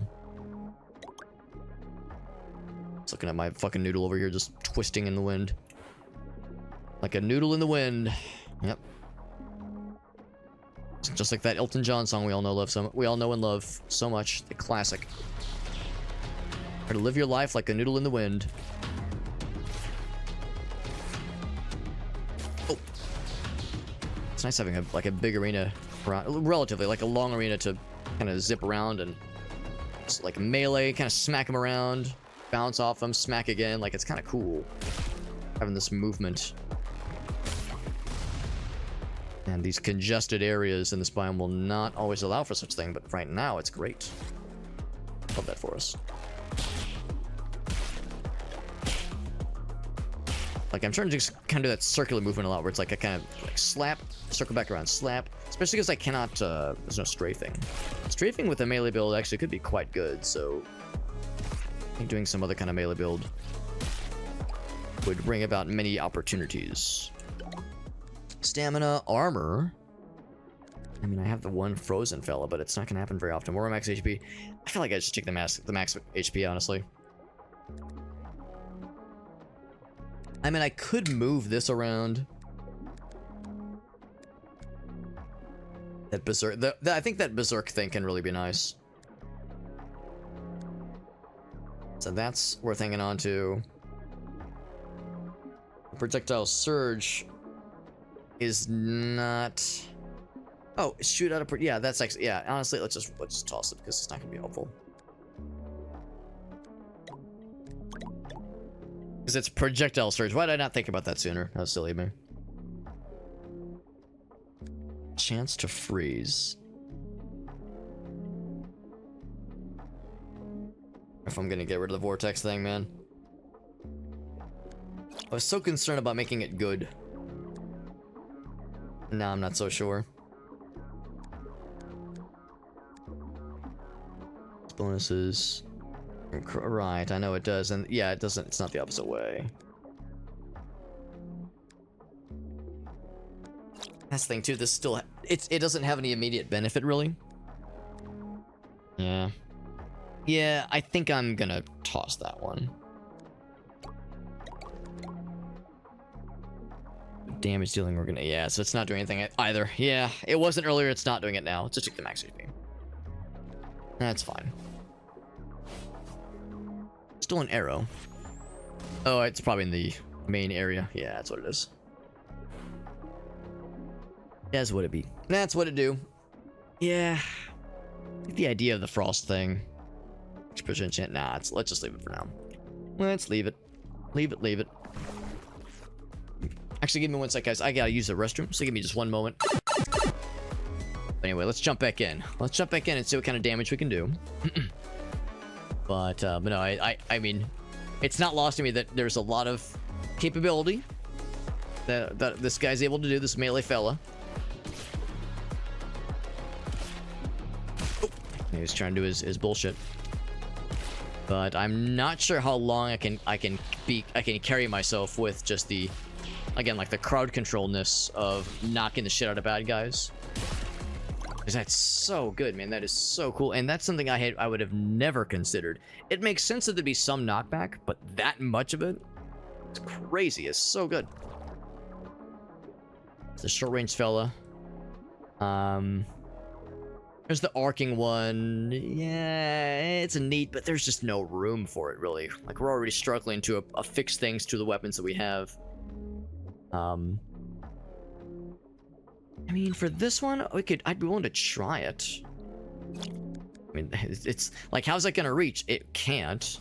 Just looking at my fucking noodle over here, just twisting in the wind. Like a noodle in the wind. Yep. Just like that Elton John song we all know and love so much. The classic. Try to live your life like a noodle in the wind. Oh. It's nice having a big arena around, relatively like a long arena to kind of zip around and just like melee, kind of smack them around, bounce off them, smack again. Like, it's kind of cool having this movement. And these congested areas in this biome will not always allow for such thing, but right now it's great. Love that for us. Like, I'm trying to just kind of do that circular movement a lot, where it's like a kind of like slap, circle back around, slap. Especially because I cannot, there's no strafing. Strafing with a melee build actually could be quite good, so I think doing some other kind of melee build would bring about many opportunities. Stamina, armor. I mean, I have the one frozen fella, but it's not gonna happen very often. More max HP. I feel like I should take the max HP, honestly. I mean, I could move this around. That berserk. I think that berserk thing can really be nice. So that's worth hanging on to. Projectile surge is not. Oh, shoot out a. Yeah, that's actually. Yeah, honestly, let's just toss it because it's not gonna be helpful. Because it's projectile surge. Why did I not think about that sooner? That was silly of me. Chance to freeze. If I'm gonna get rid of the vortex thing, man. I was so concerned about making it good. Now I'm not so sure. Bonuses. Right, I know it does, and yeah, it doesn't. It's not the opposite way. That's the thing too. This still, it doesn't have any immediate benefit really. Yeah, yeah. I think I'm gonna toss that one. Damage dealing, we're gonna. Yeah, so it's not doing anything either. Yeah, it wasn't earlier. It's not doing it now. Just take the max HP. That's fine. Still an arrow. Oh, it's probably in the main area. Yeah, that's what it is. That's what it be. That's what it do. Yeah. The idea of the frost thing. Expression enchant. Nah, let's just leave it for now. Let's leave it. Leave it. Actually, give me one sec, guys. I gotta use the restroom, so give me just one moment. Anyway, let's jump back in. Let's jump back in and see what kind of damage we can do. But no, I mean, it's not lost to me that there's a lot of capability that this guy's able to do, this melee fella. Oh, he's trying to do his bullshit. But I'm not sure how long I can carry myself with just the, again, like the crowd controlness of knocking the shit out of bad guys. Because that's so good, man. That is so cool. And that's something I would have never considered. It makes sense that there'd be some knockback, but that much of it? It's crazy. It's so good. It's a short-range fella. There's the arcing one. Yeah, it's neat, but there's just no room for it, really. Like, we're already struggling to affix things to the weapons that we have. I mean, for this one, I'd be willing to try it. I mean, it's like, how's that gonna reach? It can't.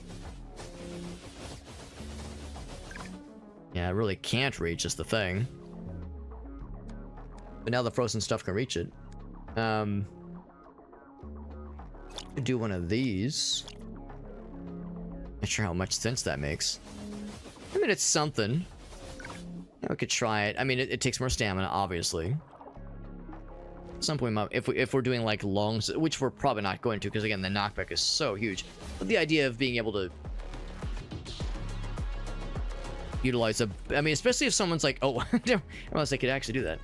Yeah, it really can't reach, is the thing. But now the frozen stuff can reach it. Do one of these. Not sure how much sense that makes. I mean, it's something. Yeah, we could try it. I mean, it takes more stamina, obviously. At some point, if we're doing like longs, which we're probably not going to, because again, the knockback is so huge. But the idea of being able to utilize I mean, especially if someone's like, oh, unless they could actually do that.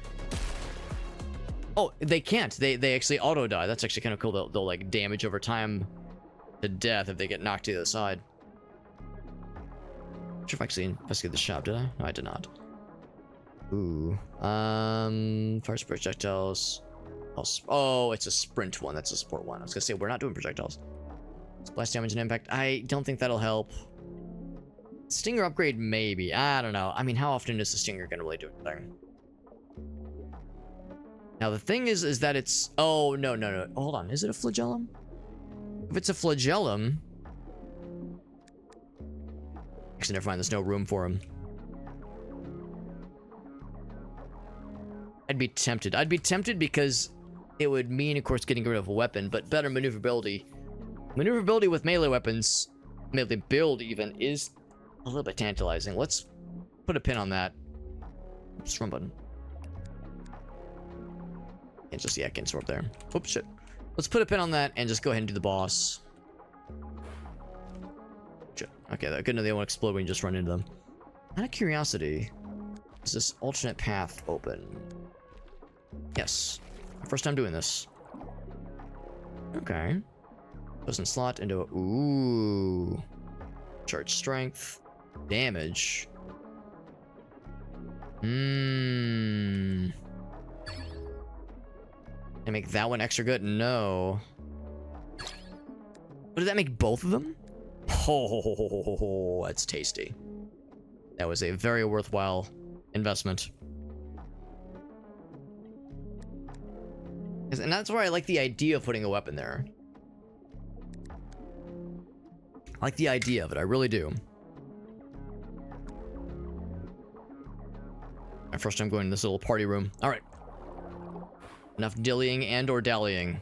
Oh, they can't. They actually auto die. That's actually kind of cool. They'll like damage over time to death if they get knocked to the other side. Not sure if I actually investigated the shop, did I? No, I did not. Ooh. First projectiles. Oh, it's a sprint one. That's a support one. I was gonna say we're not doing projectiles. Splash damage and impact. I don't think that'll help. Stinger upgrade, maybe. I don't know. I mean, how often is the Stinger gonna really do anything? Now the thing is that it's... Oh, no. Hold on. Is it a flagellum? If it's a flagellum... Actually, never mind. There's no room for him. I'd be tempted. I'd be tempted because it would mean, of course, getting rid of a weapon, but better maneuverability. Maneuverability with melee weapons, melee build even, is a little bit tantalizing. Let's put a pin on that. Just run button. And just, yeah, I can't swap there. Oops, shit. Let's put a pin on that and just go ahead and do the boss. Shit. Okay, that good enough. They won't explode when you just run into them. Out of curiosity, is this alternate path open? Yes. First time doing this. Okay. Doesn't slot into a... Ooh. Charge strength. Damage. And make that one extra good? No. But did that make both of them? Oh, that's tasty. That was a very worthwhile investment. And that's why I like the idea of putting a weapon there. I like the idea of it, I really do. My first time going to this little party room. Alright. Enough dillying and or dallying.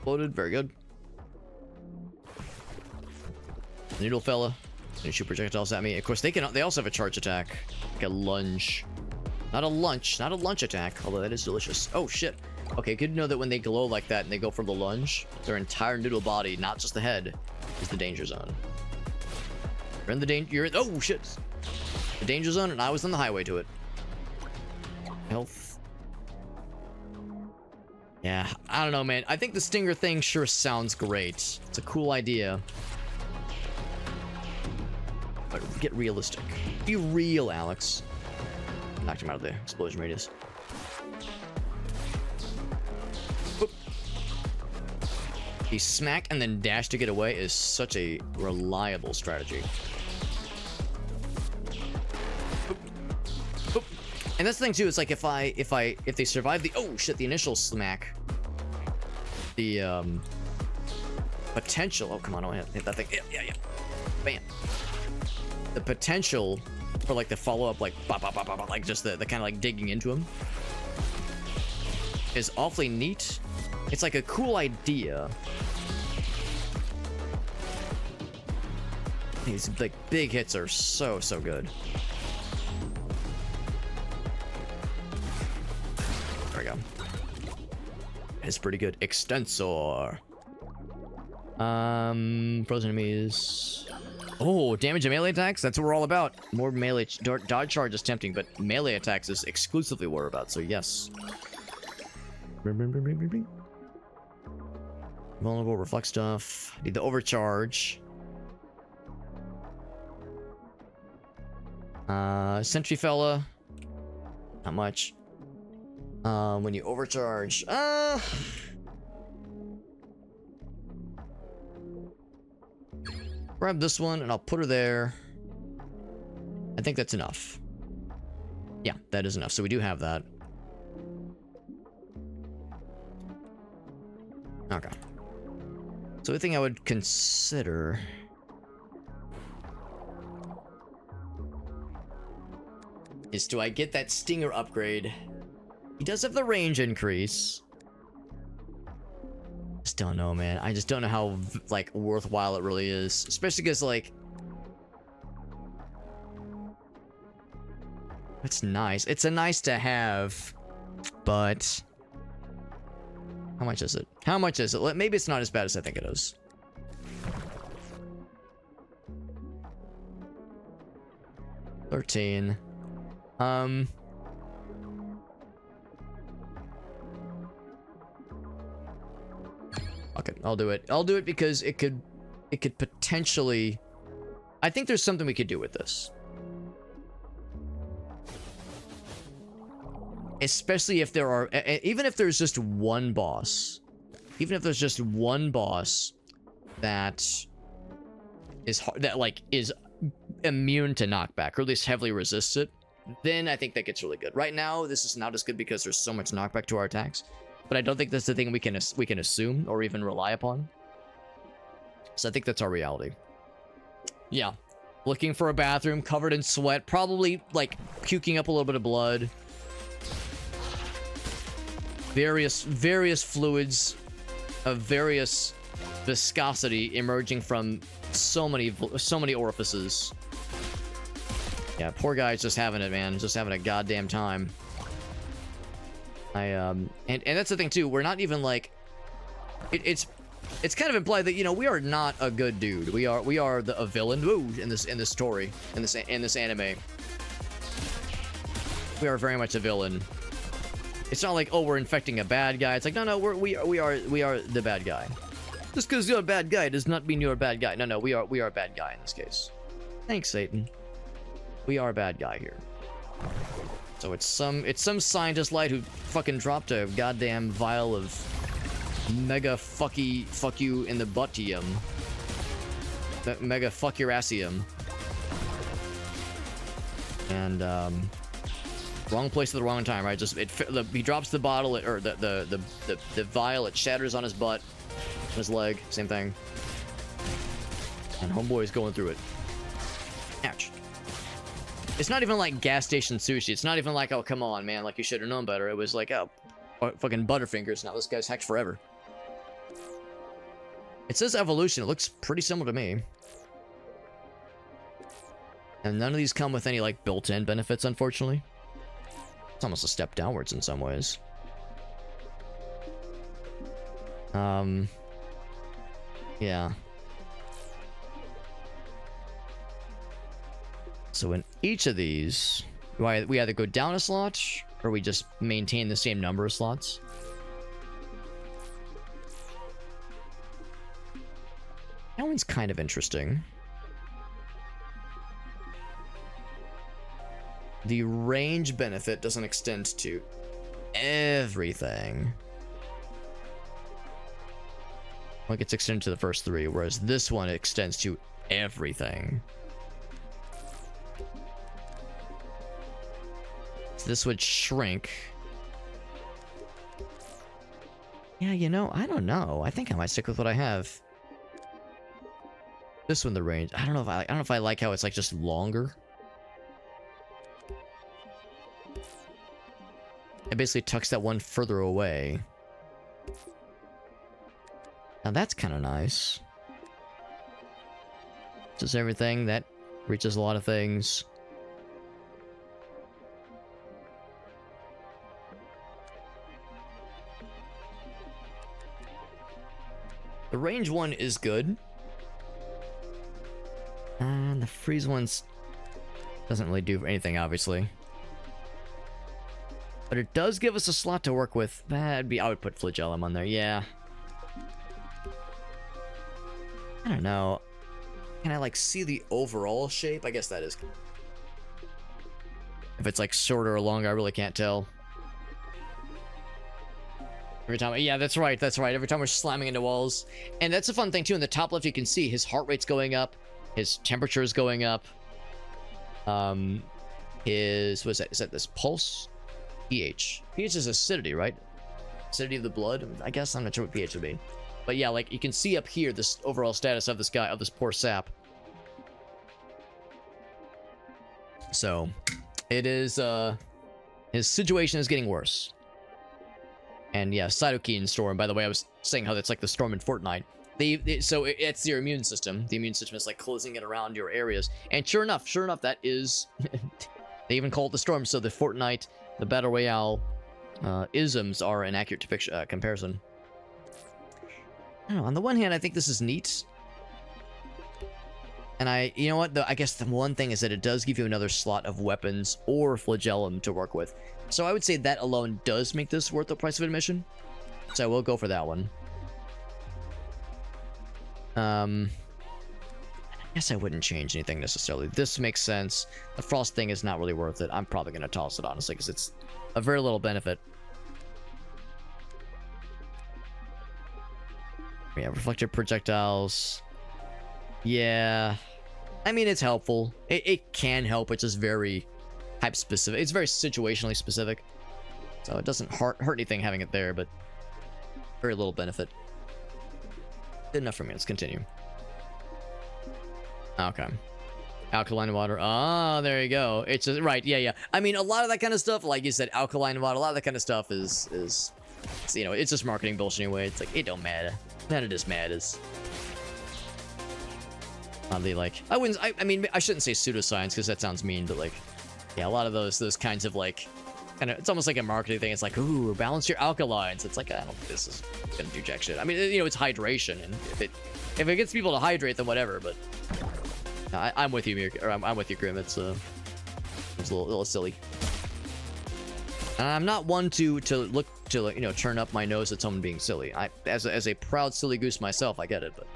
Loaded, very good. Noodle fella. They shoot projectiles at me. Of course, they also have a charge attack. Like a lunge. Not a lunch attack, although that is delicious. Oh shit. Okay, good to know that when they glow like that and they go for the lunge, their entire noodle body, not just the head, is the danger zone. You're in the danger. Oh shit. The danger zone, and I was on the highway to it. Health. Yeah, I don't know, man. I think the Stinger thing sure sounds great. It's a cool idea. But get realistic. Be real, Alex. Knocked him out of the explosion radius. Oop. He smack and then dash to get away is such a reliable strategy. Oop. Oop. And that's the thing too. It's like if they survive the the initial smack, the potential. Oh come on! I want to hit that thing. Yeah. Bam. The potential for like the follow-up, like like just the kind of like digging into him is awfully neat. It's like a cool idea. These like big hits are so good. There we go. It's pretty good. Extensor. Frozen enemies. Oh, damage and melee attacks? That's what we're all about. More melee... Dodge charge is tempting, but melee attacks is exclusively what we're about, so yes. Vulnerable, reflect stuff. Need the overcharge. Sentry fella. Not much. When you overcharge... Grab this one and I'll put her there. I think that's enough. Yeah, that is enough. So we do have that. Okay. So the thing I would consider is, do I get that Stinger upgrade? He does have the range increase. Just don't know, man. I just don't know how like worthwhile it really is, especially because like it's nice. It's a nice to have, but how much is it? How much is it? Maybe it's not as bad as I think it is. $13. Okay, I'll do it. I'll do it because it could potentially... I think there's something we could do with this. Especially if there are... Even if there's just one boss. Even if there's just one boss that is hard, that like is immune to knockback, or at least heavily resists it, then I think that gets really good. Right now, this is not as good because there's so much knockback to our attacks. But I don't think that's the thing we can assume or even rely upon. So I think that's our reality. Yeah. Looking for a bathroom, covered in sweat, probably like puking up a little bit of blood. Various fluids of various viscosity emerging from so many orifices. Yeah, poor guy's just having it, man. Just having a goddamn time. And that's the thing too. We're not even like it's kind of implied that, you know, we are not a good dude. We are a villain. Ooh, in this story, in this anime. We are very much a villain. It's not like, oh, we're infecting a bad guy. It's like, no, we are the bad guy. Just because you're a bad guy does not mean you're a bad guy. No, we are a bad guy in this case. Thanks, Satan. We are a bad guy here. So it's some scientist light who fucking dropped a goddamn vial of mega fuck you in the buttium. Mega fuck your assium. And wrong place at the wrong time, right? Just he drops the bottle, or the vial, it shatters on his butt, on his leg, same thing. And homeboy is going through it. Ouch. It's not even like gas station sushi. It's not even like, oh, come on, man, like you should have known better. It was like, oh, fucking Butterfingers. Now this guy's hacked forever. It says evolution. It looks pretty similar to me. And none of these come with any, like, built-in benefits, unfortunately. It's almost a step downwards in some ways. Yeah. So in each of these, we either go down a slot, or we just maintain the same number of slots. That one's kind of interesting. The range benefit doesn't extend to everything. Like, it's extended to the first three, whereas this one extends to everything. So this would shrink. Yeah, you know, I don't know. I think I might stick with what I have. This one, the range. I don't know if I like how it's like just longer. It basically tucks that one further away. Now that's kind of nice. Just everything that reaches a lot of things. The range one is good. And the freeze one's doesn't really do anything, obviously. But it does give us a slot to work with. I would put Flagellum on there, yeah. I don't know. Can I, like, see the overall shape? I guess that is... If it's, like, shorter or longer, I really can't tell. Every time... Yeah, that's right, that's right. Every time we're slamming into walls. And that's a fun thing, too. In the top left, you can see his heart rate's going up. His temperature is going up. Is that this pulse? pH. pH is acidity, right? Acidity of the blood? I guess I'm not sure what pH would be. But yeah, like, you can see up here this overall status of this guy, of this poor sap. So, it is, his situation is getting worse. And yeah, Cytokine Storm, by the way, I was saying how that's like the storm in Fortnite. So it's your immune system. The immune system is like closing it around your areas. And sure enough, that is... They even call it the storm, so the Fortnite, the Battle Royale isms are an accurate depiction, comparison. I don't know, on the one hand, I think this is neat. And you know what? I guess the one thing is that it does give you another slot of weapons or flagellum to work with. So I would say that alone does make this worth the price of admission. So I will go for that one. I guess I wouldn't change anything necessarily. This makes sense. The frost thing is not really worth it. I'm probably going to toss it, honestly, because it's a very little benefit. Yeah, reflective projectiles. Yeah. I mean, it's helpful. It can help. It's just very type specific. It's very situationally specific. So it doesn't hurt anything having it there, but very little benefit. Good enough for me. Let's continue. Okay. Alkaline water. Ah, there you go. It's just, right. Yeah, yeah. I mean, a lot of that kind of stuff, like you said, alkaline water, a lot of that kind of stuff is you know, it's just marketing bullshit anyway. It's like, it don't matter. None of this matters. Oddly, like, I mean, I shouldn't say pseudoscience because that sounds mean, but like, yeah, a lot of those kinds of like, kind of, it's almost like a marketing thing. It's like, ooh, balance your alkalines. It's like, I don't think this is gonna do jack shit. I mean, you know, it's hydration, and if it gets people to hydrate, then whatever. But I'm with you, or I'm with you, Grim. It's a little silly. And I'm not one to look to, you know, turn up my nose at someone being silly. As a proud silly goose myself, I get it, but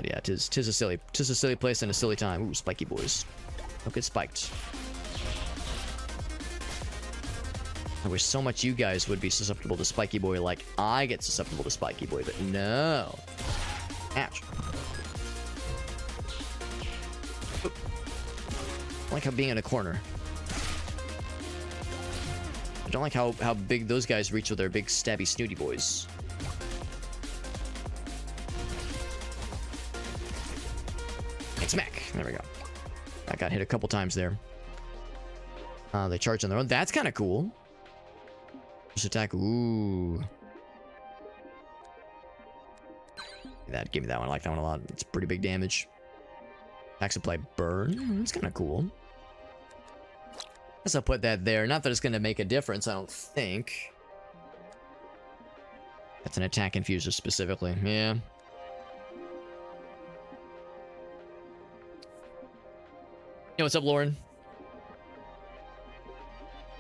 yeah, tis a silly place and a silly time. Ooh, spiky boys. Don't get spiked. I wish so much you guys would be susceptible to spiky boy like I get susceptible to spiky boy, but no. Ouch. Oop. I like how being in a corner. I don't like how big those guys reach with their big stabby snooty boys. Smack. There we go. I got hit a couple times there. They charge on their own. That's kind of cool. Just attack. Ooh. Give me that one. I like that one a lot. It's pretty big damage. Attack supply burn. That's kind of cool. Guess I'll put that there. Not that it's going to make a difference, I don't think. That's an attack infuser specifically. Yeah. Yo, what's up, Lauren?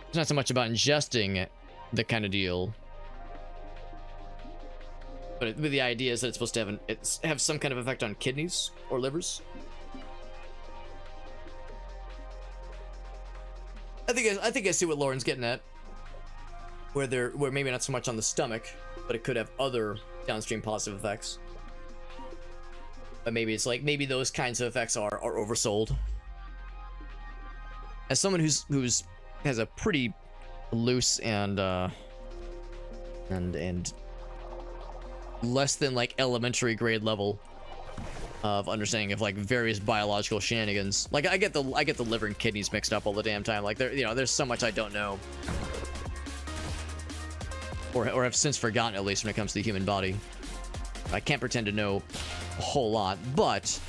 It's not so much about ingesting the kind of deal, but the idea is that it's supposed to have some kind of effect on kidneys or livers. I think I see what Lauren's getting at, where maybe not so much on the stomach, but it could have other downstream positive effects. But maybe it's like, maybe those kinds of effects are oversold. As someone who's has a pretty loose and less than like elementary grade level of understanding of like various biological shenanigans, like I get the liver and kidneys mixed up all the damn time. Like there's so much I don't know, or have since forgotten, at least when it comes to the human body. I can't pretend to know a whole lot, but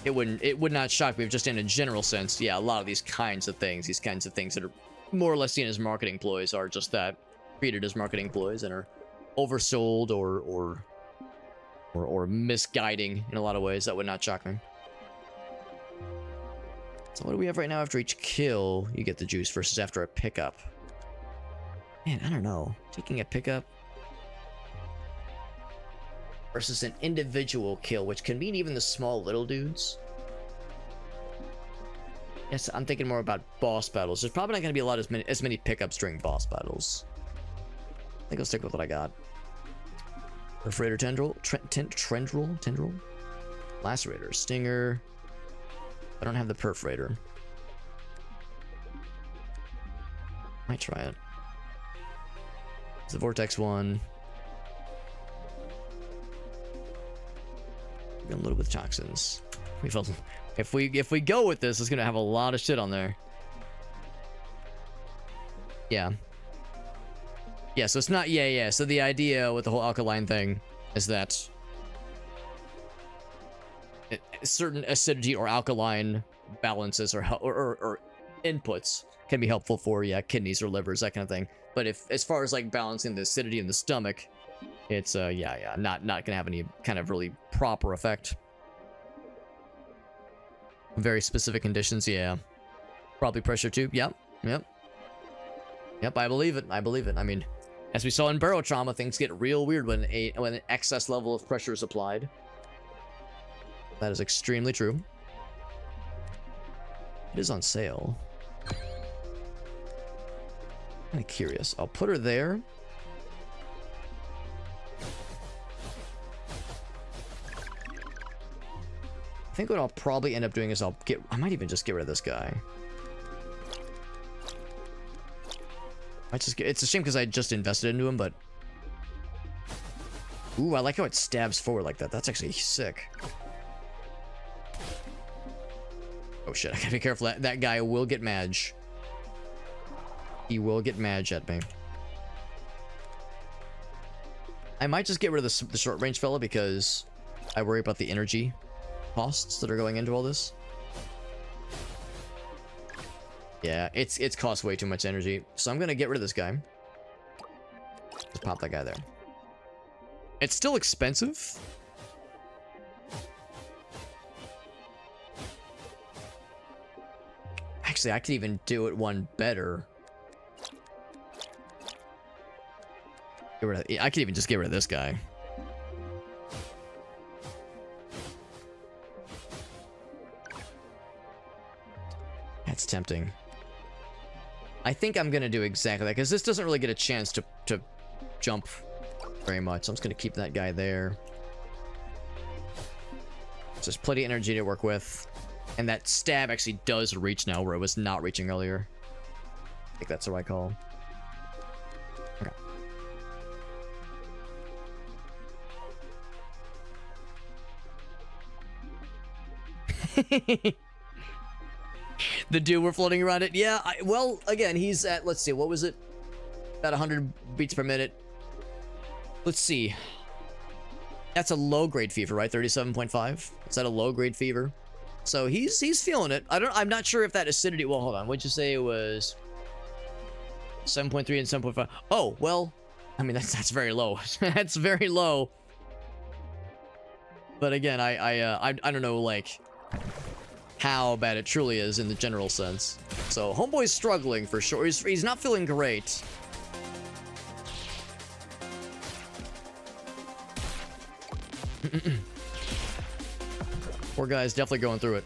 it would not shock me if just in a general sense, yeah, a lot of these kinds of things that are more or less seen as marketing ploys are just that, treated as marketing ploys and are oversold or misguiding in a lot of ways. That would not shock me. So what do we have right now? After each kill, you get the juice versus after a pickup. Man, I don't know. Taking a pickup versus an individual kill, which can mean even the small little dudes. Yes, I'm thinking more about boss battles. There's probably not going to be a lot as many pickups during boss battles. I think I'll stick with what I got. Perforator tendril, tendril, lacerator, stinger. I don't have the perforator. Might try it. It's the vortex one. A little with toxins. If we go with this, it's gonna have a lot of shit on there. Yeah. Yeah, so it's not, yeah. So the idea with the whole alkaline thing is that certain acidity or alkaline balances or inputs can be helpful for, yeah, kidneys or livers, that kind of thing. But as far as like balancing the acidity in the stomach, It's yeah, not gonna have any kind of really proper effect. Very specific conditions, yeah. Probably pressure tube. Yep. I believe it. I mean, as we saw in barotrauma, things get real weird when an excess level of pressure is applied. That is extremely true. It is on sale. Kind of curious. I'll put her there. I think what I'll probably end up doing is I might even just get rid of this guy. It's a shame because I just invested into him, but... Ooh, I like how it stabs forward like that. That's actually sick. Oh shit, I gotta be careful. That guy will get Madge. He will get Madge at me. I might just get rid of the short range fella because I worry about the energy costs that are going into all this. Yeah, it's cost way too much energy. So I'm gonna get rid of this guy. Just pop that guy there. It's still expensive. Actually, I could even do it one better. I could even just get rid of this guy. That's tempting. I think I'm gonna do exactly that because this doesn't really get a chance to jump very much. So I'm just gonna keep that guy there. So there's plenty of energy to work with, and that stab actually does reach now where it was not reaching earlier. I think that's the right call. Okay. The dude we're floating around it. Yeah, well, again, he's at, let's see, what was it? About 100 beats per minute. Let's see. That's a low-grade fever, right? 37.5? Is that a low-grade fever? So he's feeling it. I'm not sure if that acidity... Well, hold on. What'd you say it was? 7.3 and 7.5. Oh, well, I mean, that's very low. That's very low. But again, I don't know, like... how bad it truly is in the general sense. So homeboy's struggling for sure. He's not feeling great. Poor guy's definitely going through it.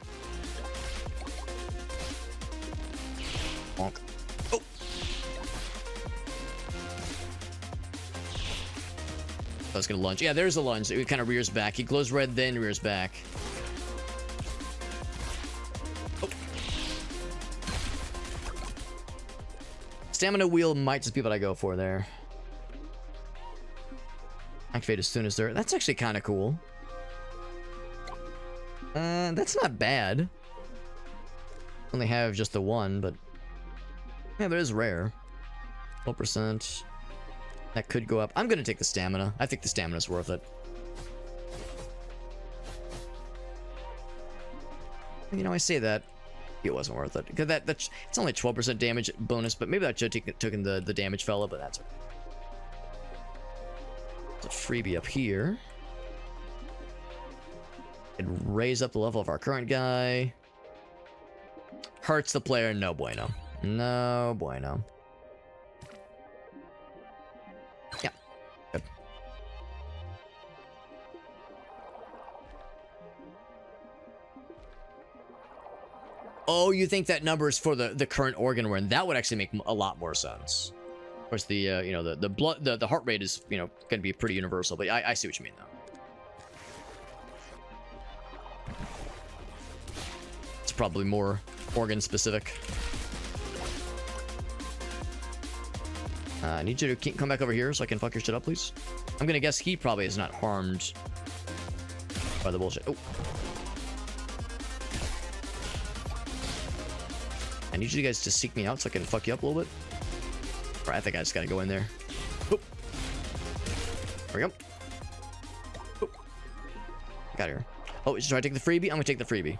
Bonk. Oh. I was gonna lunge. Yeah, there's a lunge. It kind of rears back. He glows red, then rears back. Stamina wheel might just be what I go for there. Activate as soon as they're... That's actually kind of cool. That's not bad. Only have just the one, but... Yeah, but it is rare. 12%. That could go up. I'm gonna take the stamina. I think the stamina's worth it. You know, I say that. It wasn't worth it because that's it's only 12% damage bonus, but maybe that should have taken the damage fella, but that's okay. There's a freebie up here. And raise up the level of our current guy. Hurts the player, no bueno. No bueno. Yeah. Good. Oh, you think that number is for the current organ we're in? That would actually make a lot more sense. Of course, the you know, the blood, the heart rate is, you know, going to be pretty universal, but I see what you mean though. It's probably more organ specific. I need you to come back over here so I can fuck your shit up, please. I'm gonna guess he probably is not harmed by the bullshit. Oh. I need you guys to seek me out so I can fuck you up a little bit. Alright, I think I just gotta go in there. Oop. There we go. Oop. Got here. Oh, should I take the freebie? I'm gonna take the freebie.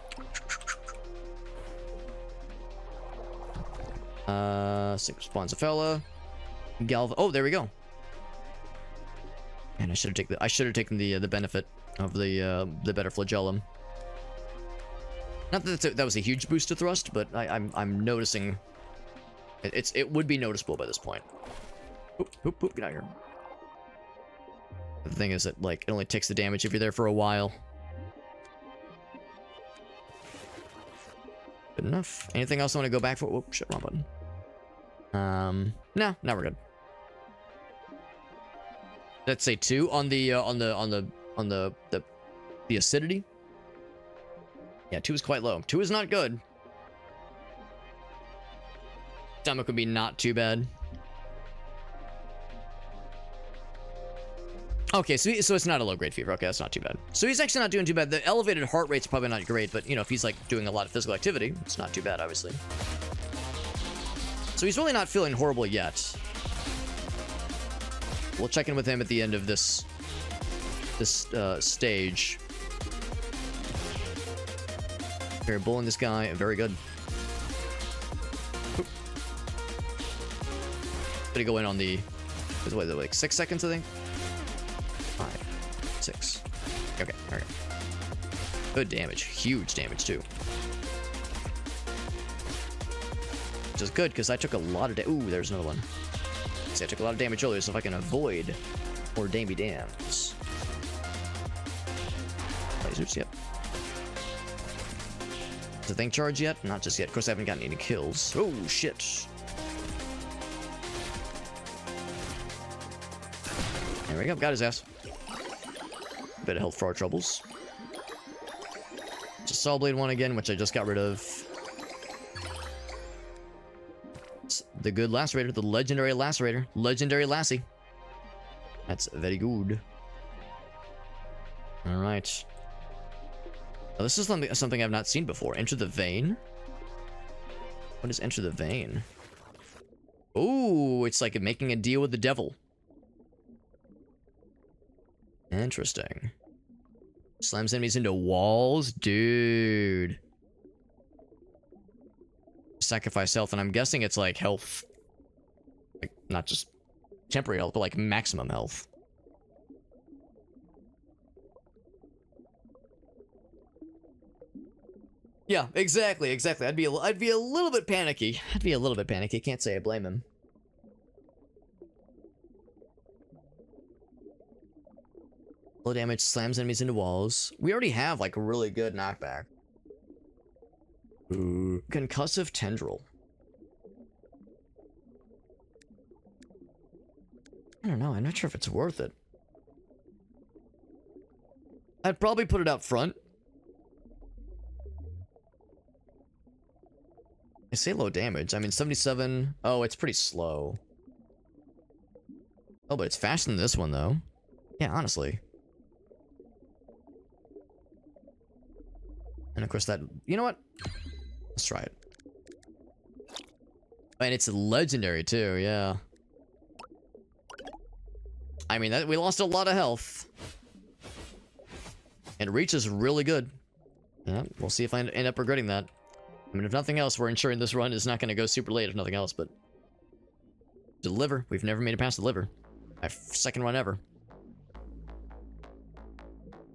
Sync spawns a fella. Oh, there we go. Man, Man, I should have taken the benefit of the better flagellum. Not that that was a huge boost to thrust, but I'm noticing it would be noticeable by this point. Oop, oop, oop, get out of here. The thing is that, like, it only takes the damage if you're there for a while. Good enough. Anything else I want to go back for? Whoop, shit, wrong button. No, now we're good. Let's say 2 on the acidity. Yeah, 2 is quite low. 2 is not good. Stomach would be not too bad. Okay, so it's not a low-grade fever. Okay, that's not too bad. So he's actually not doing too bad. The elevated heart rate's probably not great, but, you know, if he's, like, doing a lot of physical activity, it's not too bad, obviously. So he's really not feeling horrible yet. We'll check in with him at the end of this stage. Very bullying this guy. Very good. Oop. Gonna go in on the... What, like 6 seconds, I think? 5, 6. Okay, alright. Good damage. Huge damage, too. Which is good, because I took a lot of damage. Ooh, there's another one. See, I took a lot of damage earlier, so if I can avoid more dammy dams. Lasers, yep. Does the thing charge yet? Not just yet. Of course, I haven't gotten any kills. Oh, shit. There we go. Got his ass. Bit of health for our troubles. Just Saw Blade 1 again, which I just got rid of. It's the good lacerator, the legendary lacerator, legendary lassie. That's very good. All right. Now, this is something I've not seen before. Enter the vein. What is enter the vein? Oh, it's like making a deal with the devil. Interesting. Slams enemies into walls? Dude. Sacrifice health, and I'm guessing it's like health. Like, not just temporary health, but like maximum health. Yeah, exactly. I'd be a little bit panicky. Can't say I blame him. Low damage, slams enemies into walls. We already have, like, a really good knockback. Ooh. Concussive tendril. I don't know. I'm not sure if it's worth it. I'd probably put it out front. I say low damage. I mean, 77. Oh, it's pretty slow. Oh, but it's faster than this one, though. Yeah, honestly. And of course that... You know what? Let's try it. And it's legendary, too, yeah. I mean, we lost a lot of health. And reach is really good. Yeah, we'll see if I end up regretting that. I mean, if nothing else, we're ensuring this run is not going to go super late, if nothing else, but... The liver. We've never made it past the liver. My second run ever.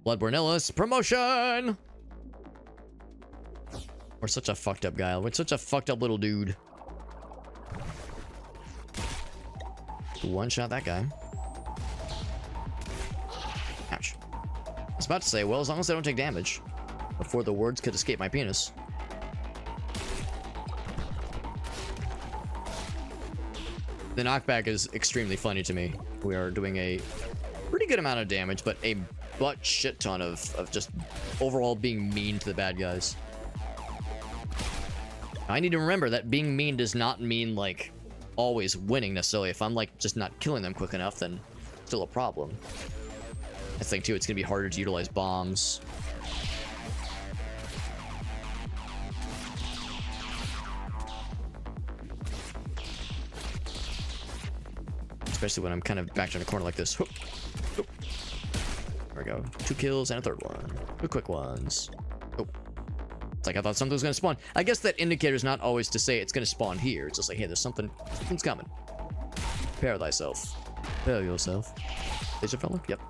Bloodborne Illness promotion! We're such a fucked up guy. We're such a fucked up little dude. One shot that guy. Ouch. I was about to say, well, as long as I don't take damage before the words could escape my penis. The knockback is extremely funny to me. We are doing a pretty good amount of damage, but a butt shit ton of just overall being mean to the bad guys. I need to remember that being mean does not mean, like, always winning necessarily. If I'm, like, just not killing them quick enough, then it's still a problem. I think, too, it's gonna be harder to utilize bombs. Especially when I'm kind of backed in a corner like this. Whoop. Whoop. There we go. 2 kills and a third one. 2 quick ones. Oh. It's like I thought something was gonna spawn. I guess that indicator is not always to say it's gonna spawn here. It's just like, hey, there's something's coming. Prepare thyself. Kill yourself. Laser fella? Yep.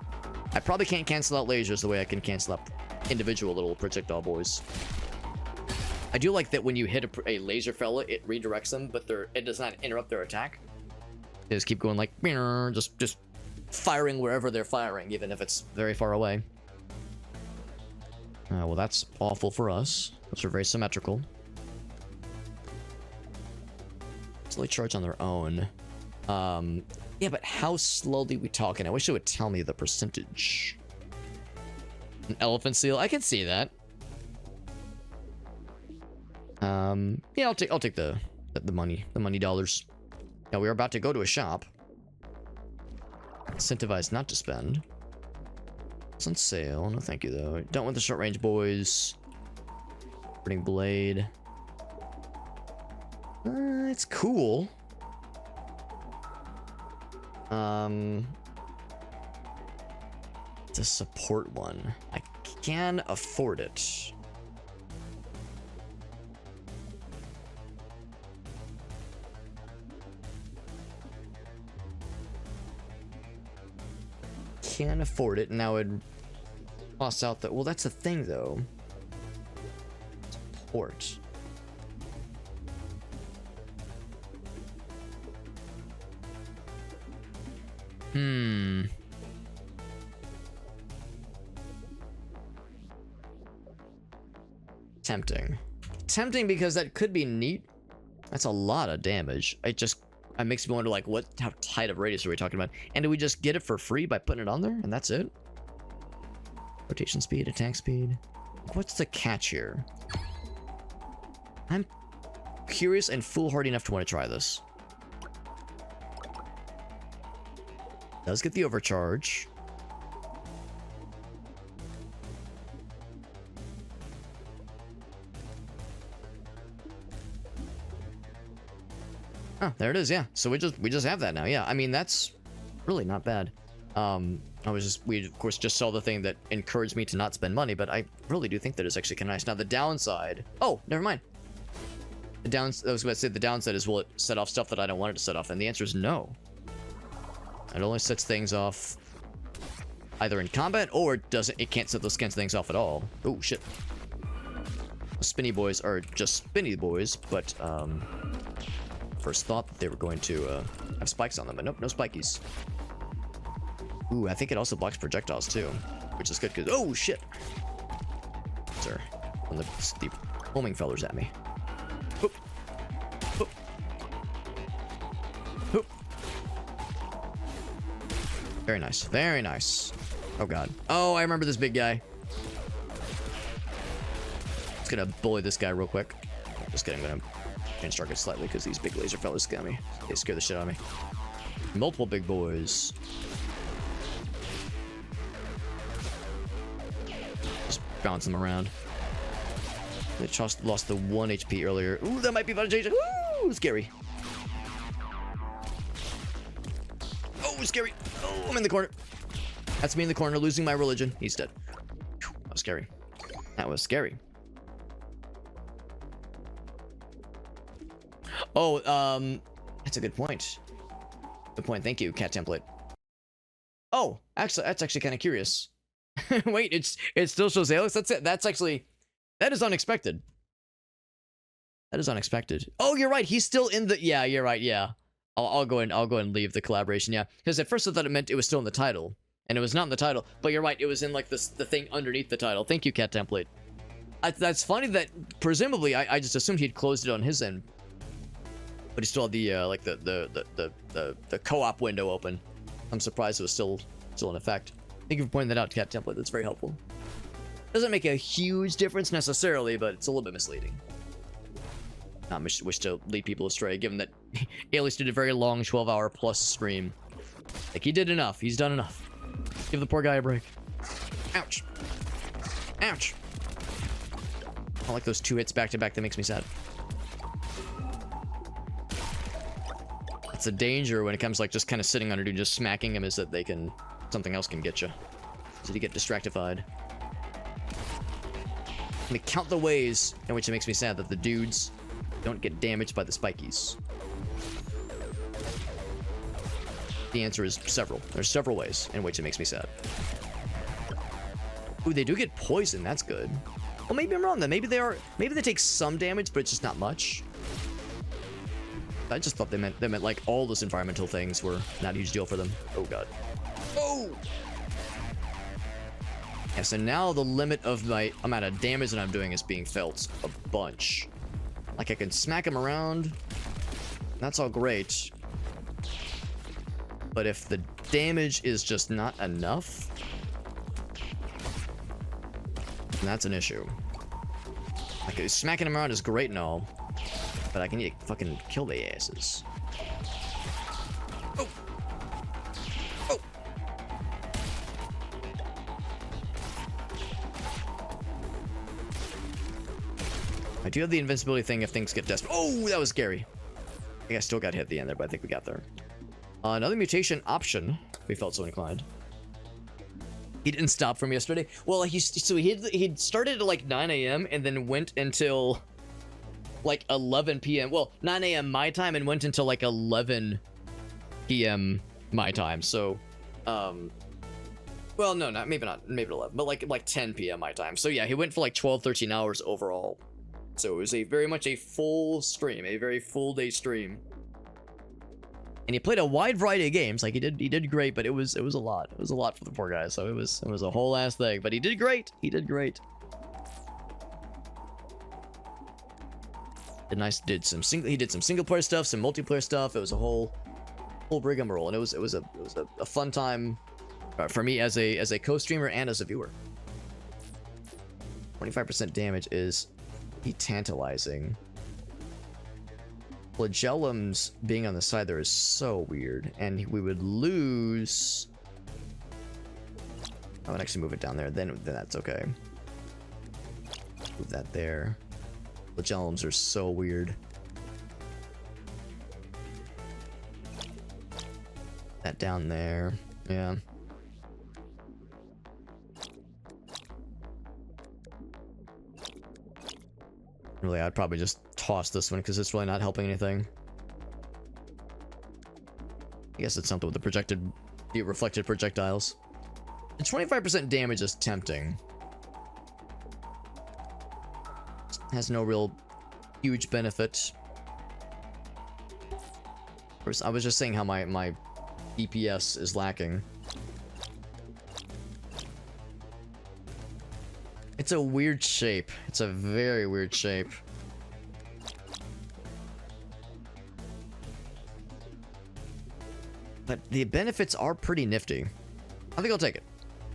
I probably can't cancel out lasers the way I can cancel out individual little projectile boys. I do like that when you hit a laser fella, it redirects them, but it does not interrupt their attack. They just keep going like, just firing wherever they're firing, even if it's very far away. Well, that's awful for us. Those are very symmetrical. Slowly charge on their own. Yeah, but how slowly we talking? I wish it would tell me the percentage. An elephant seal? I can see that. Yeah, I'll take the money dollars. Now we're about to go to a shop. Incentivized not to spend. It's on sale. No, thank you though. Don't want the short range boys. Burning blade. It's cool. It's a support one. I can afford it. Can afford it, and now it costs out that. Well, that's the thing though. Support. Tempting because that could be neat. That's a lot of damage. It makes me wonder, like, how tight of radius are we talking about? And do we just get it for free by putting it on there, and that's it? Rotation speed, attack speed. What's the catch here? I'm curious and foolhardy enough to want to try this. Does get the overcharge. Oh, there it is. Yeah. So we just have that now. Yeah. I mean, that's really not bad. We of course just saw the thing that encouraged me to not spend money, but I really do think that is actually kind of nice. Now the downside. Oh, never mind. I was going to say the downside is, will it set off stuff that I don't want it to set off? And the answer is no. It only sets things off either in combat, or it can't set those kinds of things off at all. Oh shit. Spinny boys are just spinny boys, but first thought that they were going to have spikes on them, but nope, no spikies. Ooh, I think it also blocks projectiles too, which is good because, oh shit. Sir, when the homing fellers at me. Hoop. Hoop. Hoop. Very nice, very nice. Oh god. Oh, I remember this big guy. Just gonna bully this guy real quick. Just kidding, I'm gonna change target slightly because these big laser fellas scare me. They scare the shit out of me. Multiple big boys. Just bounce them around. They just lost the 1 HP earlier. Ooh, that might be about to change. Ooh, scary. Oh, scary. Oh, I'm in the corner. That's me in the corner, losing my religion. He's dead. That was scary. That was scary. Oh, that's a good point. Good point. Thank you, cat template. Oh, actually, that's actually kind of curious. Wait, it still shows Alex. That's it. That is unexpected. That is unexpected. Oh, you're right. He's still in the. Yeah, you're right. Yeah, I'll go and leave the collaboration. Yeah, because at first I thought it meant it was still in the title, and it was not in the title. But you're right. It was in like the thing underneath the title. Thank you, cat template. That's funny that presumably I just assumed he'd closed it on his end. But he still had the like the co-op window open. I'm surprised it was still in effect. Thank you for pointing that out, cat template. That's very helpful. Doesn't make a huge difference necessarily, but it's a little bit misleading. Not wish to lead people astray, given that Alias did a very long 12-hour plus stream. Like, he did enough. He's done enough. Give the poor guy a break. Ouch. Ouch. I like those 2 hits back to back. That makes me sad. It's a danger when it comes like just kind of sitting under dude, just smacking him, is that something else can get you. So you get distractified. Let me count the ways in which it makes me sad that the dudes don't get damaged by the spikies. The answer is several. There's several ways in which it makes me sad. Ooh, they do get poison. That's good. Well, maybe I'm wrong then. Maybe they take some damage, but it's just not much. I just thought they meant like all those environmental things were not a huge deal for them. Oh god. Oh! Yeah, so now the limit of my amount of damage that I'm doing is being felt a bunch. Like I can smack him around. That's all great. But if the damage is just not enough, then that's an issue. Like smacking him around is great and all, but I can need to fucking kill the asses. Oh! Oh! I do have the invincibility thing if things get desperate. Oh, that was scary. I think I still got hit at the end there, but I think we got there. Another mutation option. We felt so inclined. He didn't stop from yesterday. Well, he started at like 9 a.m. and then went until like 11 p.m. Well, 9 a.m. my time and went until like 11 p.m. my time. So, well, no, maybe not 11, but like 10 p.m. my time. So yeah, he went for like 12, 13 hours overall. So it was very much a full stream, a very full day stream. And he played a wide variety of games. Like he did great, but it was a lot. It was a lot for the poor guy. So it was a whole ass thing. But he did great. He did great. He did some single player stuff, some multiplayer stuff. It was a whole rigmarole, and it was a fun time for me as a co-streamer and as a viewer. 25% damage is tantalizing. Flagellum's being on the side there is so weird, and we would lose. I would actually move it down there. Then that's okay. Move that there. Flagellums are so weird. That down there. Yeah. Really, I'd probably just toss this one because it's really not helping anything. I guess it's something with the reflected projectiles. And 25% damage is tempting. Has no real huge benefit. I was just saying how my DPS is lacking. It's a weird shape. It's a very weird shape. But the benefits are pretty nifty. I think I'll take it.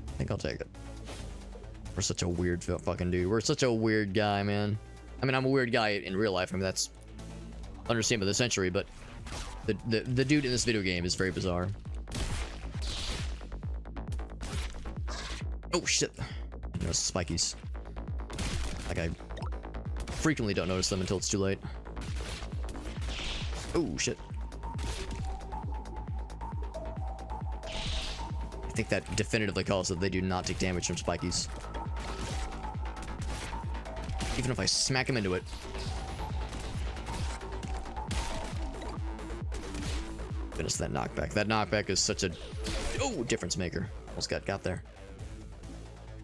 I think I'll take it. We're such a weird fucking dude. We're such a weird guy, man. I mean, I'm a weird guy in real life. I mean, that's understandable of the century, but the dude in this video game is very bizarre. Oh, shit. I notice spikies. Like, I frequently don't notice them until it's too late. Oh, shit. I think that definitively calls that they do not take damage from spikies. Even if I smack him into it. Goodness, that knockback. That knockback is such a... Oh, difference maker. Almost got there.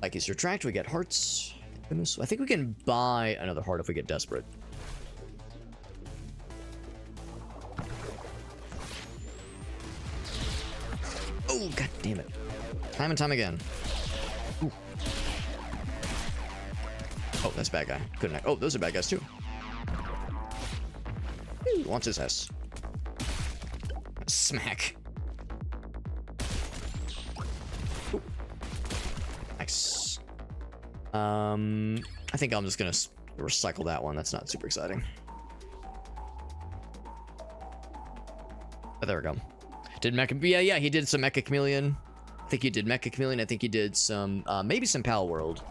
Spikies retract. We get hearts. Goodness. I think we can buy another heart if we get desperate. Oh, god damn it. Time and time again. Ooh. Oh, that's a bad guy. Couldn't I? Oh, those are bad guys too. Ooh, wants his ass. Smack. Ooh. Nice. I think I'm just gonna recycle that one. That's not super exciting. Oh, there we go. Did Mecha... Yeah, he did some Mecha Chameleon. I think he did Mecha Chameleon. I think he did some... maybe some Pal World.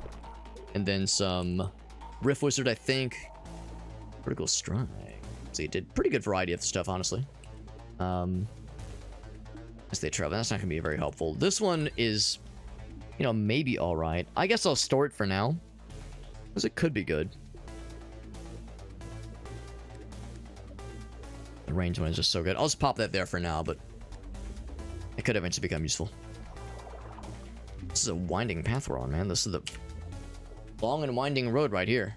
And then some Rift Wizard, I think. Critical Strike. So he did pretty good variety of stuff, honestly. As they travel, that's not going to be very helpful. This one is, you know, maybe alright. I guess I'll store it for now. Because it could be good. The range one is just so good. I'll just pop that there for now, but... could eventually become useful. This is a winding path we're on, man. This is the long and winding road right here.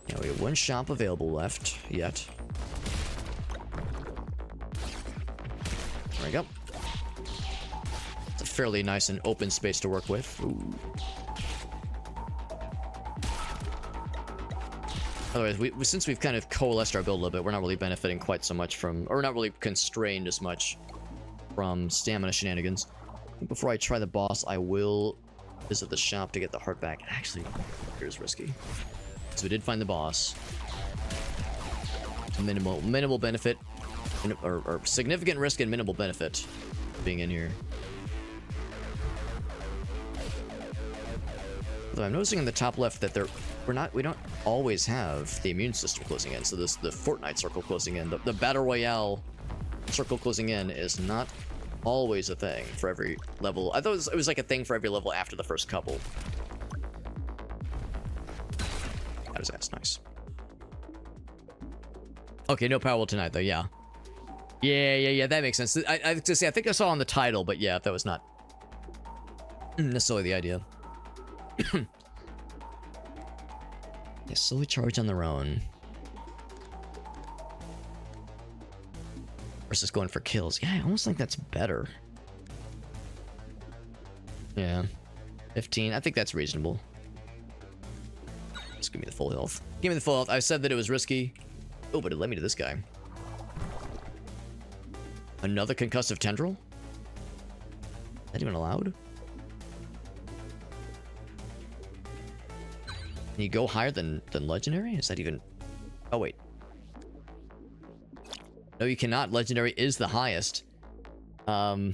Yeah, we have one shop available left yet. There we go. It's a fairly nice and open space to work with. Ooh. Otherwise, since we've kind of coalesced our build a little bit, we're not really benefiting quite so much from, or we're not really constrained as much from stamina shenanigans. Before I try the boss, I will visit the shop to get the heart back. Actually, here's risky. So we did find the boss. Minimal benefit, or significant risk and minimal benefit being in here. Although I'm noticing in the top left that we don't always have the immune system closing in. So the Fortnite circle closing in, the Battle Royale circle closing in is not always a thing for every level. I thought it was like a thing for every level after the first couple. That is ass nice. Okay, no Powerwheel tonight though. Yeah. Yeah. That makes sense. I think I saw on the title, but yeah, that was not necessarily the idea. Yeah, slowly charge on their own. Versus going for kills. Yeah, I almost think that's better. Yeah. 15. I think that's reasonable. Just give me the full health. Give me the full health. I said that it was risky. Oh, but it led me to this guy. Another concussive tendril? Is that even allowed? Can you go higher than legendary? Is that even... Oh, wait. No, you cannot. Legendary is the highest. So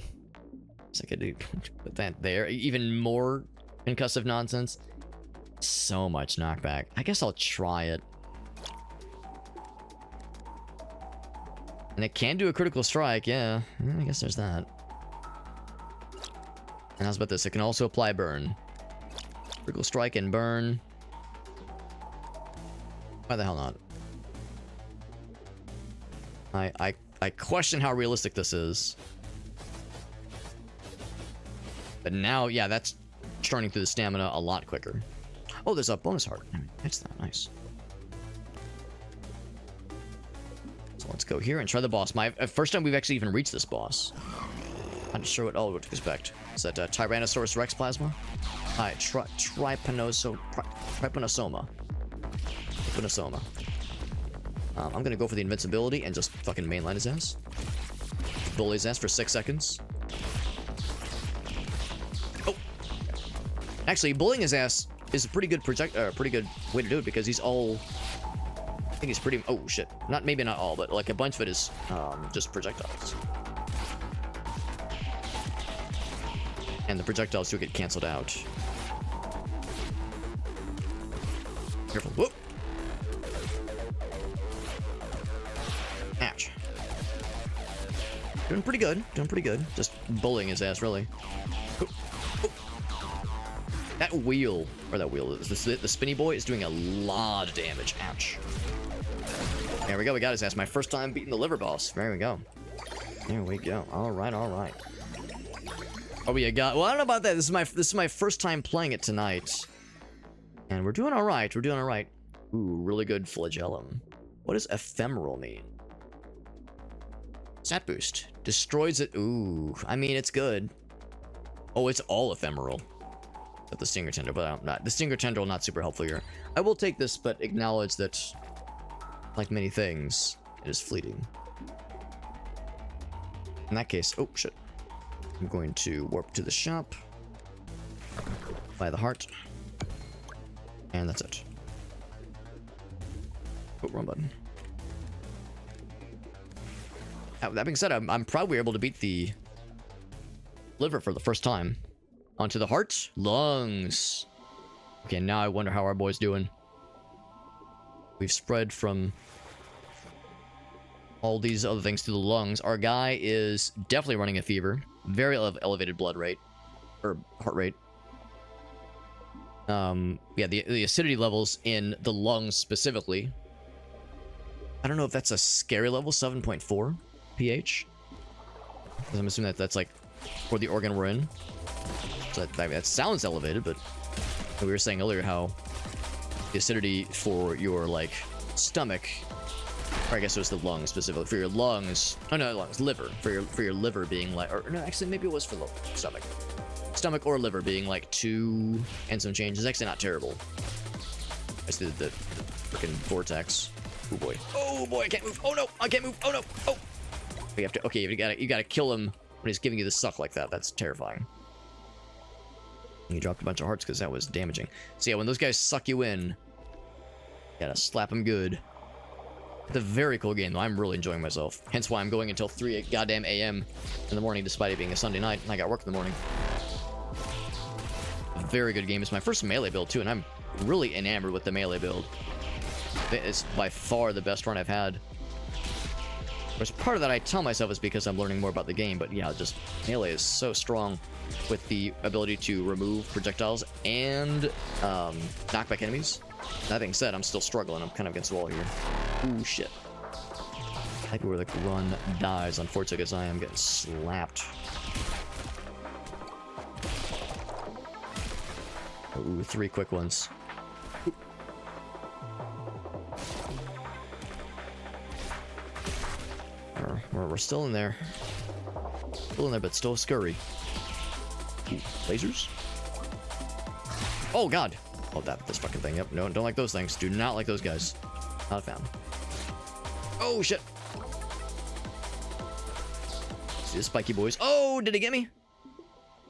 I could put that there. Even more concussive nonsense. So much knockback. I guess I'll try it. And it can do a critical strike, yeah. I guess there's that. And how's about this? It can also apply burn. Critical strike and burn. Why the hell not? I question how realistic this is. But now, yeah, that's churning through the stamina a lot quicker. Oh, there's a bonus heart. That's that nice. So let's go here and try the boss. My first time we've actually even reached this boss. I'm not sure what to expect. Is that Tyrannosaurus Rex plasma? Alright, Trypanosoma. I'm gonna go for the invincibility and just fucking mainline his ass. Bully his ass for 6 seconds. Oh! Actually, bullying his ass is a pretty good pretty good way to do it because he's all... I think he's pretty... Oh, shit. Maybe not all, but like a bunch of it is just projectiles. And the projectiles do get canceled out. Careful. Whoop! Ouch. Doing pretty good. Just bullying his ass, really. That wheel, the spinny boy is doing a lot of damage. Ouch. There we go, we got his ass. My first time beating the liver boss. There we go. Alright. Oh, we got... Well, I don't know about that. This is my first time playing it tonight. And we're doing alright. Ooh, really good flagellum. What does ephemeral mean? Stat boost. Destroys it. Ooh, I mean, it's good. Oh, it's all ephemeral. But the Stinger Tendril, but I'm not. The Stinger Tendril, not super helpful here. I will take this, but acknowledge that, like many things, it is fleeting. In that case, oh, shit. I'm going to warp to the shop. Buy the heart. And that's it. Oh, wrong button. That being said, I'm proud we were able to beat the liver for the first time. Onto the heart. Lungs. Okay, now I wonder how our boy's doing. We've spread from all these other things to the lungs. Our guy is definitely running a fever. Very elevated blood rate. Or heart rate. Yeah, the acidity levels in the lungs specifically I don't know if that's a scary level, 7.4 pH. I'm assuming that's like for the organ we're in. So that sounds elevated, but we were saying earlier how the acidity for your like stomach, or I guess it was the lungs specifically, for your lungs, oh no, lungs, liver, for your liver being like, or no, actually maybe it was for the stomach or liver being like 2 and some change is actually not terrible. I see the freaking vortex. Oh boy, I can't move. Oh no, I can't move. Oh no, oh. You have to, okay, you gotta kill him when he's giving you the suck like that. That's terrifying. You dropped a bunch of hearts because that was damaging. So yeah, when those guys suck you in, you gotta slap them good. It's a very cool game, though. I'm really enjoying myself. Hence why I'm going until 3 goddamn a.m. in the morning, despite it being a Sunday night, and I got work in the morning. A very good game. It's my first melee build, too, and I'm really enamored with the melee build. It's by far the best run I've had. There's part of that I tell myself is because I'm learning more about the game, but yeah, just melee is so strong with the ability to remove projectiles and knock back enemies. That being said, I'm still struggling. I'm kind of against the wall here. Ooh, shit. I think where the run dies, unfortunately, because I am getting slapped. Ooh, 3 quick ones. We're still in there. Still in there, but still scurry. Ooh, lasers? Oh, God. Oh, this fucking thing. Yep. No, don't like those things. Do not like those guys. Not a fan. Oh, shit. See the spiky boys. Oh, did it get me?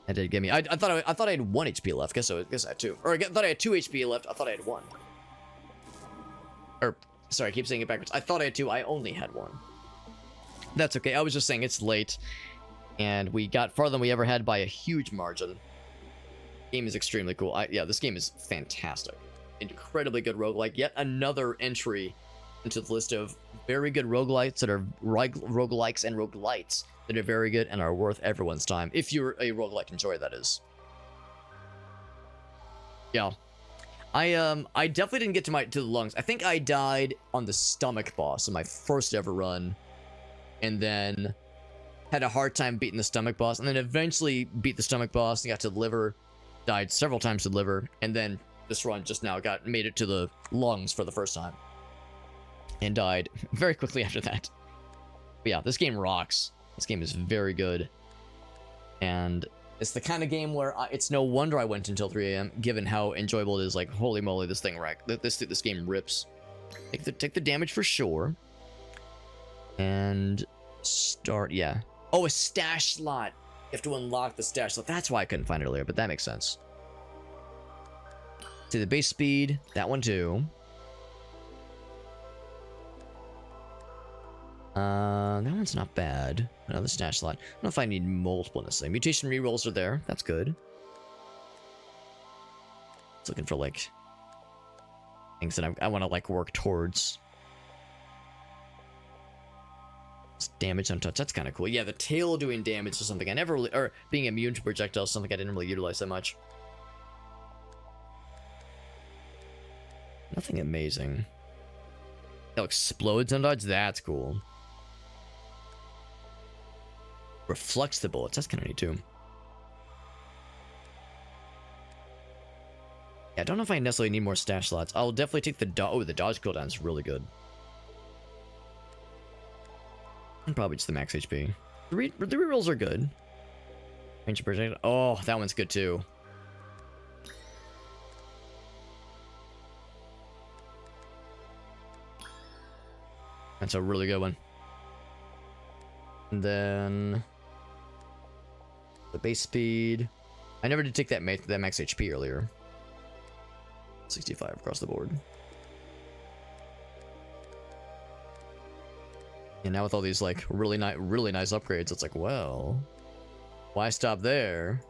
That did get me. I thought I had 1 HP left. Guess I had 2. Or I thought I had 2 HP left. I thought I had 1. Or, sorry, I keep saying it backwards. I thought I had 2. I only had 1. That's okay. I was just saying it's late, and we got farther than we ever had by a huge margin. Game is extremely cool. Yeah, this game is fantastic. Incredibly good roguelike. Yet another entry into the list of very good roguelites that are roguelikes and roguelites that are very good and are worth everyone's time. If you're a roguelike enjoyer, that is. Yeah. I definitely didn't get to the lungs. I think I died on the stomach boss in my first ever run. And then had a hard time beating the stomach boss, and then eventually beat the stomach boss and got to the liver, died several times to the liver, and then this run just now made it to the lungs for the first time, and died very quickly after that. But yeah, this game rocks. This game is very good, and it's the kind of game where it's no wonder I went until 3 a.m. given how enjoyable it is. Like, holy moly, this thing this game rips. Take the damage for sure. And start, yeah. Oh, a stash slot. You have to unlock the stash slot. That's why I couldn't find it earlier, but that makes sense. See the base speed, that one too. That one's not bad. Another stash slot. I don't know if I need multiple necessarily. Mutation rerolls are there. That's good. Just looking for like things that I want to like work towards. Damage untouched. That's kind of cool. Yeah, the tail doing damage is something I never really, or being immune to projectiles, something I didn't really utilize that much. Nothing amazing. It explodes and dodge. That's cool. Reflects the bullets. That's kind of neat too. Yeah, I don't know if I necessarily need more stash slots. I'll definitely take the the dodge cooldown is really good. And probably just the max HP. The rerolls are good. Range of projectile. Oh, that one's good too. That's a really good one. And then the base speed. I never did take that max HP earlier. 65 across the board. And now with all these like really nice upgrades, it's like, well, why stop there?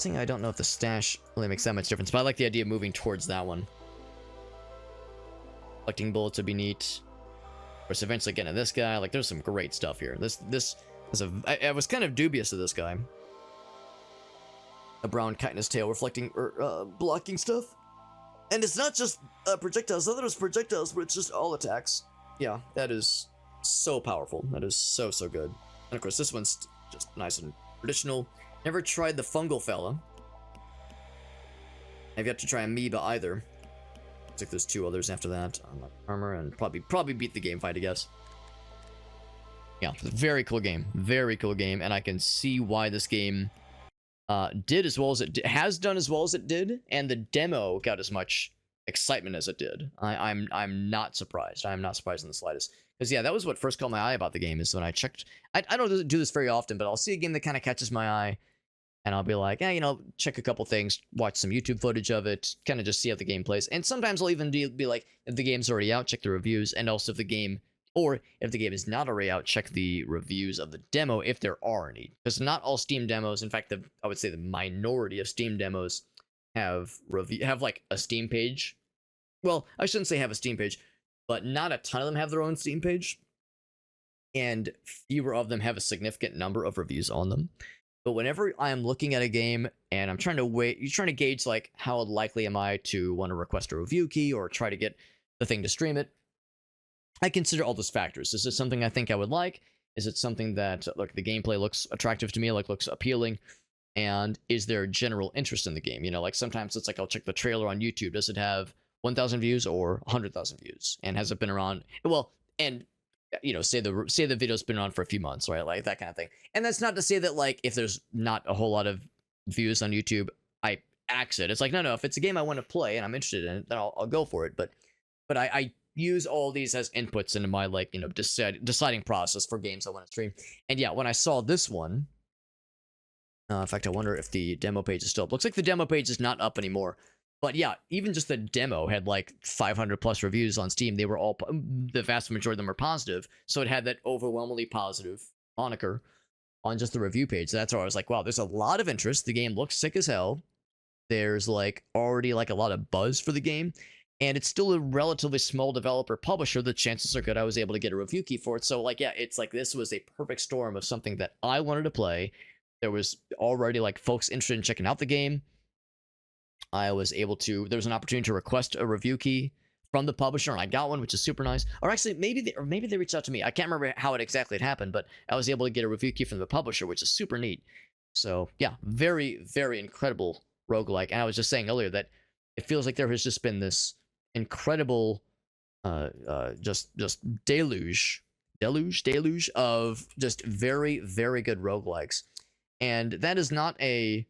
I don't know if the stash really makes that much difference, but I like the idea of moving towards that one. Collecting bullets would be neat. Of course, eventually getting to this guy. Like, there's some great stuff here. This is I was kind of dubious of this guy. A brown kite in his tail reflecting or blocking stuff. And it's not just projectiles. Other projectiles, but it's just all attacks. Yeah, that is so powerful. That is so, so good. And of course, this one's just nice and traditional. Never tried the fungal fella. I've yet to try Amoeba either. Looks like there's 2 others after that. Armor and probably beat the game fight, I guess. Yeah, very cool game. Very cool game. And I can see why this game did as well as it has done as well as it did, and the demo got as much excitement as it did. I'm not surprised. I'm not surprised in the slightest. Because yeah, that was what first caught my eye about the game, is when I checked. I don't do this very often, but I'll see a game that kind of catches my eye, and I'll be like, yeah, you know, check a couple things, watch some YouTube footage of it, kind of just see how the game plays. And sometimes I'll even be like, if the game's already out, check the reviews, and also if the game is not already out, check the reviews of the demo if there are any. Because not all Steam demos, in fact, I would say the minority of Steam demos have like a Steam page. Well, I shouldn't say have a Steam page, but not a ton of them have their own Steam page, and fewer of them have a significant number of reviews on them. But whenever I'm looking at a game and I'm trying to gauge like how likely am I to want to request a review key or try to get the thing to stream it, I consider all those factors. Is it something I think I would like? Is it something that, look, the gameplay looks attractive to me, like looks appealing? And is there general interest in the game? You know, like sometimes it's like I'll check the trailer on YouTube. Does it have 1,000 views or 100,000 views? And has it been around? Well, and you know, say the video's been on for a few months, right? Like that kind of thing. And that's not to say that like if there's not a whole lot of views on YouTube, I axe it. It's like no, if it's a game I want to play and I'm interested in it, then I'll go for it. But I use all these as inputs into my like, you know, deciding process for games I want to stream. And yeah, when I saw this one, in fact, I wonder if the demo page is still up. Looks like the demo page is not up anymore. But yeah, even just the demo had like 500 plus reviews on Steam. They were all, the vast majority of them are positive. So it had that overwhelmingly positive moniker on just the review page. So that's where I was like, wow, there's a lot of interest. The game looks sick as hell. There's like already like a lot of buzz for the game. And it's still a relatively small developer publisher. The chances are good I was able to get a review key for it. So like, yeah, it's like this was a perfect storm of something that I wanted to play. There was already like folks interested in checking out the game. I was able to, there was an opportunity to request a review key from the publisher, and I got one, which is super nice. Or actually, maybe they reached out to me. I can't remember how it exactly had happened, but I was able to get a review key from the publisher, which is super neat. So yeah, very, very incredible roguelike. And I was just saying earlier that it feels like there has just been this incredible just deluge of just very, very good roguelikes. And that is not a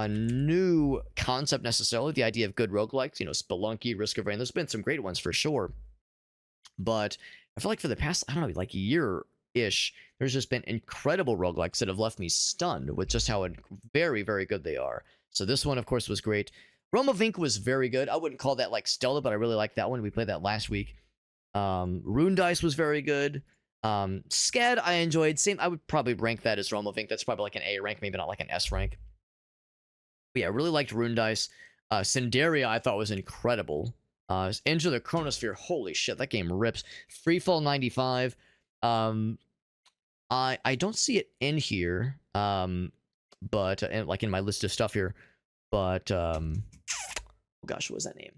new concept necessarily, the idea of good roguelikes, you know, Spelunky, Risk of Rain. There's been some great ones for sure. But I feel like for the past, I don't know, like year-ish, there's just been incredible roguelikes that have left me stunned with just how very, very good they are. So this one, of course, was great. Realm of Ink was very good. I wouldn't call that like stellar, but I really liked that one. We played that last week. Rune Dice was very good. Scad I enjoyed. Same, I would probably rank that as Realm of Ink. That's probably like an A rank, maybe not like an S rank. But yeah, I really liked Rune Dice. Cinderia I thought was incredible. Into the Chronosphere, holy shit, that game rips. Freefall 95. I don't see it in here. But like in my list of stuff here. But oh gosh, what was that name?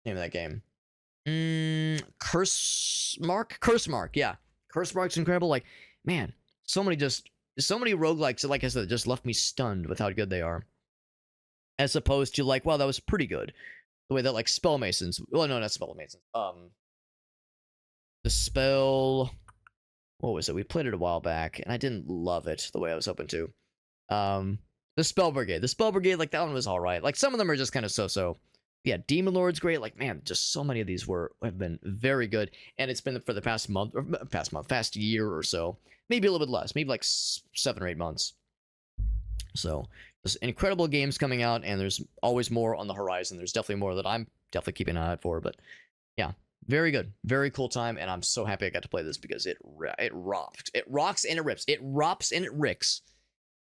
Name of that game? Curse Mark, yeah. Curse Mark's incredible. Like, man, so many roguelikes, like I said, just left me stunned with how good they are. As opposed to like, wow, that was pretty good. The way that like Spell Masons, well, no, not Spell Masons. The spell, what was it? We played it a while back, and I didn't love it the way I was hoping to. The Spell Brigade, like that one was all right. Like some of them are just kind of so-so. Yeah, Demon Lord's great. Like, man, just so many of these have been very good, and it's been for the past year or so, maybe a little bit less, maybe like 7 or 8 months. So there's incredible games coming out, and there's always more on the horizon. There's definitely more that I'm definitely keeping an eye out for. But yeah, very good, very cool time, and I'm so happy I got to play this because it rocks and it rips, it rops and it ricks.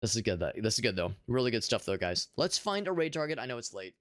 This is good though. Really good stuff though, guys. Let's find a raid target. I know it's late.